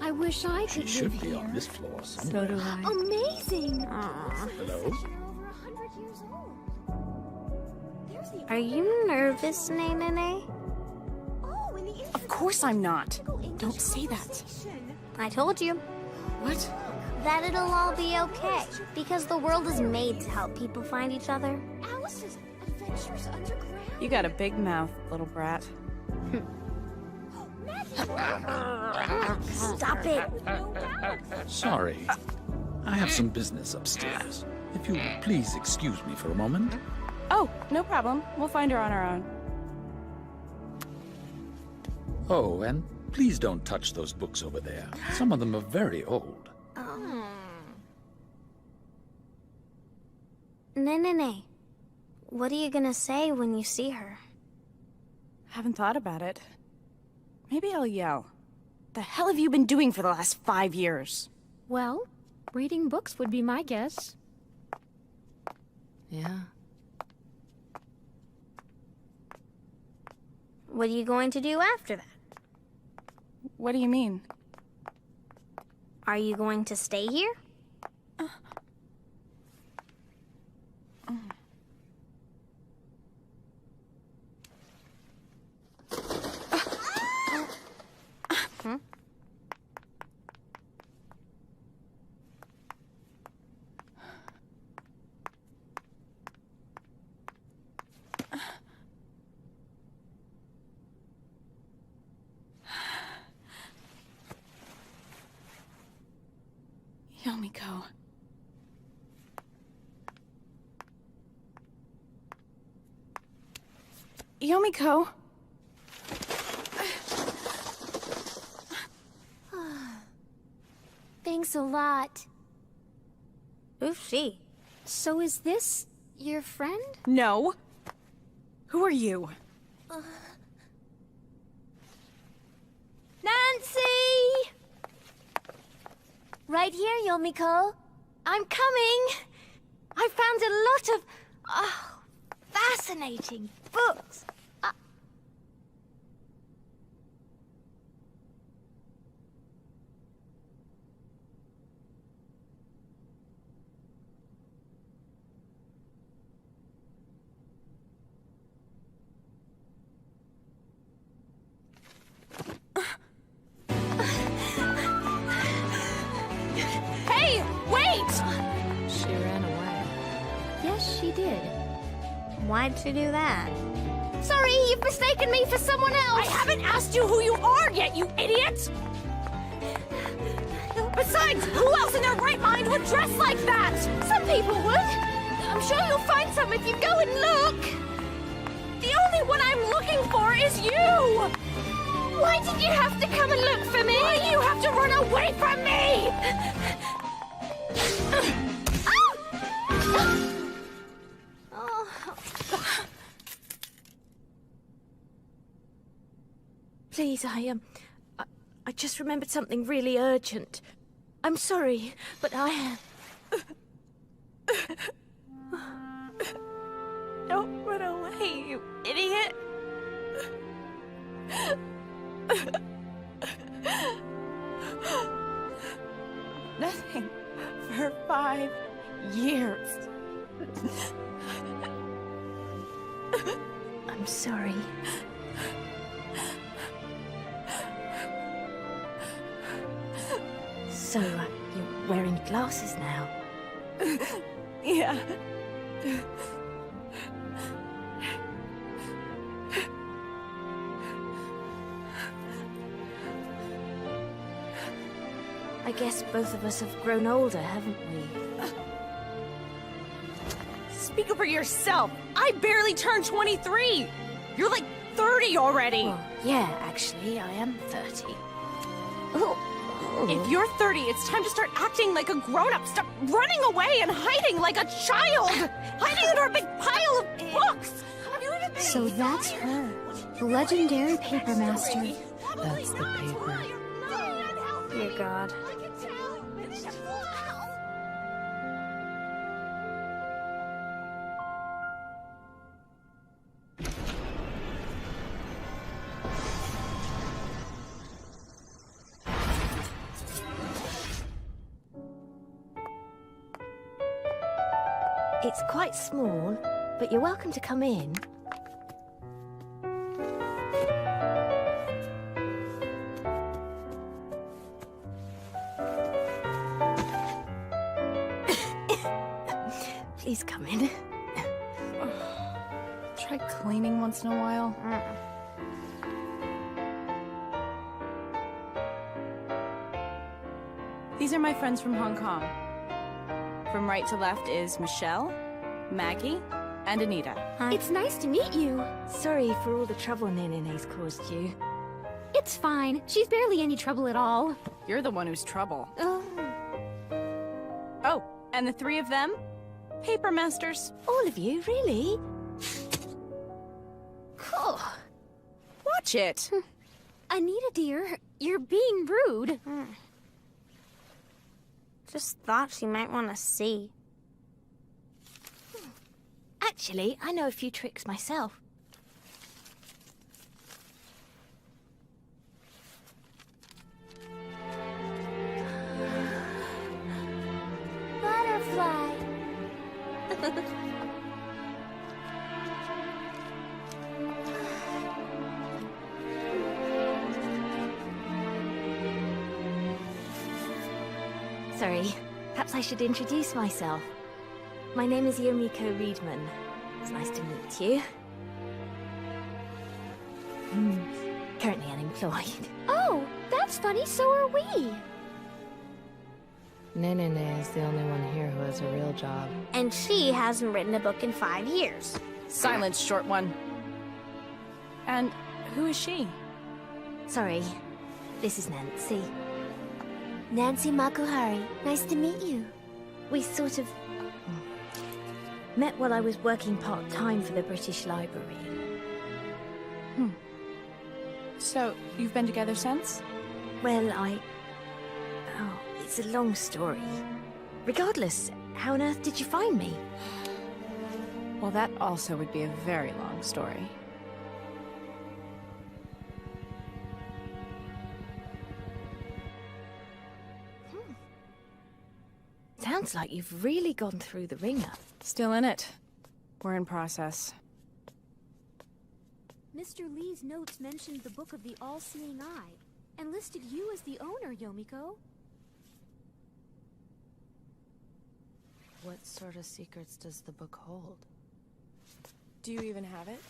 I wish I She could should live be here. on this floor somewhere. So do I. Amazing! Hello? Are you nervous, Nene? Of course I'm not. Don't say that. I told you. What? That it'll all be okay. Because the world is made to help people find each other. Alice's Adventures Underground. You got a big mouth, little brat. Stop it! Sorry. I have some business upstairs. If you would please excuse me for a moment. Oh, no problem. We'll find her on our own. Oh, and please don't touch those books over there. Some of them are very old. Nene, what are you gonna say when you see her? Haven't thought about it. Maybe I'll yell. The hell have you been doing for the last 5 years? Well, reading books would be my guess. Yeah. What are you going to do after that? What do you mean? Are you going to stay here? Yomiko. Yomiko. Thanks a lot. Who's she? So is this your friend? No. Who are you? Nancy! Right here, Yomiko. I'm coming. I found a lot of fascinating books. Hey, wait! She ran away. Yes, she did. Why'd she do that? Sorry, you've mistaken me for someone else. I haven't asked you who you are yet, you idiot! Besides, who else in their right mind would dress like that? Some people would. I'm sure you'll find some if you go and look. The only one I'm looking for is you! Why did you have to come and look for me? Why do you have to run away from me? Please, I just remembered something really urgent. I'm sorry, but Don't run away, you idiot! Nothing for 5 years. I'm sorry. So, you're wearing glasses now? Yeah. I guess both of us have grown older, haven't we? Speak up for yourself. I barely turned 23. You're like 30 already. Well, yeah, actually, I am 30. If you're 30, it's time to start acting like a grown-up. Stop running away and hiding like a child. Hiding under a big pile of books. So that's her, the legendary paper master. That's the paper. Dear God. It's quite small, but you're welcome to come in. Please come in. Try cleaning once in a while. These are my friends from Hong Kong. From right to left is Michelle, Maggie, and Anita. Hi. It's nice to meet you. Sorry for all the trouble Nene's caused you. It's fine. She's barely any trouble at all. You're the one who's trouble. Oh. Oh, and the three of them? Paper masters. All of you, really? Cool. Watch it. Anita, dear, you're being rude. Just thought she might want to see. Actually, I know a few tricks myself. Butterfly. Sorry, perhaps I should introduce myself. My name is Yomiko Reedman. It's nice to meet you. Currently unemployed. Oh, that's funny, so are we. Nene is the only one here who has a real job. And she hasn't written a book in 5 years. Silence, short one. And who is she? Sorry, this is Nancy. Nancy Makuhari. Nice to meet you. We sort of met while I was working part-time for the British Library. So, you've been together since? Well, Oh, it's a long story. Regardless, how on earth did you find me? Well, that also would be a very long story. Sounds like you've really gone through the ringer. Still in it. We're in process. Mr. Lee's notes mentioned the Book of the All-Seeing Eye, and listed you as the owner, Yomiko. What sort of secrets does the book hold? Do you even have it?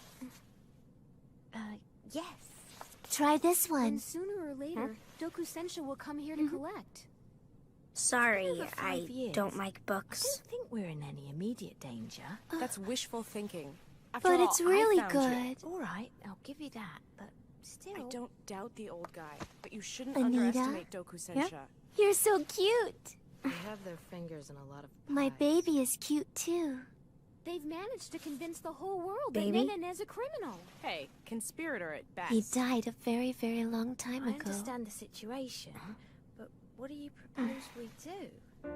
Yes. Try this one. And sooner or later, Doku-sensha will come here to collect. Sorry, I don't like I books. don't think we're in any immediate danger. That's wishful thinking. After But all, it's really I found you. good. All right, I'll give you that, but still... I don't doubt the old guy, but you shouldn't Anita? underestimate Doku-sensha. You're so cute. They have their fingers in a lot of My baby is cute, too. They've managed to convince the whole world Baby? that Nenen is a criminal. Hey, conspirator at best. He died a very, very long time ago. I understand the situation, but what do you propose we do?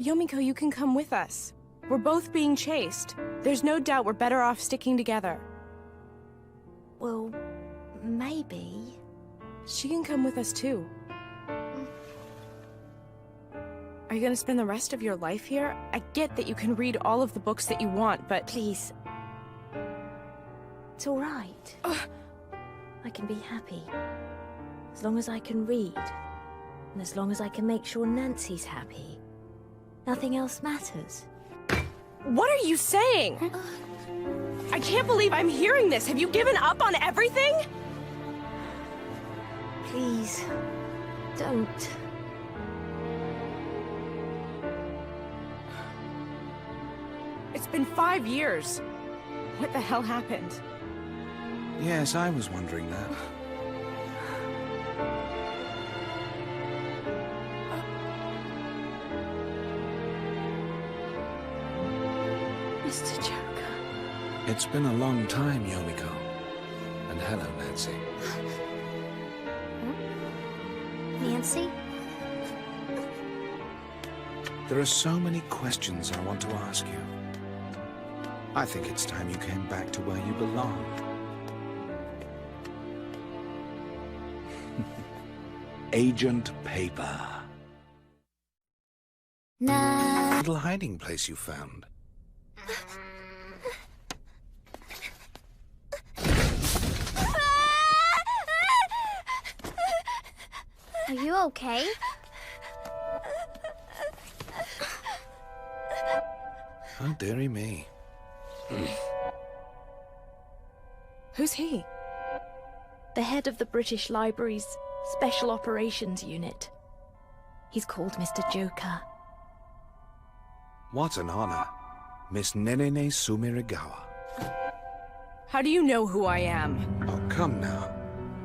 Yomiko, you can come with us. We're both being chased. There's no doubt we're better off sticking together. Well, maybe. She can come with us, too. Are you gonna spend the rest of your life here? I get that you can read all of the books that you want, but... Please. It's all right. I can be happy. As long as I can read. And as long as I can make sure Nancy's happy. Nothing else matters. What are you saying? I can't believe I'm hearing this. Have you given up on everything? Please, don't. It's been 5 years. What the hell happened? Yes, I was wondering that. Mr. Joker. It's been a long time, Yomiko. And hello, Nancy. Nancy? There are so many questions I want to ask you. I think it's time you came back to where you belong. Agent Paper. Little hiding place you found. Are you okay? Oh, dearie me. Who's he? The head of the British Library's Special Operations Unit. He's called Mr. Joker. What an honor. Miss Nenene Sumirigawa. How do you know who I am? Oh, come now.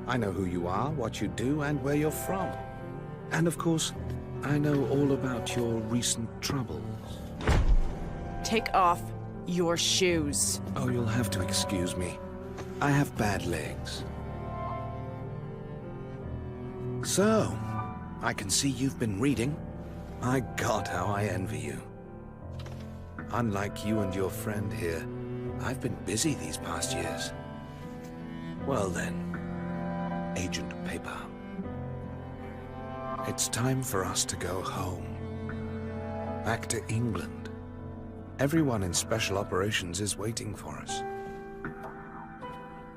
I know who you are, what you do, and where you're from. And of course, I know all about your recent troubles. Take off your shoes. Oh, you'll have to excuse me. I have bad legs. So, I can see you've been reading. My God, how I envy you. Unlike you and your friend here, I've been busy these past years. Well then, Agent Paper. It's time for us to go home. Back to England. Everyone in Special Operations is waiting for us.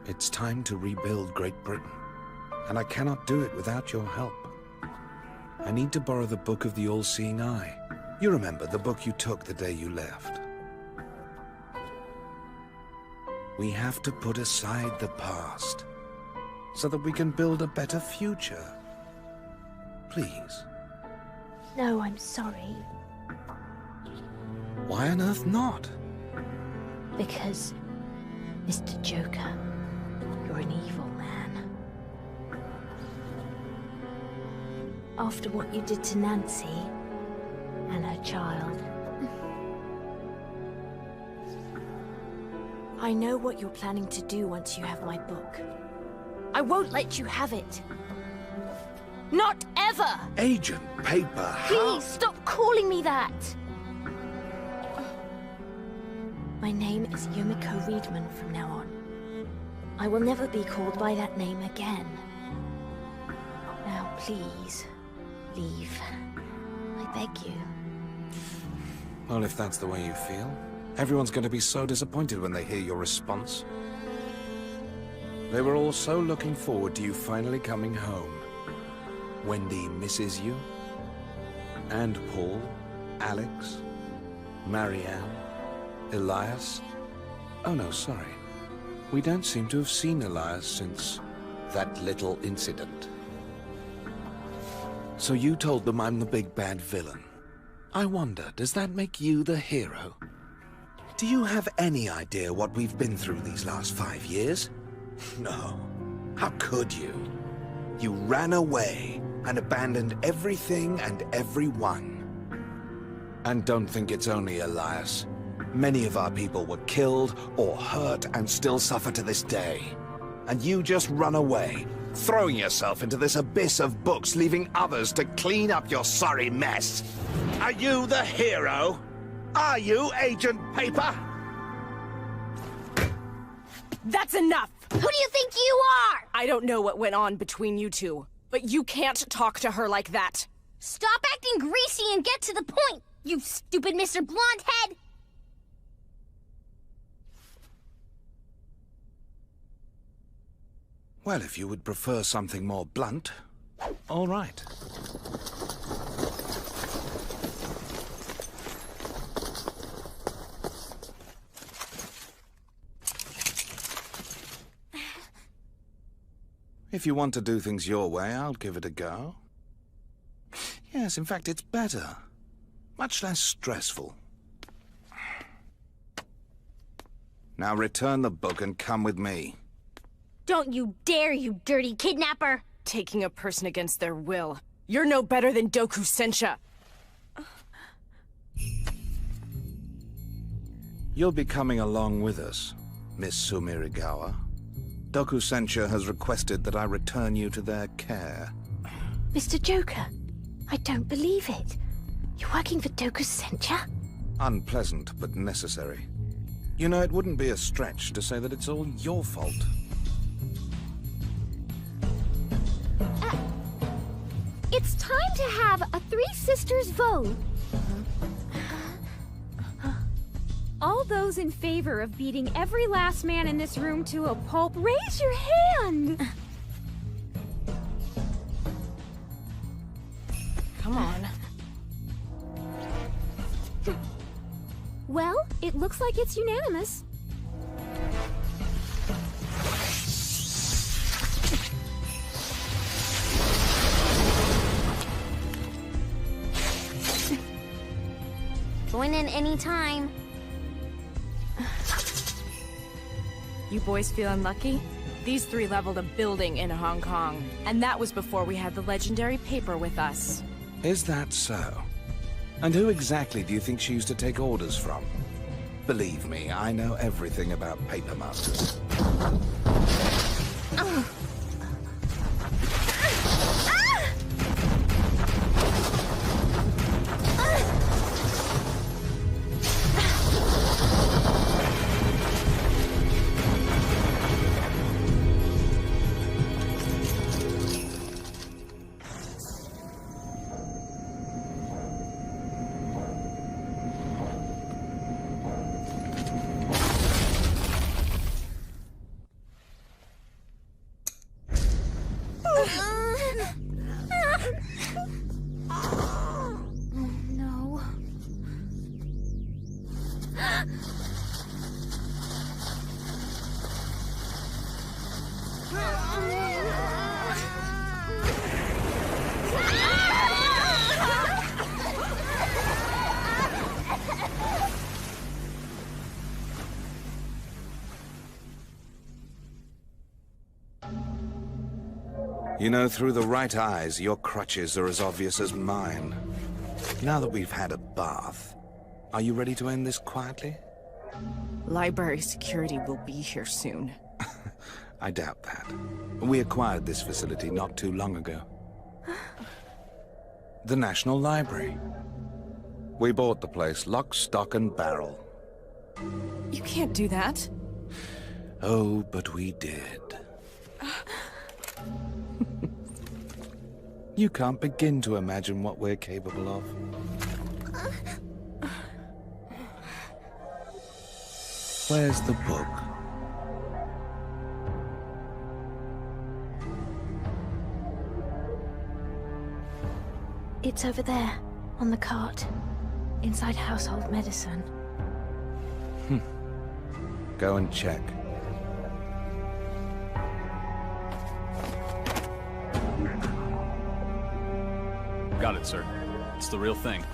It's time to rebuild Great Britain, and I cannot do it without your help. I need to borrow the Book of the All-Seeing Eye. You remember the book you took the day you left. We have to put aside the past, so that we can build a better future. Please. No, I'm sorry. Why on earth not? Because, Mr. Joker, you're an evil man. After what you did to Nancy and her child. I know what you're planning to do once you have my book. I won't let you have it. Not ever! Agent Paper, Please, stop calling me that! My name is Yumiko Reedman from now on. I will never be called by that name again. Now, please, leave. I beg you. Well, if that's the way you feel, everyone's going to be so disappointed when they hear your response. They were all so looking forward to you finally coming home. Wendy misses you. And Paul, Alex, Marianne, Elias. Oh no, sorry. We don't seem to have seen Elias since that little incident. So you told them I'm the big bad villain. I wonder, does that make you the hero? Do you have any idea what we've been through these last 5 years? No. How could you? You ran away and abandoned everything and everyone. And don't think it's only Elias. Many of our people were killed or hurt and still suffer to this day. And you just run away, throwing yourself into this abyss of books, leaving others to clean up your sorry mess. Are you the hero? Are you Agent Paper? That's enough! Who do you think you are? I don't know what went on between you two, but you can't talk to her like that. Stop acting greasy and get to the point, you stupid Mr. Blondehead! Well, if you would prefer something more blunt, all right. If you want to do things your way, I'll give it a go. Yes, in fact, it's better. Much less stressful. Now return the book and come with me. Don't you dare, you dirty kidnapper! Taking a person against their will. You're no better than Doku Sensha. You'll be coming along with us, Miss Sumirigawa. Doku Sensha has requested that I return you to their care. Mr. Joker, I don't believe it. You're working for Doku Sensha? Unpleasant, but necessary. You know, it wouldn't be a stretch to say that it's all your fault. It's time to have a Three Sisters vote. All those in favor of beating every last man in this room to a pulp, raise your hand! Come on. Well, it looks like it's unanimous. Join in any time. You boys feeling lucky? These three leveled a building in Hong Kong, and that was before we had the legendary paper with us. Is that so? And who exactly do you think she used to take orders from? Believe me, I know everything about paper masters. You know, through the right eyes, your crutches are as obvious as mine. Now that we've had a bath, are you ready to end this quietly? Library security will be here soon. I doubt that. We acquired this facility not too long ago. The National Library. We bought the place, lock, stock, and barrel. You can't do that. Oh, but we did. You can't begin to imagine what we're capable of. Where's the book? It's over there, on the cart, inside household medicine. Go and check. Got it, sir. It's the real thing.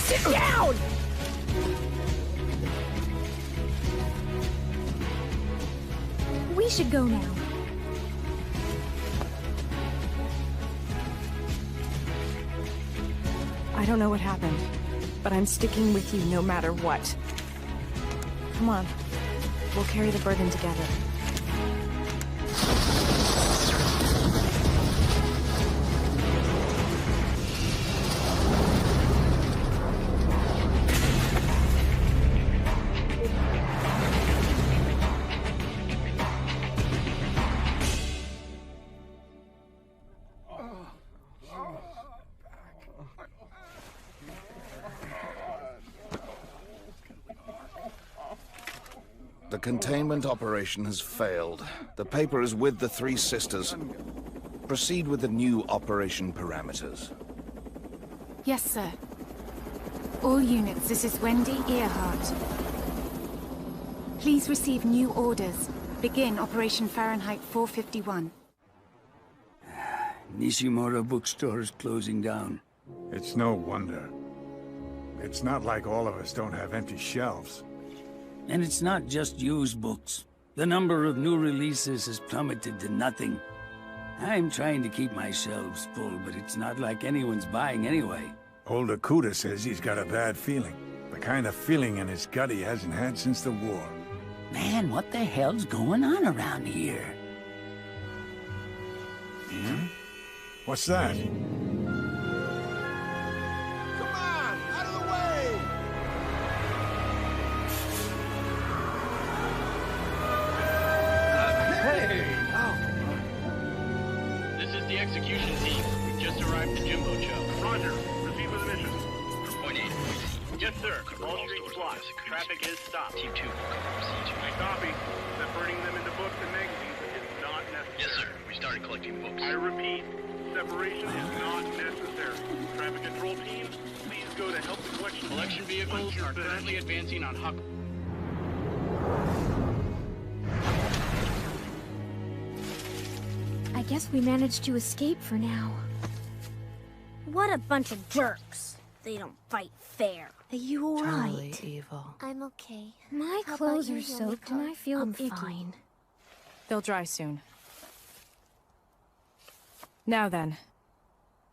Sit down! We should go now. I don't know what happened, but I'm sticking with you no matter what. Come on. We'll carry the burden together. The containment operation has failed. The paper is with the three sisters. Proceed with the new operation parameters. Yes, sir. All units, this is Wendy Earhart. Please receive new orders. Begin Operation Fahrenheit 451. Nishimura bookstore is closing down. It's no wonder. It's not like all of us don't have empty shelves. And it's not just used books. The number of new releases has plummeted to nothing. I'm trying to keep my shelves full, but it's not like anyone's buying anyway. Old Akuda says he's got a bad feeling. The kind of feeling in his gut he hasn't had since the war. Man, what the hell's going on around here? Hmm? What's that? This is the Execution team, we've just arrived at Jimbo Cho. Roger. Proceed with the mission. Point A to point C. Yes, sir. All streets blocked. Traffic is stopped. Team 2, I copy. Separating them into books and magazines is not necessary. Yes, sir. We started collecting books. I repeat, separation is not necessary. Traffic control team, please go to help the collection. Collection vehicles are currently advancing on Huck. I guess we managed to escape for now. What a bunch of jerks. They don't fight fair. Are you alright? Totally evil. I'm okay. My How clothes about are you, soaked Yumiko? and I feel I'm icky. fine. They'll dry soon. Now then,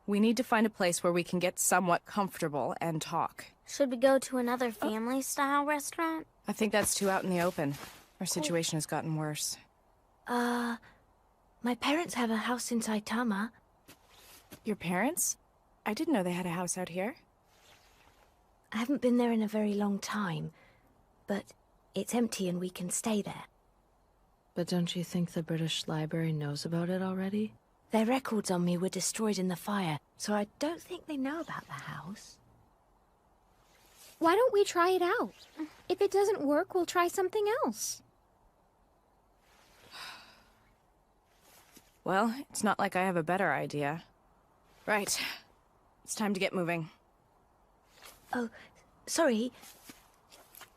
we need to find a place where we can get somewhat comfortable and talk. Should we go to another family-style restaurant? I think that's too out in the open. Our situation has gotten worse. My parents have a house in Saitama. Your parents? I didn't know they had a house out here. I haven't been there in a very long time, but it's empty and we can stay there. But don't you think the British Library knows about it already? Their records on me were destroyed in the fire, so I don't think they know about the house. Why don't we try it out? If it doesn't work, we'll try something else. Well, it's not like I have a better idea. Right. It's time to get moving. Oh, sorry.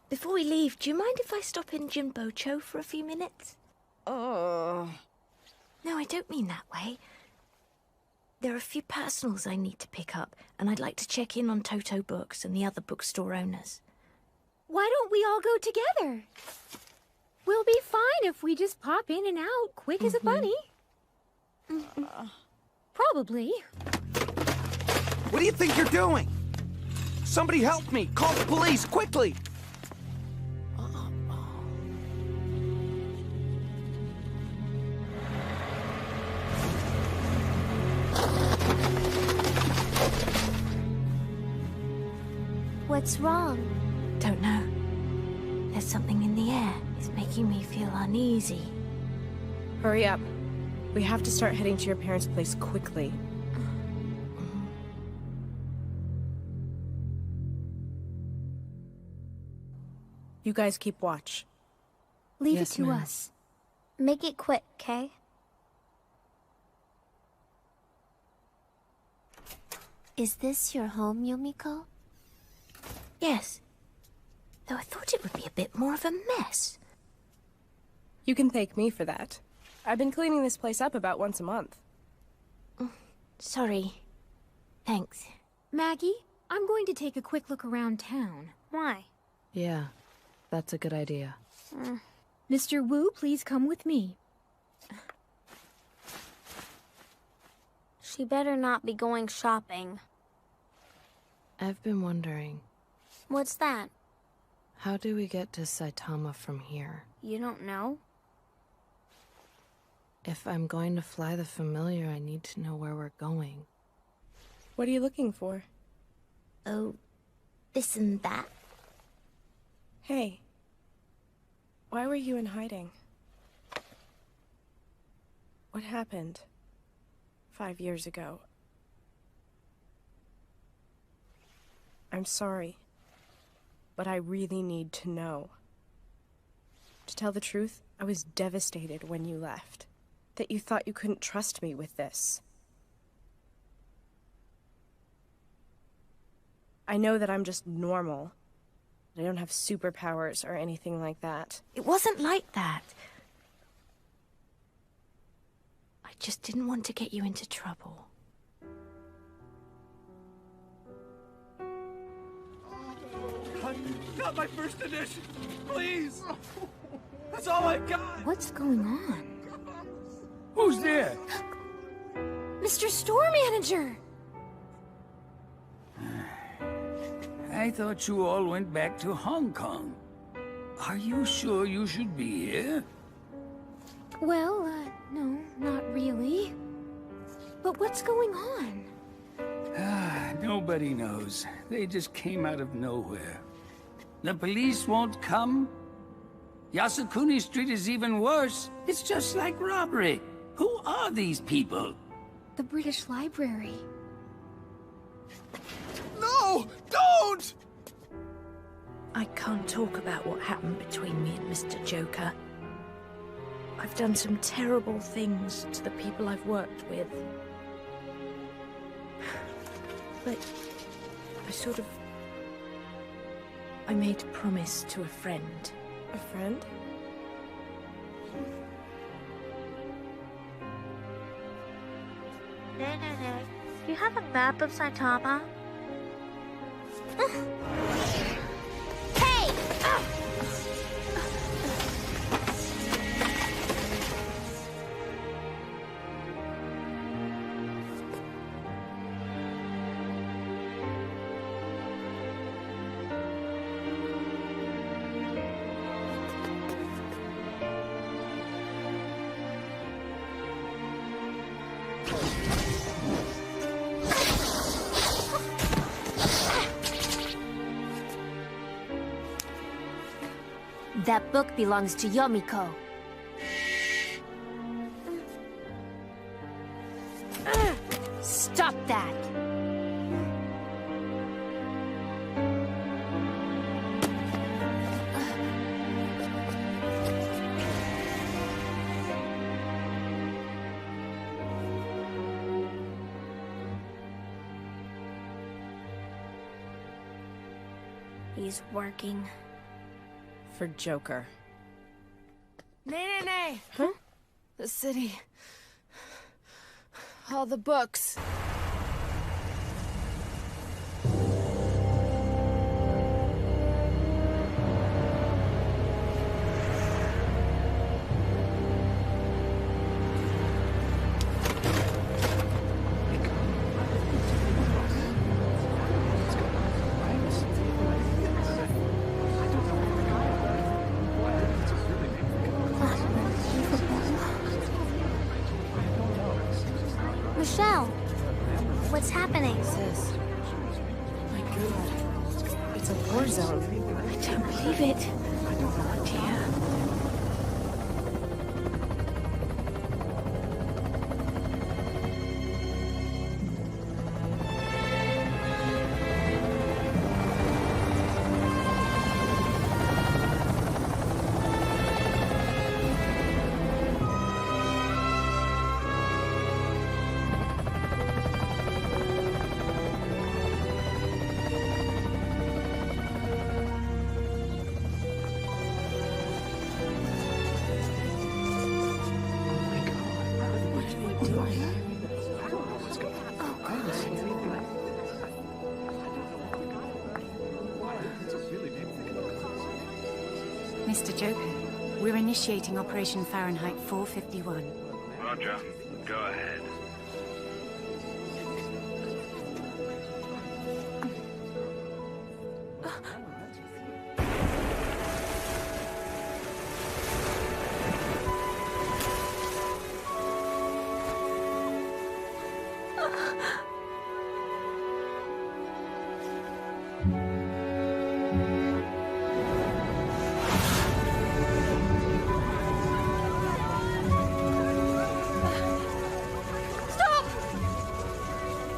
Before we leave, do you mind if I stop in Jimbo Cho for a few minutes? Oh. No, I don't mean that way. There are a few personals I need to pick up, and I'd like to check in on Toto Books and the other bookstore owners. Why don't we all go together? We'll be fine if we just pop in and out, quick as a bunny. Probably. What do you think you're doing? Somebody help me! Call the police, quickly! What's wrong? Don't know. There's something in the air. It's making me feel uneasy. Hurry up. We have to start heading to your parents' place quickly. You guys keep watch. Leave Yes, it to ma'am. us. Make it quick, okay? Is this your home, Yumiko? Yes. Though I thought it would be a bit more of a mess. You can thank me for that. I've been cleaning this place up about once a month. Sorry. Thanks. Maggie, I'm going to take a quick look around town. Why? Yeah, that's a good idea. Mr. Wu, please come with me. She better not be going shopping. I've been wondering, What's that? how do we get to Saitama from here? You don't know? If I'm going to fly the Familiar, I need to know where we're going. What are you looking for? Oh, this and that. Hey. Why were you in hiding? What happened 5 years ago? I'm sorry, but I really need to know. To tell the truth, I was devastated when you left. That you thought you couldn't trust me with this. I know that I'm just normal. I don't have superpowers or anything like that. It wasn't like that. I just didn't want to get you into trouble. Not my first edition! Please! That's all I got! What's going on? Who's there? Mr. Store Manager! I thought you all went back to Hong Kong. Are you sure you should be here? Well, no, not really. But what's going on? Nobody knows. They just came out of nowhere. The police won't come? Yasukuni Street is even worse. It's just like robbery. Who are these people? the British Library. No! Don't! I can't talk about what happened between me and Mr. Joker. I've done some terrible things to the people I've worked with. But I made a promise to a friend. A friend? No. Do you have a map of Saitama? Hey! That book belongs to Yomiko. Stop that! He's working. For Joker. Nay. Huh? The city. All the books. Michelle, what's happening? Sis. My God. It's a war zone. I don't believe it. Oh dear. Mr. Joker, we're initiating Operation Fahrenheit 451. Roger. Go ahead.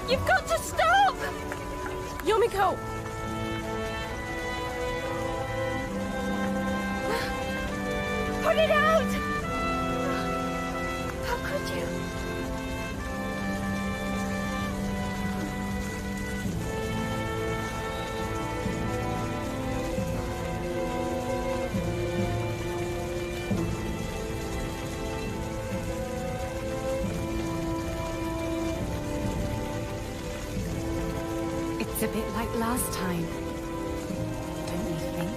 You've got to stop! Yomiko! Put it out! How could you? It's a bit like last time, don't you think?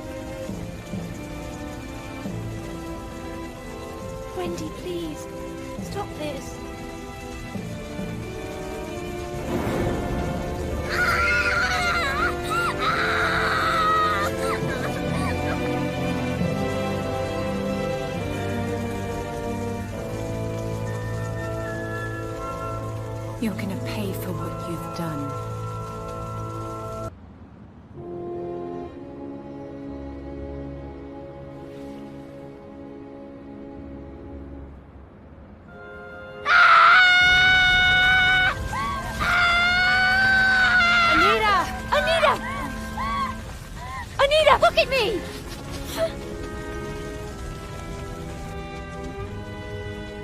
Wendy, please. Stop this. You're gonna pay for what you've done. hit me!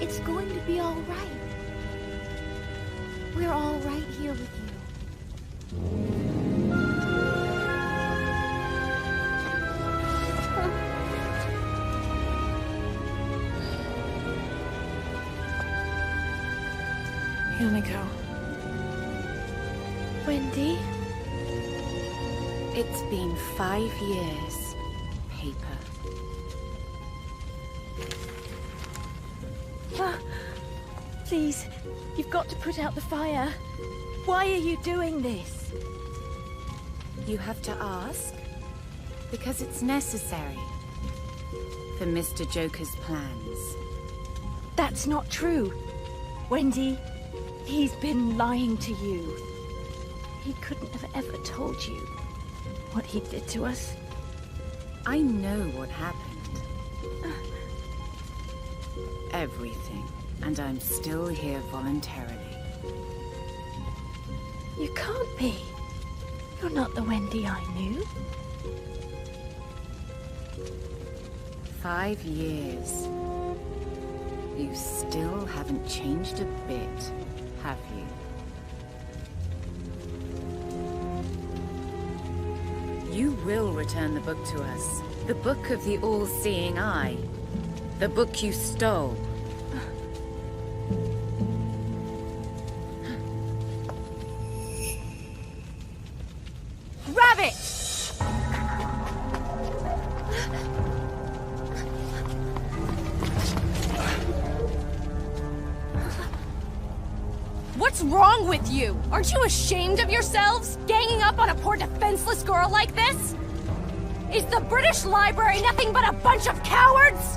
It's going to be all right. We're all right here with you. Yumiko. Wendy? It's been 5 years, Paper. Please, you've got to put out the fire. Why are you doing this? You have to ask? Because it's necessary. For Mr. Joker's plans. That's not true. Wendy, he's been lying to you. He couldn't have ever told you what he did to us. I know what happened. Everything. And I'm still here voluntarily. You can't be. You're not the Wendy I knew. 5 years. You still haven't changed a bit, have you? You will return the book to us. The book of the all-seeing eye. The book you stole. Grab it! What's wrong with you? Aren't you ashamed of yourselves? Ganging up on a poor defenseless girl like this? Is the British Library nothing but a bunch of cowards?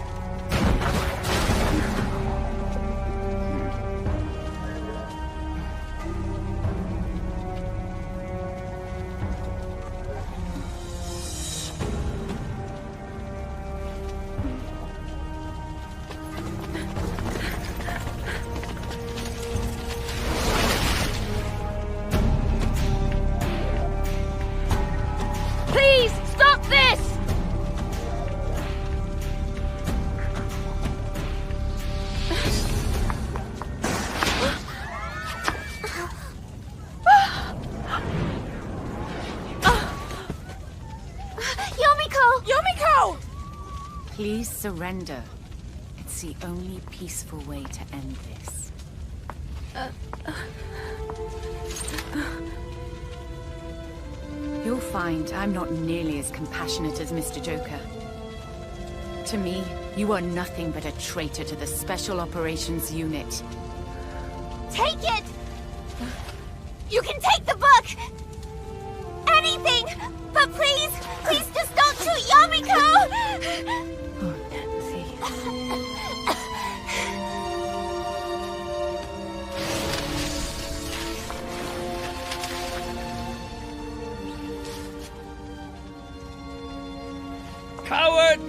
Please, stop this! Yomiko! Yomiko! Please surrender. It's the only peaceful way to end this. You'll find I'm not nearly as compassionate as Mr. Joker. To me, you are nothing but a traitor to the Special Operations Unit. Take it! You can take the book! Anything! But please, please just don't shoot Yomiko! Oh, Nancy. Coward!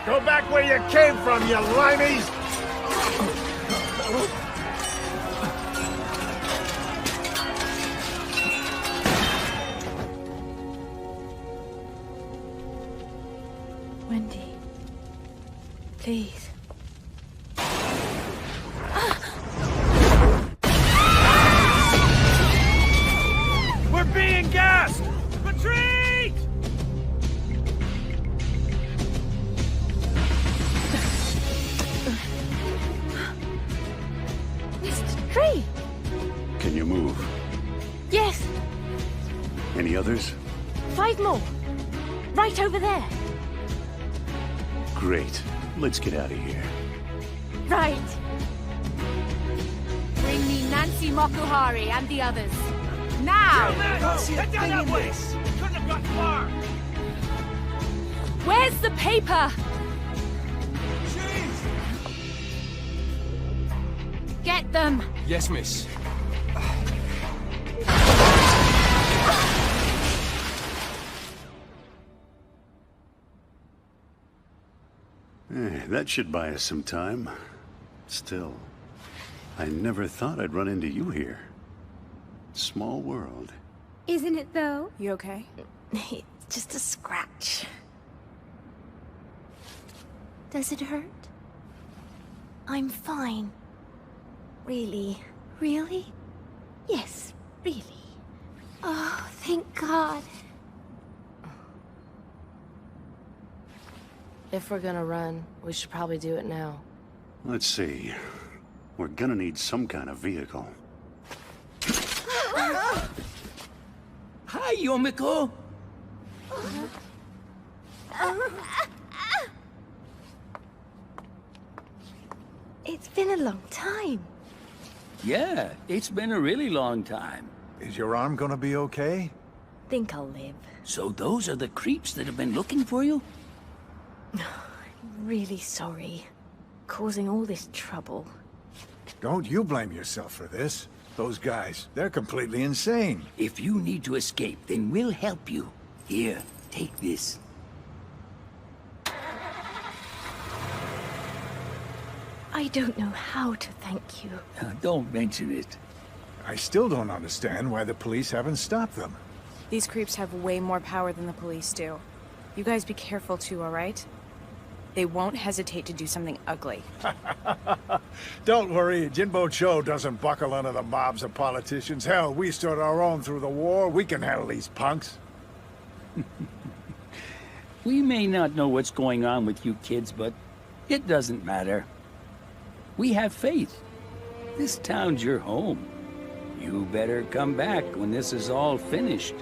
Go back where you came from, you limeys! Wendy. Please. We're being gassed! Retreat! Mr. Tree! Can you move? Yes! Any others? 5 more. Right over there. Great. Let's get out of here. Right. Bring me Nancy Mokuhari and the others. Now! Head down that way! Couldn't have got far! Where's the paper? Get them! Yes, miss. That should buy us some time. Still, I never thought I'd run into you here. Small world. Isn't it though? You okay? Just a scratch. Does it hurt? I'm fine. Really. Really? Yes, really. Oh, thank God. If we're gonna run, we should probably do it now. Let's see. We're gonna need some kind of vehicle. Hi, Yomiko! It's been a long time. Yeah, it's been a really long time. Is your arm gonna be okay? Think I'll live. So those are the creeps that have been looking for you? I'm really sorry. Causing all this trouble. Don't you blame yourself for this. Those guys, they're completely insane. If you need to escape, then we'll help you. Here, take this. I don't know how to thank you. Don't mention it. I still don't understand why the police haven't stopped them. These creeps have way more power than the police do. You guys be careful too, all right? They won't hesitate to do something ugly. Don't worry, Jinbo Cho doesn't buckle under the mobs of politicians. Hell, we stood our own through the war. We can handle these punks. We may not know what's going on with you kids, but it doesn't matter. We have faith. This town's your home. You better come back when this is all finished.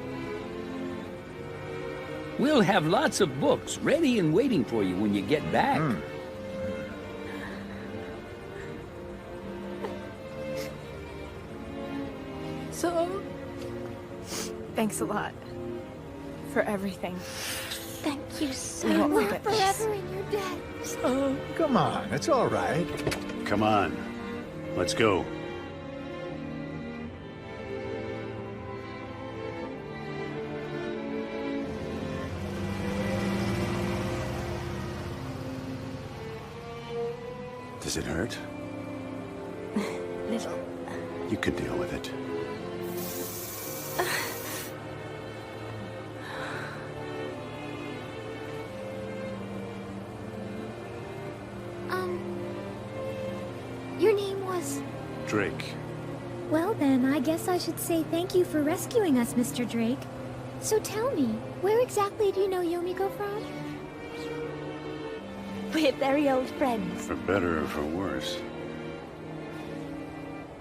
We'll have lots of books ready and waiting for you when you get back. So, thanks a lot for everything. Thank you so We won't much. forget Forever in your debt. Oh, come on, it's all right. Come on. Let's go. Does it hurt? Little. You can deal with it. Your name was... Drake. Well then, I guess I should say thank you for rescuing us, Mr. Drake. So tell me, where exactly do you know Yomiko from? We're very old friends. For better or for worse.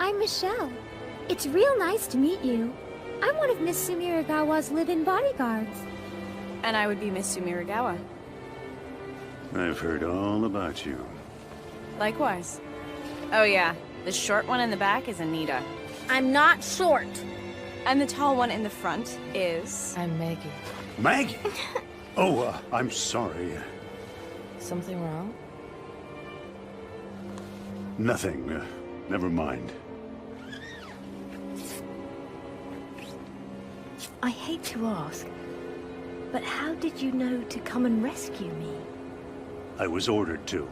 I'm Michelle. It's real nice to meet you. I'm one of Miss Sumiragawa's live-in bodyguards. And I would be Miss Sumiragawa. I've heard all about you. Likewise. Oh yeah, the short one in the back is Anita. I'm not short. And the tall one in the front is... I'm Maggie. Maggie? Oh, I'm sorry. Something wrong? Nothing. Never mind. I hate to ask, but how did you know to come and rescue me? I was ordered to.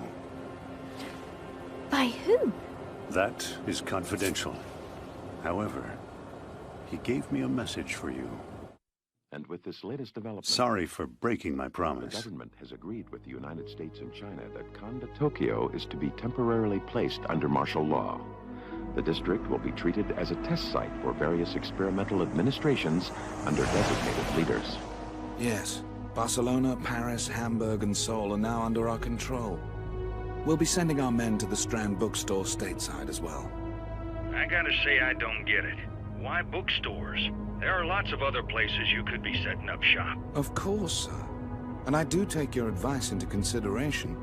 By who? That is confidential. However, he gave me a message for you. And with this latest development... Sorry for breaking my promise. The government has agreed with the United States and China that Kanda Tokyo is to be temporarily placed under martial law. The district will be treated as a test site for various experimental administrations under designated leaders. Yes, Barcelona, Paris, Hamburg, and Seoul are now under our control. We'll be sending our men to the Strand bookstore stateside as well. I gotta say I don't get it. Why bookstores? There are lots of other places you could be setting up shop. Of course, sir. And I do take your advice into consideration.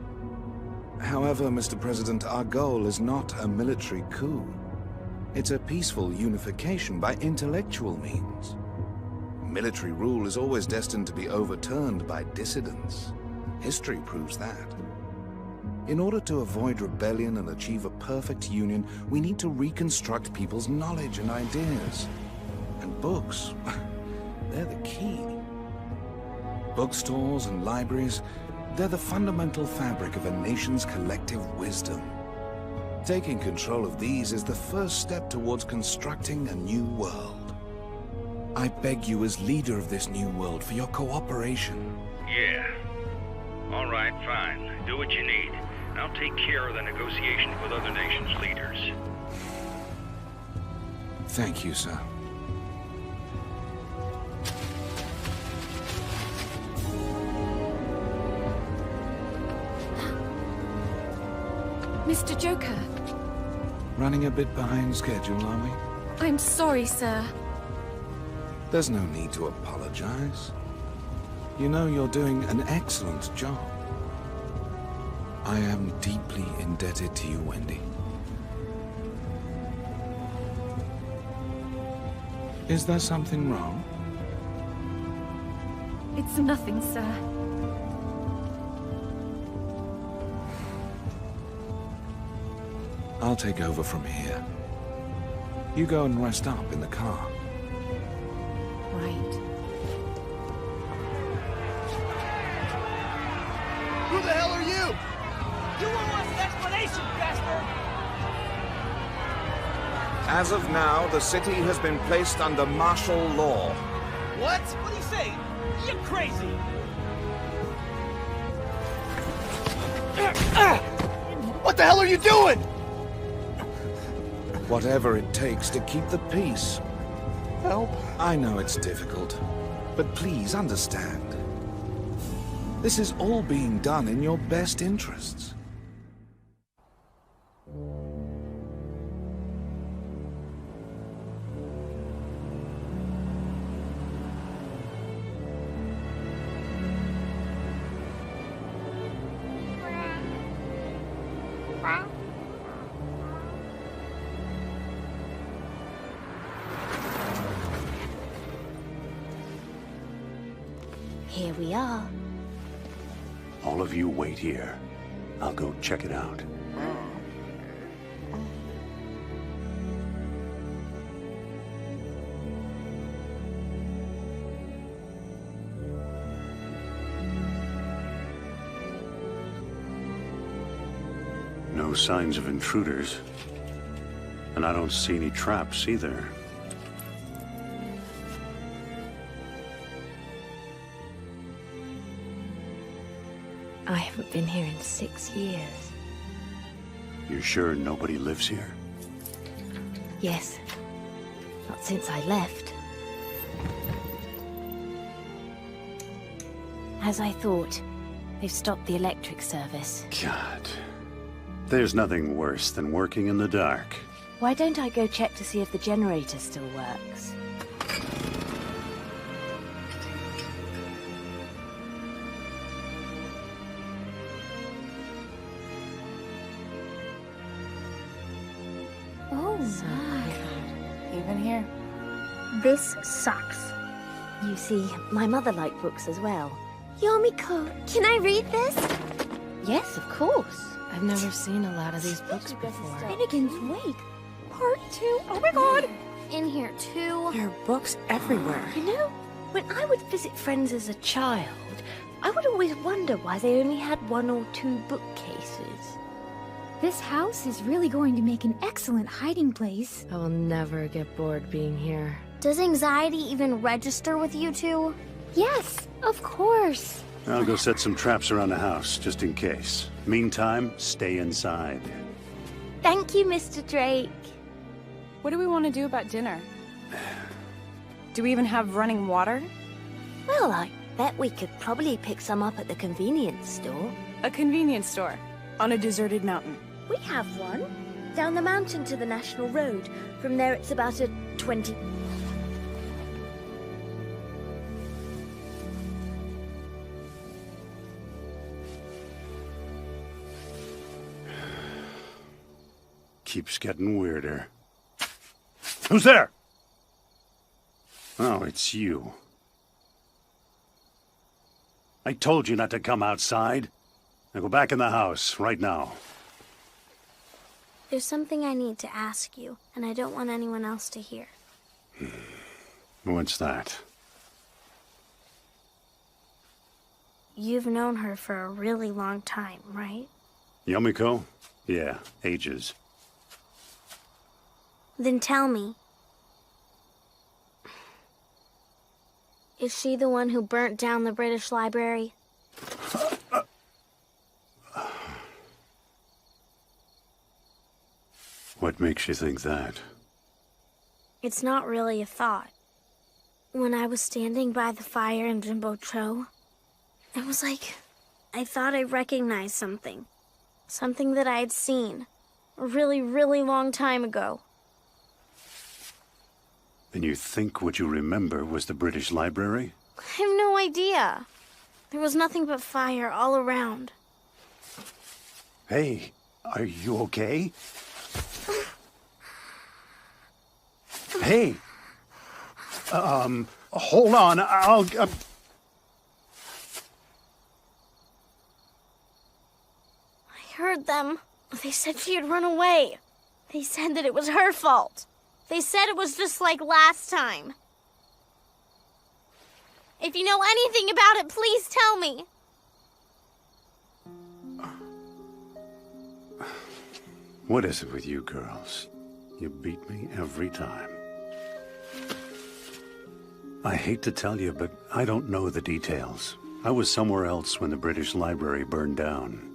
However, Mr. President, our goal is not a military coup. It's a peaceful unification by intellectual means. Military rule is always destined to be overturned by dissidents. History proves that. In order to avoid rebellion and achieve a perfect union, we need to reconstruct people's knowledge and ideas. And books, they're the key. Bookstores and libraries, they're the fundamental fabric of a nation's collective wisdom. Taking control of these is the first step towards constructing a new world. I beg you as leader of this new world for your cooperation. Yeah. All right, fine. Do what you need. I'll take care of the negotiations with other nations' leaders. Thank you, sir. Mr. Joker, Running a bit behind schedule, are we? I'm sorry, sir. There's no need to apologize. You know you're doing an excellent job. I am deeply indebted to you, Wendy. Is there something wrong? It's nothing, sir. I'll take over from here. You go and rest up in the car. Right. Who the hell are you? You owe us an explanation, bastard! As of now, the city has been placed under martial law. What? What are you saying? You're crazy! What the hell are you doing? Whatever it takes to keep the peace. Help. I know it's difficult, but please understand. This is all being done in your best interests. Here we are. All of you wait here. I'll go check it out. No signs of intruders. And I don't see any traps either. I haven't been here in 6 years. You're sure nobody lives here? Yes. Not since I left. As I thought, they've stopped the electric service. God. There's nothing worse than working in the dark. Why don't I go check to see if the generator still works? Oh So my. good. Even here. This sucks. You see, my mother liked books as well. Yomiko, can I read this? Yes, of course. I've never seen a lot of these books before. Finnegan's Wake. Part 2. Oh my god! In here too. There are books everywhere. You know, when I would visit friends as a child, I would always wonder why they only had 1 or 2 bookcases. This house is really going to make an excellent hiding place. I will never get bored being here. Does anxiety even register with you two? Yes, of course. I'll go set some traps around the house, just in case. Meantime, stay inside. Thank you, Mr. Drake. What do we want to do about dinner? Do we even have running water? Well, I bet we could probably pick some up at the convenience store. A convenience store on a deserted mountain. We have one. Down the mountain to the National Road. From there it's about a 20... Keeps getting weirder. Who's there? Oh, it's you. I told you not to come outside. Now go back in the house, right now. There's something I need to ask you, and I don't want anyone else to hear. What's that? You've known her for a really long time, right? Yomiko? Yeah, ages. Then tell me. Is she the one who burnt down the British Library? What makes you think that? It's not really a thought. When I was standing by the fire in Jimbo Cho, it was like I thought I recognized something. Something that I had seen a really, really long time ago. And you think what you remember was the British Library? I have no idea. There was nothing but fire all around. Hey, are you okay? Hey! Hold on, I'll... I heard them. They said she had run away. They said that it was her fault. They said it was just like last time. If you know anything about it, please tell me. What is it with you girls? You beat me every time. I hate to tell you, but I don't know the details. I was somewhere else when the British Library burned down.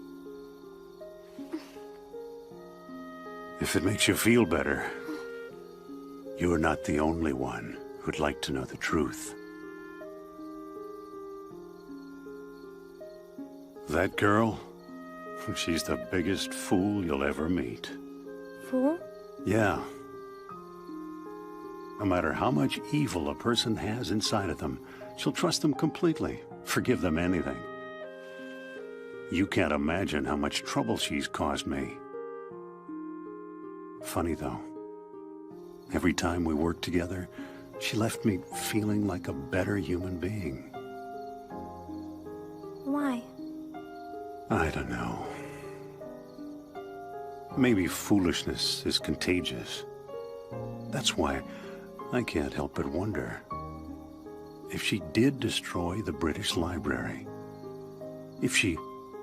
If it makes you feel better, you're not the only one who'd like to know the truth. That girl, she's the biggest fool you'll ever meet. Fool? Yeah. No matter how much evil a person has inside of them, she'll trust them completely, forgive them anything. You can't imagine how much trouble she's caused me. Funny though, every time we worked together, she left me feeling like a better human being. Why? I don't know. Maybe foolishness is contagious. That's why I can't help but wonder if she did destroy the British Library, if she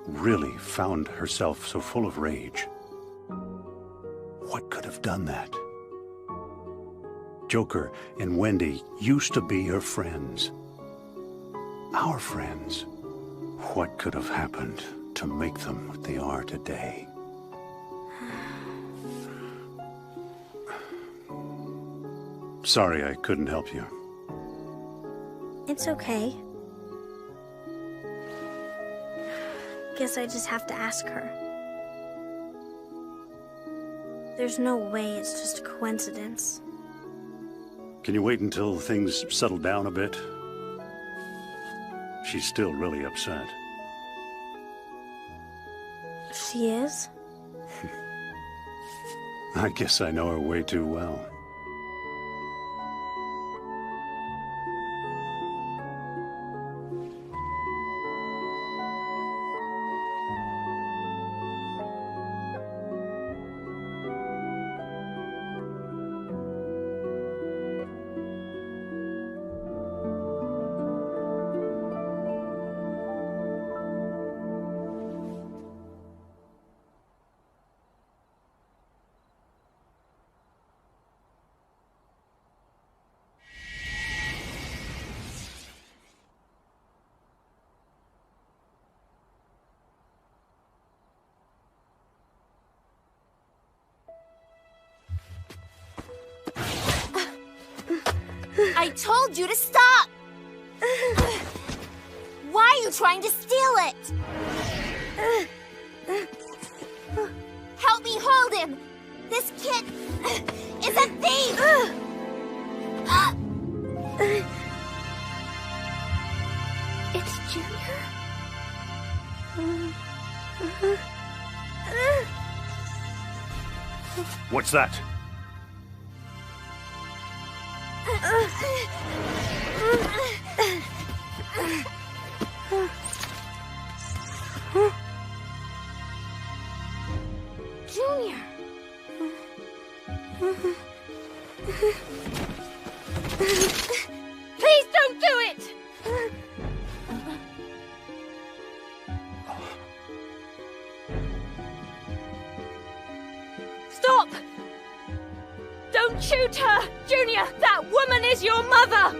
really found herself so full of rage, what could have done that? Joker and Wendy used to be her friends. Our friends. What could have happened to make them what they are today? Sorry I couldn't help you. It's okay. Guess I just have to ask her. There's no way it's just a coincidence. Can you wait until things settle down a bit? She's still really upset. She is? I guess I know her way too well. I told you to stop! Why are you trying to steal it? Help me hold him! This kid is a thief! It's Junior? What's that? Junior! Please don't do it! Stop! Don't shoot her! Junior, that woman is your mother!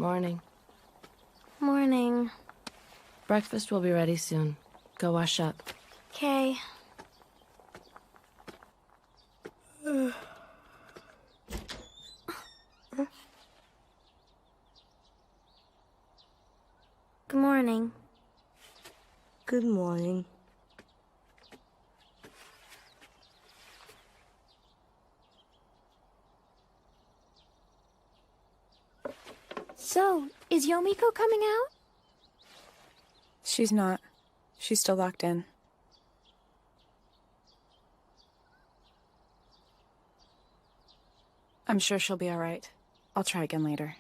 Morning. Morning. Breakfast will be ready soon. Go wash up. Okay. Good morning. Good morning. So, is Yomiko coming out? She's not. She's still locked in. I'm sure she'll be all right. I'll try again later.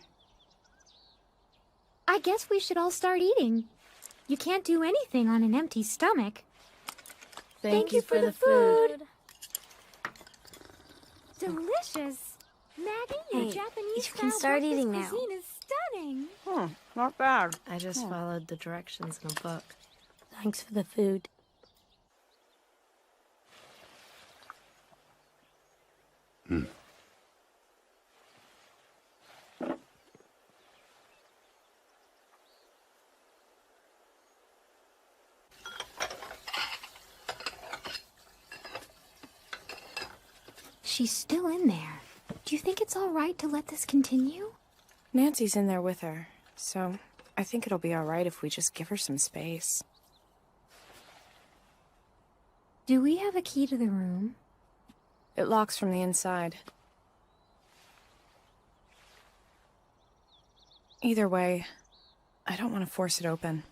I guess we should all start eating. You can't do anything on an empty stomach. Thank you for the food. Delicious. Maggie, your Hey, Japanese you can start eating now. cuisine is stunning. Not bad. I just followed the directions in a book. Thanks for the food. She's still in there. Do you think it's all right to let this continue? Nancy's in there with her, so I think it'll be all right if we just give her some space. Do we have a key to the room? It locks from the inside. Either way, I don't want to force it open.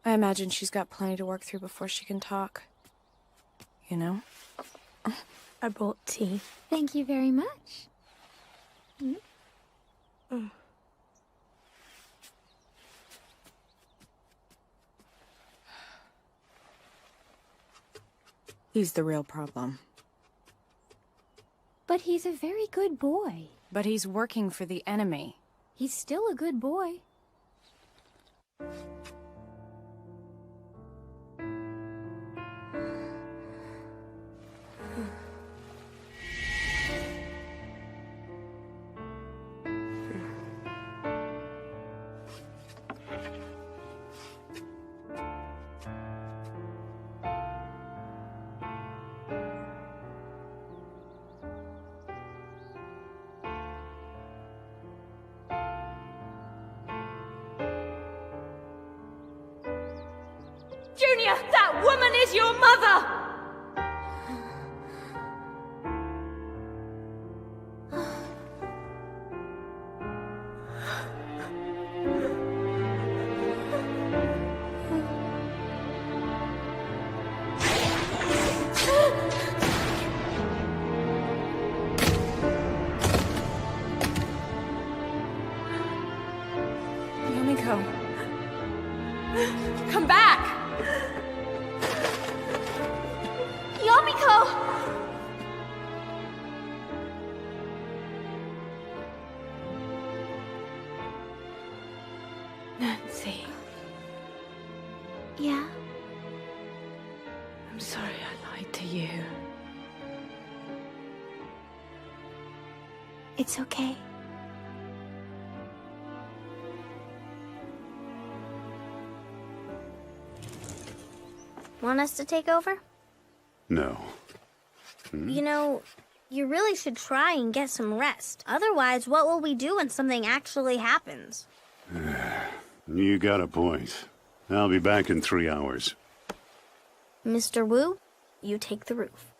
I imagine she's got plenty to work through before she can talk. You know? I brought tea. Thank you very much. He's the real problem. But he's a very good boy. But he's working for the enemy. He's still a good boy. Junior, that woman is your mother! Yomiko. Come back! Yomiko! Nancy, Yeah? I'm sorry I lied to you. It's okay. Want us to take over? No. You know, you really should try and get some rest. Otherwise, what will we do when something actually happens? You got a point. I'll be back in 3 hours. Mr. Wu, you take the roof.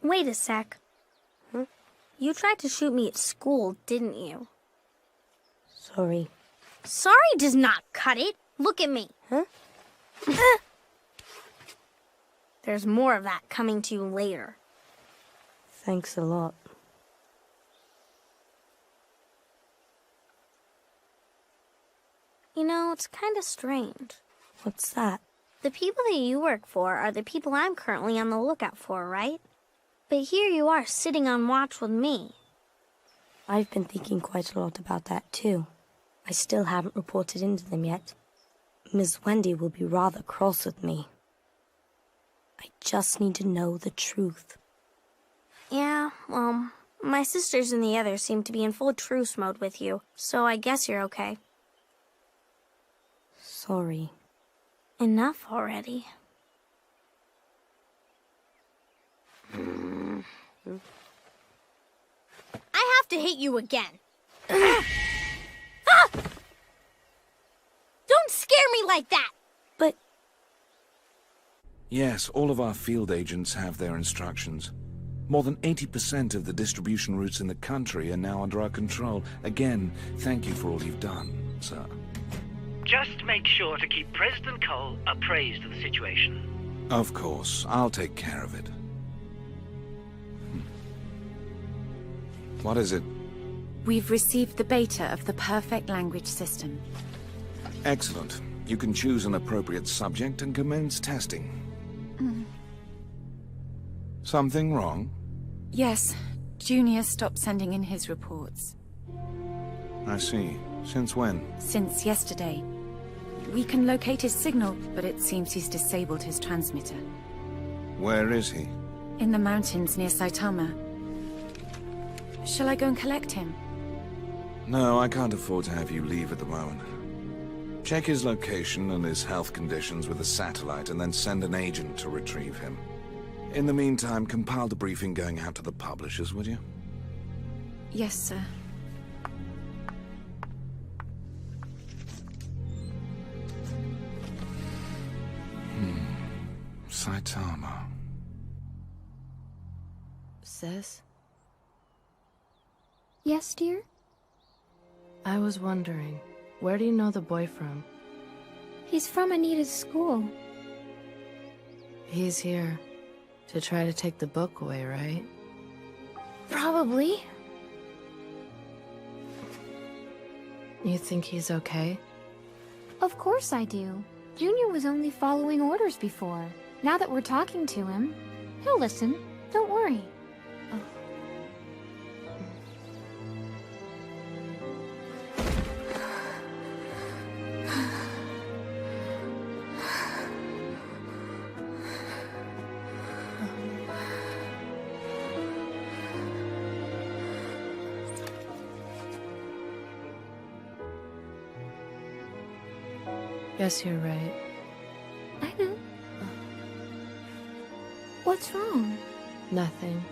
Wait a sec. You tried to shoot me at school, didn't you? Sorry. Sorry does not cut it. Look at me. Huh? There's more of that coming to you later. Thanks a lot. You know, it's kind of strange. What's that? The people that you work for are the people I'm currently on the lookout for, right? But here you are sitting on watch with me. I've been thinking quite a lot about that too. I still haven't reported into them yet. Miss Wendy will be rather cross with me. I just need to know the truth. Yeah, well, my sisters and the others seem to be in full truce mode with you, so I guess you're okay. Sorry. Enough already. I have to hit you again. Ah! Don't scare me like that! But... Yes, all of our field agents have their instructions. More than 80% of the distribution routes in the country are now under our control. Again, thank you for all you've done, sir. Just make sure to keep President Cole appraised of the situation. Of course, I'll take care of it. What is it? We've received the beta of the perfect language system. Excellent. You can choose an appropriate subject and commence testing. Something wrong? Yes. Junior stopped sending in his reports. I see. Since when? Since yesterday. We can locate his signal, but it seems he's disabled his transmitter. Where is he? In the mountains near Saitama. Shall I go and collect him? No, I can't afford to have you leave at the moment. Check his location and his health conditions with a satellite, and then send an agent to retrieve him. In the meantime, compile the briefing going out to the publishers, would you? Yes, sir. Saitama. Sis? Yes, dear? I was wondering, where do you know the boy from? He's from Anita's school. He's here to try to take the book away, right? Probably. You think he's okay? Of course I do. Junior was only following orders before. Now that we're talking to him, he'll listen. Don't worry. Guess you're right. I know. What's wrong? Nothing.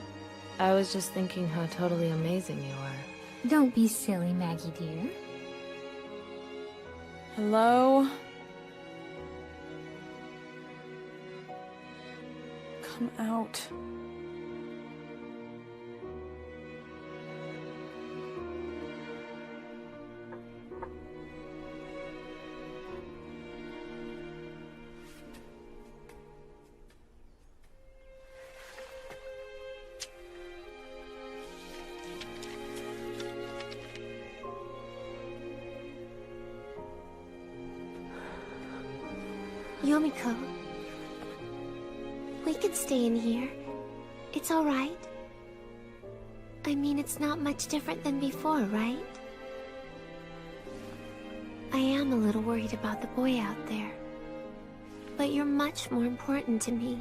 I was just thinking how totally amazing you are. Don't be silly, Maggie dear. Hello? Come out. Yomiko, we could stay in here. It's all right. I mean, it's not much different than before, right? I am a little worried about the boy out there. But you're much more important to me.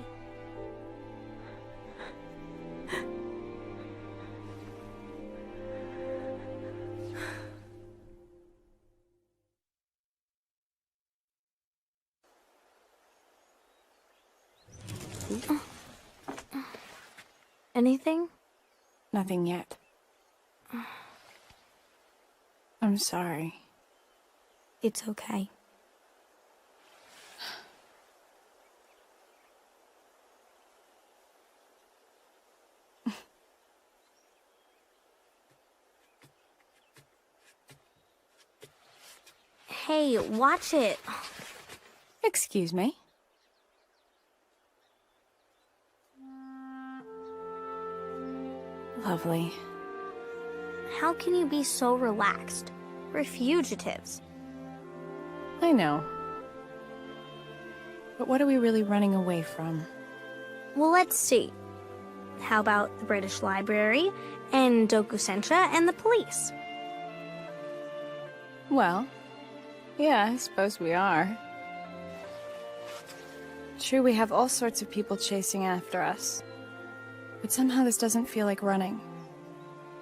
Anything? Nothing yet. I'm sorry. It's okay. Hey, watch it. Excuse me? Lovely. How can you be so relaxed? We're fugitives. I know. But what are we really running away from? Well, let's see. How about the British Library, and Dokusentra, and the police? Well, yeah, I suppose we are. True, we have all sorts of people chasing after us. But somehow this doesn't feel like running.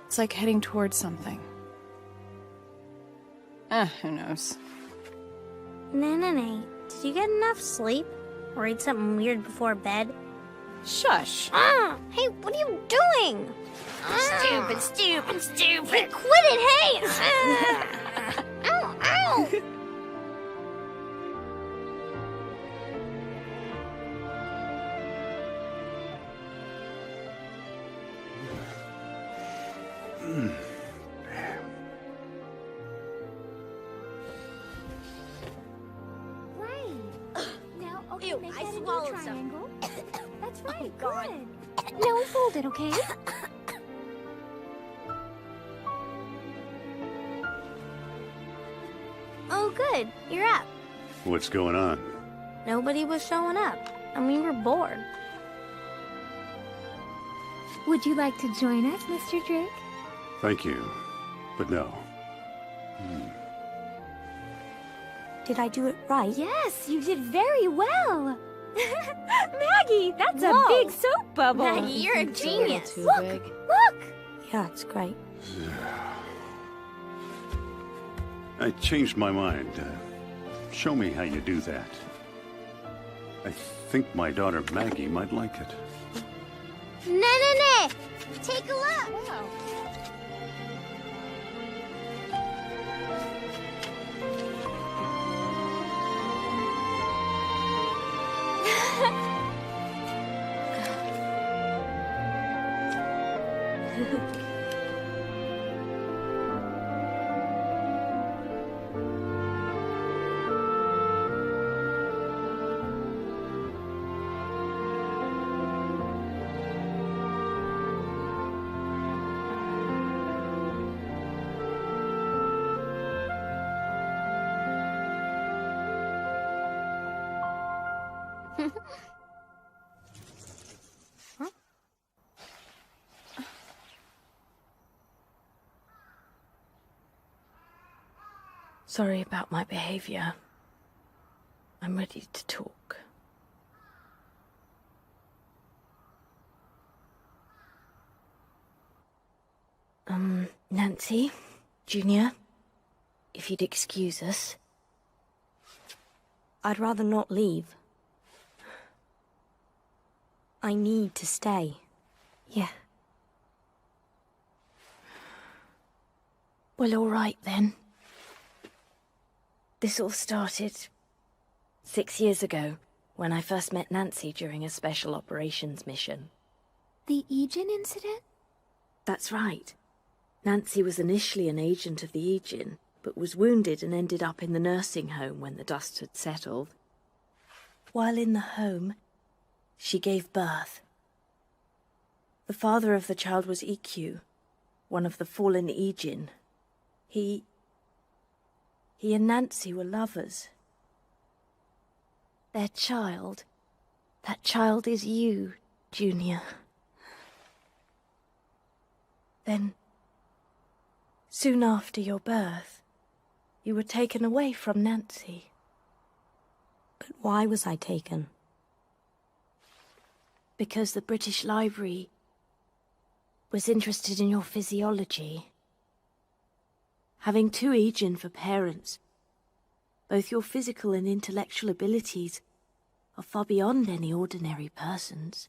It's like heading towards something. Who knows? Nene, did you get enough sleep? Or eat something weird before bed? Shush! Hey, what are you doing? Stupid, stupid, stupid! Hey, quit it, hey! Ow, ow! Now, okay, Ew, make I that a new swallowed triangle. That's right, God. good. Now unfold it, okay? Oh, good. You're up. What's going on? Nobody was showing up, and we were bored. Would you like to join us, Mr. Drake? Thank you, but no. Did I do it right? Yes, you did very well. Maggie, that's Whoa. a big soap bubble. Maggie, you're a genius. Too Look, big. look. Yeah, it's great. I changed my mind. Show me how you do that. I think my daughter Maggie might like it. Nene, take a look. Sorry about my behavior. I'm ready to talk. Nancy, Junior, if you'd excuse us. I'd rather not leave. I need to stay. Yeah. Well, all right then. This all started 6 years ago, when I first met Nancy during a special operations mission. The Aegean incident? That's right. Nancy was initially an agent of the Aegean, but was wounded and ended up in the nursing home when the dust had settled. While in the home, she gave birth. The father of the child was EQ, one of the fallen Aegean. He and Nancy were lovers. Their child, that child is you, Junior. Then, soon after your birth, you were taken away from Nancy. But why was I taken? Because the British Library was interested in your physiology. Having two Aegean for parents, both your physical and intellectual abilities are far beyond any ordinary person's.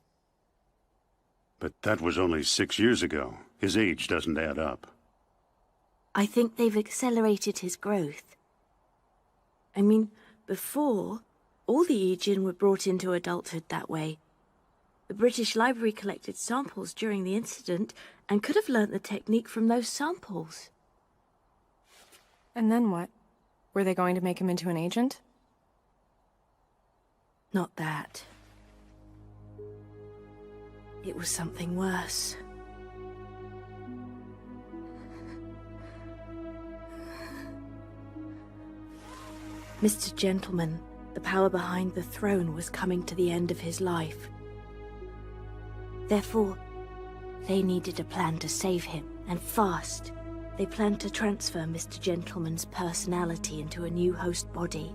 But that was only 6 years ago. His age doesn't add up. I think they've accelerated his growth. I mean, before, all the Aegean were brought into adulthood that way. The British Library collected samples during the incident and could have learnt the technique from those samples. And then what? Were they going to make him into an agent? Not that. It was something worse. Mr. Gentleman, the power behind the throne, was coming to the end of his life. Therefore, they needed a plan to save him, and fast. They planned to transfer Mr. Gentleman's personality into a new host body.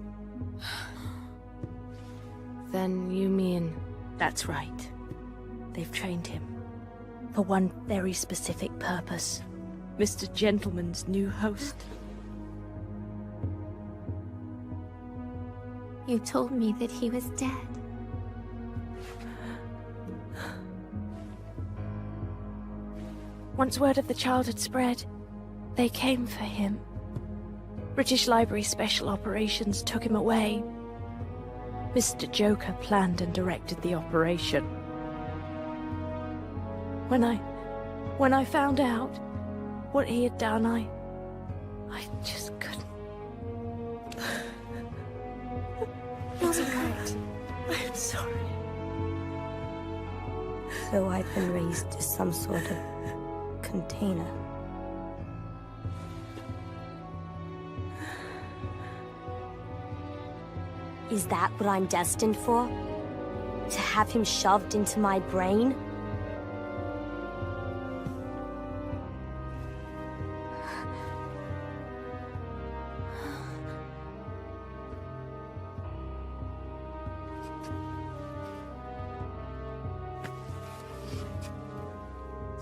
Then you mean... That's right. They've trained him. For one very specific purpose. Mr. Gentleman's new host. You told me that he was dead. Once word of the child had spread, they came for him. British Library Special Operations took him away. Mr. Joker planned and directed the operation. When I found out what he had done, I just couldn't. Doesn't hurt. I'm sorry. So I've been raised as some sort of container. Is that what I'm destined for? To have him shoved into my brain?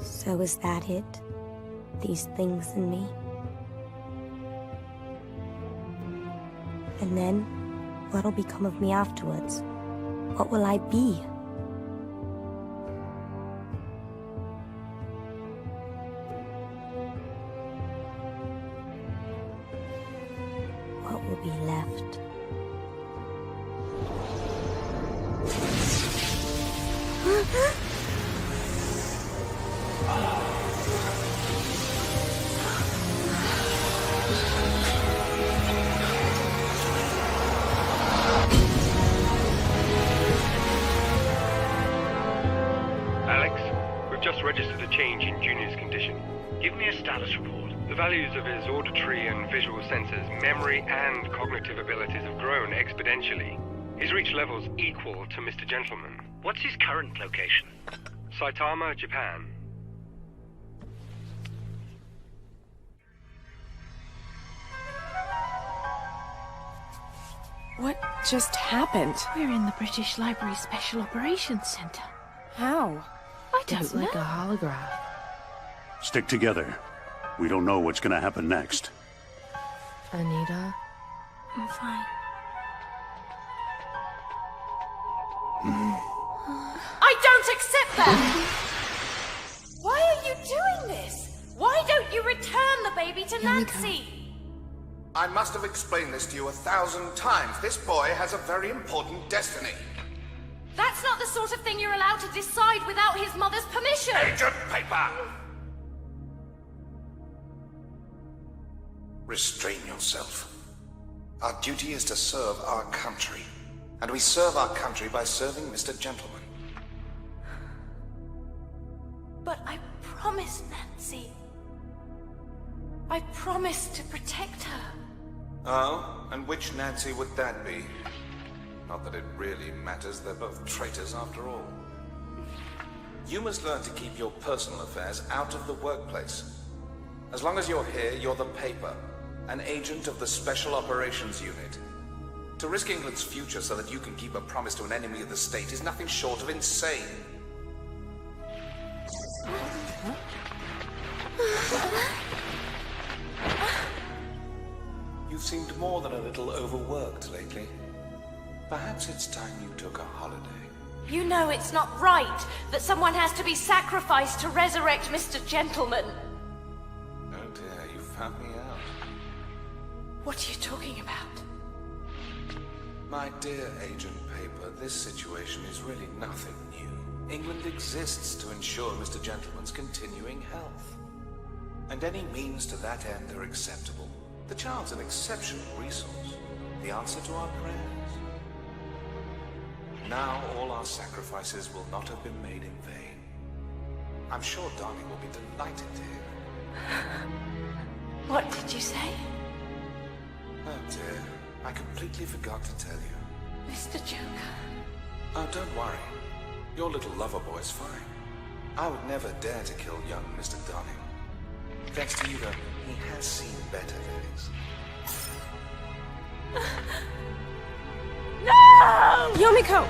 So is that it? These things in me? And then, what'll become of me afterwards? What will I be? What will be left? Registered a change in Junior's condition. Give me a status report. The values of his auditory and visual senses, memory and cognitive abilities have grown exponentially. He's reached levels equal to Mr. Gentleman. What's his current location? Saitama, Japan. What just happened? We're in the British Library Special Operations Center. How? I don't It's know. like a holograph. Stick together. We don't know what's gonna happen next. Anita? I'm fine. I don't accept that! Why are you doing this? Why don't you return the baby to Nancy? I must have explained this to you 1,000 times. This boy has a very important destiny. That's not the sort of thing you're allowed to decide without his mother's permission! Agent Paper! Restrain yourself. Our duty is to serve our country. And we serve our country by serving Mr. Gentleman. But I promised Nancy. I promised to protect her. Oh? And which Nancy would that be? Not that it really matters, they're both traitors after all. You must learn to keep your personal affairs out of the workplace. As long as you're here, you're the paper, an agent of the Special Operations Unit. To risk England's future so that you can keep a promise to an enemy of the state is nothing short of insane. You've seemed more than a little overworked lately. Perhaps it's time you took a holiday. You know it's not right that someone has to be sacrificed to resurrect Mr. Gentleman. Oh dear, you found me out. What are you talking about? My dear Agent Paper, this situation is really nothing new. England exists to ensure Mr. Gentleman's continuing health. And any means to that end are acceptable. The child's an exceptional resource, the answer to our prayers. Now all our sacrifices will not have been made in vain. I'm sure Darling will be delighted to hear. What did you say? Oh dear, I completely forgot to tell you. Mr. Joker. Oh, don't worry. Your little lover boy's fine. I would never dare to kill young Mr. Darling. Thanks to you, though, he has seen better days. No! Yomiko!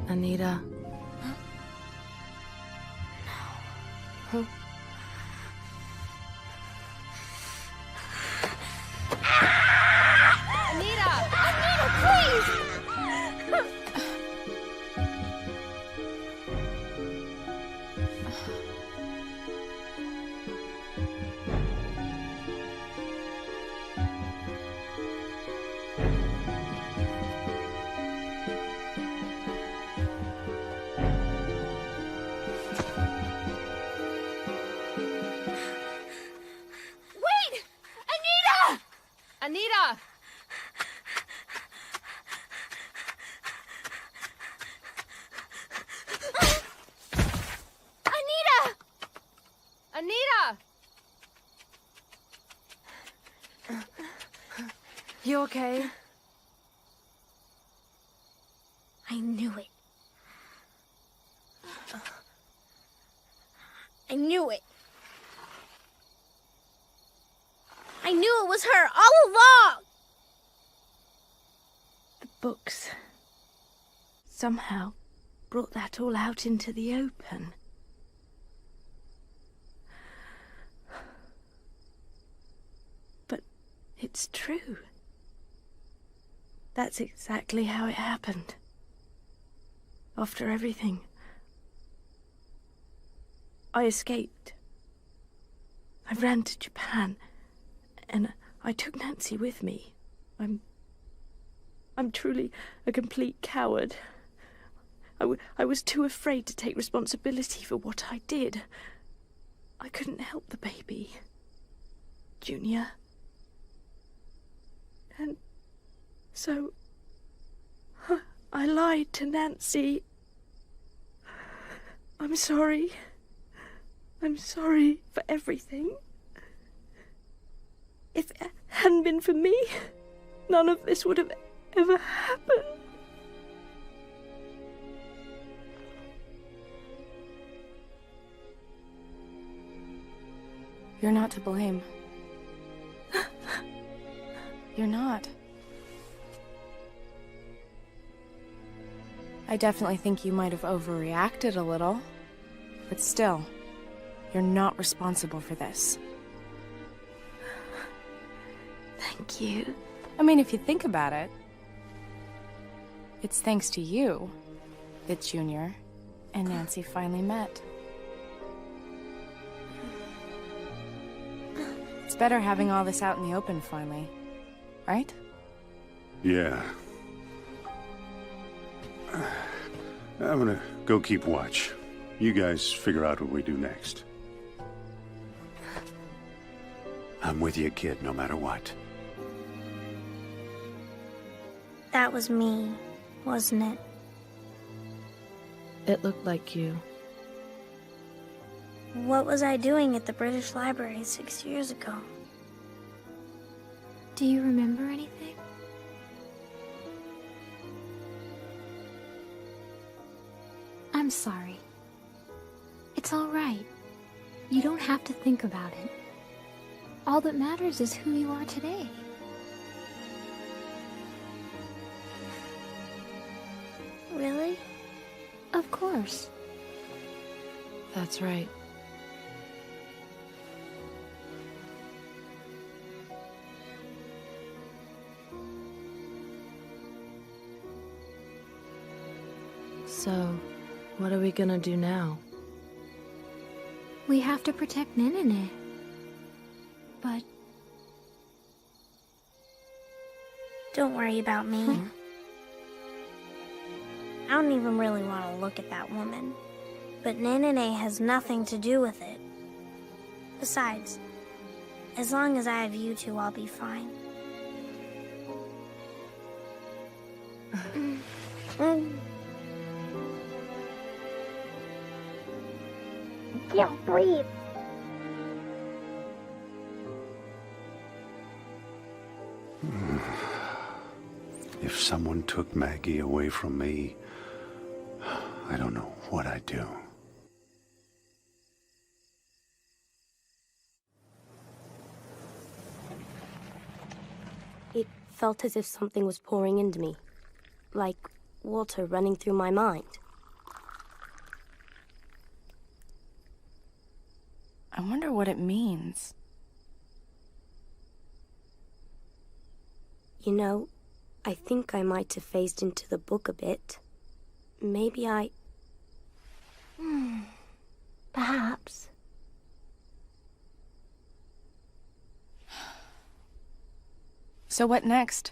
Anita. No. Anita! Anita, please! Anita! Anita! Anita! You okay? I knew it. I knew it. I knew it was her all along! The books somehow brought that all out into the open. It's true. That's exactly how it happened. After everything, I escaped. I ran to Japan, and I took Nancy with me. I'm truly a complete coward. I was too afraid to take responsibility for what I did. I couldn't help the baby, Junior. And so I lied to Nancy. I'm sorry. I'm sorry for everything. If it hadn't been for me, none of this would have ever happened. You're not to blame. You're not. I definitely think you might have overreacted a little. But still, you're not responsible for this. Thank you. I mean, if you think about it, it's thanks to you that Junior and Nancy finally met. It's better having all this out in the open finally, right? Yeah. I'm gonna go keep watch. You guys figure out what we do next. I'm with you, kid, no matter what. That was me, wasn't it? It looked like you. What was I doing at the British Library 6 years ago? Do you remember anything? I'm sorry. It's all right. You don't have to think about it. All that matters is who you are today. Really? Of course. That's right. So, what are we gonna do now? We have to protect Nenene. But... Don't worry about me. Huh? I don't even really want to look at that woman. But Nenene has nothing to do with it. Besides, as long as I have you two, I'll be fine. Can't breathe. If someone took Maggie away from me, I don't know what I'd do. It felt as if something was pouring into me, like water running through my mind. I wonder what it means. You know, I think I might have phased into the book a bit. Maybe I... Perhaps. So what next?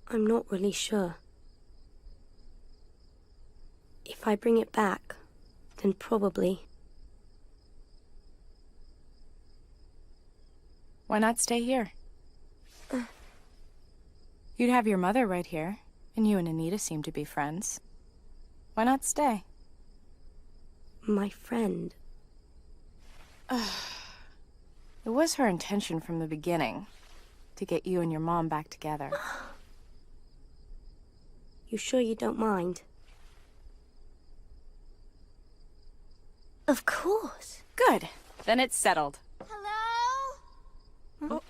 I'm not really sure. If I bring it back, then probably... Why not stay here? You'd have your mother right here, and you and Anita seem to be friends. Why not stay? My friend. It was her intention from the beginning, to get you and your mom back together. You sure you don't mind? Of course. Good. Then it's settled. Hello? Oh.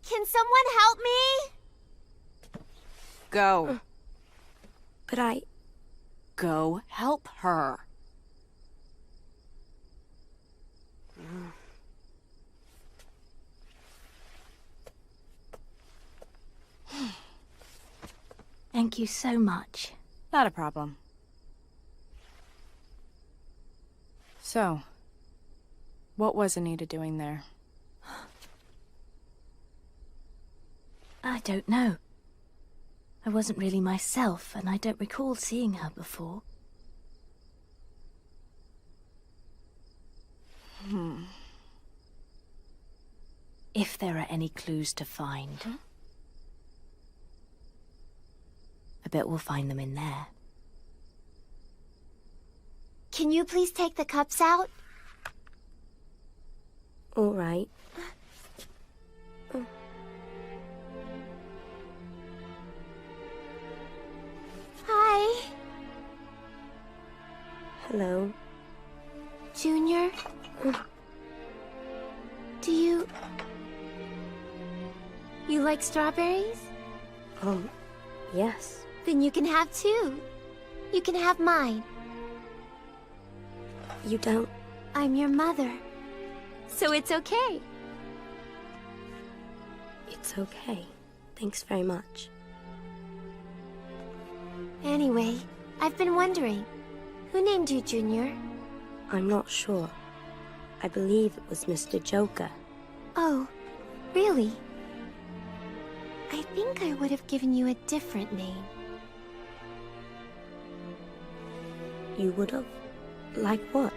Can someone help me? Go. But I... Go help her. Thank you so much. Not a problem. So, what was Anita doing there? I don't know. I wasn't really myself, and I don't recall seeing her before. If there are any clues to find, I bet we'll find them in there. Can you please take the cups out? All right. Hi. Hello. Junior? Do you... You like strawberries? Yes. Then you can have two. You can have mine. You don't... I'm your mother. So it's okay. It's okay. Thanks very much. Anyway, I've been wondering, who named you Junior? I'm not sure. I believe it was Mr. Joker. Oh, really? I think I would have given you a different name. You would have? Like what?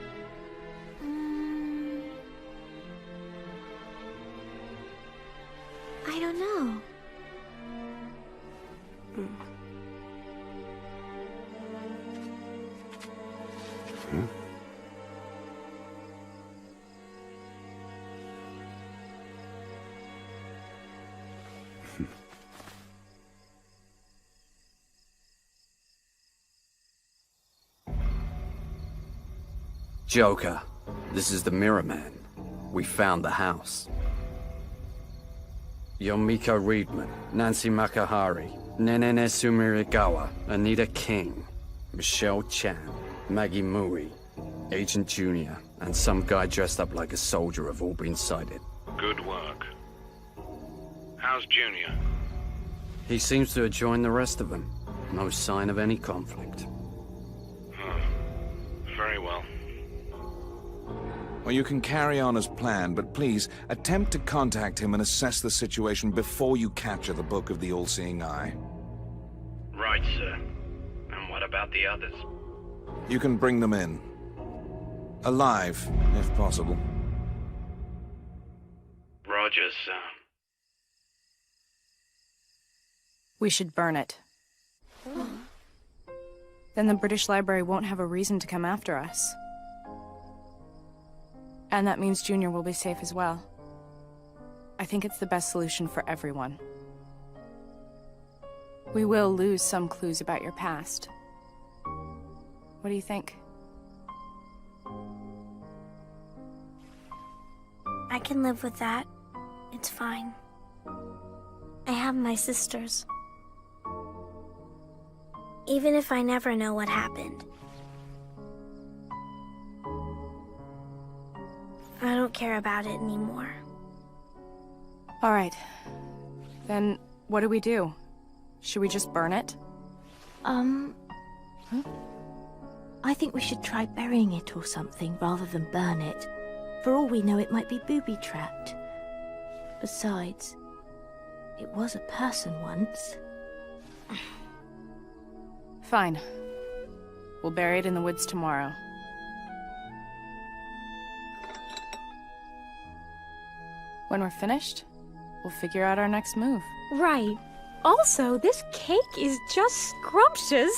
I don't know. Joker, this is the Mirror Man. We found the house. Yomiko Reedman, Nancy Makahari, Nenene Sumirigawa, Anita King, Michelle Chan, Maggie Mui, Agent Junior, and some guy dressed up like a soldier have all been sighted. Good work. How's Junior? He seems to have joined the rest of them. No sign of any conflict. Very well. Well, you can carry on as planned, but please, attempt to contact him and assess the situation before you capture the Book of the All-Seeing Eye. Right, sir. And what about the others? You can bring them in. Alive, if possible. Rogers, sir. We should burn it. Then the British Library won't have a reason to come after us. And that means Junior will be safe as well. I think it's the best solution for everyone. We will lose some clues about your past. What do you think? I can live with that. It's fine. I have my sisters. Even if I never know what happened. I don't care about it anymore. All right. Then what do we do? Should we just burn it? I think we should try burying it or something rather than burn it. For all we know, it might be booby-trapped. Besides, it was a person once. Fine. We'll bury it in the woods tomorrow. When we're finished, we'll figure out our next move. Right. Also, this cake is just scrumptious.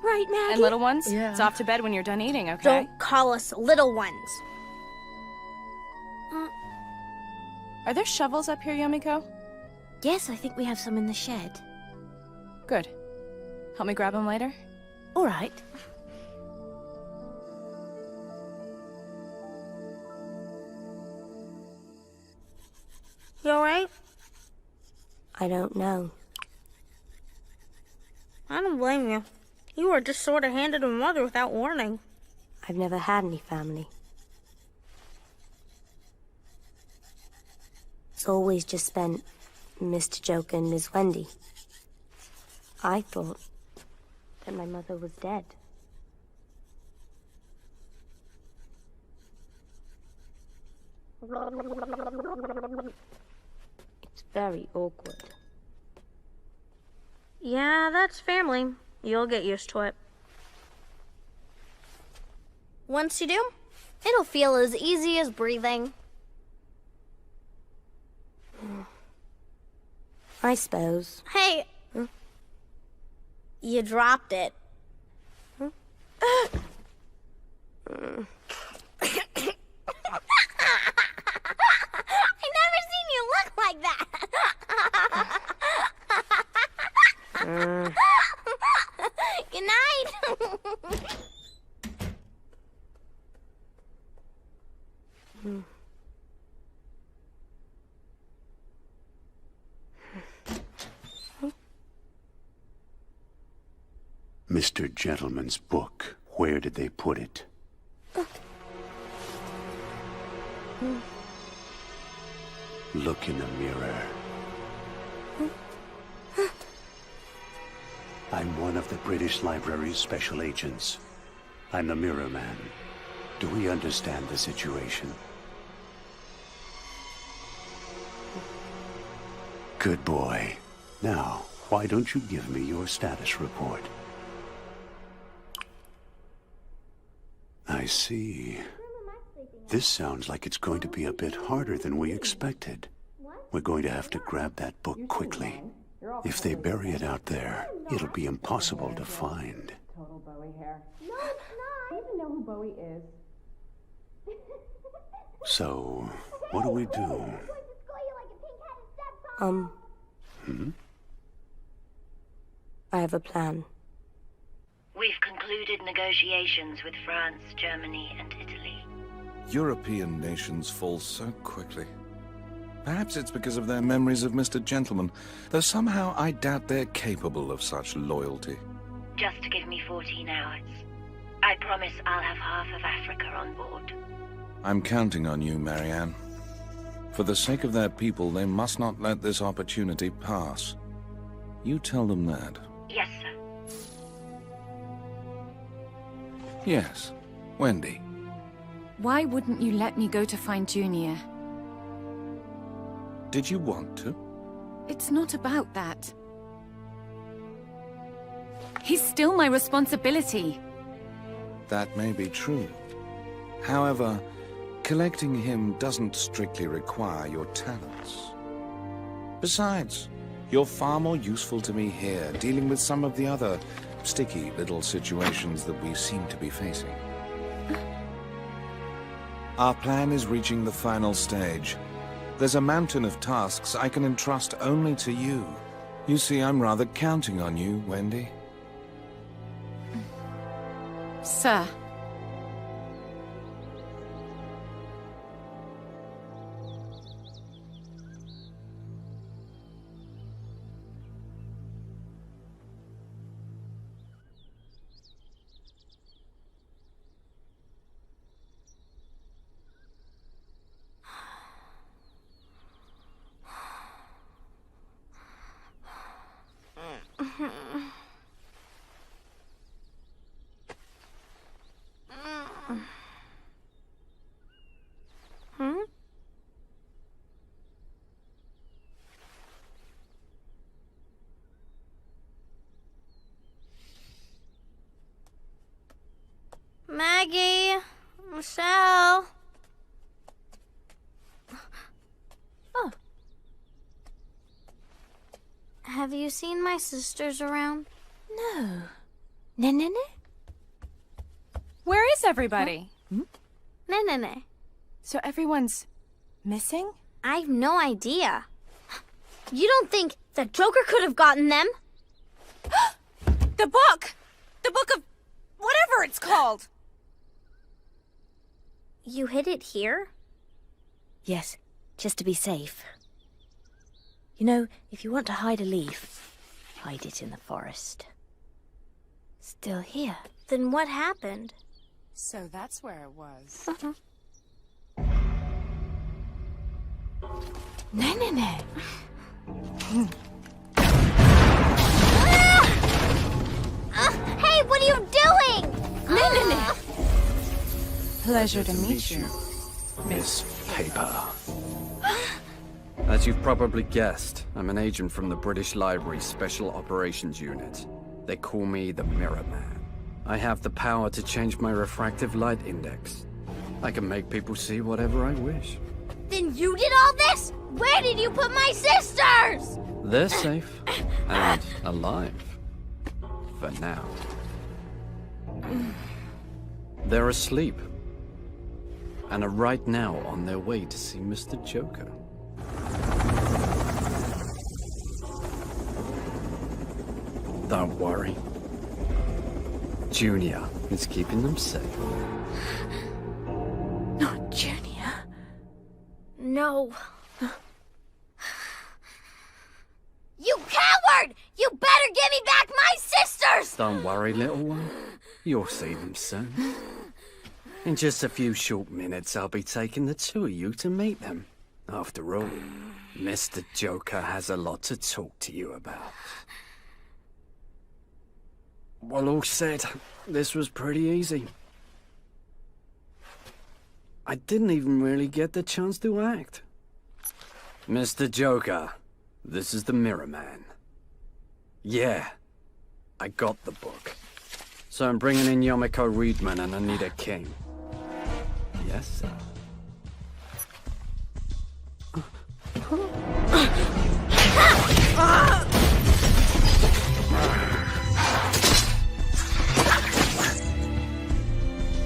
Right, Maggie? And little ones, Yeah. it's off to bed when you're done eating, okay? Don't call us little ones. Are there shovels up here, Yomiko? Yes, I think we have some in the shed. Good. Help me grab them later? All right. You alright? I don't know. I don't blame you. You were just sort of handed a mother without warning. I've never had any family. It's always just been Mr. Joker and Ms. Wendy. I thought that my mother was dead. It's very awkward. Yeah, that's family. You'll get used to it. Once you do, it'll feel as easy as breathing. I suppose. Hey! You dropped it. I never seen you look like that. Good night. Mr. Gentleman's book. Where did they put it? Look in the mirror. I'm one of the British Library's special agents. I'm the Mirror Man. Do we understand the situation? Good boy. Now, why don't you give me your status report? I see. This sounds like it's going to be a bit harder than we expected. We're going to have to grab that book quickly. If they bury it out there, it'll be impossible to find. Total Bowie hair. No, it's not. I don't even know who Bowie is. So, what do we do? I have a plan. We've concluded negotiations with France, Germany, and Italy. European nations fall so quickly. Perhaps it's because of their memories of Mr. Gentleman, though somehow I doubt they're capable of such loyalty. Just give me 14 hours. I promise I'll have half of Africa on board. I'm counting on you, Marianne. For the sake of their people, they must not let this opportunity pass. You tell them that. Yes, sir. Yes, Wendy. Why wouldn't you let me go to find Junior? Did you want to? It's not about that. He's still my responsibility. That may be true. However, collecting him doesn't strictly require your talents. Besides, you're far more useful to me here, dealing with some of the other sticky little situations that we seem to be facing. Our plan is reaching the final stage. There's a mountain of tasks I can entrust only to you. You see, I'm rather counting on you, Wendy. Sir. Maggie, Michelle. Oh. Have you seen my sisters around? No. Ne. Where is everybody? Ne. So everyone's missing? I've no idea. You don't think the Joker could have gotten them? The book! The book of whatever it's called! You hid it here? Yes, just to be safe. You know, if you want to hide a leaf, hide it in the forest. Still here. Then what happened? So that's where it was. Ne. Pleasure to meet you. Miss Paper. As you've probably guessed, I'm an agent from the British Library's Special Operations Unit. They call me the Mirror Man. I have the power to change my refractive light index. I can make people see whatever I wish. Then you did all this? Where did you put my sisters? They're safe and alive. For now. They're asleep. And are right now on their way to see Mr. Joker. Don't worry. Junior is keeping them safe. Not Junior. No. You coward! You better give me back my sisters! Don't worry, little one. You'll see them soon. In just a few short minutes, I'll be taking the two of you to meet them. After all, Mr. Joker has a lot to talk to you about. Well, all said, this was pretty easy. I didn't even really get the chance to act. Mr. Joker, this is the Mirror Man. Yeah, I got the book. So I'm bringing in Yomiko Reedman and Anita King. Yes, sir.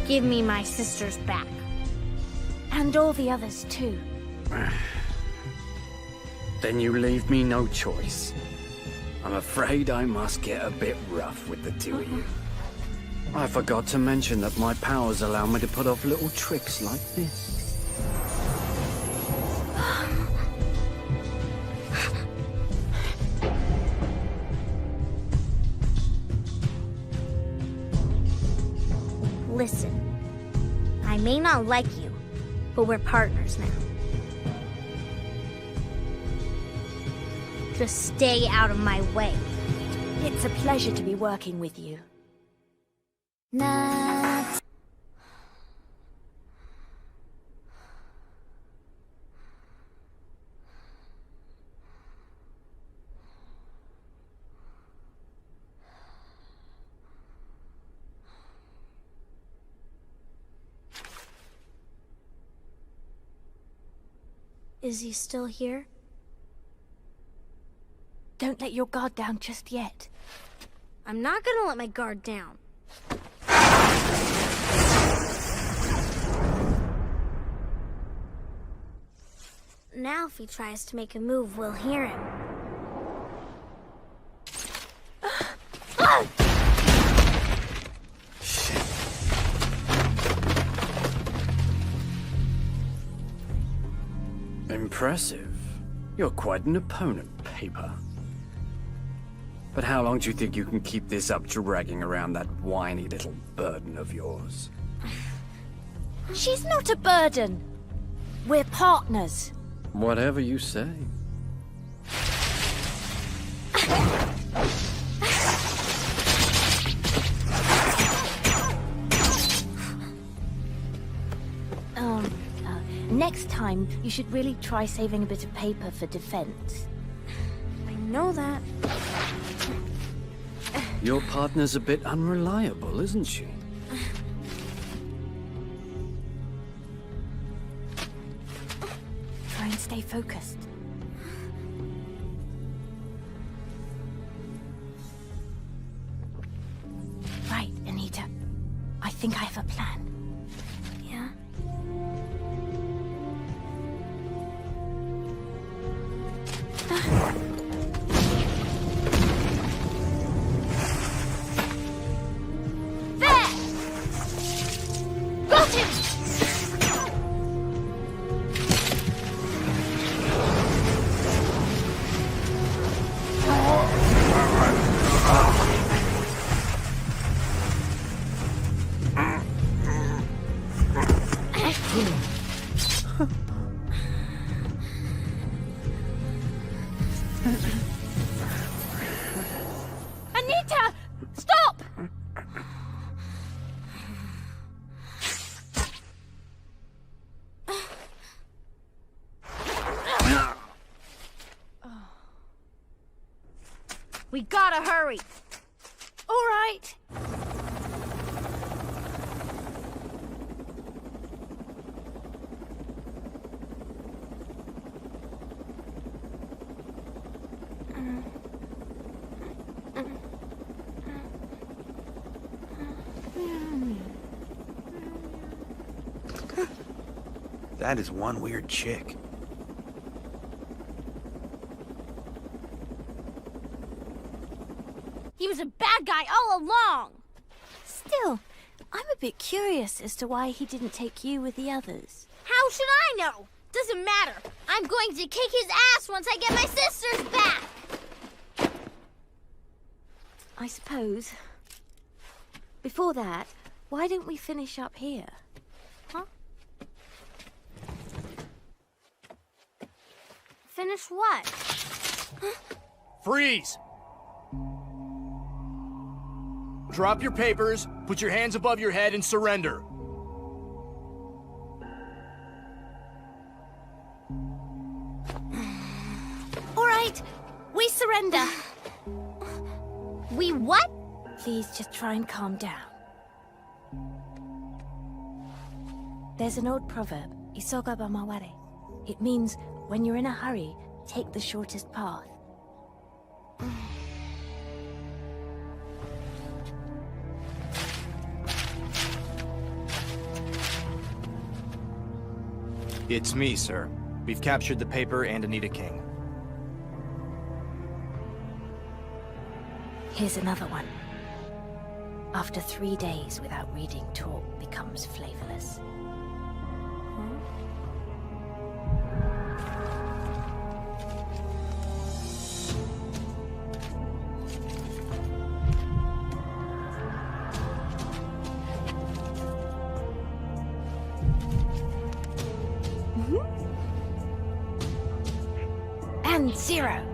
Give me my sisters back. And all the others, too. Then you leave me no choice. I'm afraid I must get a bit rough with the two of you. I forgot to mention that my powers allow me to put off little tricks like this. Listen, I may not like you, but we're partners now. Just stay out of my way. It's a pleasure to be working with you. Not. Is he still here? Don't let your guard down just yet. I'm not gonna let my guard down. Now if he tries to make a move, we'll hear him. Impressive. You're quite an opponent, Paper. But how long do you think you can keep this up dragging around that whiny little burden of yours? She's not a burden. We're partners. Whatever you say. Next time, you should really try saving a bit of paper for defense. I know that. Your partner's a bit unreliable, isn't she? Try and stay focused. Right, Anita. I think I have a plan. Yeah? Anita! Stop! We gotta hurry! All right. That is one weird chick. He was a bad guy all along! Still, I'm a bit curious as to why he didn't take you with the others. How should I know? Doesn't matter. I'm going to kick his ass once I get my sisters back! I suppose. Before that, why don't we finish up here? Huh? Finish what? Freeze! Drop your papers, put your hands above your head, and surrender. All right, we surrender. We what? Please just try and calm down. There's an old proverb, Isoga ba maware. It means, when you're in a hurry, take the shortest path. It's me, sir. We've captured the paper and Anita King. Here's another one. After 3 days without reading, talk becomes flavorless. And 0.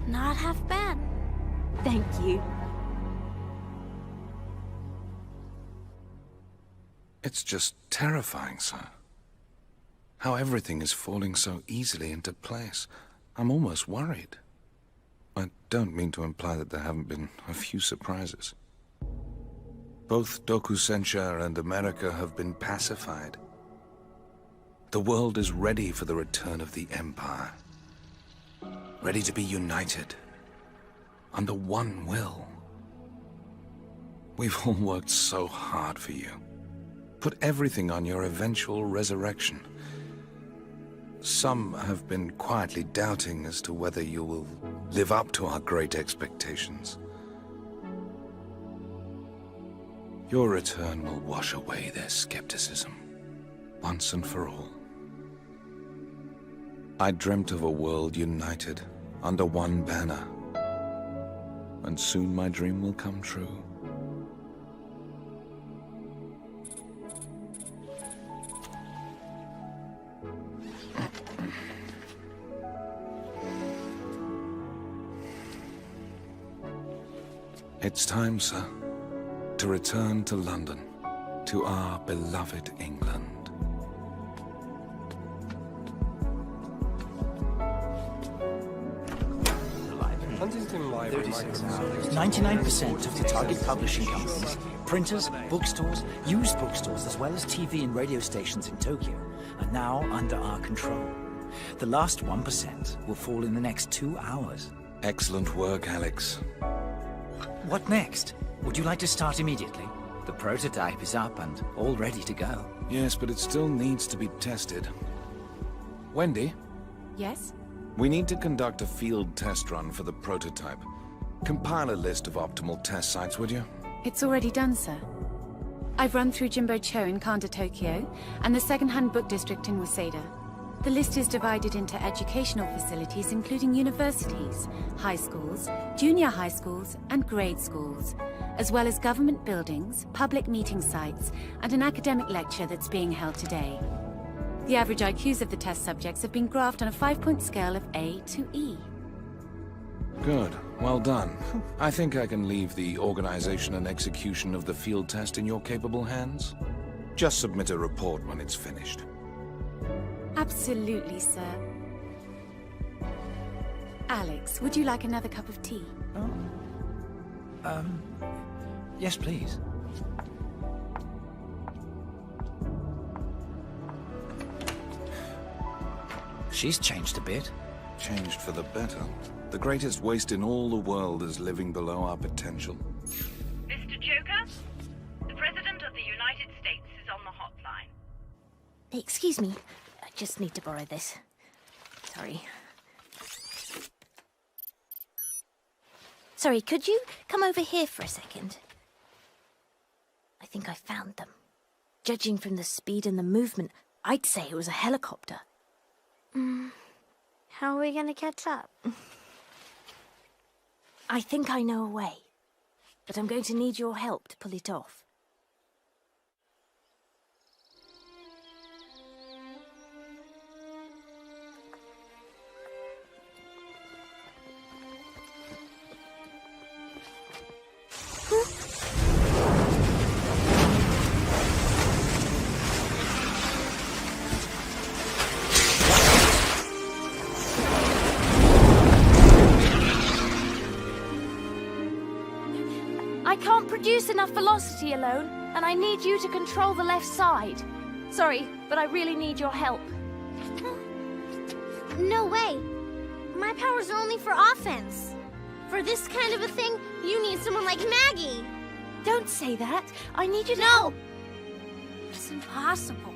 Not half bad. Thank you. It's just terrifying, sir. How everything is falling so easily into place. I'm almost worried. I don't mean to imply that there haven't been a few surprises. Both Dokusensha and America have been pacified. The world is ready for the return of the Empire. Ready to be united. Under one will. We've all worked so hard for you. Put everything on your eventual resurrection. Some have been quietly doubting as to whether you will live up to our great expectations. Your return will wash away their skepticism, once and for all. I dreamt of a world united under one banner, and soon my dream will come true. It's time, sir, to return to London, to our beloved England. 99% of the target publishing companies, printers, bookstores, used bookstores, as well as TV and radio stations in Tokyo, are now under our control. The last 1% will fall in the next 2 hours. Excellent work, Alex. What next? Would you like to start immediately? The prototype is up and all ready to go. Yes, but it still needs to be tested. Wendy? Yes? We need to conduct a field test run for the prototype. Compile a list of optimal test sites, would you? It's already done, sir. I've run through Jimbo Cho in Kanda, Tokyo, and the second-hand book district in Waseda. The list is divided into educational facilities, including universities, high schools, junior high schools, and grade schools, as well as government buildings, public meeting sites, and an academic lecture that's being held today. The average IQs of the test subjects have been graphed on a 5-point scale of A to E. Good. Well done. I think I can leave the organization and execution of the field test in your capable hands. Just submit a report when it's finished. Absolutely, sir. Alex, would you like another cup of tea? Yes, please. She's changed a bit. Changed for the better. The greatest waste in all the world is living below our potential. Mr. Joker, the President of the United States is on the hotline. Excuse me. I just need to borrow this. Sorry. Sorry, could you come over here for a second? I think I found them. Judging from the speed and the movement, I'd say it was a helicopter. How are we gonna catch up? I think I know a way, but I'm going to need your help to pull it off. I can't produce enough velocity alone, and I need you to control the left side. Sorry, but I really need your help. No way. My powers are only for offense. For this kind of a thing, you need someone like Maggie. Don't say that. I need you to No! help. It's impossible.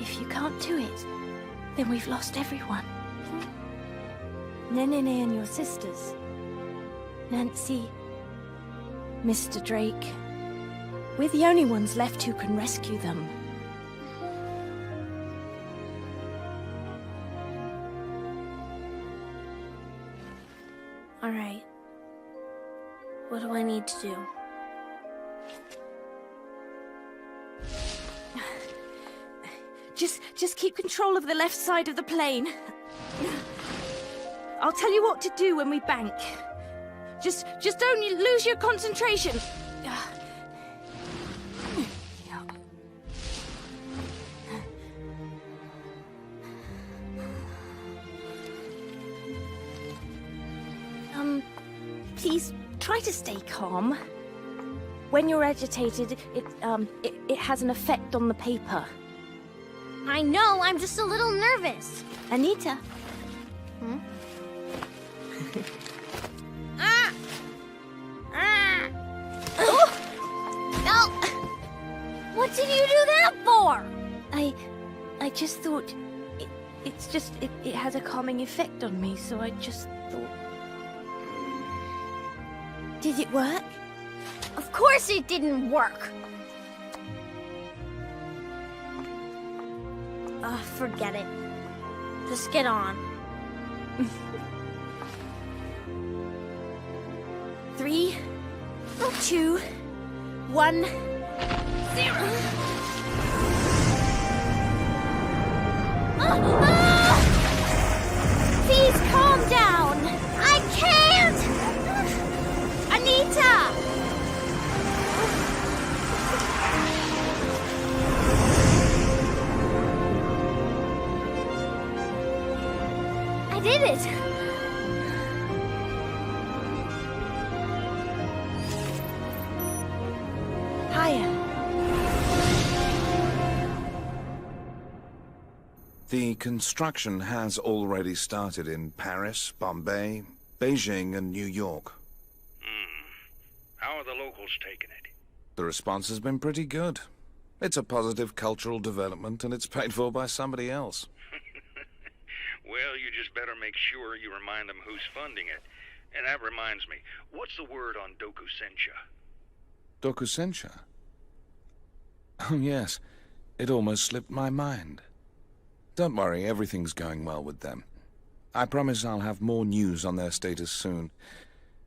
If you can't do it, then we've lost everyone. Nene and your sisters. Nancy. Mr. Drake. We're the only ones left who can rescue them. All right. What do I need to do? Just keep control of the left side of the plane. I'll tell you what to do when we bank. Just don't lose your concentration. Please try to stay calm. When you're agitated, it has an effect on the paper. I know, I'm just a little nervous. Anita. No! What did you do that for? I just thought it has a calming effect on me, so I just thought. Did it work? Of course it didn't work. Forget it. Just get on. 3, 2, 1, 0. Please calm down. I can't. Anita. I did it. Higher. The construction has already started in Paris, Bombay, Beijing, and New York. How are the locals taking it? The response has been pretty good. It's a positive cultural development, and it's paid for by somebody else. Well, you just better make sure you remind them who's funding it. And that reminds me, what's the word on Dokusensha? Dokusensha? Oh, yes. It almost slipped my mind. Don't worry, everything's going well with them. I promise I'll have more news on their status soon,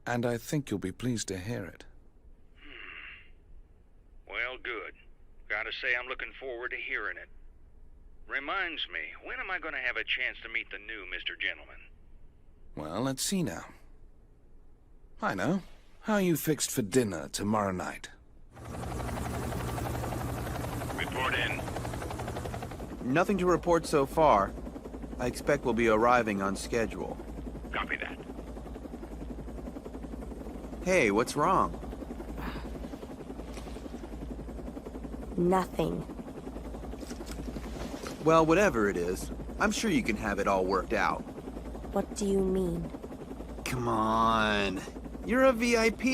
and I think you'll be pleased to hear it. Well, good. Gotta say I'm looking forward to hearing it. Reminds me, when am I gonna have a chance to meet the new Mr. Gentleman? Well, let's see now. I know. How are you fixed for dinner tomorrow night? Report in. Nothing to report so far. I expect we'll be arriving on schedule. Copy that. Hey, what's wrong? Nothing. Well, whatever it is, I'm sure you can have it all worked out. What do you mean? Come on. You're a VIP.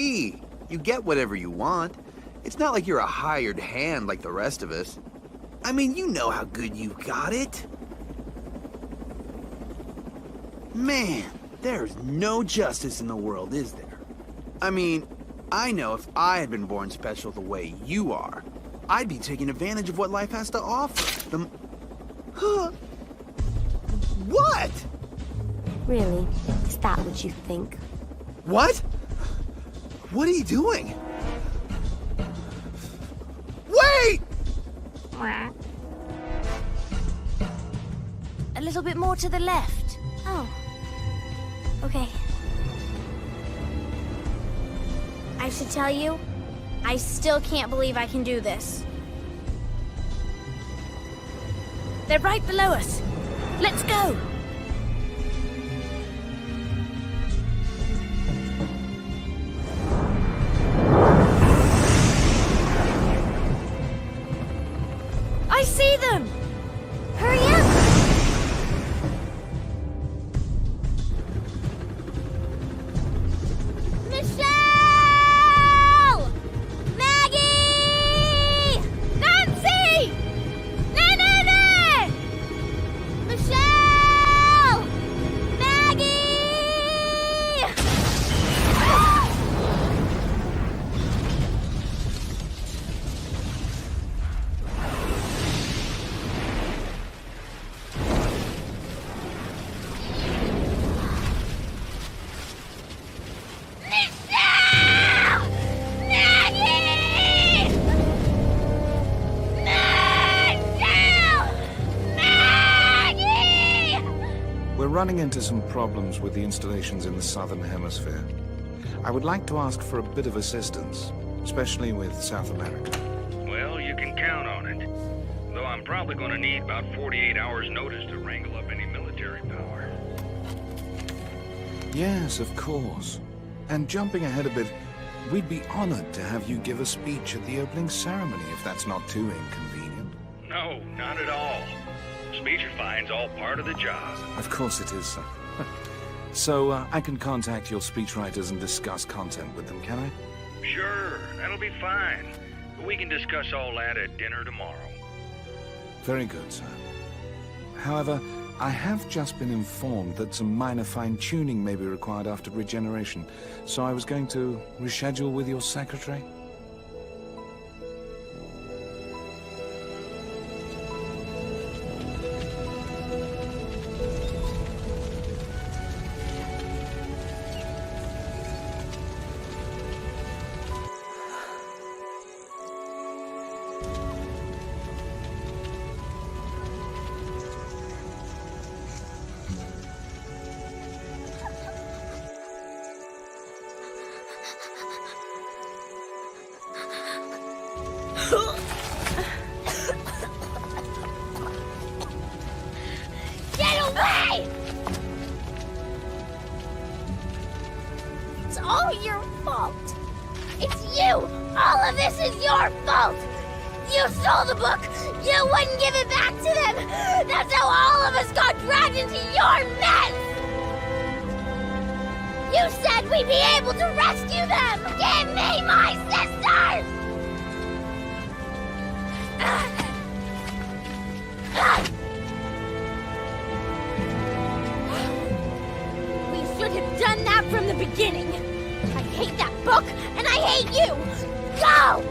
You get whatever you want. It's not like you're a hired hand like the rest of us. I mean, you know how good you've got it. Man, there's no justice in the world, is there? I mean, I know if I had been born special the way you are, I'd be taking advantage of what life has to offer. What? Really? Is that what you think? What? What are you doing? Wait! A little bit more to the left. Oh. Okay. I should tell you, I still can't believe I can do this. They're right below us. Let's go! I see them! Hurry up! Michelle! Maggie! Nancy! Nancy! Michelle! Maggie! Michelle! Maggie! Michelle! Maggie! We're running into some problems with the installations in the southern hemisphere. I would like to ask for a bit of assistance, especially with South America. Well, you can count on it. Though I'm probably gonna need about 48 hours' notice to wrangle up any military power. Yes, of course. And jumping ahead a bit, we'd be honored to have you give a speech at the opening ceremony, if that's not too inconvenient. No, not at all. Speechifying's all part of the job. Of course it is, sir. So, I can contact your speechwriters and discuss content with them, can I? Sure, that'll be fine. We can discuss all that at dinner tomorrow. Very good, sir. However, I have just been informed that some minor fine-tuning may be required after regeneration, so I was going to reschedule with your secretary. Get away! It's all your fault. It's you! All of this is your fault! You stole the book! You wouldn't give it back to them! That's how all of us got dragged into your mess! You said we'd be able to rescue them! Give me my sisters! We should have done that from the beginning! I hate that book, and I hate you! Go!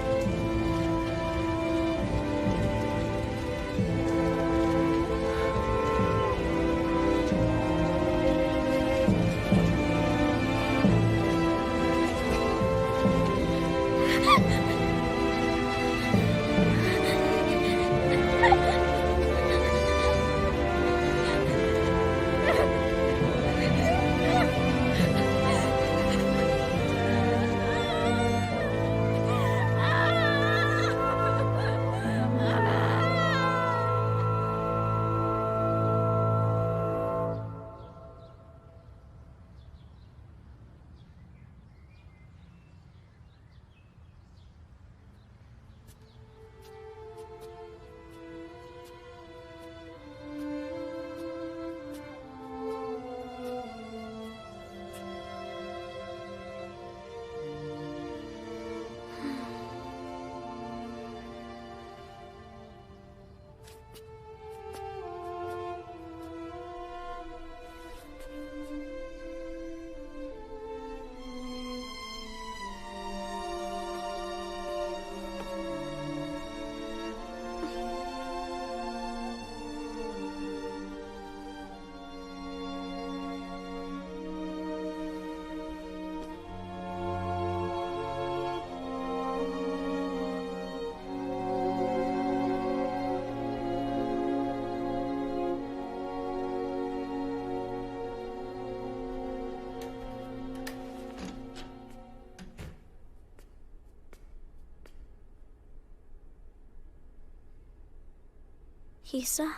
Hisa?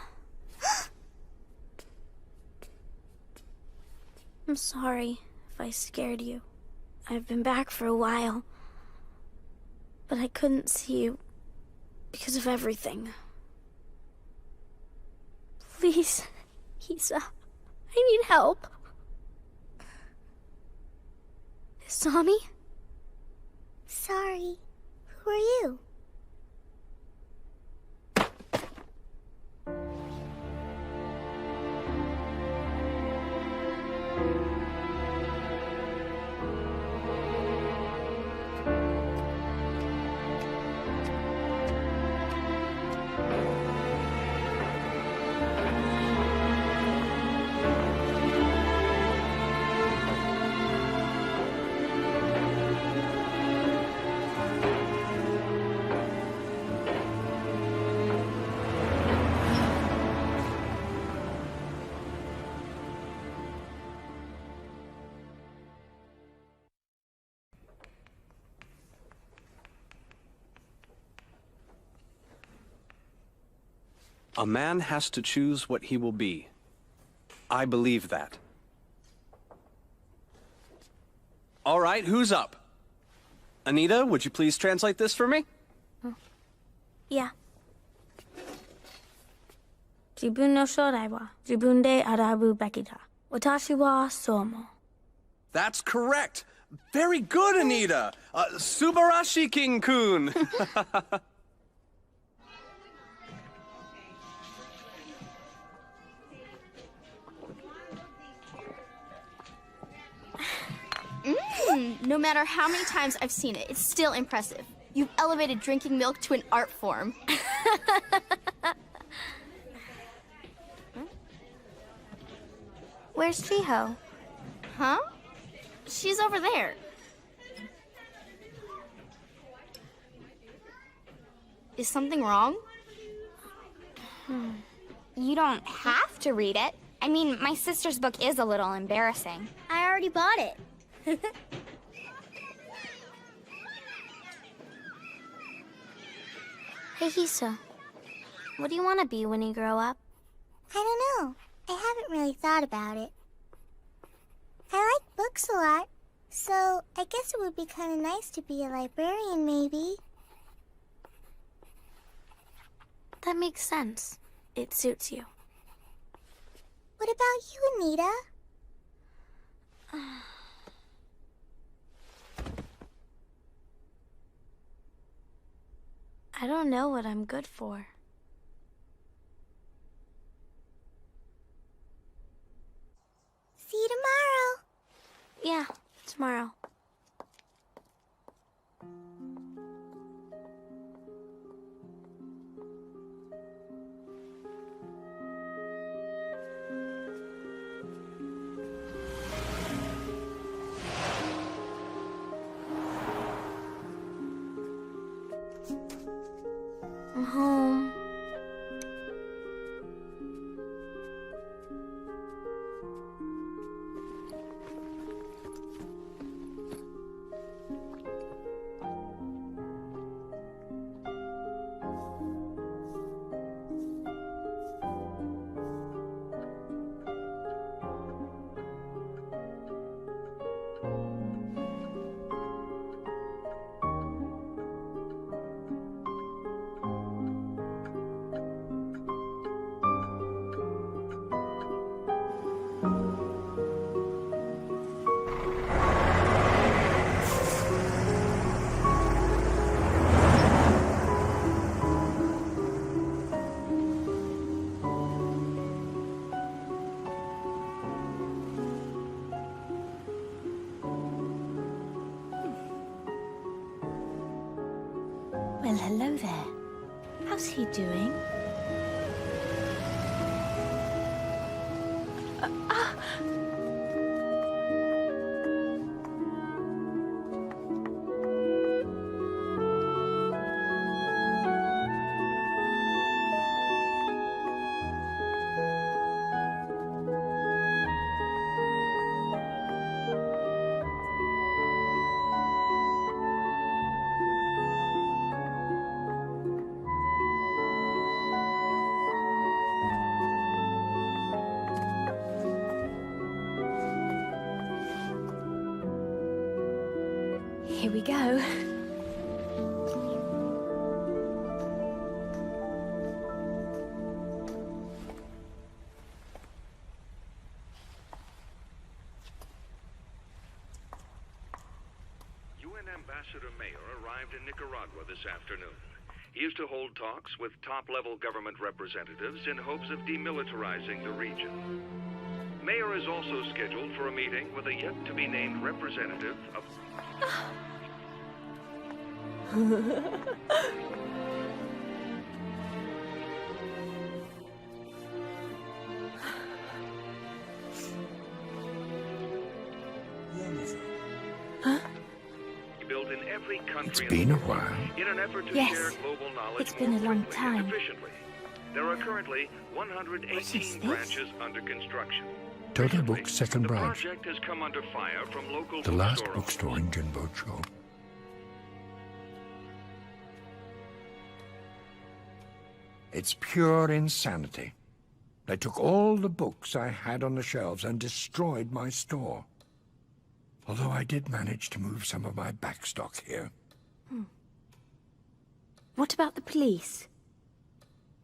I'm sorry if I scared you. I've been back for a while, but I couldn't see you because of everything. Please, Hisa, I need help. Isami? Sorry. Who are you? A man has to choose what he will be. I believe that. All right, who's up? Anita, would you please translate this for me? Yeah. 自分の将来は自分で選ぶべきだ。私はそう思う。 That's correct. Very good, Anita. Subarashi King-kun. No matter how many times I've seen it, it's still impressive. You've elevated drinking milk to an art form. Where's Chiho? Huh? She's over there. Is something wrong? You don't have to read it. I mean, my sister's book is a little embarrassing. I already bought it. Hey, Hisa. What do you want to be when you grow up? I don't know. I haven't really thought about it. I like books a lot, so I guess it would be kind of nice to be a librarian, maybe. That makes sense. It suits you. What about you, Anita? I don't know what I'm good for. See you tomorrow. Yeah, tomorrow. I'm home. Well, hello there. How's he doing? Here we go. Ambassador Mayer arrived in Nicaragua this afternoon. He is to hold talks with top-level government representatives in hopes of demilitarizing the region. Mayer is also scheduled for a meeting with a yet-to-be-named representative of... Huh? Built in every country It's been a while. in an effort to Yes, share global knowledge it's been a long time. efficiently. There are currently 118 branches under construction. Total Books' second The branch. project has come under fire from local The last bookstore bookstore in Jinbocho. It's pure insanity. They took all the books I had on the shelves and destroyed my store. Although I did manage to move some of my backstock here. What about the police?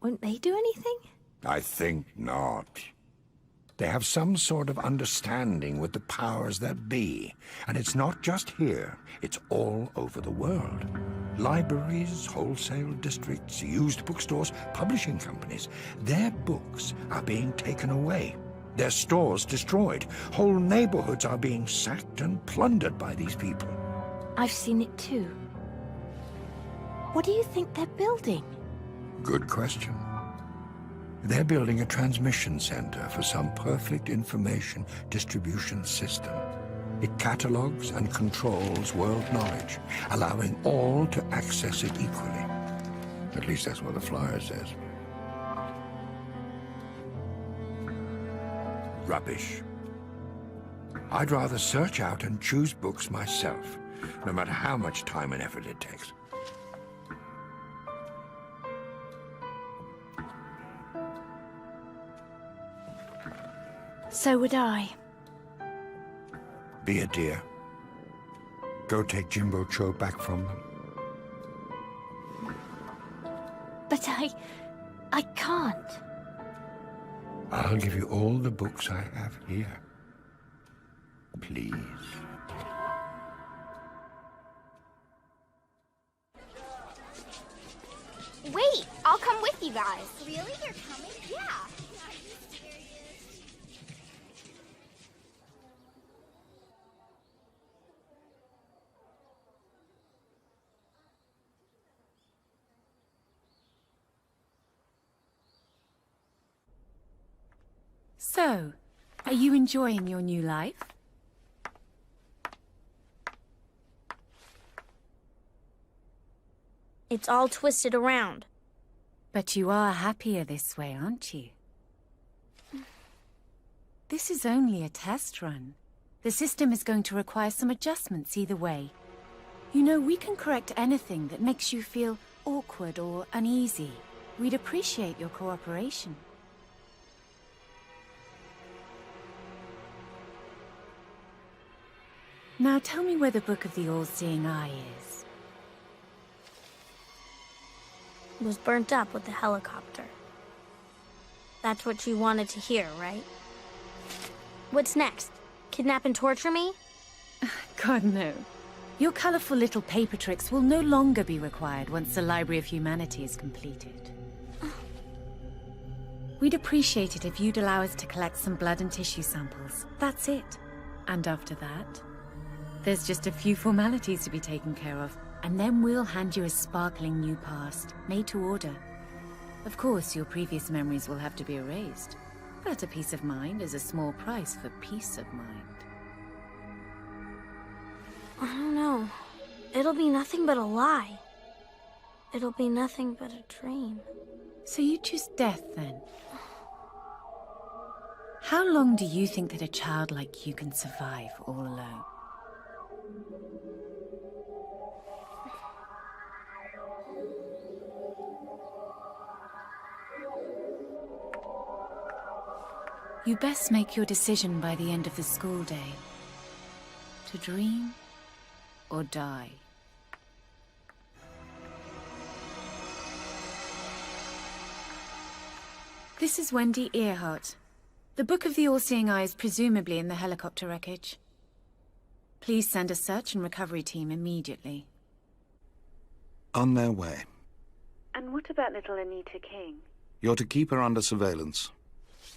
Won't they do anything? I think not. They have some sort of understanding with the powers that be. And it's not just here, it's all over the world. Libraries, wholesale districts, used bookstores, publishing companies. Their books are being taken away. Their stores destroyed. Whole neighborhoods are being sacked and plundered by these people. I've seen it too. What do you think they're building? Good question. They're building a transmission center for some perfect information distribution system. It catalogs and controls world knowledge, allowing all to access it equally. At least that's what the flyer says. Rubbish. I'd rather search out and choose books myself, no matter how much time and effort it takes. So would I. Be a dear. Go take Jimbo Cho back from them. But I can't. I'll give you all the books I have here. Please. Wait, I'll come with you guys. Really? You're coming? Yeah. So, are you enjoying your new life? It's all twisted around. But you are happier this way, aren't you? This is only a test run. The system is going to require some adjustments either way. You know, we can correct anything that makes you feel awkward or uneasy. We'd appreciate your cooperation. Now tell me where the Book of the All-Seeing Eye is. It was burnt up with the helicopter. That's what you wanted to hear, right? What's next? Kidnap and torture me? God, no. Your colorful little paper tricks will no longer be required once the Library of Humanity is completed. We'd appreciate it if you'd allow us to collect some blood and tissue samples. That's it. And after that, there's just a few formalities to be taken care of, and then we'll hand you a sparkling new past, made to order. Of course, your previous memories will have to be erased, but a peace of mind is a small price for peace of mind. I don't know. It'll be nothing but a lie. It'll be nothing but a dream. So you choose death, then? How long do you think that a child like you can survive all alone? You best make your decision by the end of the school day. To dream or die. This is Wendy Earhart. The Book of the All-Seeing Eye is presumably in the helicopter wreckage. Please send a search and recovery team immediately. On their way. And what about little Anita King? You're to keep her under surveillance.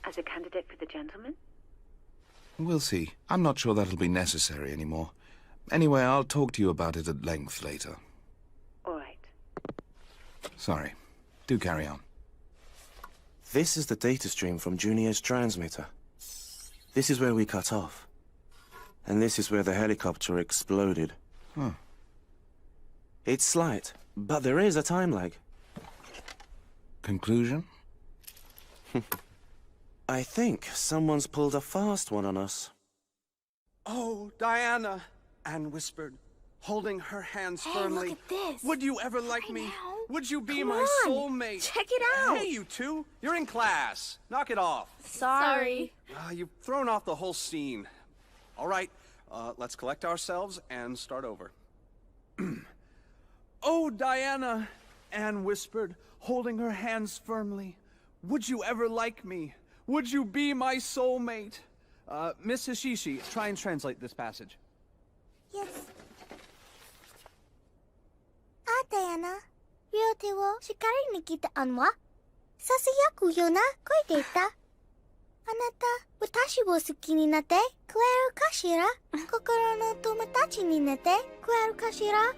As a candidate for the gentleman? We'll see. I'm not sure that'll be necessary anymore. Anyway, I'll talk to you about it at length later. All right. Sorry. Do carry on. This is the data stream from Junior's transmitter. This is where we cut off. And this is where the helicopter exploded. Huh. It's slight, but there is a time lag. Conclusion? I think someone's pulled a fast one on us. Oh, Diana, Anne whispered, holding her hands firmly. Look at this. Would you ever like me? Would you be Come my on, soulmate? check it out. Hey, you two. You're in class. Knock it off. Sorry. You've thrown off the whole scene. All right, let's collect ourselves and start over. Oh, Diana, Anne whispered, holding her hands firmly. Would you ever like me? Would you be my soulmate? Miss Hishishi, try and translate this passage. Yes. Ah, Diana. 両手をしっかり握った案はささやくような声で言った。あなた、私を好きになってくれるかしら？心の友達になってくれるかしら？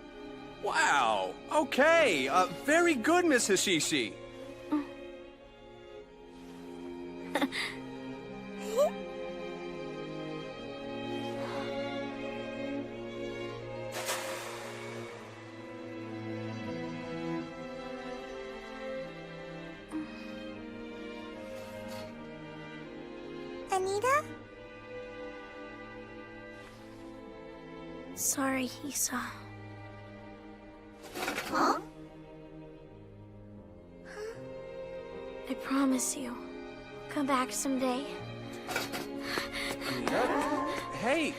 Wow. Okay. Very good, Miss Hishishi. Anita? Sorry, Hisa. Huh? I promise you. Come back someday. Hey!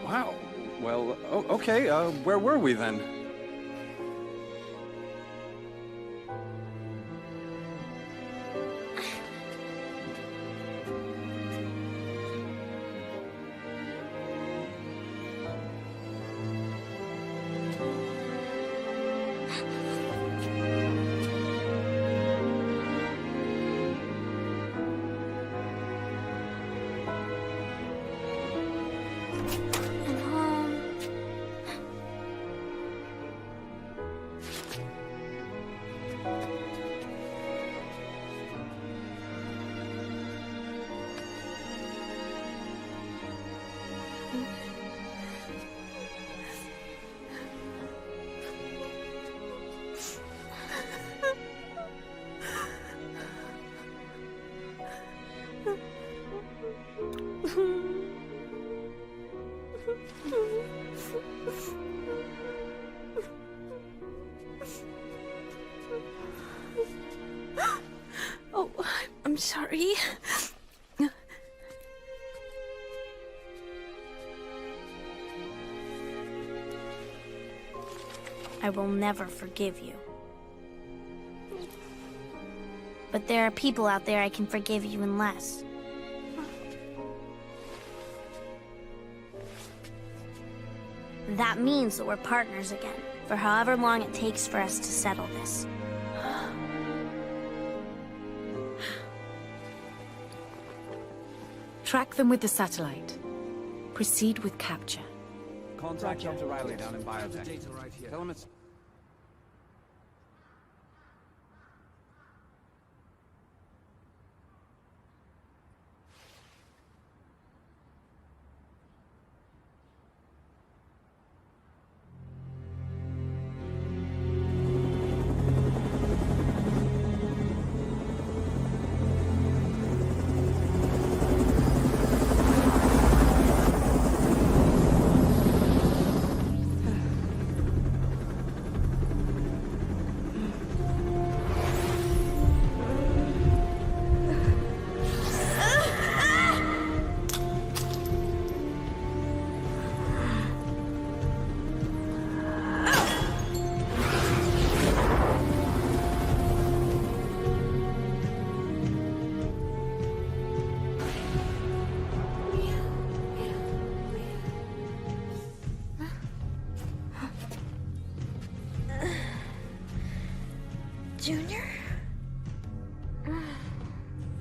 Wow. Well, okay, where were we then? Oh, I'm sorry. I will never forgive you. But there are people out there I can forgive even less. That means that we're partners again, for however long it takes for us to settle this. Track them with the satellite. Proceed with capture. Contact Dr. Riley down in biotech. Tell him it's...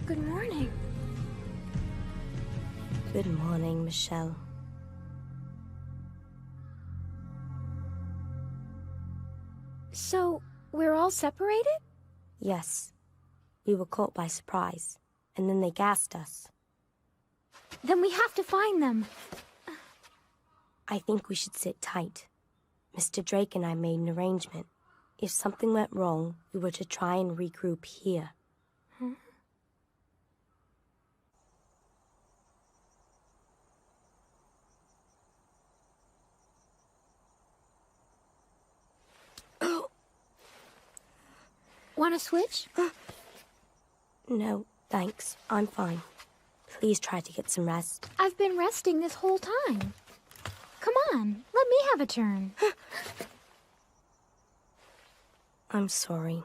Good morning. Good morning, Michelle. So, we're all separated? Yes. We were caught by surprise, and then they gassed us. Then we have to find them. I think we should sit tight. Mr. Drake and I made an arrangement. If something went wrong, we were to try and regroup here. Huh? Want to switch? No, thanks. I'm fine. Please try to get some rest. I've been resting this whole time. Come on, let me have a turn. I'm sorry.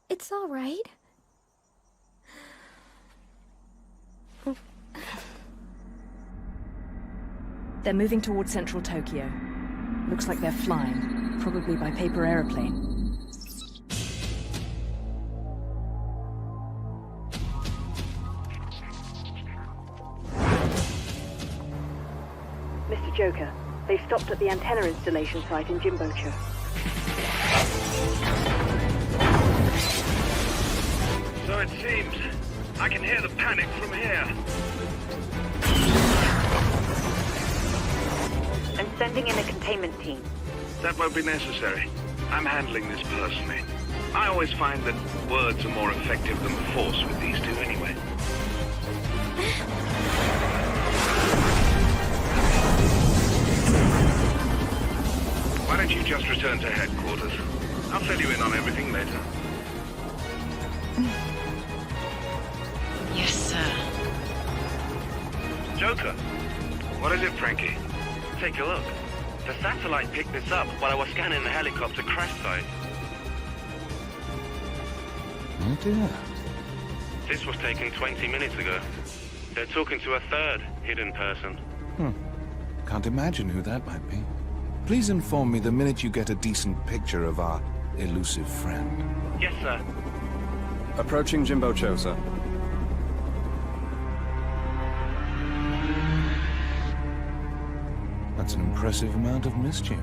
It's all right. They're moving towards central Tokyo. Looks like they're flying, probably by paper aeroplane. Mr. Joker, they've stopped at the antenna installation site in Jimbocho. So it seems. I can hear the panic from here. I'm sending in a containment team. That won't be necessary. I'm handling this personally. I always find that words are more effective than force with these two anyway. Why don't you just return to headquarters? I'll fill you in on everything later. Yes, sir. Joker. What is it, Frankie? Take a look. The satellite picked this up while I was scanning the helicopter crash site. Oh dear. This was taken 20 minutes ago. They're talking to a third hidden person. Can't imagine who that might be. Please inform me the minute you get a decent picture of our elusive friend. Yes, sir. Approaching Jimbocho, sir. That's an impressive amount of mischief.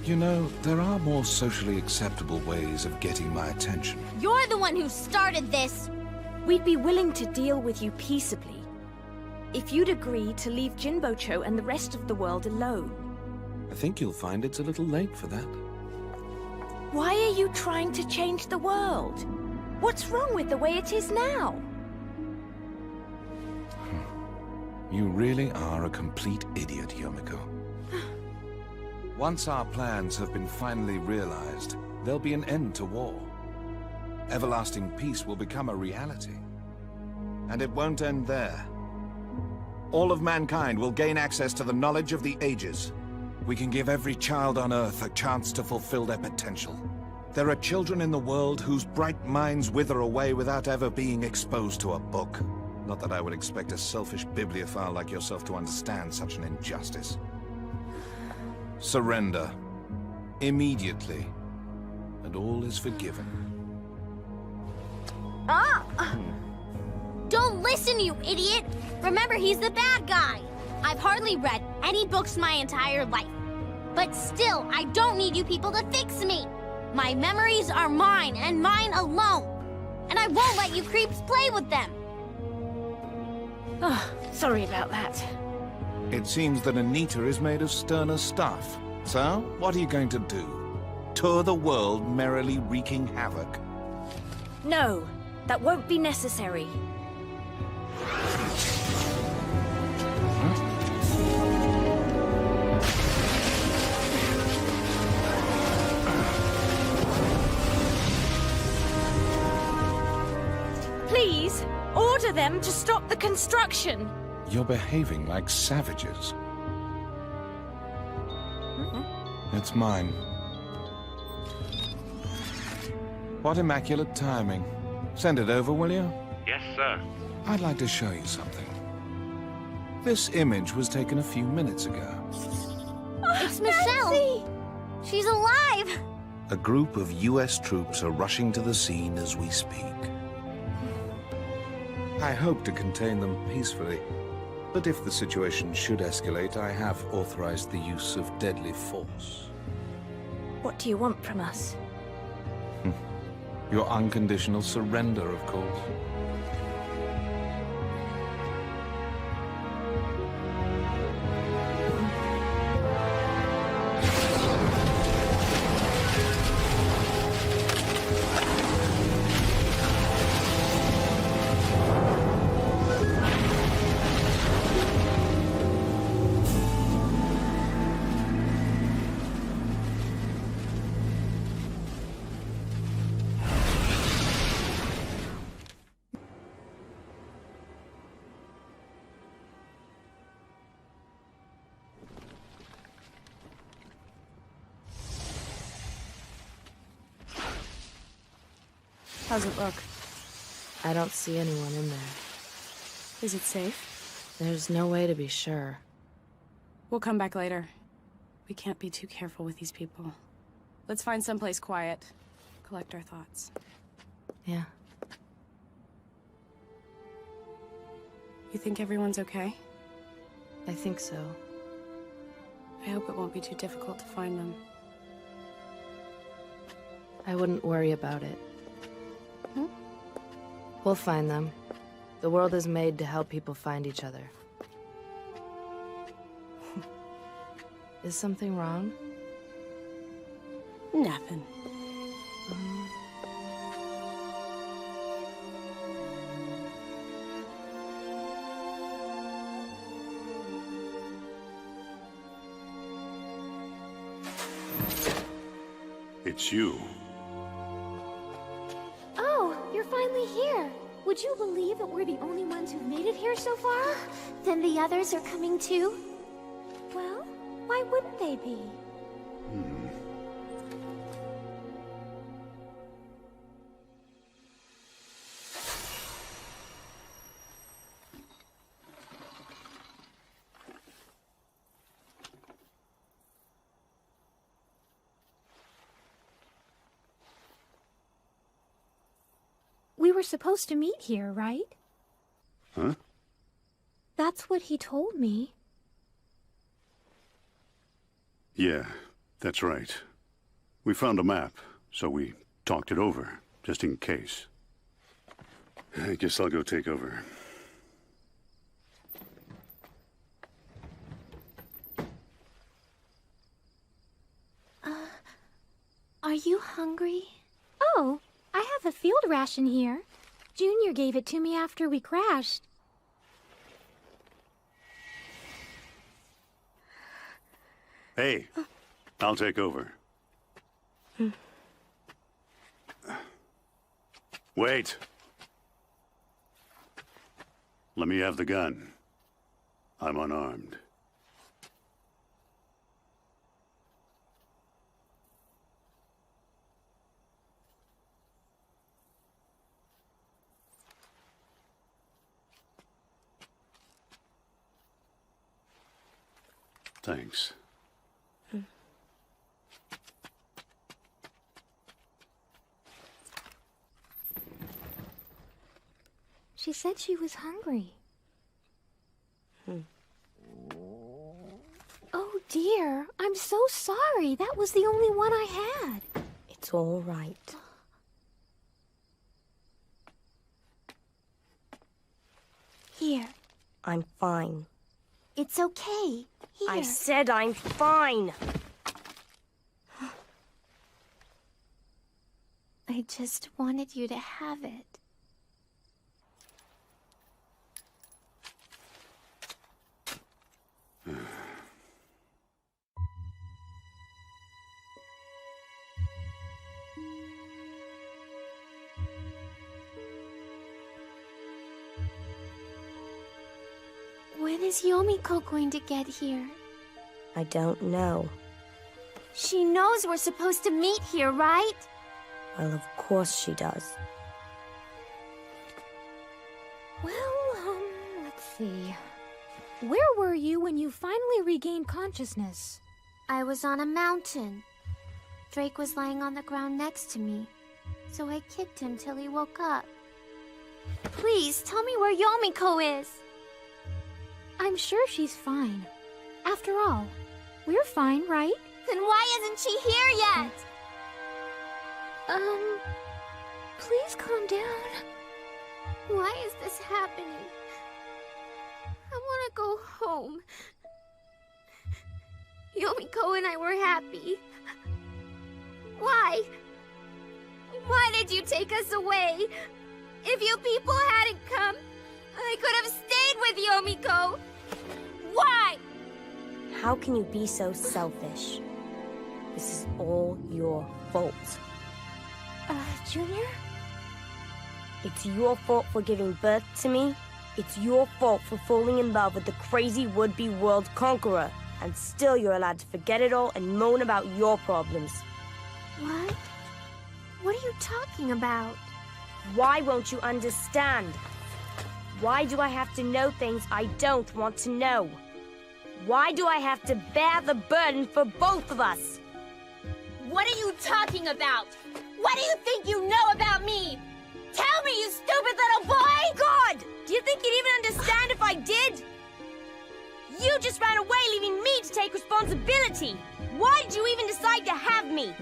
You know, there are more socially acceptable ways of getting my attention. You're the one who started this! We'd be willing to deal with you peaceably, if you'd agree to leave Jimbocho and the rest of the world alone. I think you'll find it's a little late for that. Why are you trying to change the world? What's wrong with the way it is now? You really are a complete idiot, Yomiko. Once our plans have been finally realized, there'll be an end to war. Everlasting peace will become a reality. And it won't end there. All of mankind will gain access to the knowledge of the ages. We can give every child on Earth a chance to fulfill their potential. There are children in the world whose bright minds wither away without ever being exposed to a book. Not that I would expect a selfish bibliophile like yourself to understand such an injustice. Surrender. Immediately. And all is forgiven. Don't listen, you idiot! Remember, he's the bad guy! I've hardly read any books my entire life. But still, I don't need you people to fix me! My memories are mine, and mine alone! And I won't let you creeps play with them! Sorry about that. It seems that Anita is made of sterner stuff. So, what are you going to do? Tour the world merrily wreaking havoc? No, that won't be necessary. Please, order them to stop the construction. You're behaving like savages. It's mine. What immaculate timing. Send it over, will you? Yes, sir. I'd like to show you something. This image was taken a few minutes ago. It's Michelle! She's alive! A group of US troops are rushing to the scene as we speak. I hope to contain them peacefully, but if the situation should escalate, I have authorized the use of deadly force. What do you want from us? Your unconditional surrender, of course. How's it look? I don't see anyone in there. Is it safe? There's no way to be sure. We'll come back later. We can't be too careful with these people. Let's find someplace quiet. Collect our thoughts. Yeah. You think everyone's okay? I think so. I hope it won't be too difficult to find them. I wouldn't worry about it. We'll find them. The world is made to help people find each other. Is something wrong? Nothing. It's you. Oh, you're finally here. Would you believe that we're the only ones who've made it here so far? Then the others are coming too? Well, why wouldn't they be? We were supposed to meet here, right? Huh? That's what he told me. Yeah, that's right. We found a map, so we talked it over, just in case. I guess I'll go take over. Are you hungry? Oh, I have a field ration here. Junior gave it to me after we crashed. Hey, I'll take over. Wait. Let me have the gun. I'm unarmed. Thanks. She said she was hungry. Oh dear, I'm so sorry. That was the only one I had. It's all right. Here. I'm fine. It's okay. Here. I said I'm fine. I just wanted you to have it. When is Yomiko going to get here? I don't know. She knows we're supposed to meet here, right? Well, of course she does. Well, let's see. Where were you when you finally regained consciousness? I was on a mountain. Drake was lying on the ground next to me, so I kicked him till he woke up. Please, tell me where Yomiko is! I'm sure she's fine. After all, we're fine, right? Then why isn't she here yet? Please calm down. Why is this happening? I want to go home. Yomiko and I were happy. Why? Why did you take us away? If you people hadn't come, I could have stayed with Yomiko. Why? How can you be so selfish? This is all your fault. Junior? It's your fault for giving birth to me. It's your fault for falling in love with the crazy would-be world conqueror. And still you're allowed to forget it all and moan about your problems. What? What are you talking about? Why won't you understand? Why do I have to know things I don't want to know? Why do I have to bear the burden for both of us? What are you talking about? What do you think you know about me? Tell me, you stupid little boy! God! Do you think you'd even understand if I did? You just ran away, leaving me to take responsibility. Why did you even decide to have me?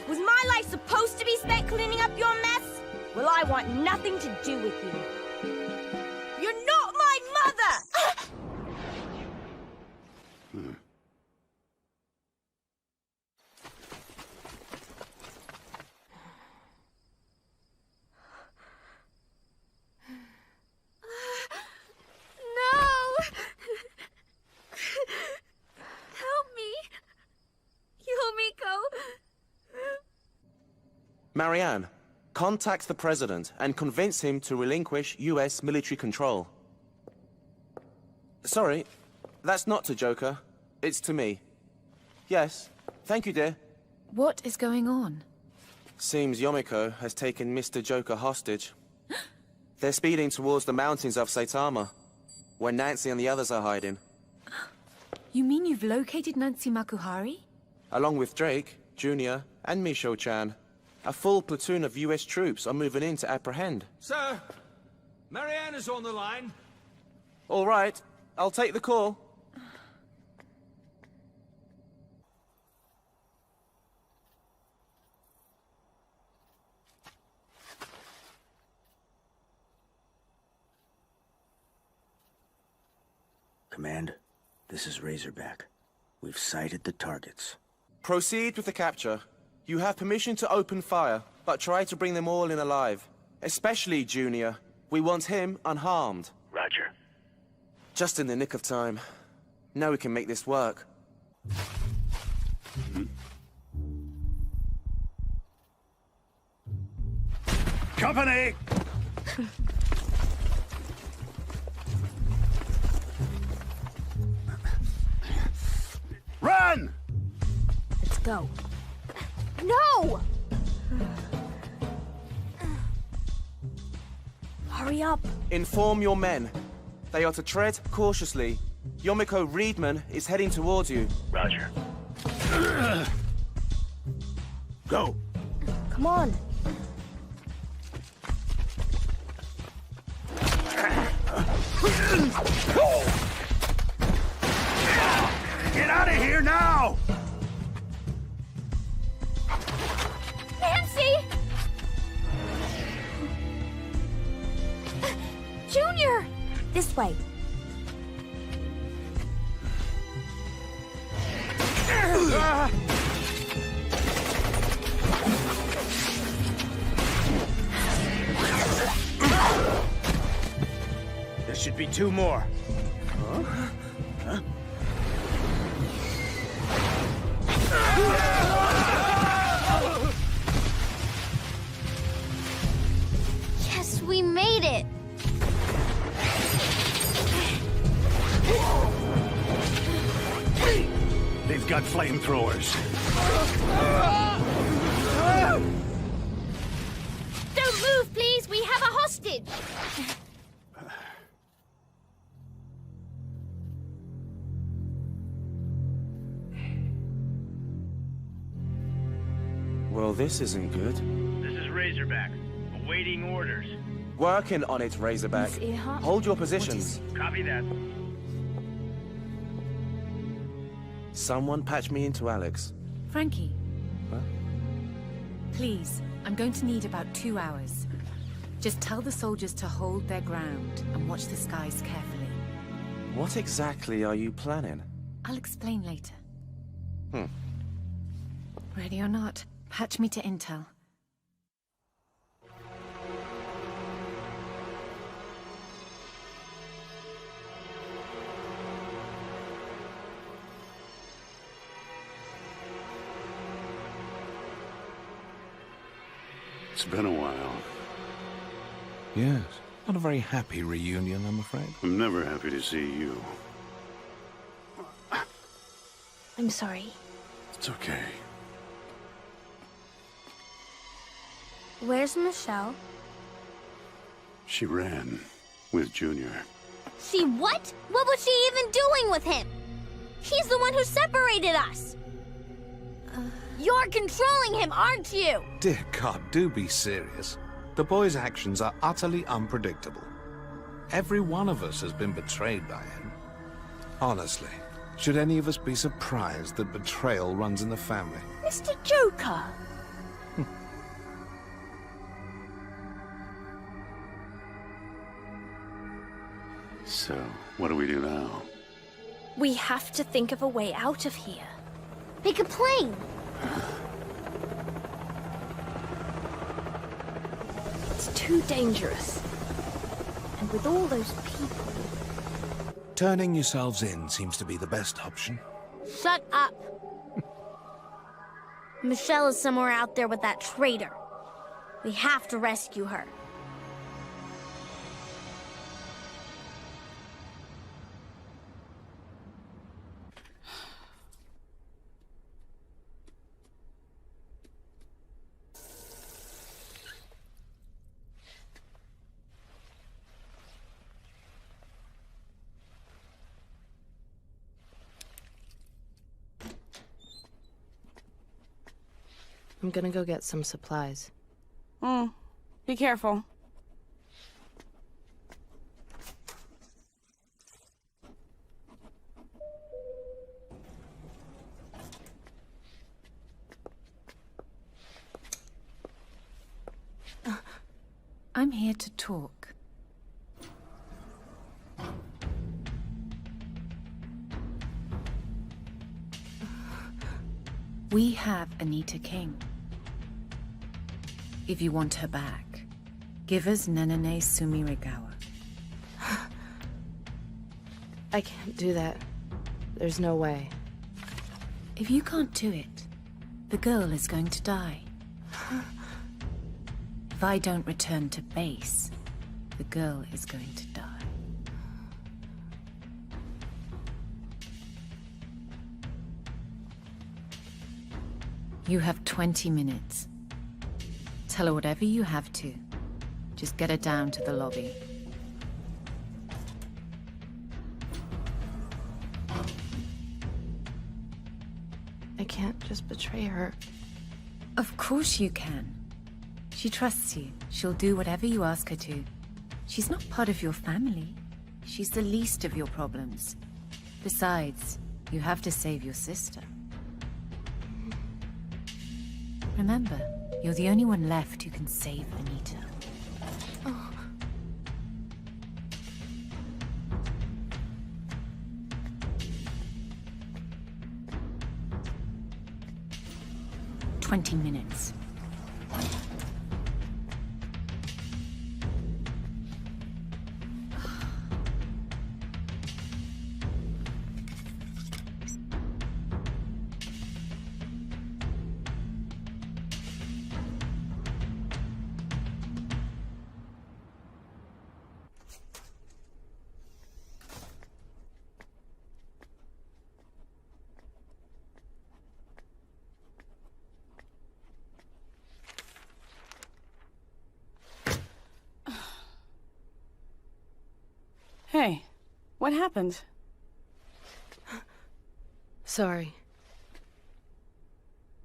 Was my life supposed to be spent cleaning up your mess? Well, I want nothing to do with you. You're not my mother! Marianne, contact the President and convince him to relinquish US military control. Sorry, that's not to Joker. It's to me. Yes, thank you, dear. What is going on? Seems Yomiko has taken Mr. Joker hostage. They're speeding towards the mountains of Saitama, where Nancy and the others are hiding. You mean you've located Nancy Makuhari? Along with Drake, Junior, and Misho-chan. A full platoon of US troops are moving in to apprehend. Sir, Marianne is on the line. All right, I'll take the call. Command, this is Razorback. We've sighted the targets. Proceed with the capture. You have permission to open fire, but try to bring them all in alive. Especially Junior. We want him unharmed. Roger. Just in the nick of time. Now we can make this work. Company! Run! Let's go. No! Hurry up. Inform your men. They are to tread cautiously. Yomiko Reedman is heading towards you. Roger. Go! Come on. Get out of here now! Nancy! Junior! This way. There should be two more. Yes, we made it! They've got flamethrowers. package! Well, this isn't good. This is Razorback. Awaiting orders. Working on it, Razorback. Miss Earhart? Hold your positions. Copy that. Someone patch me into Alex. Frankie. Huh? Please, I'm going to need about 2 hours. Just tell the soldiers to hold their ground and watch the skies carefully. What exactly are you planning? I'll explain later. Hmm. Ready or not, patch me to intel. It's been a while. Yes. Not a very happy reunion, I'm afraid. I'm never happy to see you. I'm sorry. It's okay. Where's Michelle? She ran with Junior. She what? What was she even doing with him? He's the one who separated us! You're controlling him, aren't you? Dear God, do be serious. The boy's actions are utterly unpredictable. Every one of us has been betrayed by him. Honestly, should any of us be surprised that betrayal runs in the family? Mr. Joker! So, what do we do now? We have to think of a way out of here. Make a plane! It's too dangerous. And with all those people... Turning yourselves in seems to be the best option. Shut up! Michelle is somewhere out there with that traitor. We have to rescue her. I'm gonna go get some supplies. Be careful. I'm here to talk. We have Anita King. If you want her back, give us Nenene Sumirigawa. I can't do that. There's no way. If you can't do it, the girl is going to die. If I don't return to base, the girl is going to die. You have 20 minutes. Tell her whatever you have to. Just get her down to the lobby. I can't just betray her. Of course you can. She trusts you. She'll do whatever you ask her to. She's not part of your family. She's the least of your problems. Besides, you have to save your sister. Remember, you're the only one left who can save Anita. Oh. "20 minutes. What happened? Sorry.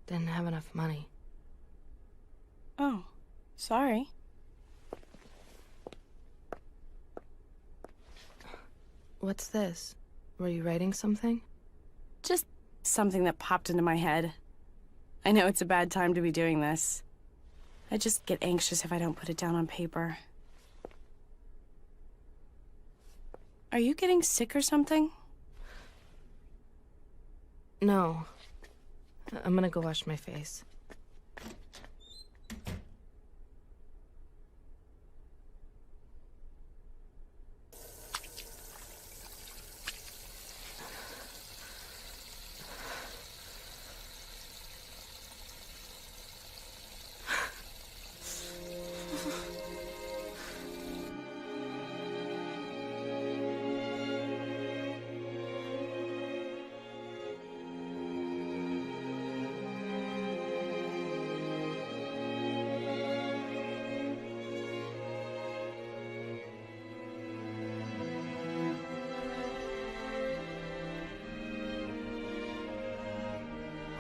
Didn't have enough money. Oh, sorry. What's this? Were you writing something? Just something that popped into my head. I know it's a bad time to be doing this. I just get anxious if I don't put it down on paper. Are you getting sick or something? No. I'm gonna go wash my face.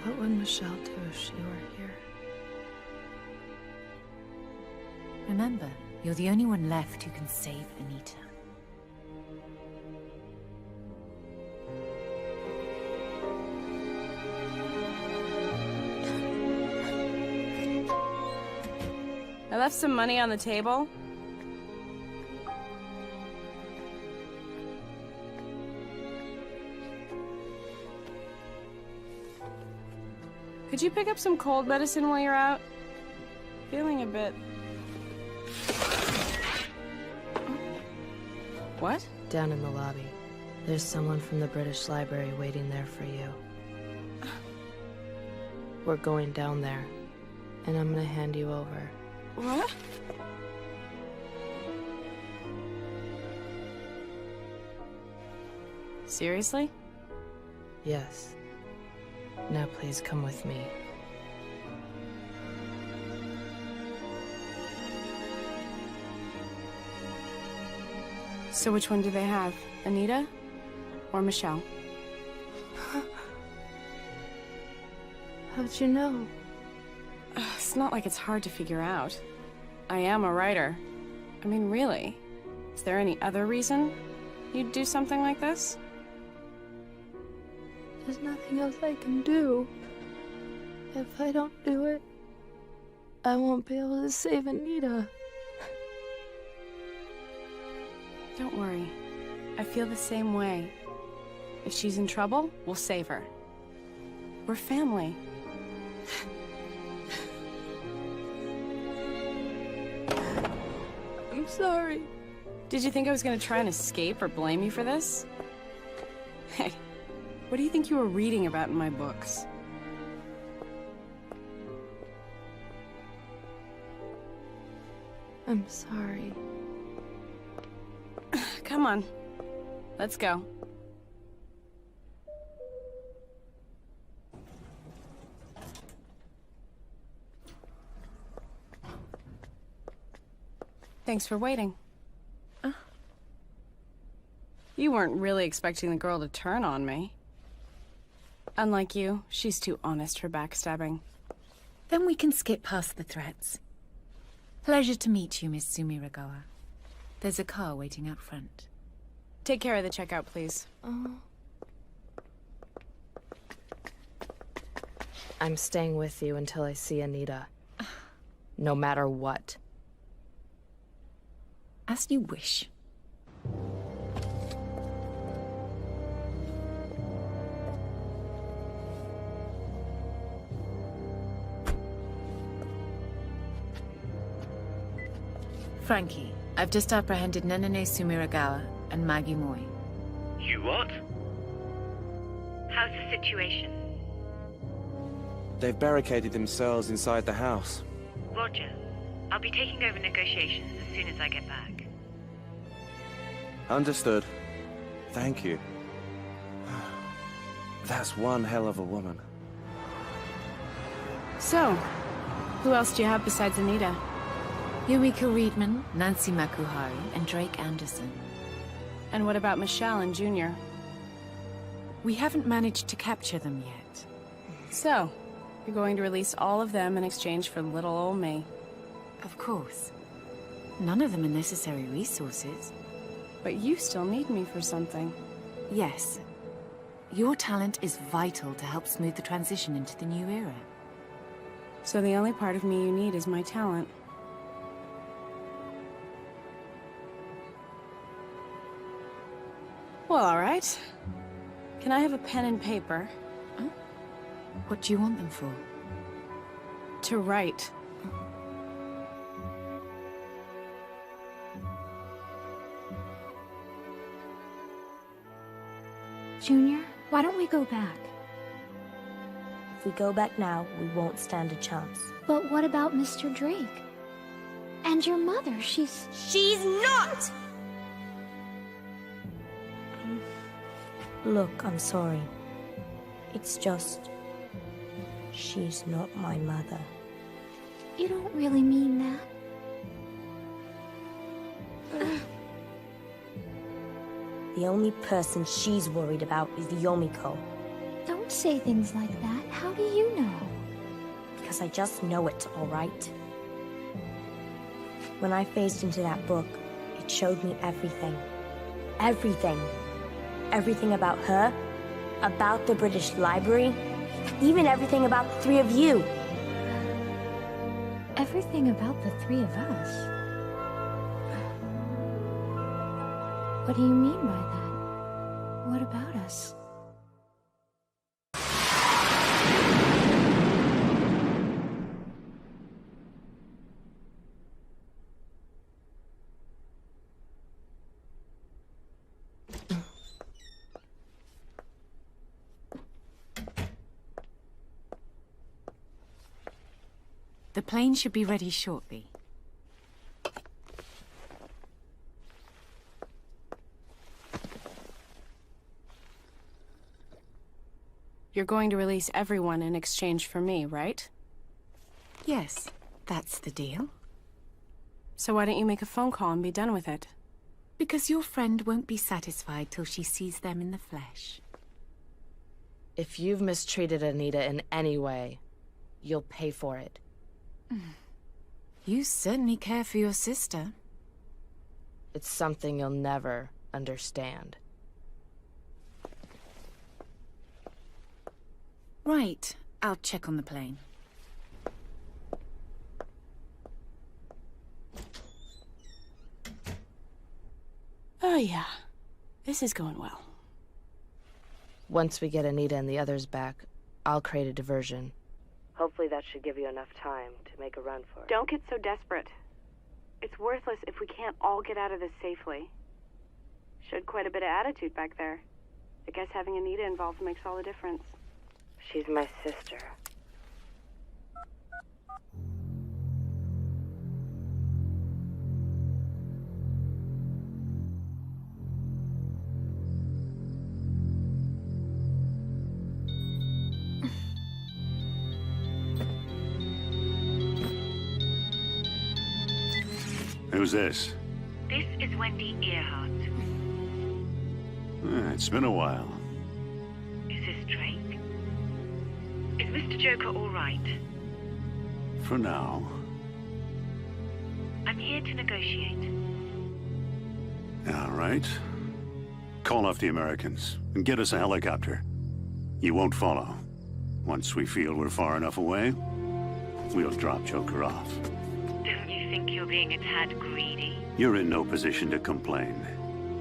What would Michelle do if she were here? Remember, you're the only one left who can save Anita. I left some money on the table. Could you pick up some cold medicine while you're out? Feeling a bit... What? Down in the lobby. There's someone from the British Library waiting there for you. We're going down there, and I'm gonna hand you over. What? Seriously? Yes. Now please come with me. So which one do they have? Anita? Or Michelle? How'd you know? It's not like it's hard to figure out. I am a writer. I mean, really? Is there any other reason you'd do something like this? There's nothing else I can do. If I don't do it, I won't be able to save Anita. Don't worry. I feel the same way. If she's in trouble, we'll save her. We're family. I'm sorry. Did you think I was gonna try and escape or blame you for this? Hey, what do you think you were reading about in my books? I'm sorry. Come on. Let's go. Thanks for waiting. You weren't really expecting the girl to turn on me. Unlike you, she's too honest for backstabbing. Then we can skip past the threats. Pleasure to meet you, Miss Sumiragawa. There's a car waiting out front. Take care of the checkout, please. I'm staying with you until I see Anita. No matter what. As you wish. Frankie, I've just apprehended Nenene Sumiragawa and Maggie Moy. You what? How's the situation? They've barricaded themselves inside the house. Roger. I'll be taking over negotiations as soon as I get back. Understood. Thank you. That's one hell of a woman. So, who else do you have besides Anita? Yumiko Reedman, Nancy Makuhari, and Drake Anderson. And what about Michelle and Junior? We haven't managed to capture them yet. So, you're going to release all of them in exchange for little old me? Of course. None of them are necessary resources. But you still need me for something. Yes. Your talent is vital to help smooth the transition into the new era. So the only part of me you need is my talent. Well, all right. Can I have a pen and paper? Huh? What do you want them for? To write. Junior, why don't we go back? If we go back now, we won't stand a chance. But what about Mr. Drake? And your mother, she's not! Look, I'm sorry. It's just... she's not my mother. You don't really mean that. The only person she's worried about is Yomiko. Don't say things like that. How do you know? Because I just know it, all right? When I phased into that book, it showed me everything. Everything. Everything about her, about the British Library, even everything about the three of you. Everything about the three of us? What do you mean by that? What about us? The plane should be ready shortly. You're going to release everyone in exchange for me, right? Yes, that's the deal. So why don't you make a phone call and be done with it? Because your friend won't be satisfied till she sees them in the flesh. If you've mistreated Anita in any way, you'll pay for it. You certainly care for your sister. It's something you'll never understand. Right, I'll check on the plane. Oh yeah, this is going well. Once we get Anita and the others back, I'll create a diversion. Hopefully that should give you enough time to make a run for it. Don't get so desperate. It's worthless if we can't all get out of this safely. Showed quite a bit of attitude back there. I guess having Anita involved makes all the difference. She's my sister. Who's this? This is Wendy Earhart. It's been a while. Is this Drake? Is Mr. Joker all right? For now. I'm here to negotiate. All right. Call off the Americans and get us a helicopter. You won't follow. Once we feel we're far enough away, we'll drop Joker off. Don't you think you're being a tad greedy? You're in no position to complain.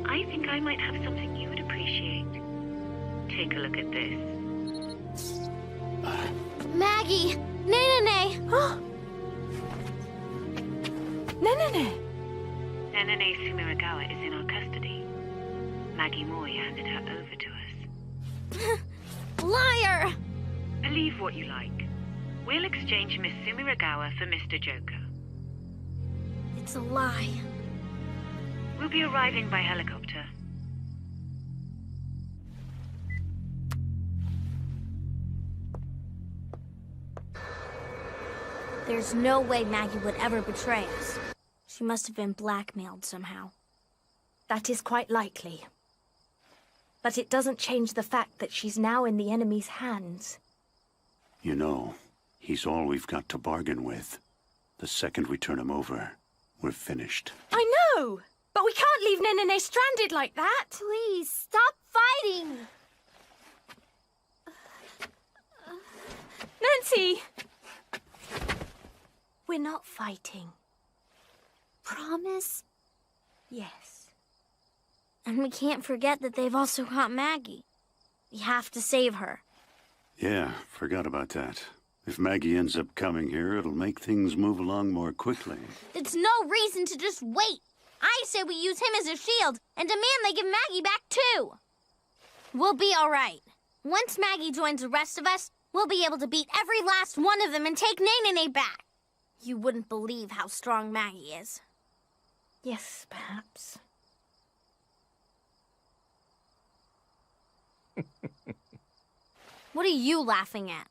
I think I might have something you would appreciate. Take a look at this. Maggie! Nenene! Nenene! Nenene Sumiragawa is in our custody. Maggie Moy handed her over to us. Liar! Believe what you like. We'll exchange Miss Sumiragawa for Mr. Joker. It's a lie. We'll be arriving by helicopter. There's no way Maggie would ever betray us. She must have been blackmailed somehow. That is quite likely. But it doesn't change the fact that she's now in the enemy's hands. You know, he's all we've got to bargain with. The second we turn him over, we're finished. I know! But we can't leave Nenene stranded like that! Please, stop fighting! Nancy! We're not fighting. Promise? Yes. And we can't forget that they've also got Maggie. We have to save her. Yeah, forgot about that. If Maggie ends up coming here, it'll make things move along more quickly. It's no reason to just wait. I say we use him as a shield and demand they give Maggie back too. We'll be all right. Once Maggie joins the rest of us, we'll be able to beat every last one of them and take Nenene back. You wouldn't believe how strong Maggie is. Yes, perhaps. What are you laughing at?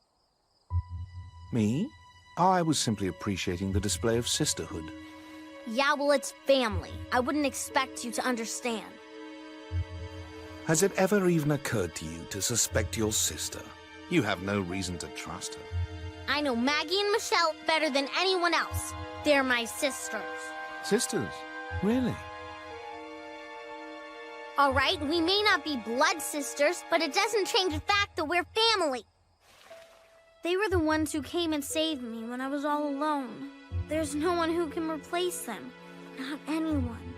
Me? I was simply appreciating the display of sisterhood. Yeah, well, it's family. I wouldn't expect you to understand. Has it ever even occurred to you to suspect your sister? You have no reason to trust her. I know Maggie and Michelle better than anyone else. They're my sisters. Sisters? Really? All right, we may not be blood sisters, but it doesn't change the fact that we're family. They were the ones who came and saved me when I was all alone. There's no one who can replace them. Not anyone.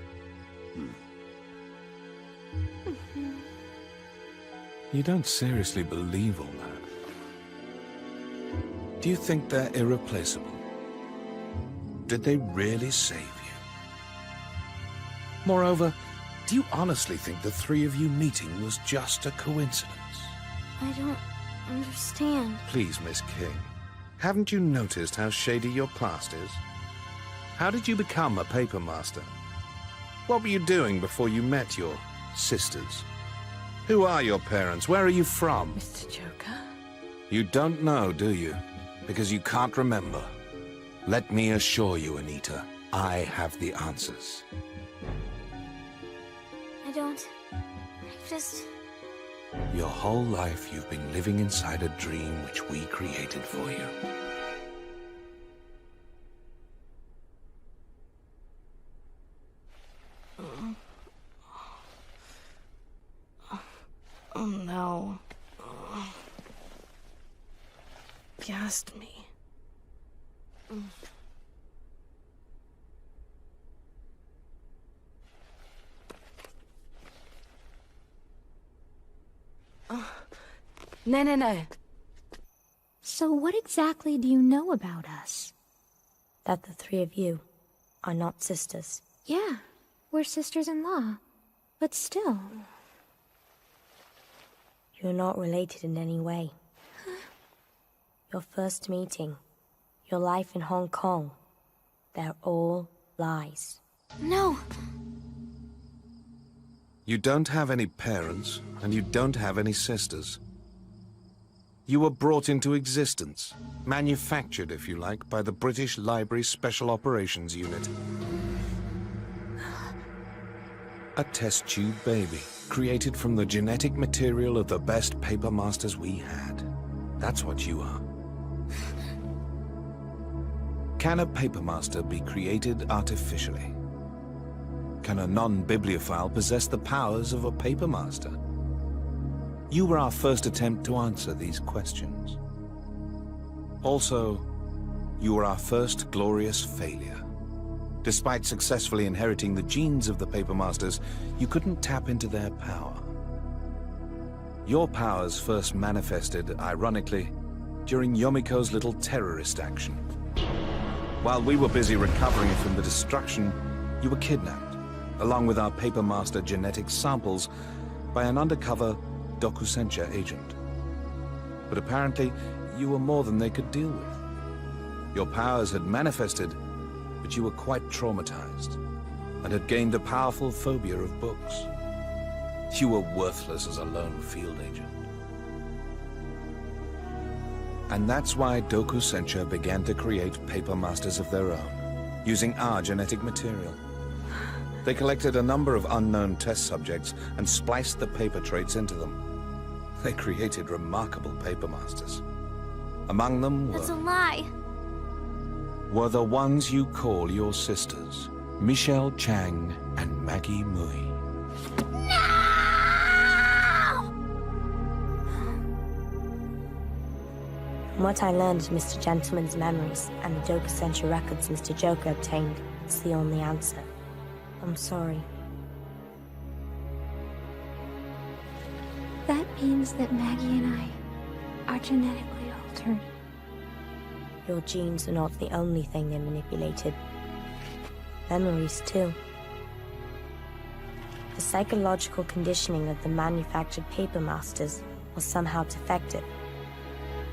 You don't seriously believe all that. Do you think they're irreplaceable? Did they really save you? Moreover, do you honestly think the three of you meeting was just a coincidence? I don't understand. Please, Miss King, haven't you noticed how shady your past is? How did you become a paper master? What were you doing before you met your sisters? Who are your parents? Where are you from? Mr. Joker? You don't know, do you? Because you can't remember. Let me assure you, Anita, I have the answers. I don't... I just... Your whole life you've been living inside a dream which we created for you. Oh no. Gassed me. No. So what exactly do you know about us? That the three of you are not sisters. Yeah, we're sisters-in-law. But still... You're not related in any way. Your first meeting, your life in Hong Kong, they're all lies. No! You don't have any parents, and you don't have any sisters. You were brought into existence, manufactured, if you like, by the British Library Special Operations Unit. A test tube baby, created from the genetic material of the best paper masters we had. That's what you are. Can a paper master be created artificially? Can a non-bibliophile possess the powers of a paper master? You were our first attempt to answer these questions. Also, you were our first glorious failure. Despite successfully inheriting the genes of the paper masters, you couldn't tap into their power. Your powers first manifested, ironically, during Yomiko's little terrorist action. While we were busy recovering from the destruction, you were kidnapped, along with our paper master genetic samples, by an undercover Dokusencha agent. But apparently, you were more than they could deal with. Your powers had manifested, but you were quite traumatized, and had gained a powerful phobia of books. You were worthless as a lone field agent. And that's why Dokusencha began to create paper masters of their own, using our genetic material. They collected a number of unknown test subjects and spliced the paper traits into them. They created remarkable paper masters. Among them That's a lie. were the ones you call your sisters, Michelle Chang and Maggie Mui. From what I learned of Mr. Gentleman's memories and the Doku Century records Mr. Joker obtained, it's the only answer. I'm sorry. That means that Maggie and I are genetically altered. Your genes are not the only thing they manipulated. Memories, too. The psychological conditioning of the manufactured paper masters was somehow defective.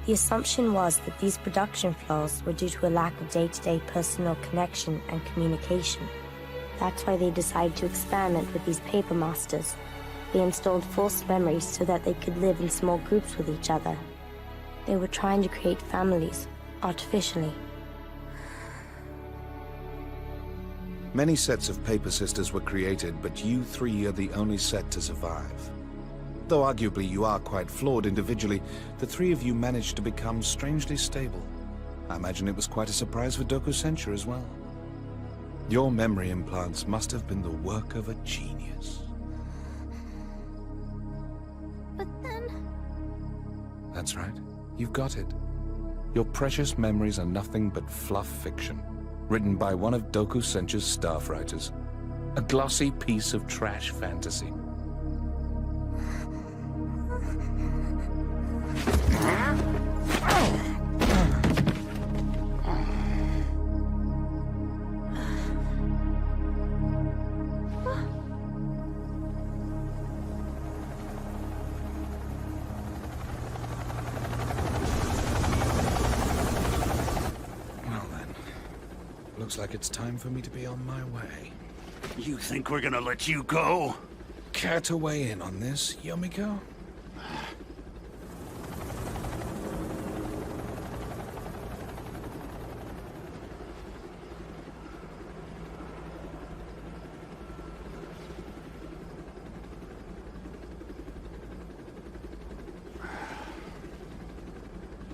The assumption was that these production flaws were due to a lack of day-to-day personal connection and communication. That's why they decided to experiment with these paper masters. They installed false memories so that they could live in small groups with each other. They were trying to create families, artificially. Many sets of paper sisters were created, but you three are the only set to survive. Though arguably you are quite flawed individually, the three of you managed to become strangely stable. I imagine it was quite a surprise for Doku Senchu as well. Your memory implants must have been the work of a genius. But then... That's right. You've got it. Your precious memories are nothing but fluff fiction, written by one of Doku Senchu's staff writers. A glossy piece of trash fantasy. Looks like it's time for me to be on my way. You think we're gonna let you go? Care to weigh in on this, Yomiko?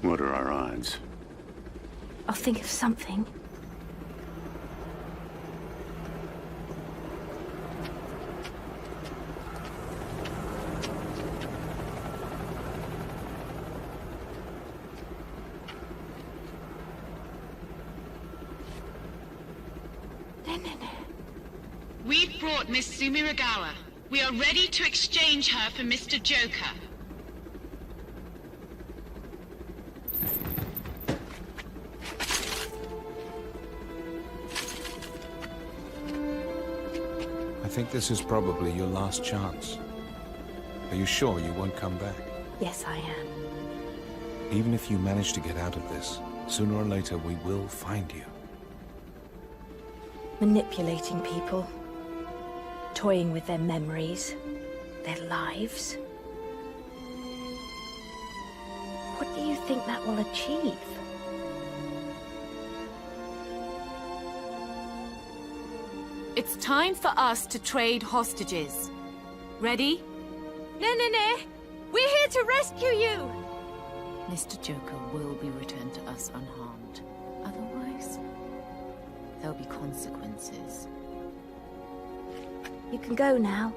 What are our odds? I'll think of something. We've brought Miss Sumiragawa. We are ready to exchange her for Mr. Joker. I think this is probably your last chance. Are you sure you won't come back? Yes, I am. Even if you manage to get out of this, sooner or later we will find you. Manipulating people. Toying with their memories. Their lives. What do you think that will achieve? It's time for us to trade hostages. Ready? No. We're here to rescue you! Mr. Joker will be returned to us unharmed. Otherwise, there'll be consequences. You can go now.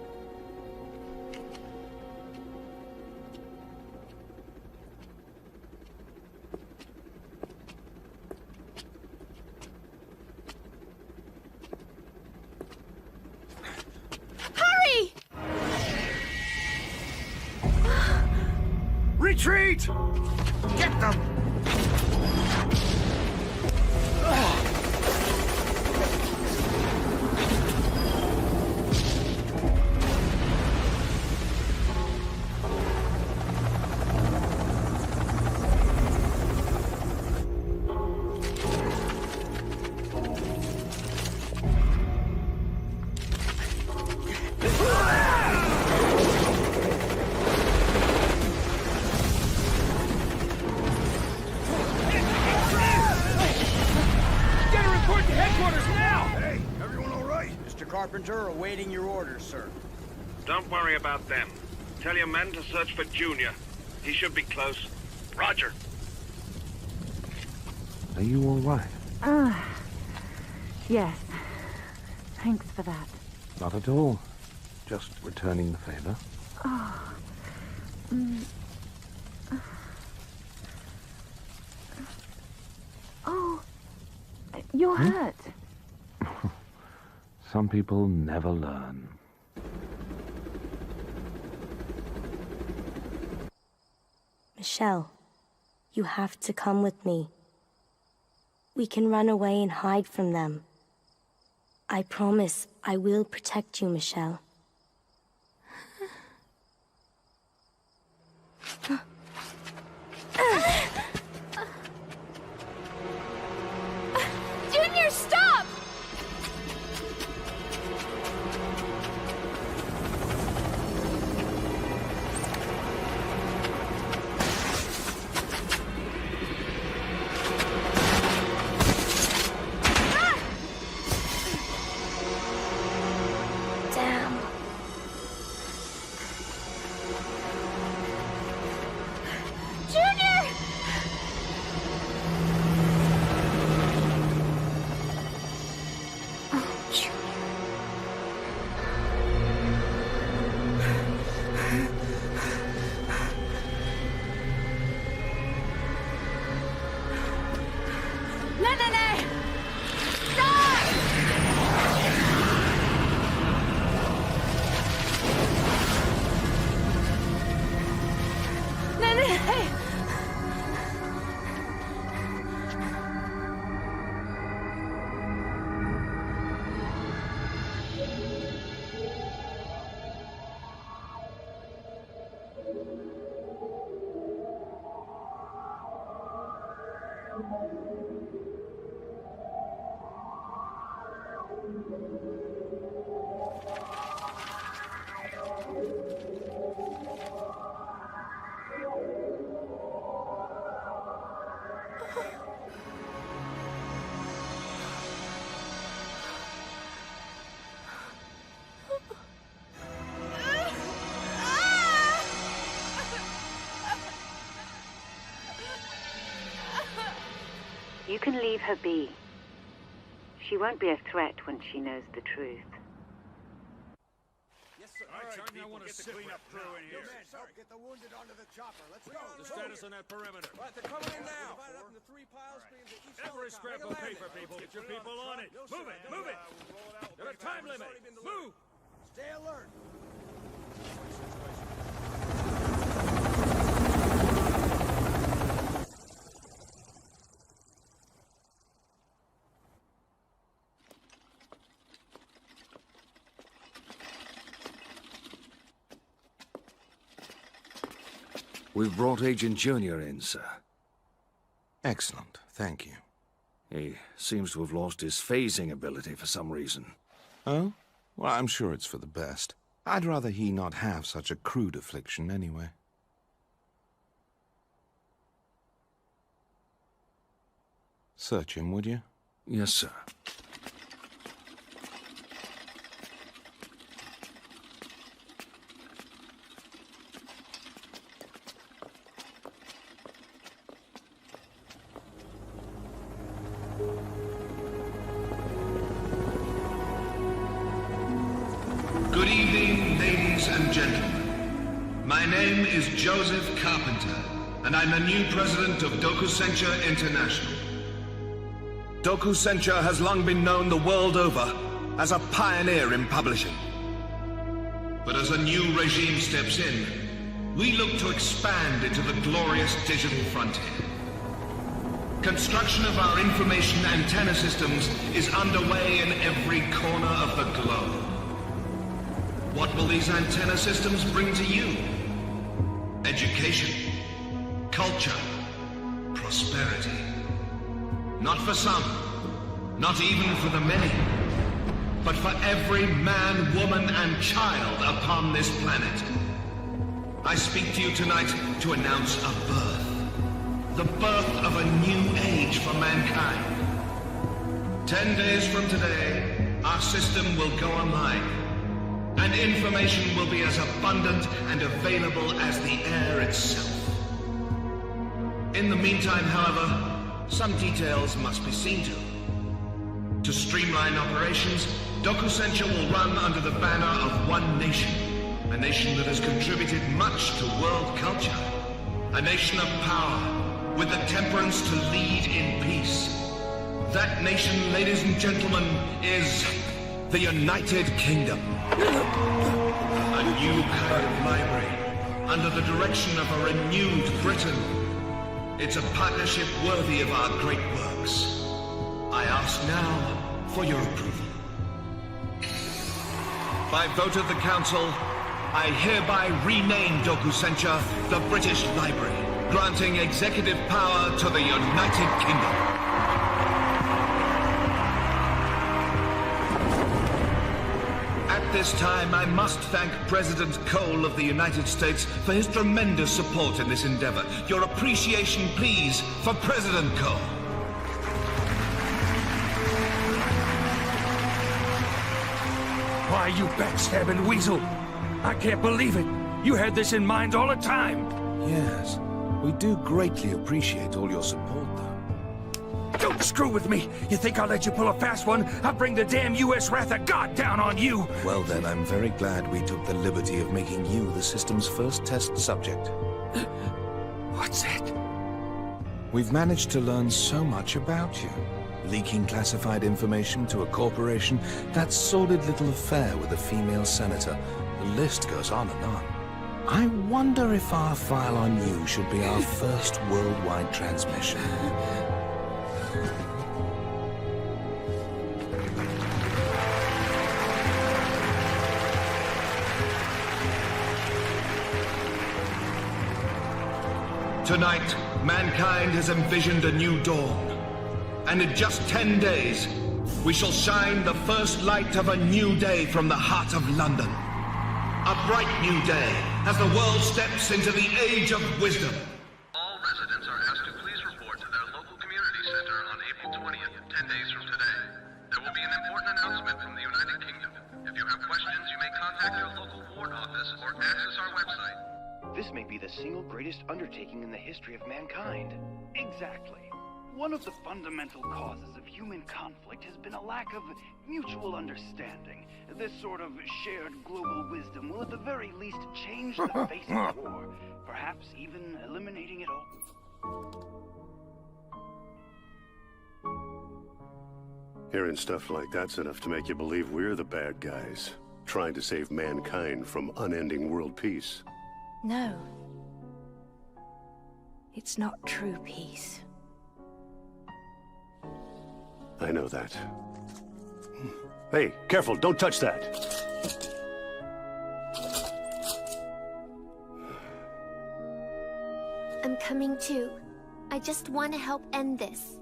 Hurry! Retreat! Get them! Mr. Carpenter awaiting your orders, sir. Don't worry about them. Tell your men to search for Junior. He should be close. Roger. Are you all right? Yes. Thanks for that. Not at all. Just returning the favor. Oh. Oh. You're hurt. Some people never learn. Michelle, you have to come with me. We can run away and hide from them. I promise I will protect you, Michelle. Junior, stop! Damn. Junior! Oh, Junior. No, no, no! Stop! No, no, no! You can leave her be. She won't be a threat when she knows the truth. Yes, sir. All right, I want to get the cleanup crew in here. Men, help get the wounded onto the chopper. Let's go. The status on that perimeter. Right, they're coming in now. Divided up into 3 piles. Every scrap of paper, people. Get your people on it. Move it, move it. Got a time limit. Move. Stay alert. We've brought Agent Junior in, sir. Excellent, thank you. He seems to have lost his phasing ability for some reason. Oh? Well, I'm sure it's for the best. I'd rather he not have such a crude affliction anyway. Search him, would you? Yes, sir. Good evening, ladies and gentlemen. My name is Joseph Carpenter, and I'm the new president of Dokusencha International. Dokusencha has long been known the world over as a pioneer in publishing. But as a new regime steps in, we look to expand into the glorious digital frontier. Construction of our information antenna systems is underway in every corner of the globe. What will these antenna systems bring to you? Education, culture, prosperity. Not for some, not even for the many, but for every man, woman, and child upon this planet. I speak to you tonight to announce a birth. The birth of a new age for mankind. 10 days from today, our system will go online, and information will be as abundant and available as the air itself. In the meantime, however, some details must be seen to. To streamline operations, Dokusencha will run under the banner of one nation, a nation that has contributed much to world culture, a nation of power, with the temperance to lead in peace. That nation, ladies and gentlemen, is the United Kingdom. A new kind of library, under the direction of a renewed Britain. It's a partnership worthy of our great works. I ask now for your approval. By vote of the Council, I hereby rename Dokusencha the British Library, granting executive power to the United Kingdom. At this time, I must thank President Cole of the United States for his tremendous support in this endeavor. Your appreciation, please, for President Cole. Why, you backstabbing weasel! I can't believe it! You had this in mind all the time! Yes, we do greatly appreciate all your support, though. Don't screw with me! You think I'll let you pull a fast one? I'll bring the damn U.S. wrath of God down on you! Well then, I'm very glad we took the liberty of making you the system's first test subject. What's that? We've managed to learn so much about you. Leaking classified information to a corporation, that sordid little affair with a female senator. The list goes on and on. I wonder if our file on you should be our first worldwide transmission. Tonight, mankind has envisioned a new dawn. And in just 10 days, we shall shine the first light of a new day from the heart of London. A bright new day as the world steps into the age of wisdom. All residents are asked to please report to their local community center on April 20th, 10 days from today. There will be an important announcement from the United Kingdom. If you have questions, you may contact your local ward office or access our website. This may be the single greatest undertaking in the history of mankind. Exactly. One of the fundamental causes of human conflict has been a lack of mutual understanding. This sort of shared global wisdom will at the very least change the face of war, perhaps even eliminating it all. Hearing stuff like that's enough to make you believe we're the bad guys, trying to save mankind from unending world peace. No. It's not true peace. I know that. Hey, careful, don't touch that! I'm coming too. I just want to help end this.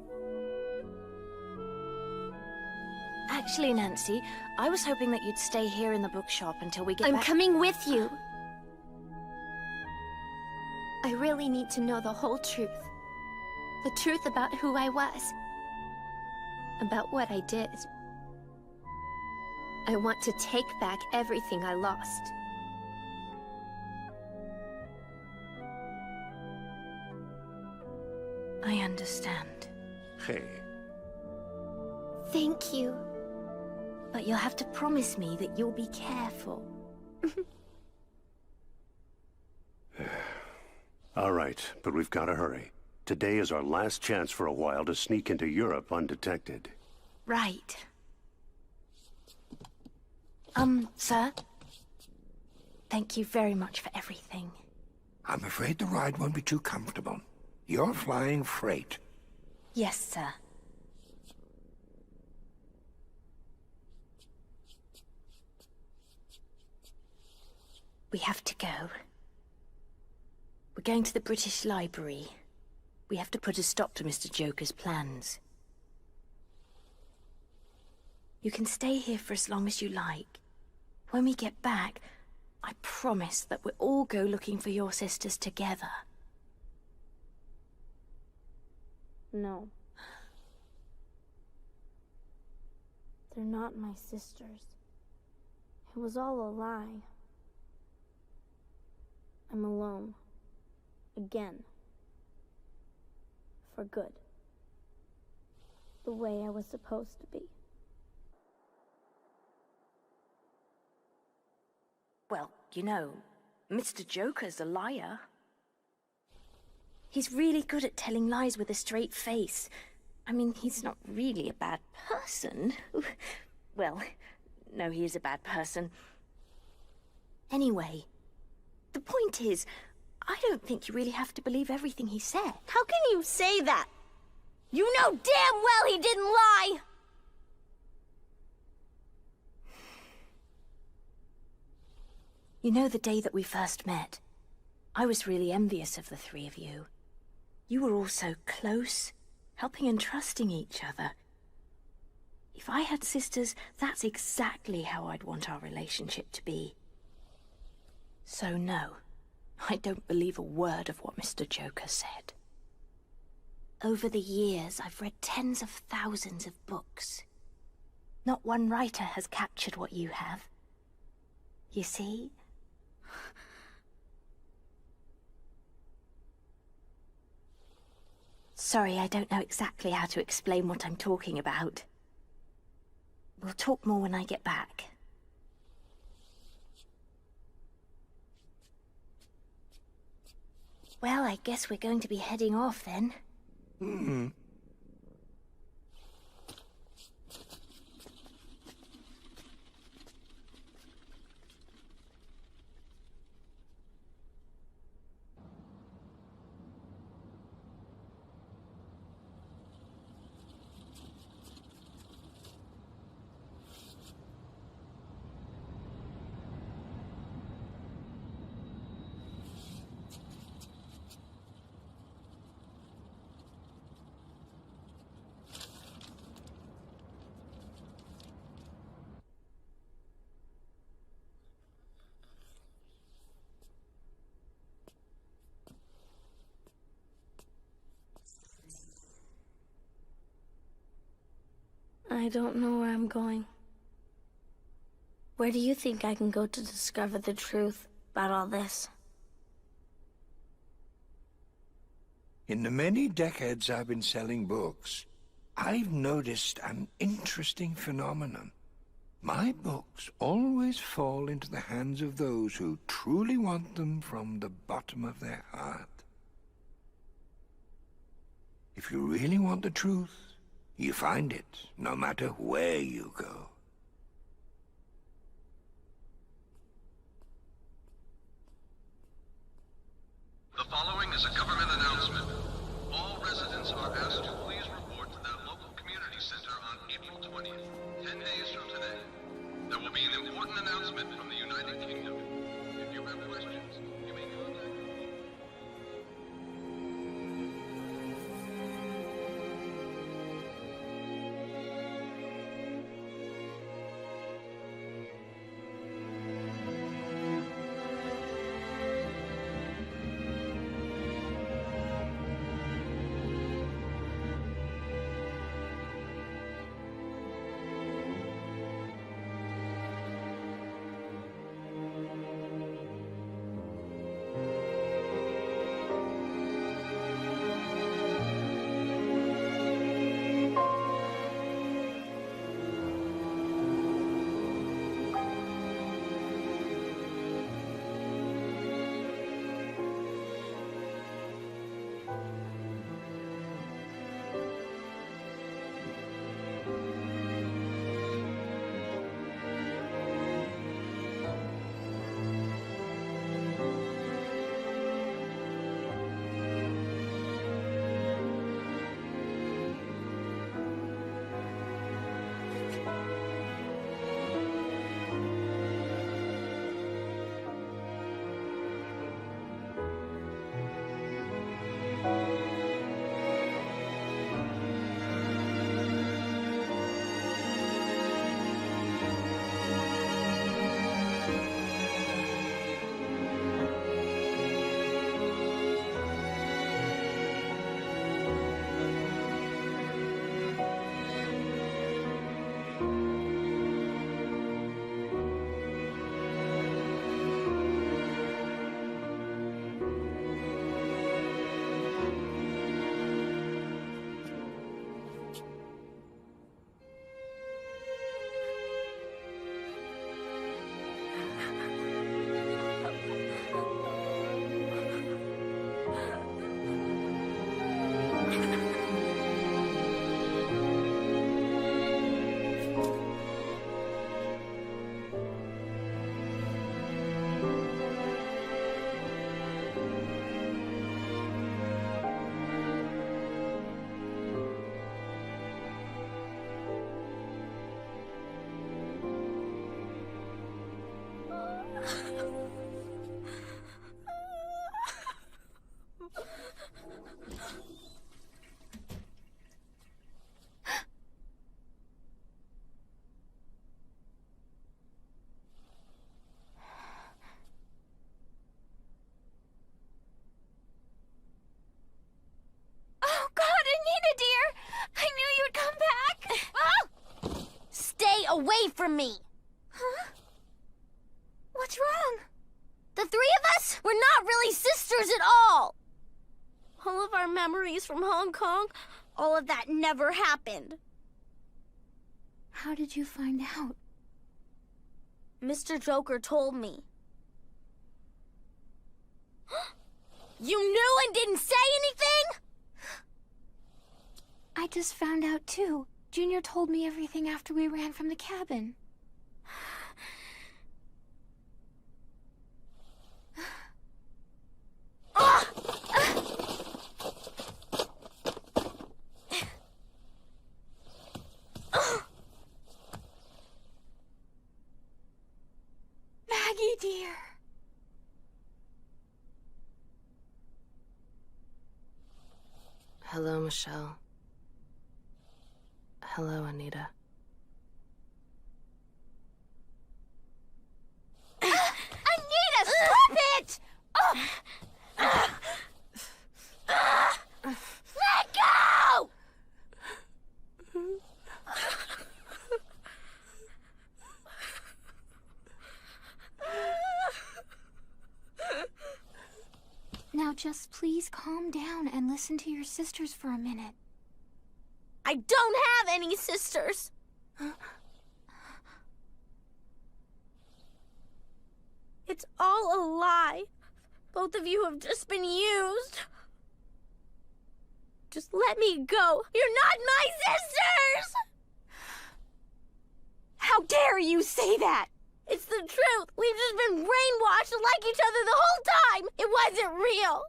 Actually, Nancy, I was hoping that you'd stay here in the bookshop until we get back. I'm coming with you. I really need to know the whole truth. The truth about who I was. About what I did. I want to take back everything I lost. I understand. Hey. Thank you. But you'll have to promise me that you'll be careful. All right, but we've got to hurry. Today is our last chance for a while to sneak into Europe undetected. Right. Sir? Thank you very much for everything. I'm afraid the ride won't be too comfortable. You're flying freight. Yes, sir. We have to go. We're going to the British Library. We have to put a stop to Mr. Joker's plans. You can stay here for as long as you like. When we get back, I promise that we'll all go looking for your sisters together. No. They're not my sisters. It was all a lie. I'm alone. Again. For good. The way I was supposed to be. Well, you know, Mr. Joker's a liar. He's really good at telling lies with a straight face. I mean, he's not really a bad person. Well, no, he is a bad person. Anyway, the point is, I don't think you really have to believe everything he said. How can you say that? You know damn well he didn't lie! You know, the day that we first met, I was really envious of the three of you. You were all so close, helping and trusting each other. If I had sisters, that's exactly how I'd want our relationship to be. So no, I don't believe a word of what Mr. Joker said. Over the years, I've read tens of thousands of books. Not one writer has captured what you have. You see? Sorry, I don't know exactly how to explain what I'm talking about. We'll talk more when I get back. Well, I guess we're going to be heading off then. Mm-hmm. I don't know where I'm going. Where do you think I can go to discover the truth about all this? In the many decades I've been selling books, I've noticed an interesting phenomenon. My books always fall into the hands of those who truly want them from the bottom of their heart. If you really want the truth, you find it, no matter where you go. The following is a government announcement. All residents are asked to please report to their local community center on April 20th, 10 days from today. There will be an important announcement from the United Kingdom. If you have questions, you may contact me. away from me! Huh? What's wrong? The three of us, we're not really sisters at all! All of our memories from Hong Kong, all of that never happened. How did you find out? Mr. Joker told me. You knew and didn't say anything? I just found out too. Junior told me everything after we ran from the cabin. Maggie, dear. Hello, Michelle. Hello, Anita. Anita, stop it! Let go! Now just please calm down and listen to your sisters for a minute. I don't have any sisters. It's all a lie. Both of you have just been used. Just let me go. You're not my sisters! How dare you say that? It's the truth. We've just been brainwashed to like each other the whole time. It wasn't real.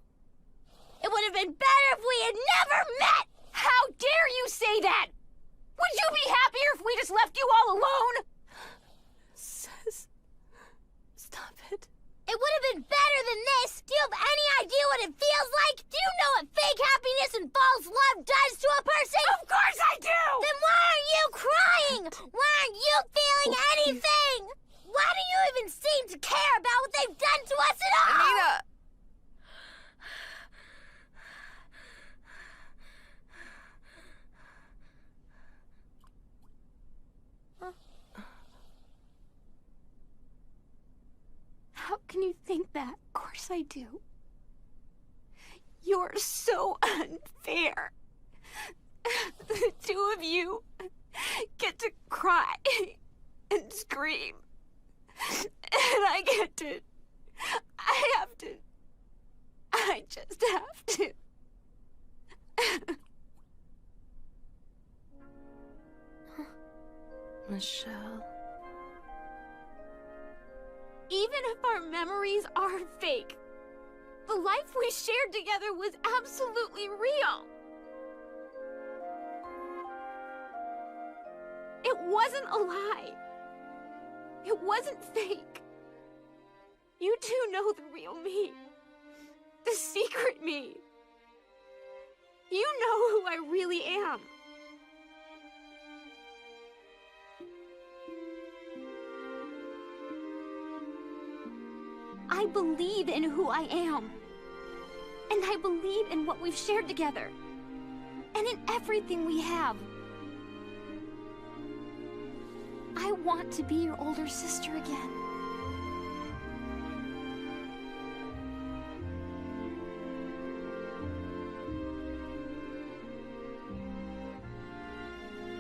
It would have been better if we had never met. How dare you say that? Would you be happier if we just left you all alone? Sis, stop it. It would have been better than this. Do you have any idea what it feels like? Do you know what fake happiness and false love does to a person? Of course I do! Then why aren't you crying? Why aren't you feeling anything? Why do you even seem to care about what they've done to us at all? Anita! How can you think that? Of course I do. You're so unfair. The two of you get to cry and scream. And I get to... I just have to. Michelle. Even if our memories are fake, the life we shared together was absolutely real. It wasn't a lie. It wasn't fake. You two know the real me. The secret me. You know who I really am. I believe in who I am. And I believe in what we've shared together. And in everything we have. I want to be your older sister again.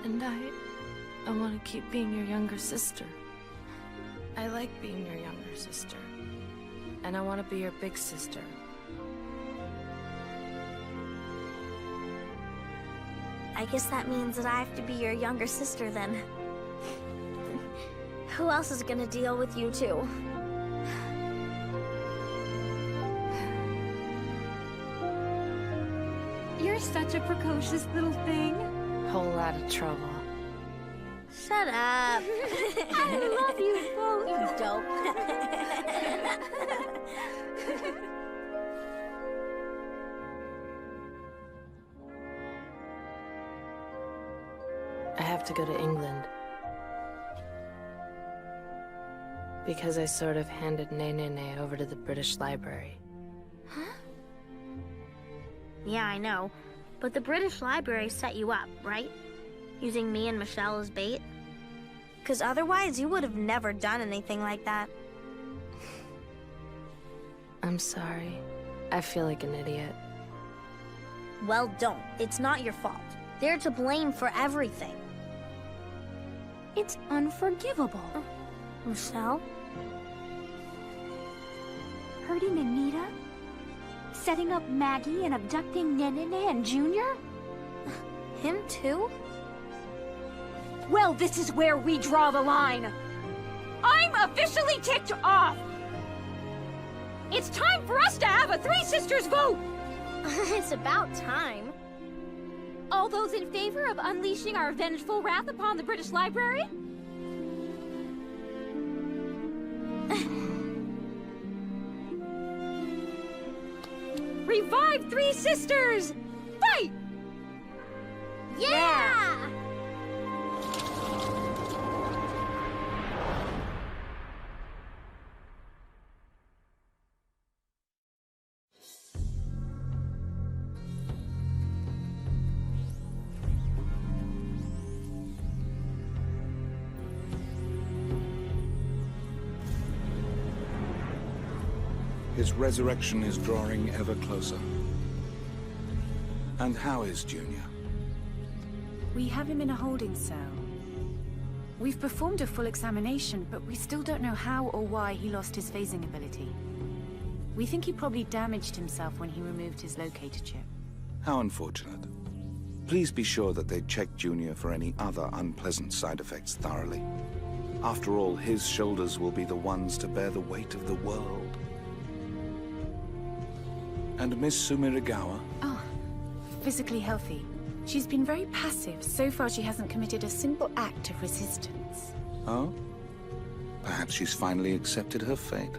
And I want to keep being your younger sister. I like being your younger sister. And I want to be your big sister. I guess that means that I have to be your younger sister then. Who else is gonna deal with you two? You're such a precocious little thing. Whole lot of trouble. Shut up. I love you both. You dope. I have to go to England. Because I sort of handed Nene over to the British Library. Huh? Yeah, I know. But the British Library set you up, right? Using me and Michelle as bait? 'Cause otherwise you would have never done anything like that. I'm sorry. I feel like an idiot. Well, don't. It's not your fault. They're to blame for everything. It's unforgivable. Michelle? Hurting Anita? Setting up Maggie and abducting Nene and Junior? Him too? Well, this is where we draw the line. I'm officially ticked off! It's time for us to have a Three Sisters vote! It's about time. All those in favor of unleashing our vengeful wrath upon the British Library? Revive Three Sisters! Fight! Yeah! His resurrection is drawing ever closer. And how is Junior? We have him in a holding cell. We've performed a full examination, but we still don't know how or why he lost his phasing ability. We think he probably damaged himself when he removed his locator chip. How unfortunate. Please be sure that they check Junior for any other unpleasant side effects thoroughly. After all, his shoulders will be the ones to bear the weight of the world. And Miss Sumiragawa? Oh, physically healthy. She's been very passive. So far, she hasn't committed a single act of resistance. Oh? Perhaps she's finally accepted her fate.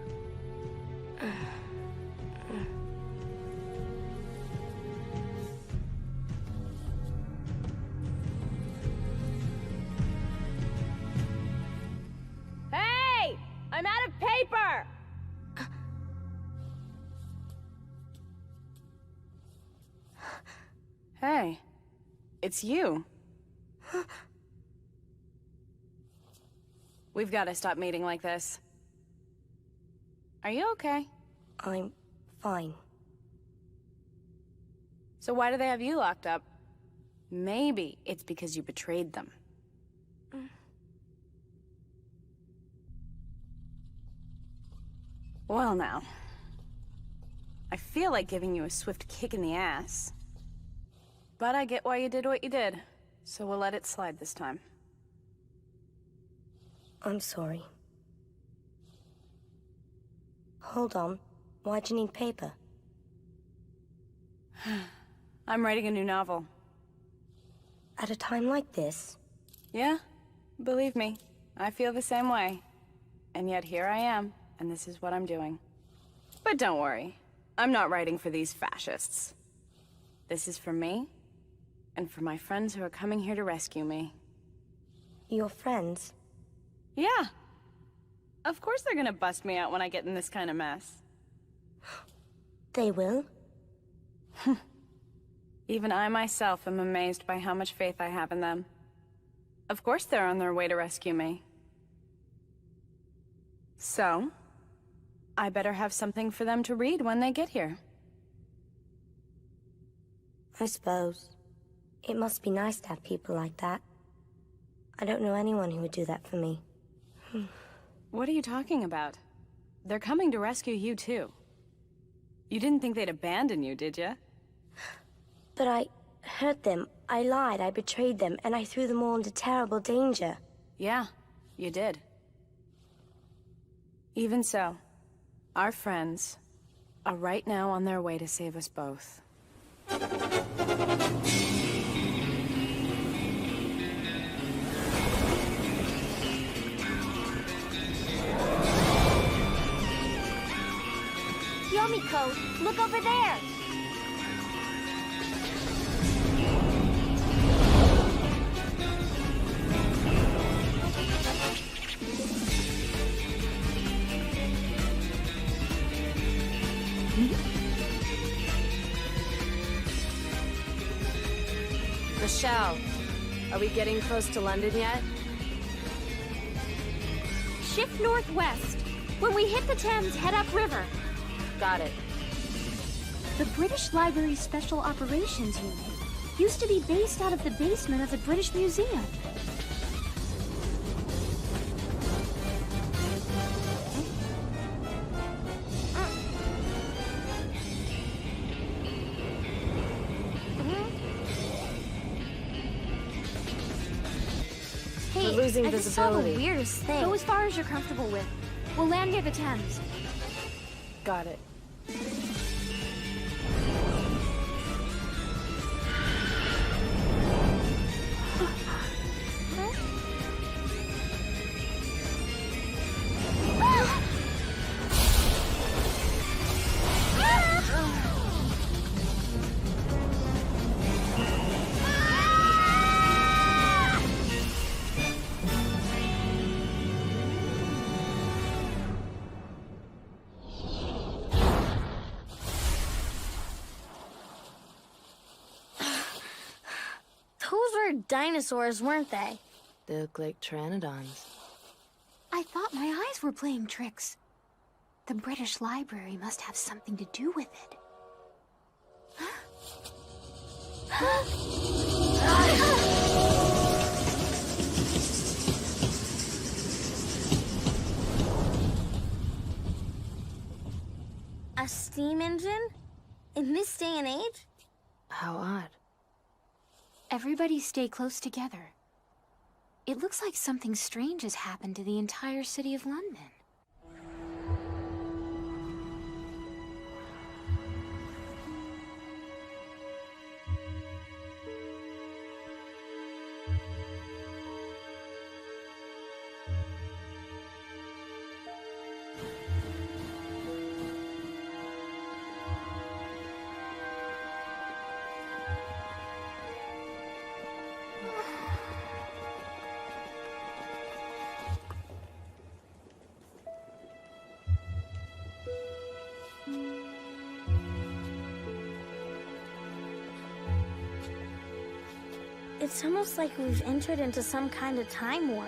Hey! I'm out of paper! Hey, it's you. We've got to stop meeting like this. Are you okay? I'm fine. So why do they have you locked up? Maybe it's because you betrayed them. Well now, I feel like giving you a swift kick in the ass. But I get why you did what you did, so we'll let it slide this time. I'm sorry. Hold on. Why'd you need paper? I'm writing a new novel. At a time like this? Yeah, believe me, I feel the same way. And yet here I am, and this is what I'm doing. But don't worry, I'm not writing for these fascists. This is for me, and for my friends who are coming here to rescue me. Your friends? Yeah. Of course they're gonna bust me out when I get in this kind of mess. They will? Even I myself am amazed by how much faith I have in them. Of course they're on their way to rescue me. So, I better have something for them to read when they get here. I suppose. It must be nice to have people like that. I don't know anyone who would do that for me. What are you talking about? They're coming to rescue you too. You didn't think they'd abandon you, did you? But I hurt them, I lied, I betrayed them, and I threw them all into terrible danger. Yeah, you did. Even so, our friends are right now on their way to save us both. Yomiko, look over there! Michelle, are we getting close to London yet? shift northwest. When we hit the Thames, head upriver. Got it. The British Library Special Operations Unit used to be based out of the basement of the British Museum. Hey, We're losing I just saw the visibility. weirdest thing. Go as far as you're comfortable with. We'll land near the Thames. Got it. Those were dinosaurs, weren't they? They look like pteranodons. I thought my eyes were playing tricks. The British Library must have something to do with it. A steam engine? In this day and age? How odd. Everybody stay close together. It looks like something strange has happened to the entire city of London. It's almost like we've entered into some kind of time warp.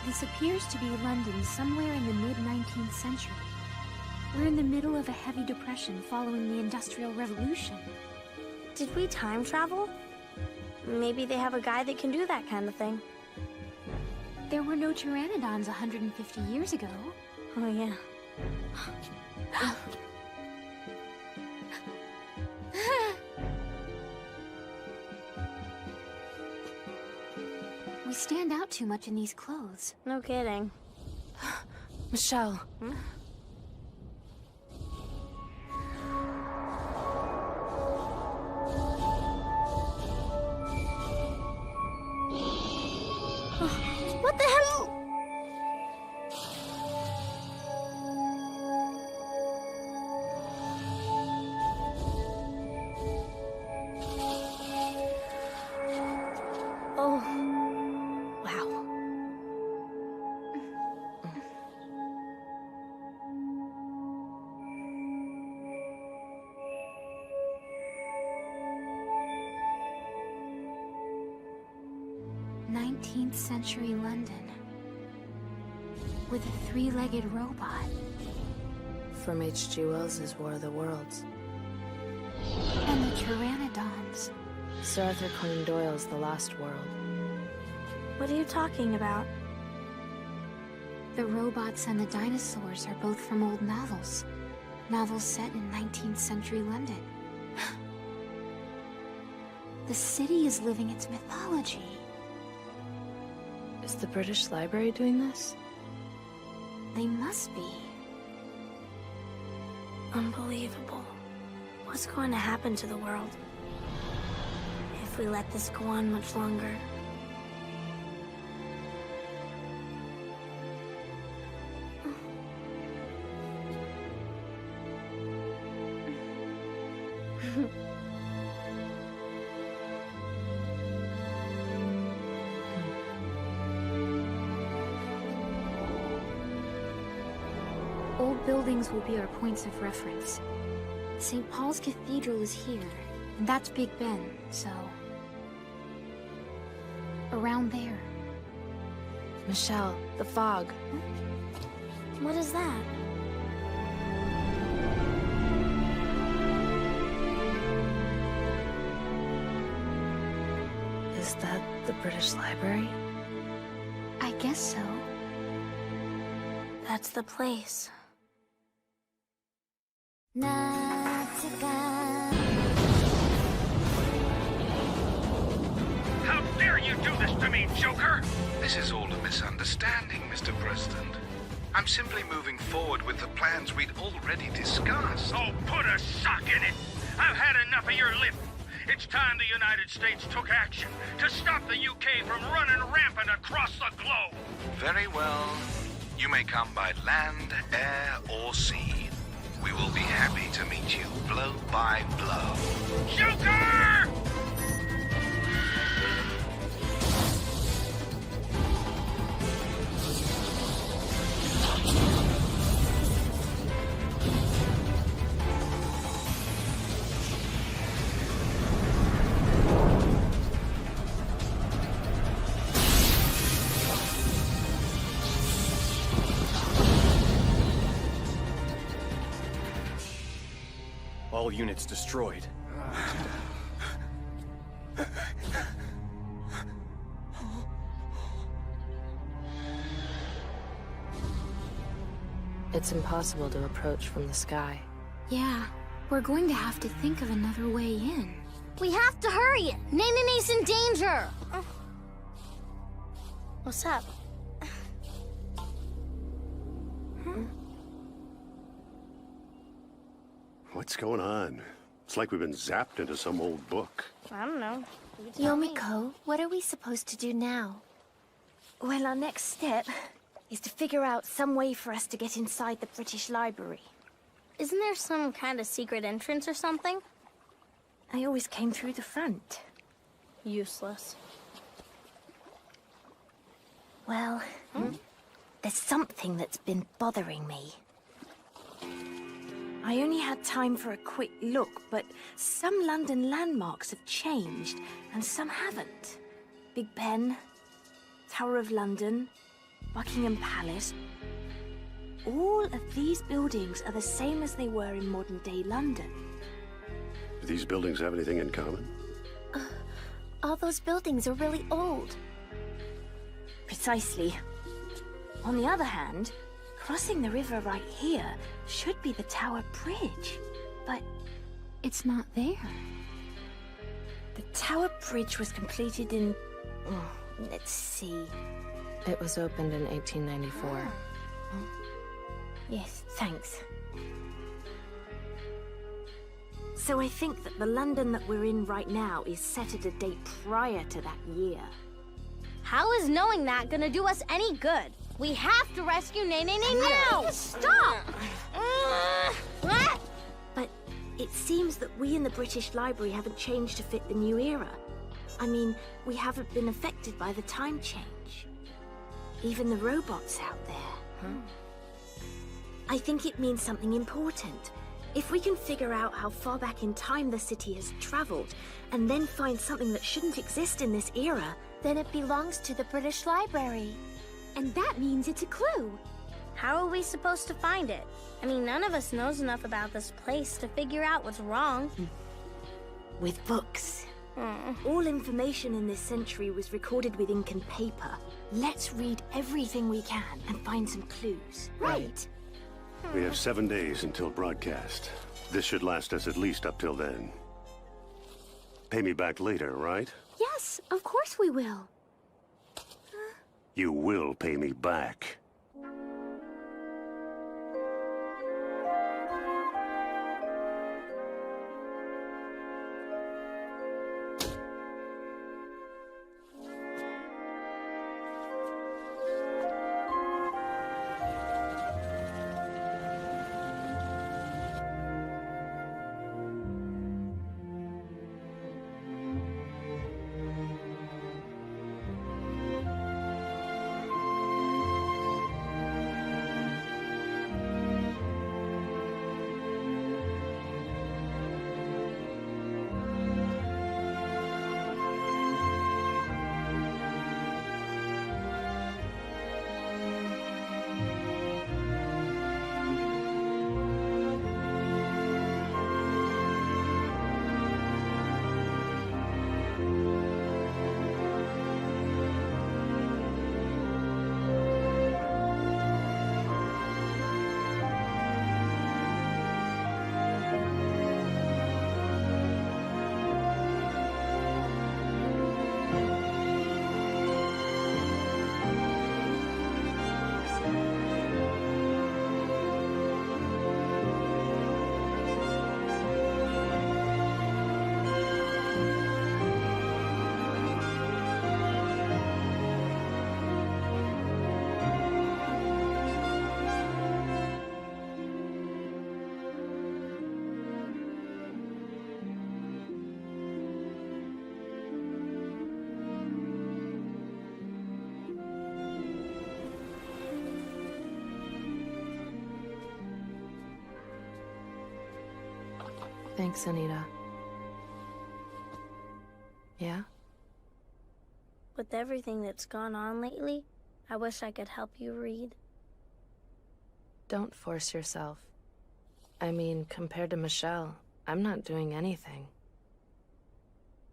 This appears to be London somewhere in the mid-19th century. We're in the middle of a heavy depression following the Industrial Revolution. Did we time travel? Maybe they have a guy that can do that kind of thing. There were no pteranodons 150 years ago. Oh, yeah. We stand out too much in these clothes. No kidding. Michelle. What the hell? Oh. Wow. 19th century London. With a three-legged robot. From H.G. Wells's War of the Worlds. And the pteranodons. Sir Arthur Conan Doyle's The Lost World. What are you talking about? The robots and the dinosaurs are both from old novels. Novels set in 19th century London. The city is living its mythology. Is the British Library doing this? They must be. Unbelievable. What's going to happen to the world if we let this go on much longer? Old buildings will be our points of reference. St. Paul's Cathedral is here, and that's Big Ben, so... around there. Michelle, the fog. What is that? Is that the British Library? I guess so. That's the place. How dare you do this to me, Joker? This is all a misunderstanding, Mr. President. I'm simply moving forward with the plans we'd already discussed. Oh, put a sock in it! I've had enough of your lip. It's time the United States took action to stop the UK from running rampant across the globe. Very well. You may come by land, air, or sea. We will be happy to meet you blow by blow. Joker! All units destroyed. It's impossible to approach from the sky. Yeah, we're going to have to think of another way in. We have to hurry! Nanane's in danger! What's up? What's going on? It's like we've been zapped into some old book. I don't know. You tell me. Yomiko, what are we supposed to do now? Well, our next step is to figure out some way for us to get inside the British Library. Isn't there some kind of secret entrance or something? I always came through the front. Useless. Well, there's something that's been bothering me. I only had time for a quick look, but some London landmarks have changed, and some haven't. Big Ben, Tower of London, Buckingham Palace. All of these buildings are the same as they were in modern-day London. Do these buildings have anything in common? All those buildings are really old. Precisely. On the other hand, crossing the river right here should be the Tower Bridge, but it's not there. The Tower Bridge was completed in... let's see... It was opened in 1894. Yes, thanks. So I think that the London that we're in right now is set at a date prior to that year. How is knowing that gonna do us any good? We have to rescue Nene now! Stop! But it seems that we in the British Library haven't changed to fit the new era. I mean, we haven't been affected by the time change. Even the robots out there. I think it means something important. If we can figure out how far back in time the city has traveled, and then find something that shouldn't exist in this era, then it belongs to the British Library. And that means it's a clue. How are we supposed to find it? I mean, none of us knows enough about this place to figure out what's wrong. With books. All information in this century was recorded with ink and paper. Let's read everything we can and find some clues. Right. We have 7 days until broadcast. This should last us at least up till then. Pay me back later, right? Yes, of course we will. You will pay me back. Thanks, Anita. Yeah? With everything that's gone on lately, I wish I could help you read. Don't force yourself. I mean, compared to Michelle, I'm not doing anything.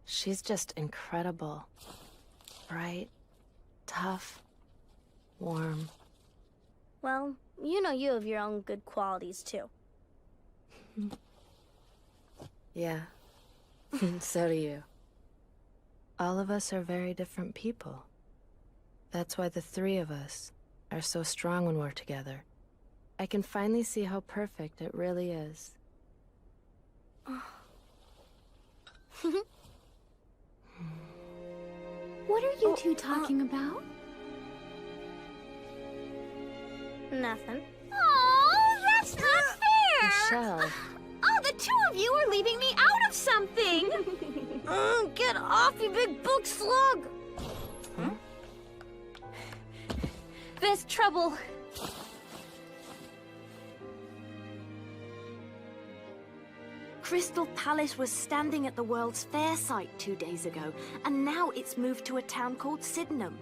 She's just incredible. Bright, tough, warm. Well, you know you have your own good qualities, too. Yeah, so do you. All of us are very different people. That's why the three of us are so strong when we're together. I can finally see how perfect it really is. What are you two talking about? Nothing. Oh, that's not fair! Michelle. Oh, the two of you are leaving me out of something! Get off, you big book slug! There's trouble. Crystal Palace was standing at the World's Fair site 2 days ago, and now it's moved to a town called Sydenham.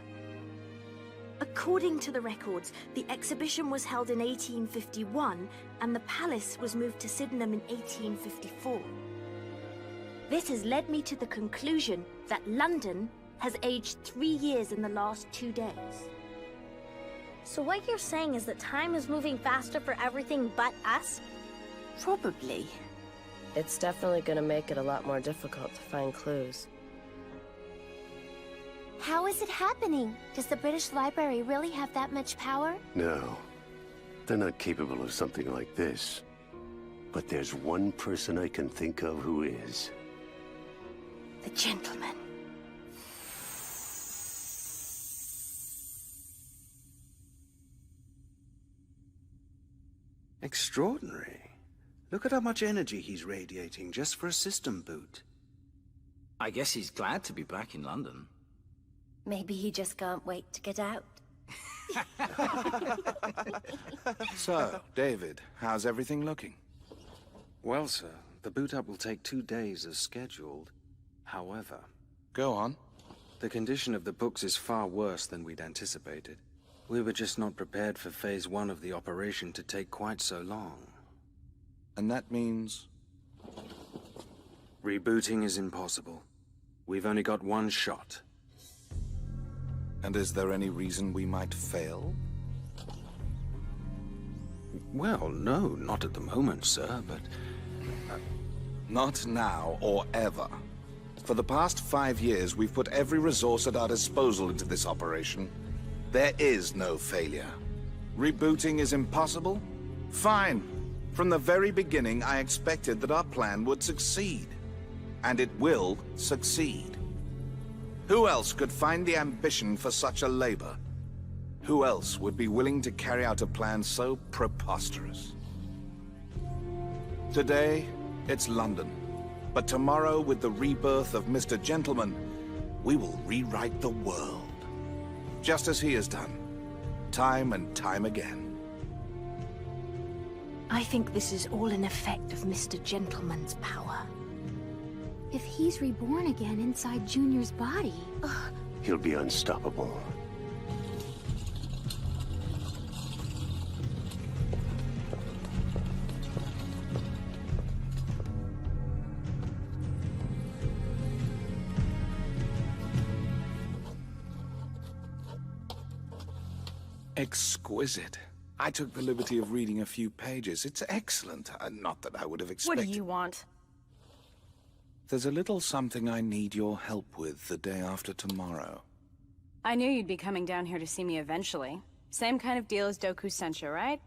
According to the records, the exhibition was held in 1851, and the palace was moved to Sydenham in 1854. This has led me to the conclusion that London has aged 3 years in the last 2 days. So what you're saying is that time is moving faster for everything but us? Probably. It's definitely gonna make it a lot more difficult to find clues. How is it happening? Does the British Library really have that much power? No. They're not capable of something like this. But there's one person I can think of who is. The gentleman. Extraordinary. Look at how much energy he's radiating just for a system boot. I guess he's glad to be back in London. Maybe he just can't wait to get out. So, David, how's everything looking? Well, sir, the boot-up will take 2 days as scheduled. However... Go on. The condition of the books is far worse than we'd anticipated. We were just not prepared for Phase 1 of the operation to take quite so long. And that means... rebooting is impossible. We've only got one shot. And is there any reason we might fail? Well, no, not at the moment, sir, but... Not now or ever. For the past 5 years, we've put every resource at our disposal into this operation. There is no failure. Rebooting is impossible? Fine. From the very beginning, I expected that our plan would succeed. And it will succeed. Who else could find the ambition for such a labor? Who else would be willing to carry out a plan so preposterous? Today, it's London. But tomorrow, with the rebirth of Mr. Gentleman, we will rewrite the world. Just as he has done. Time and time again. I think this is all an effect of Mr. Gentleman's power. If he's reborn again inside Junior's body... He'll be unstoppable. Exquisite. I took the liberty of reading a few pages. It's excellent. Not that I would have expected... What do you want? There's a little something I need your help with the day after tomorrow. I knew you'd be coming down here to see me eventually. Same kind of deal as Doku Sencha, right?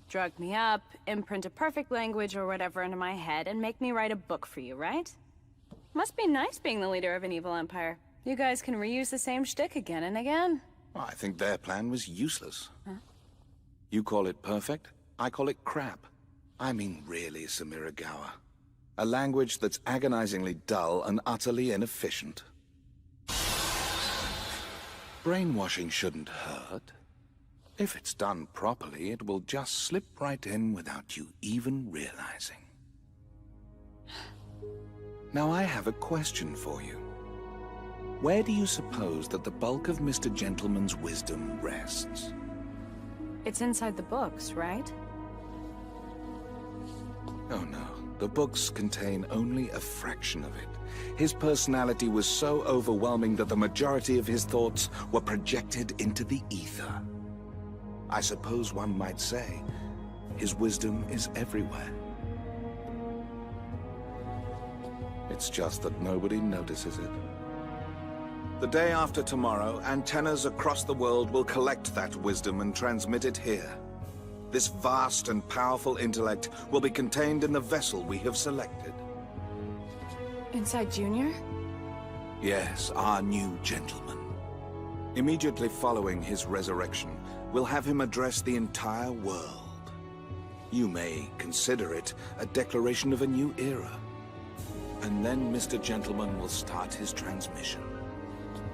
Drug me up, imprint a perfect language or whatever into my head, and make me write a book for you, right? Must be nice being the leader of an evil empire. You guys can reuse the same shtick again and again. Well, I think their plan was useless. Huh? You call it perfect, I call it crap. I mean really, Samiragawa. A language that's agonizingly dull and utterly inefficient. Brainwashing shouldn't hurt. If it's done properly, it will just slip right in without you even realizing. Now I have a question for you. Where do you suppose that the bulk of Mr. Gentleman's wisdom rests? It's inside the books, right? Oh no, the books contain only a fraction of it. His personality was so overwhelming that the majority of his thoughts were projected into the ether. I suppose one might say, his wisdom is everywhere. It's just that nobody notices it. The day after tomorrow, antennas across the world will collect that wisdom and transmit it here. This vast and powerful intellect will be contained in the vessel we have selected. Inside Junior? Yes, our new gentleman. Immediately following his resurrection, we'll have him address the entire world. You may consider it a declaration of a new era. And then Mr. Gentleman will start his transmission.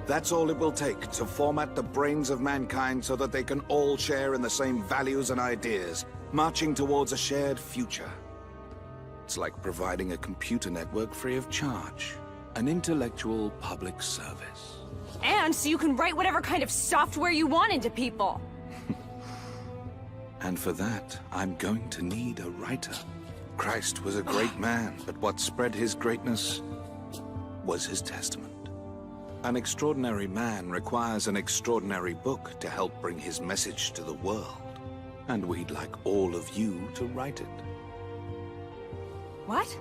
That's all it will take to format the brains of mankind so that they can all share in the same values and ideas, marching towards a shared future. It's like providing a computer network free of charge. An intellectual public service. And so you can write whatever kind of software you want into people. And for that, I'm going to need a writer. Christ was a great man, but what spread his greatness was his testament. An extraordinary man requires an extraordinary book to help bring his message to the world. And we'd like all of you to write it. What?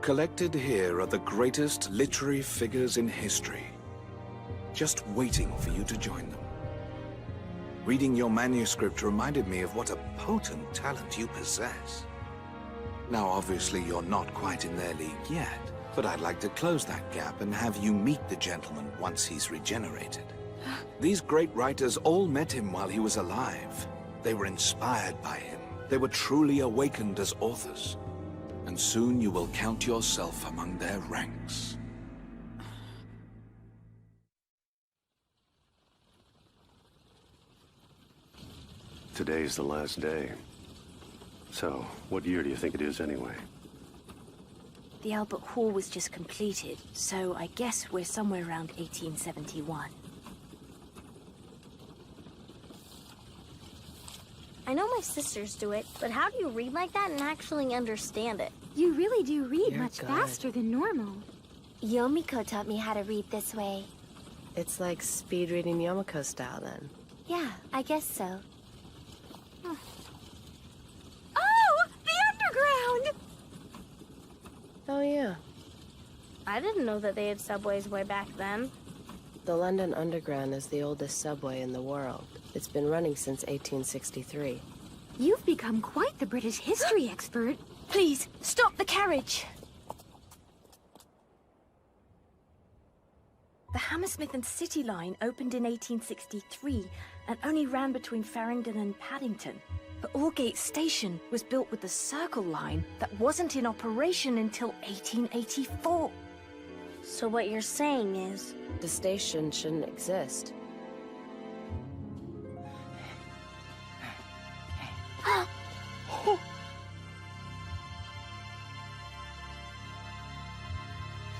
Collected here are the greatest literary figures in history, just waiting for you to join them. Reading your manuscript reminded me of what a potent talent you possess. Now, obviously, you're not quite in their league yet, but I'd like to close that gap and have you meet the gentleman once he's regenerated. These great writers all met him while he was alive. They were inspired by him. They were truly awakened as authors. And soon you will count yourself among their ranks. Today's the last day. So, what year do you think it is anyway? The Albert Hall was just completed, so I guess we're somewhere around 1871. I know my sisters do it, but how do you read like that and actually understand it? You really do read You're much good. faster than normal. Yomiko taught me how to read this way. It's like speed reading Yomiko style then. Yeah, I guess so. Oh! The underground! Oh yeah. I didn't know that they had subways way back then. The London Underground is the oldest subway in the world. It's been running since 1863. You've become quite the British history expert. Please, stop the carriage! The Hammersmith and City line opened in 1863 and only ran between Farringdon and Paddington. But Aldgate Station was built with the Circle line that wasn't in operation until 1884. So what you're saying is... The station shouldn't exist.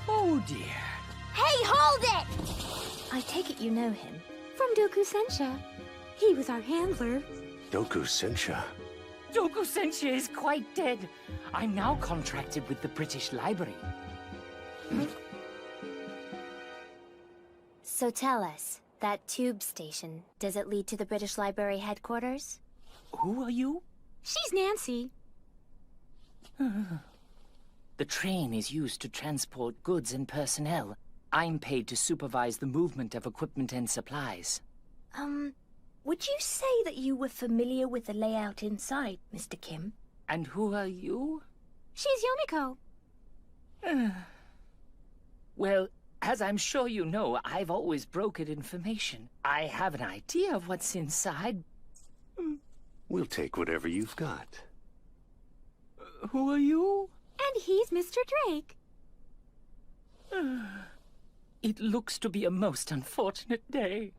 Oh dear. Hey, hold it! I take it you know him. From Doku Sensha. He was our handler. Doku Sensha. Doku Sensha is quite dead. I'm now contracted with the British Library. So tell us, that tube station, does it lead to the British Library headquarters? Who are you? She's Nancy. The train is used to transport goods and personnel. I'm paid to supervise the movement of equipment and supplies. Would you say that you were familiar with the layout inside, Mr. Kim? And who are you? She's Yomiko. Well, as I'm sure you know, I've always brokered information. I have an idea of what's inside. We'll take whatever you've got. Who are you? And he's Mr. Drake. It looks to be a most unfortunate day.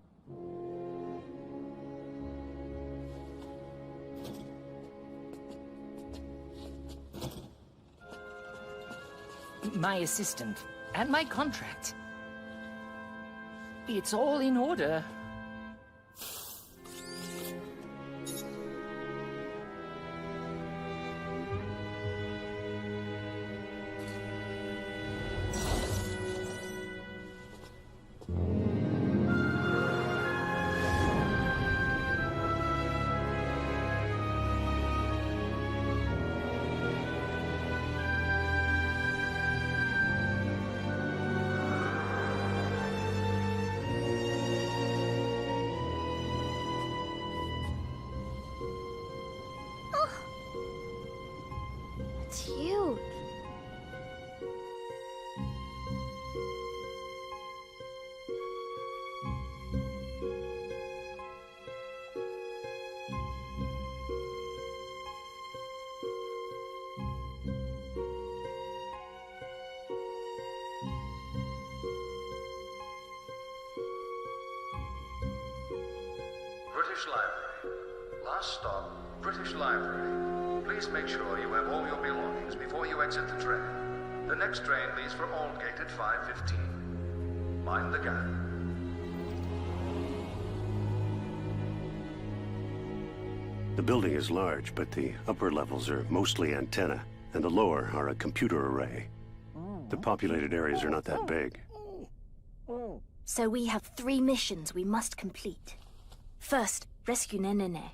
my assistant, and my contract. It's all in order. It's huge. British Library. Last stop, British Library. Please make sure you have all your belongings before you exit the train. The next train leaves for Aldgate at 5:15. Mind the gap. The building is large, but the upper levels are mostly antenna, and the lower are a computer array. The populated areas are not that big. So we have 3 missions we must complete. First, rescue Nenene.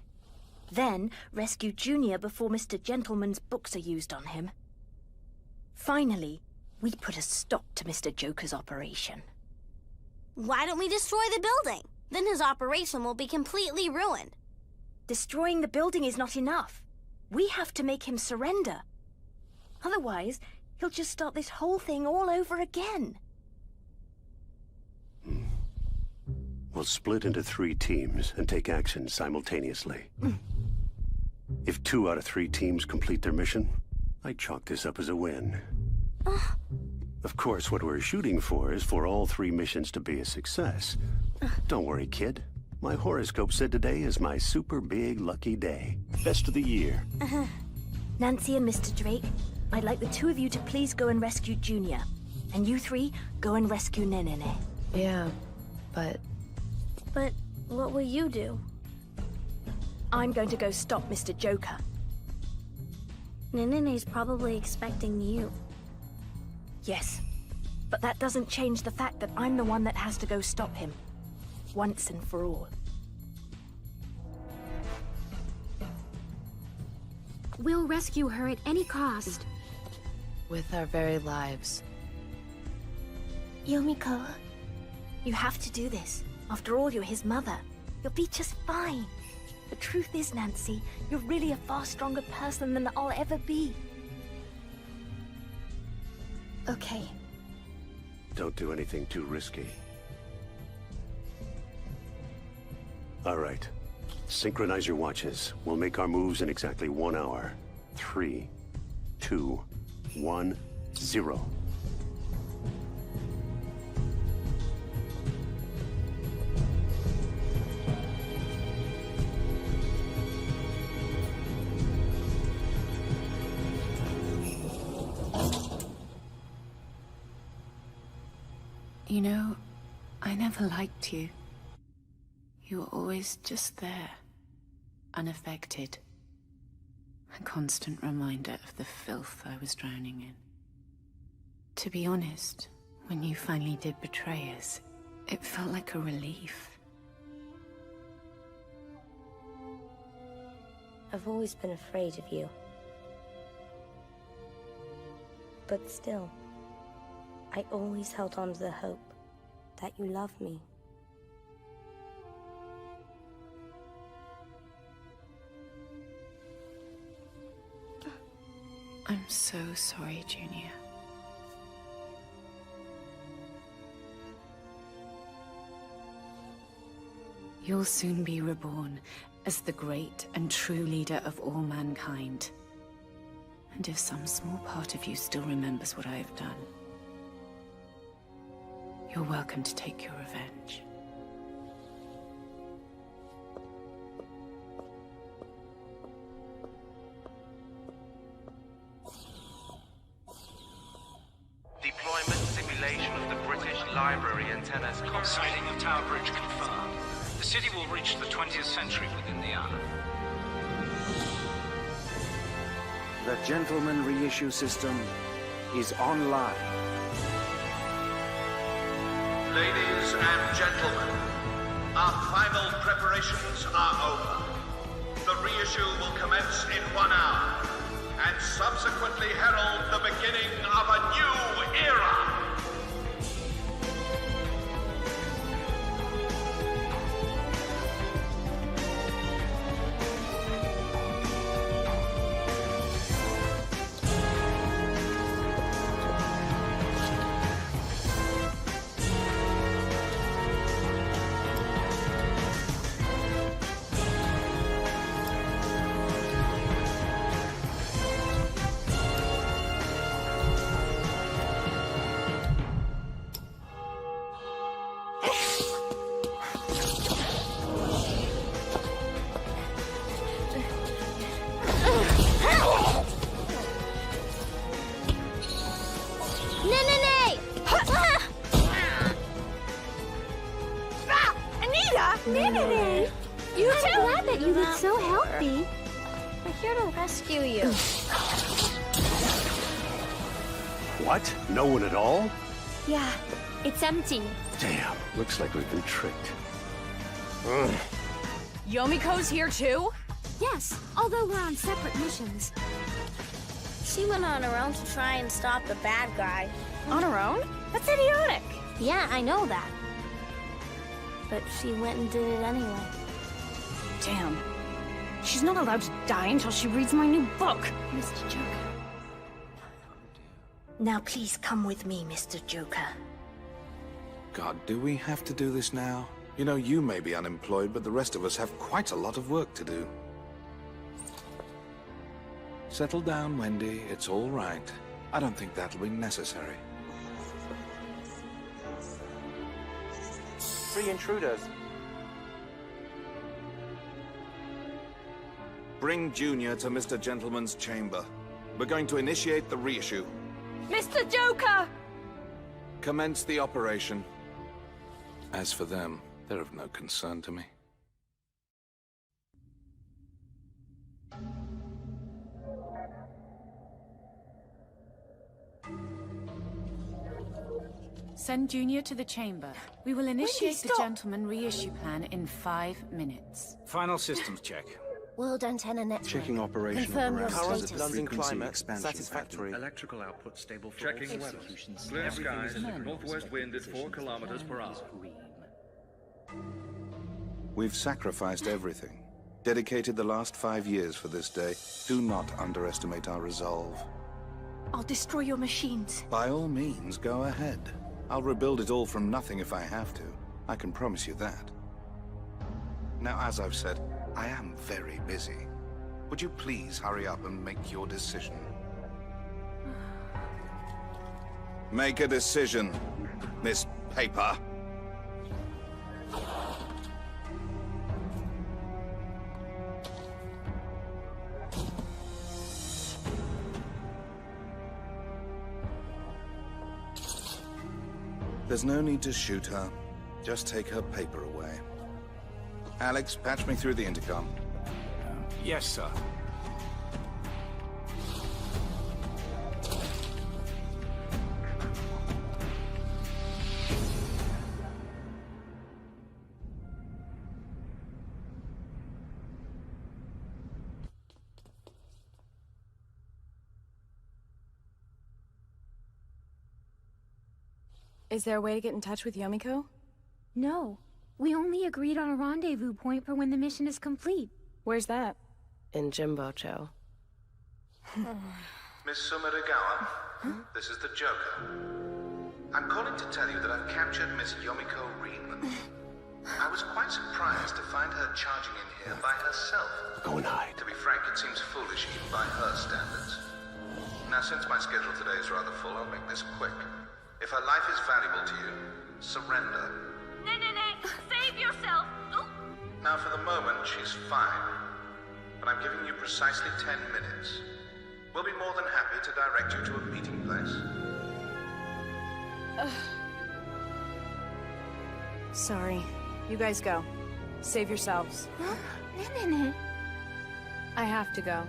Then, rescue Junior before Mr. Gentleman's books are used on him. Finally, we put a stop to Mr. Joker's operation. Why don't we destroy the building? Then his operation will be completely ruined. Destroying the building is not enough. We have to make him surrender. Otherwise, he'll just start this whole thing all over again. We'll split into 3 teams and take action simultaneously. If 2 out of 3 teams complete their mission, I chalk this up as a win. Of course, what we're shooting for is for all 3 missions to be a success. Don't worry, kid. My horoscope said today is my super big lucky day. Best of the year. Nancy and Mr. Drake, I'd like the 2 of you to please go and rescue Junior. And you 3, go and rescue Nenene. Yeah, but... But what will you do? I'm going to go stop Mr. Joker. Nenene's probably expecting you. Yes, but that doesn't change the fact that I'm the one that has to go stop him. Once and for all. We'll rescue her at any cost. with our very lives. Yumiko, you have to do this. After all, you're his mother. You'll be just fine. The truth is, Nancy, you're really a far stronger person than I'll ever be. Okay. Don't do anything too risky. All right. Synchronize your watches. We'll make our moves in exactly 1 hour. 3, 2, 1, 0. You know, I never liked you. You were always just there, unaffected. A constant reminder of the filth I was drowning in. To be honest, when you finally did betray us, it felt like a relief. I've always been afraid of you. But still, I always held on to the hope that you love me. I'm so sorry, Junior. You'll soon be reborn as the great and true leader of all mankind. And if some small part of you still remembers what I have done, you're welcome to take your revenge. library antennas. Sighting of Tower Bridge confirmed. The city will reach the 20th century within the hour. The Gentleman reissue system is online. Ladies and gentlemen, our final preparations are over. The reissue will commence in 1 hour, and subsequently herald the beginning of a new era. You too? I'm glad that you look so healthy. We're here to rescue you. What? No one at all? Yeah, it's empty. Damn, looks like we've been tricked. Yomiko's here too? Yes, although we're on separate missions. She went on her own to try and stop the bad guy. On her own? That's idiotic. Yeah, I know that. But she went and did it anyway. Damn. She's not allowed to die until she reads my new book. Mr. Joker. Now please come with me, Mr. Joker. God, do we have to do this now? You know, you may be unemployed, but the rest of us have quite a lot of work to do. Settle down, Wendy. It's all right. I don't think that'll be necessary. Free intruders. Bring Junior to Mr. Gentleman's chamber. We're going to initiate the reissue. Mr. Joker! Commence the operation. As for them, they're of no concern to me. Send Junior to the chamber. We will initiate the Gentleman reissue plan in 5 minutes. Final systems check. World Antenna Network. Checking operational Confirm your parameters. status. London climate expansion satisfactory. Electrical output stable for checking weather. Clear skies, northwest wind at 4 kilometers per hour. We've sacrificed everything. Dedicated the last 5 years for this day. Do not underestimate our resolve. I'll destroy your machines. By all means, go ahead. I'll rebuild it all from nothing if I have to. I can promise you that. Now, as I've said, I am very busy. Would you please hurry up and make your decision? Make a decision, Miss Paper. There's no need to shoot her. Just take her paper away. Alex, patch me through the intercom. Yes, sir. Is there a way to get in touch with Yomiko? No. We only agreed on a rendezvous point for when the mission is complete. Where's that? In Jimbocho. Miss Sumeragawa, this is the Joker. I'm calling to tell you that I've captured Miss Yomiko Reedman. I was quite surprised to find her charging in here by herself. Go and hide. To be frank, it seems foolish even by her standards. Now, since my schedule today is rather full, I'll make this quick. If her life is valuable to you, surrender. Save yourself! Now, for the moment, she's fine. But I'm giving you precisely 10 minutes. We'll be more than happy to direct you to a meeting place. Sorry. You guys go. Save yourselves. I have to go.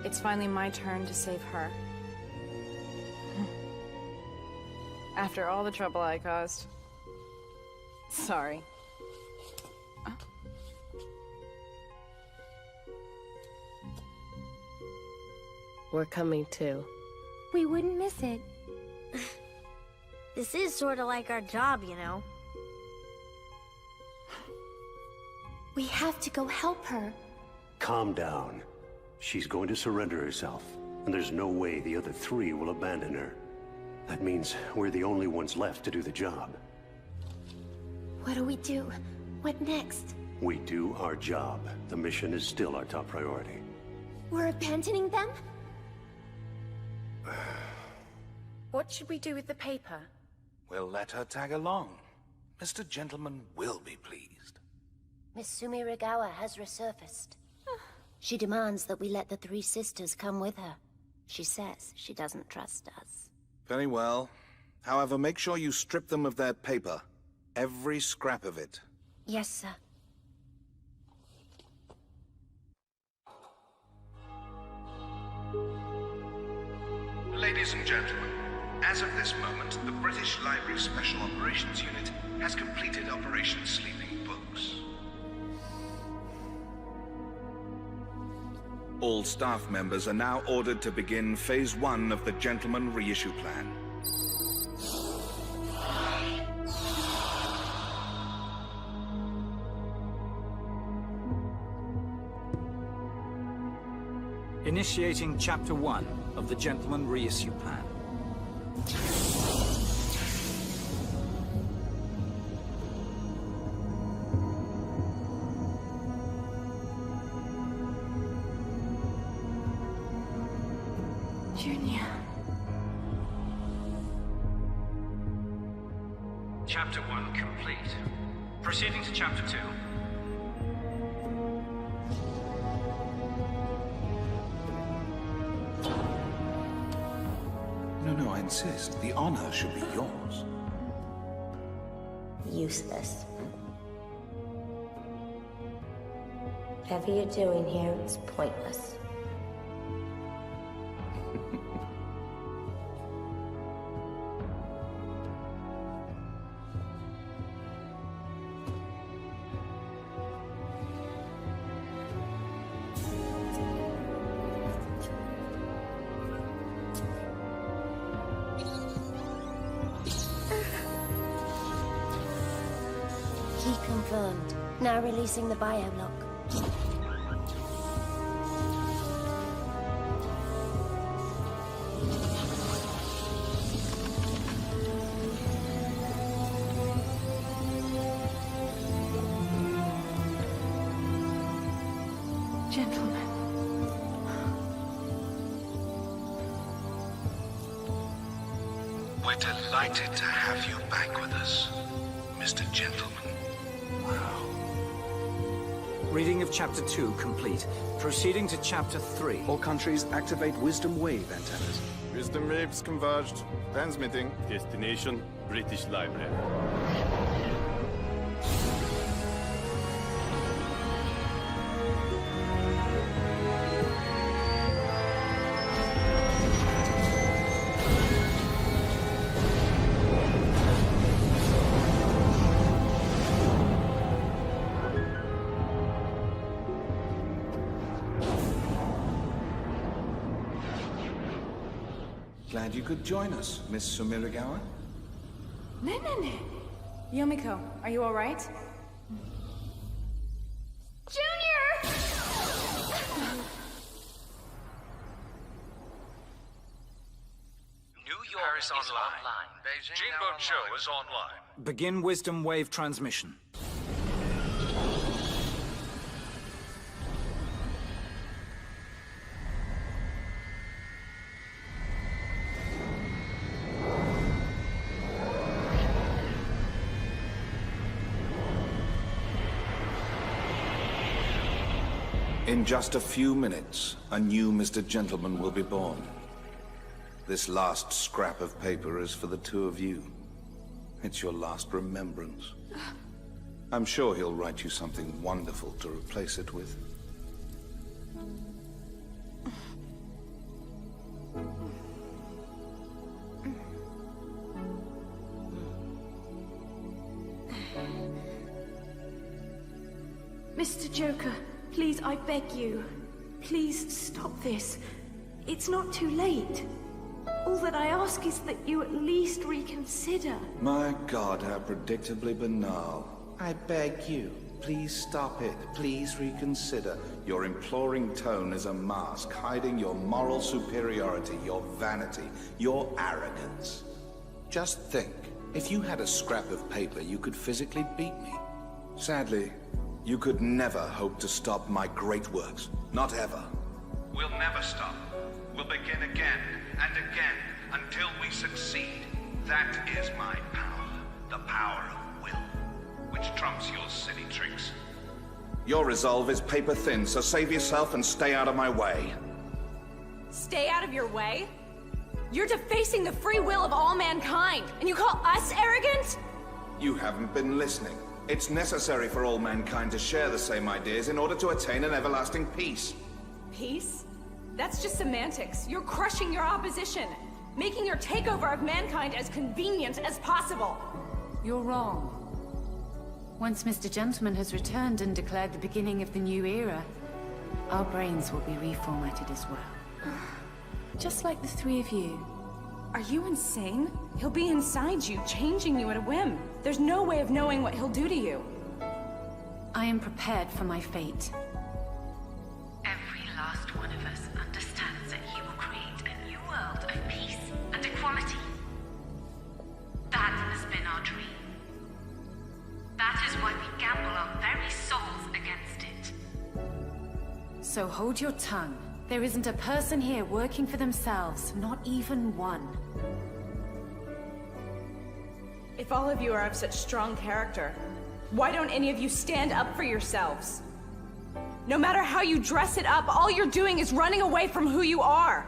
It's finally my turn to save her. After all the trouble I caused. Sorry. We're coming too. We wouldn't miss it. This is sort of like our job, you know. We have to go help her. Calm down. She's going to surrender herself, and there's no way the other three will abandon her. That means we're the only ones left to do the job. What do we do? What next? We do our job. The mission is still our top priority. We're abandoning them? What should we do with the paper? We'll let her tag along. Mr. Gentleman will be pleased. Miss Sumiragawa has resurfaced. She demands that we let the three sisters come with her. She says she doesn't trust us. Very well. However, make sure you strip them of their paper. Every scrap of it. Yes, sir. Ladies and gentlemen, as of this moment, the British Library Special Operations Unit has completed Operation Sleeping Books. All staff members are now ordered to begin Phase 1 of the Gentleman Reissue Plan. Initiating Chapter 1 of the Gentleman Reissue Plan. Junior. Chapter 1 complete. Proceeding to Chapter 2. No, I insist. The honor should be yours. Useless. Whatever you're doing here is pointless. Key confirmed. Now releasing the biolock. Gentlemen. We're delighted to have you back with us, Mr. Gentleman. Reading of Chapter 2 complete. Proceeding to Chapter 3. All countries activate Wisdom Wave antennas. Wisdom waves converged. Transmitting. Destination, British Library. Glad you could join us, Miss Sumiragawa. No. Yomiko, are you all right? Junior! New York is online. Jimbo Joe is online. Begin Wisdom Wave transmission. In just a few minutes, a new Mr. Gentleman will be born. This last scrap of paper is for the two of you. It's your last remembrance. I'm sure he'll write you something wonderful to replace it with. Mr. Joker, please, I beg you. Please stop this. It's not too late. All that I ask is that you at least reconsider. My God, how predictably banal. I beg you, please stop it. Please reconsider. Your imploring tone is a mask, hiding your moral superiority, your vanity, your arrogance. Just think, if you had a scrap of paper, you could physically beat me. Sadly, you could never hope to stop my great works. Not ever. We'll never stop. We'll begin again and again until we succeed. That is my power. The power of will, which trumps your silly tricks. Your resolve is paper thin, so save yourself and stay out of my way. Stay out of your way? You're defacing the free will of all mankind, and you call us arrogant? You haven't been listening. It's necessary for all mankind to share the same ideas in order to attain an everlasting peace. Peace? That's just semantics. You're crushing your opposition, making your takeover of mankind as convenient as possible. You're wrong. Once Mr. Gentleman has returned and declared the beginning of the new era, our brains will be reformatted as well. Just like the three of you. Are you insane? He'll be inside you, changing you at a whim. There's no way of knowing what he'll do to you. I am prepared for my fate. Every last one of us understands that he will create a new world of peace and equality. That has been our dream. That is why we gamble our very souls against it. So hold your tongue. There isn't a person here working for themselves, not even one. If all of you are of such strong character, why don't any of you stand up for yourselves? No matter how you dress it up, all you're doing is running away from who you are.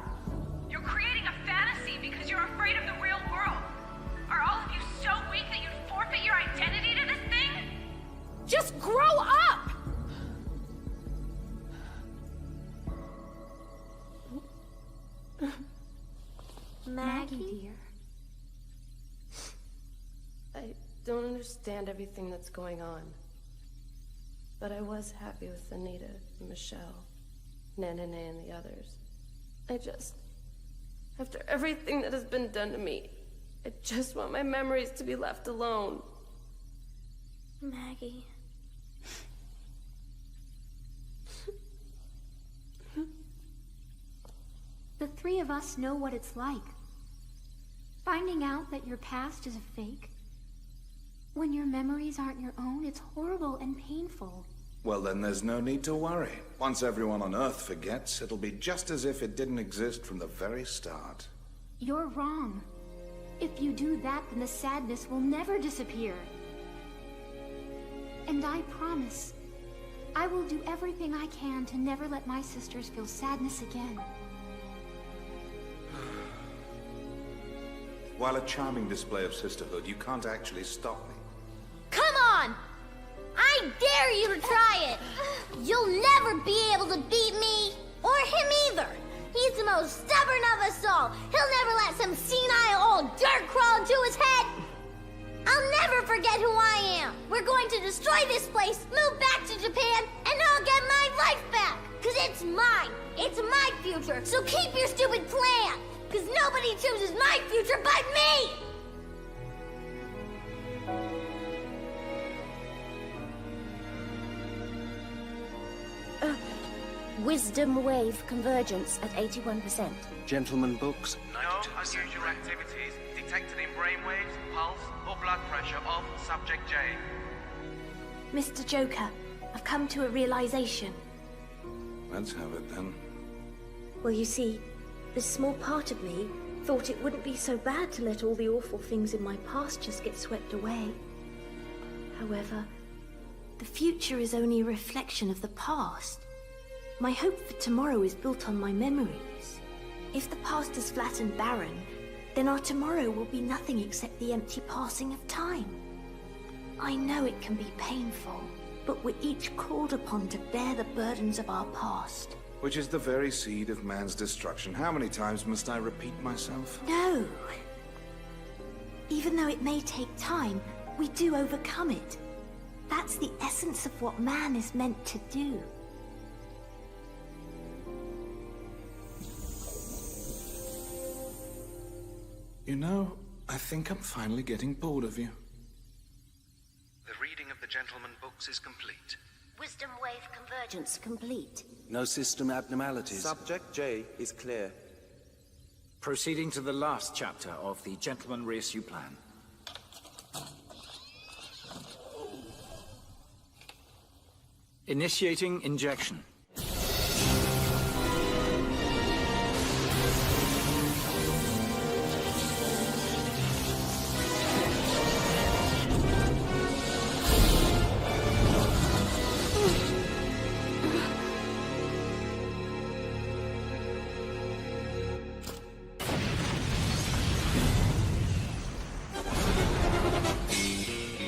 You're creating a fantasy because you're afraid of the real world. Are all of you so weak that you'd forfeit your identity to this thing? Just grow up! Maggie, dear. I don't understand everything that's going on. But I was happy with Anita, Michelle, Nene and the others. After everything that has been done to me, I just want my memories to be left alone. Maggie. The three of us know what it's like. Finding out that your past is a fake. When your memories aren't your own, it's horrible and painful. Well, then there's no need to worry. Once everyone on Earth forgets, it'll be just as if it didn't exist from the very start. You're wrong. If you do that, then the sadness will never disappear. And I promise, I will do everything I can to never let my sisters feel sadness again. While a charming display of sisterhood, you can't actually stop me. Come on! I dare you to try it! You'll never be able to beat me, or him either. He's the most stubborn of us all. He'll never let some senile old dirt crawl into his head. I'll never forget who I am. We're going to destroy this place, move back to Japan, and I'll get my life back. Cause it's mine. It's my future. So keep your stupid plan. Cause nobody chooses my future but me! Wisdom wave convergence at 81%. Gentlemen books. No unusual activities detected in brainwaves, pulse, or blood pressure of subject J. Mr. Joker, I've come to a realization. Let's have it then. Well, you see, this small part of me thought it wouldn't be so bad to let all the awful things in my past just get swept away. However, the future is only a reflection of the past. My hope for tomorrow is built on my memories. If the past is flat and barren, then our tomorrow will be nothing except the empty passing of time. I know it can be painful, but we're each called upon to bear the burdens of our past. Which is the very seed of man's destruction. How many times must I repeat myself? No. Even though it may take time, we do overcome it. That's the essence of what man is meant to do. You know, I think I'm finally getting bored of you. The reading of the gentleman books is complete. Wisdom wave convergence complete. No system abnormalities. Subject J is clear. Proceeding to the last chapter of the Gentleman Reissue Plan. Initiating injection.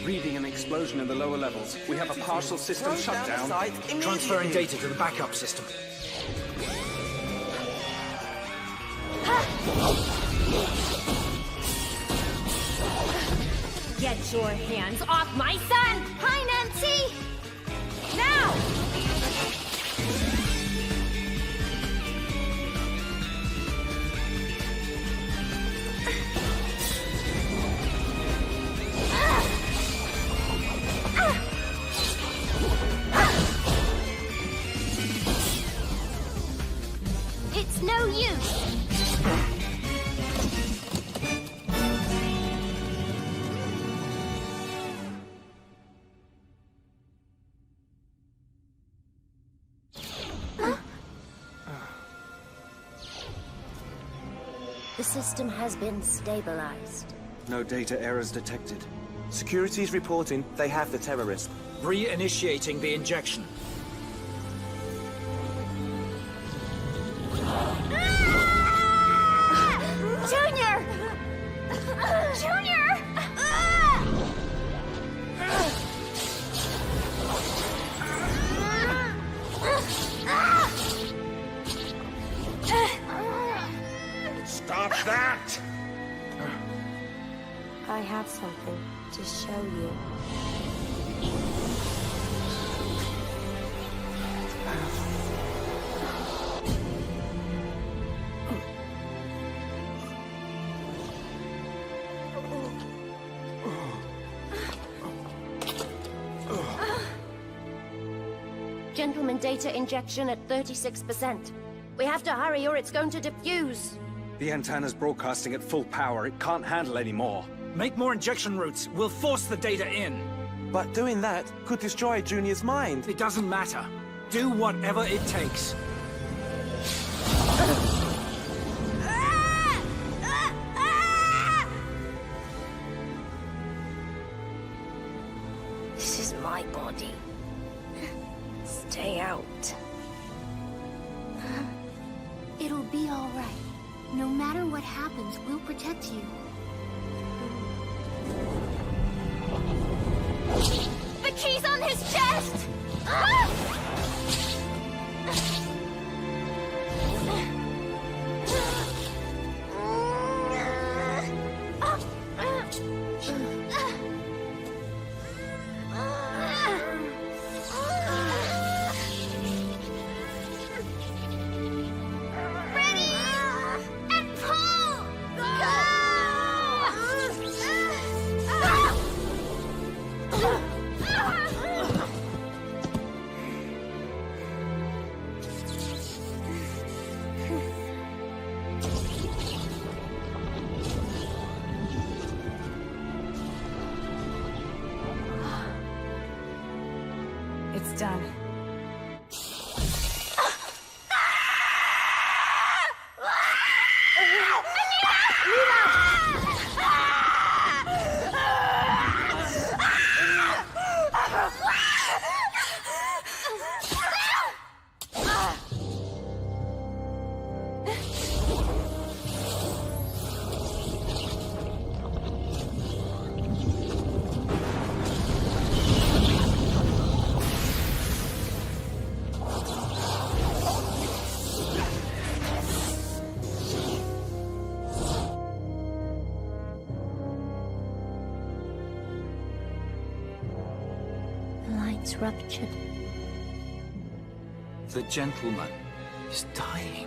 Reading an explosion in the lower levels. We have a partial system shutdown. Transferring data to the backup system. Get your hands off my son! Hi, Nancy! Now! It's no use! The system has been stabilized. No data errors detected. Security's reporting they have the terrorist. Reinitiating the injection. Junior! Junior! Stop that! I have something to show you. Gentleman data injection at 36%. We have to hurry or it's going to defuse. The antenna's broadcasting at full power. It can't handle any more. Make more injection routes. We'll force the data in. But doing that could destroy Junior's mind. It doesn't matter. Do whatever it takes. This is my body. Stay out. It'll be all right. No matter what happens, we'll protect you. The key's on his chest! Ready! And pull! It's ruptured. The gentleman is dying.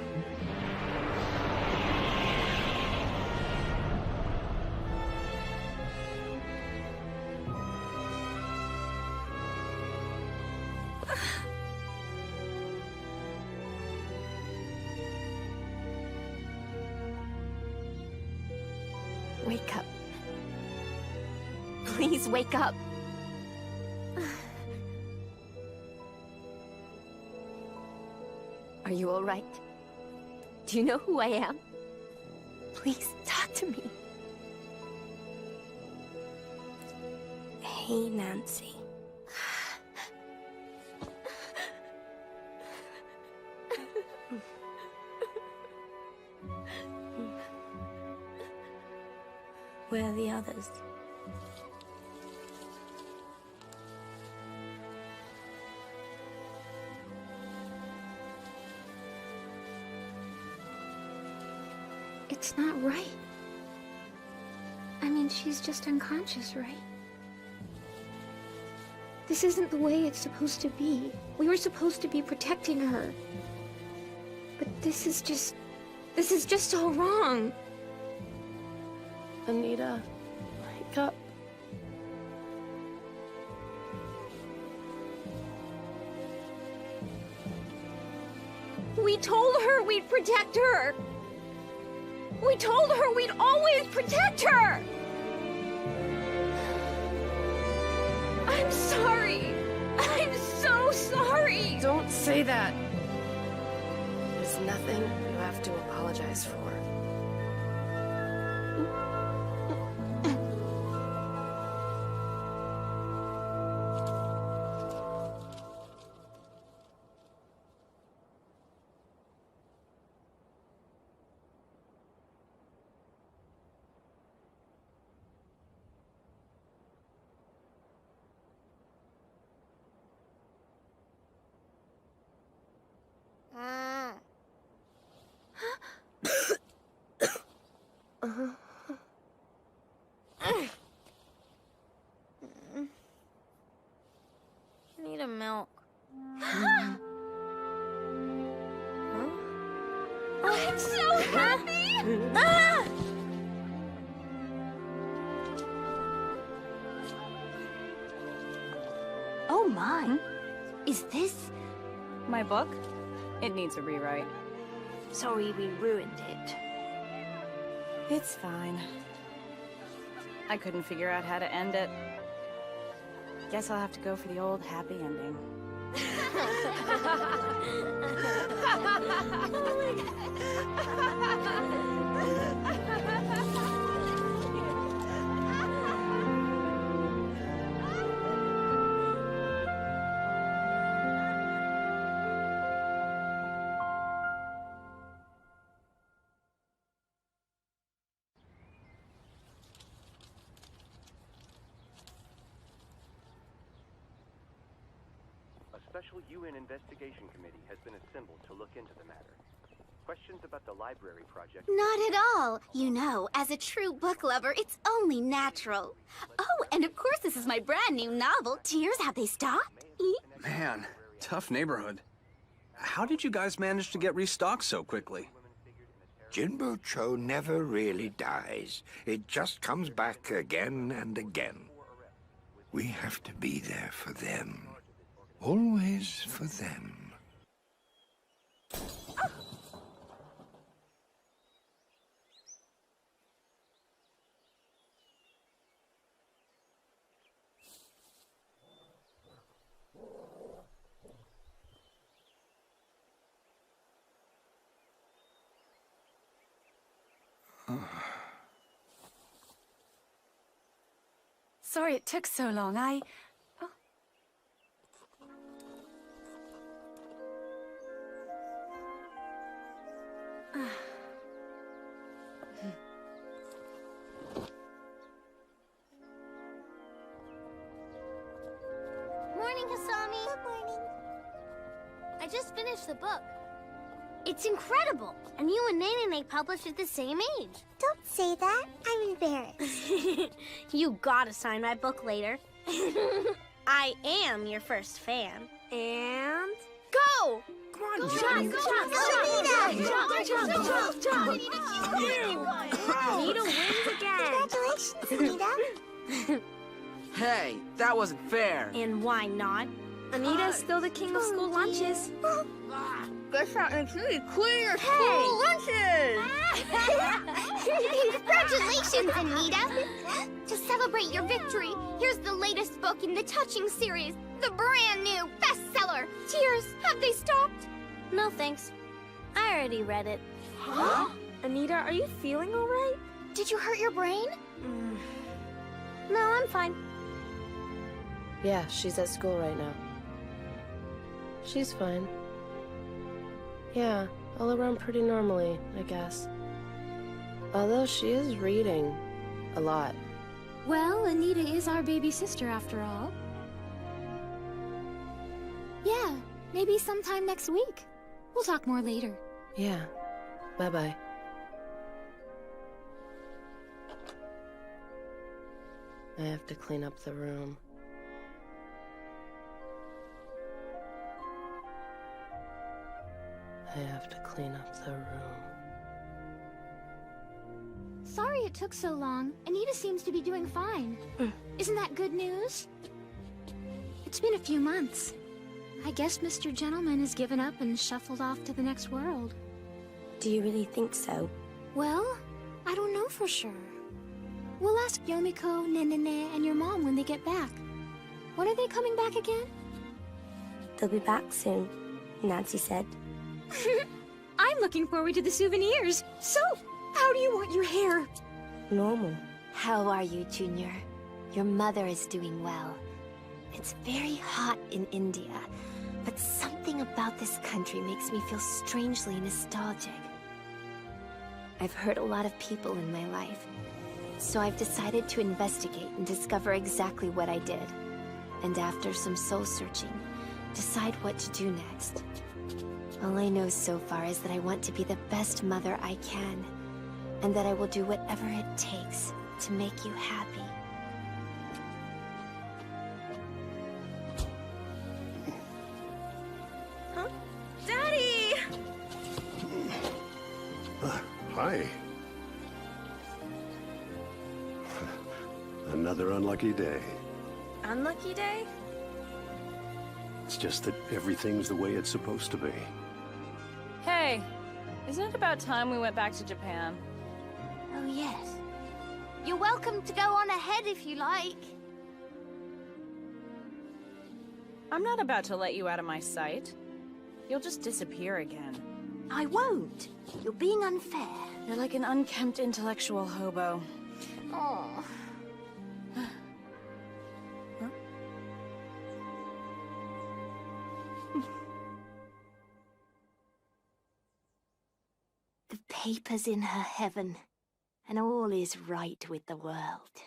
Wake up. Please wake up. Are you all right? Do you know who I am? Please talk to me. Hey, Nancy. Where are the others? It's not right. I mean, she's just unconscious, right? This isn't the way it's supposed to be. We were supposed to be protecting her. But this is just all wrong. Anita, wake up. We told her we'd protect her. We told her we'd always protect her. I'm sorry. I'm so sorry. Don't say that. There's nothing you have to apologize for. I need a milk. I'm so happy! Oh my. Is this... My book? It needs a rewrite. Sorry we ruined it. It's fine. I couldn't figure out how to end it. Guess I'll have to go for the old happy ending. A special UN investigation committee has been assembled to look into the matter. Questions about the library project... Not at all. You know, as a true book lover, it's only natural. Oh, and of course this is my brand new novel, Tears Have They Stopped? Man, tough neighborhood. How did you guys manage to get restocked so quickly? Jinbo Cho never really dies. It just comes back again and again. We have to be there for them. Always for them. Sorry it took so long. Morning, Hasami. Good morning. I just finished the book. It's incredible. And you and Nene published at the same age. Don't say that. I'm embarrassed. You gotta sign my book later. I am your first fan. And... Go! Come on, go, Anita wins again. Congratulations, Anita. Hey, that wasn't fair. And why not? Anita's still the king of school lunches. Guess that makes me queen of school lunches! Congratulations, Anita! To celebrate your victory, here's the latest book in the Touching series, the brand new bestseller. Tears, have they stopped? No thanks. I already read it. Huh? Anita, are you feeling all right? Did you hurt your brain? No, I'm fine. Yeah, she's at school right now. She's fine. Yeah, all around pretty normally, I guess. Although she is reading a lot. Well, Anita is our baby sister after all. Yeah, maybe sometime next week. We'll talk more later. Yeah. Bye-bye. I have to clean up the room. I have to clean up the room. Sorry it took so long. Anita seems to be doing fine. Isn't that good news? It's been a few months. I guess Mr. Gentleman has given up and shuffled off to the next world. Do you really think so? Well, I don't know for sure. We'll ask Yomiko, Nenene, and your mom when they get back. When are they coming back again? They'll be back soon, Nancy said. I'm looking forward to the souvenirs. So, how do you want your hair? Normal. How are you, Junior? Your mother is doing well. It's very hot in India, but something about this country makes me feel strangely nostalgic. I've hurt a lot of people in my life, so I've decided to investigate and discover exactly what I did. And after some soul-searching, decide what to do next. All I know so far is that I want to be the best mother I can, and that I will do whatever it takes to make you happy. Huh? Daddy! Hi. Another unlucky day. Unlucky day? It's just that everything's the way it's supposed to be. Hey, isn't it about time we went back to Japan? Oh, yes. You're welcome to go on ahead if you like. I'm not about to let you out of my sight. You'll just disappear again. I won't. You're being unfair. You're like an unkempt intellectual hobo. Oh. The paper's in her heaven, and all is right with the world.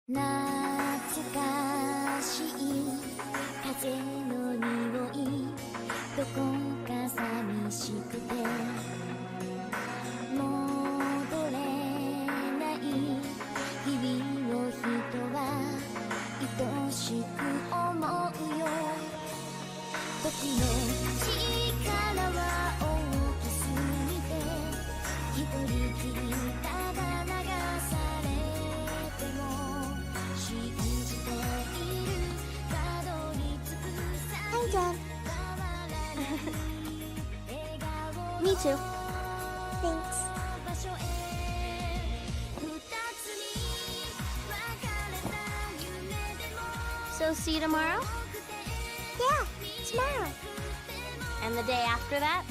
懐かしい風の匂いどこか寂しくて戻れない日々を人は愛しく思うよ時の力は大きすぎて一人きりただ流されても信じているたどり着く Hi, Dad. Me too. Thanks. So see you tomorrow? Yeah, tomorrow. And the day after that?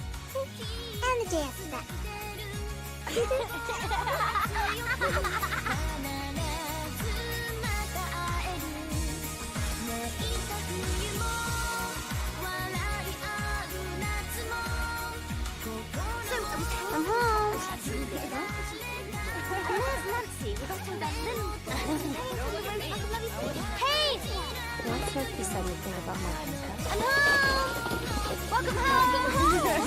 And the day after that. I'm home. Hey! Not sure if you said anything about my haircut. I'm home! Welcome home!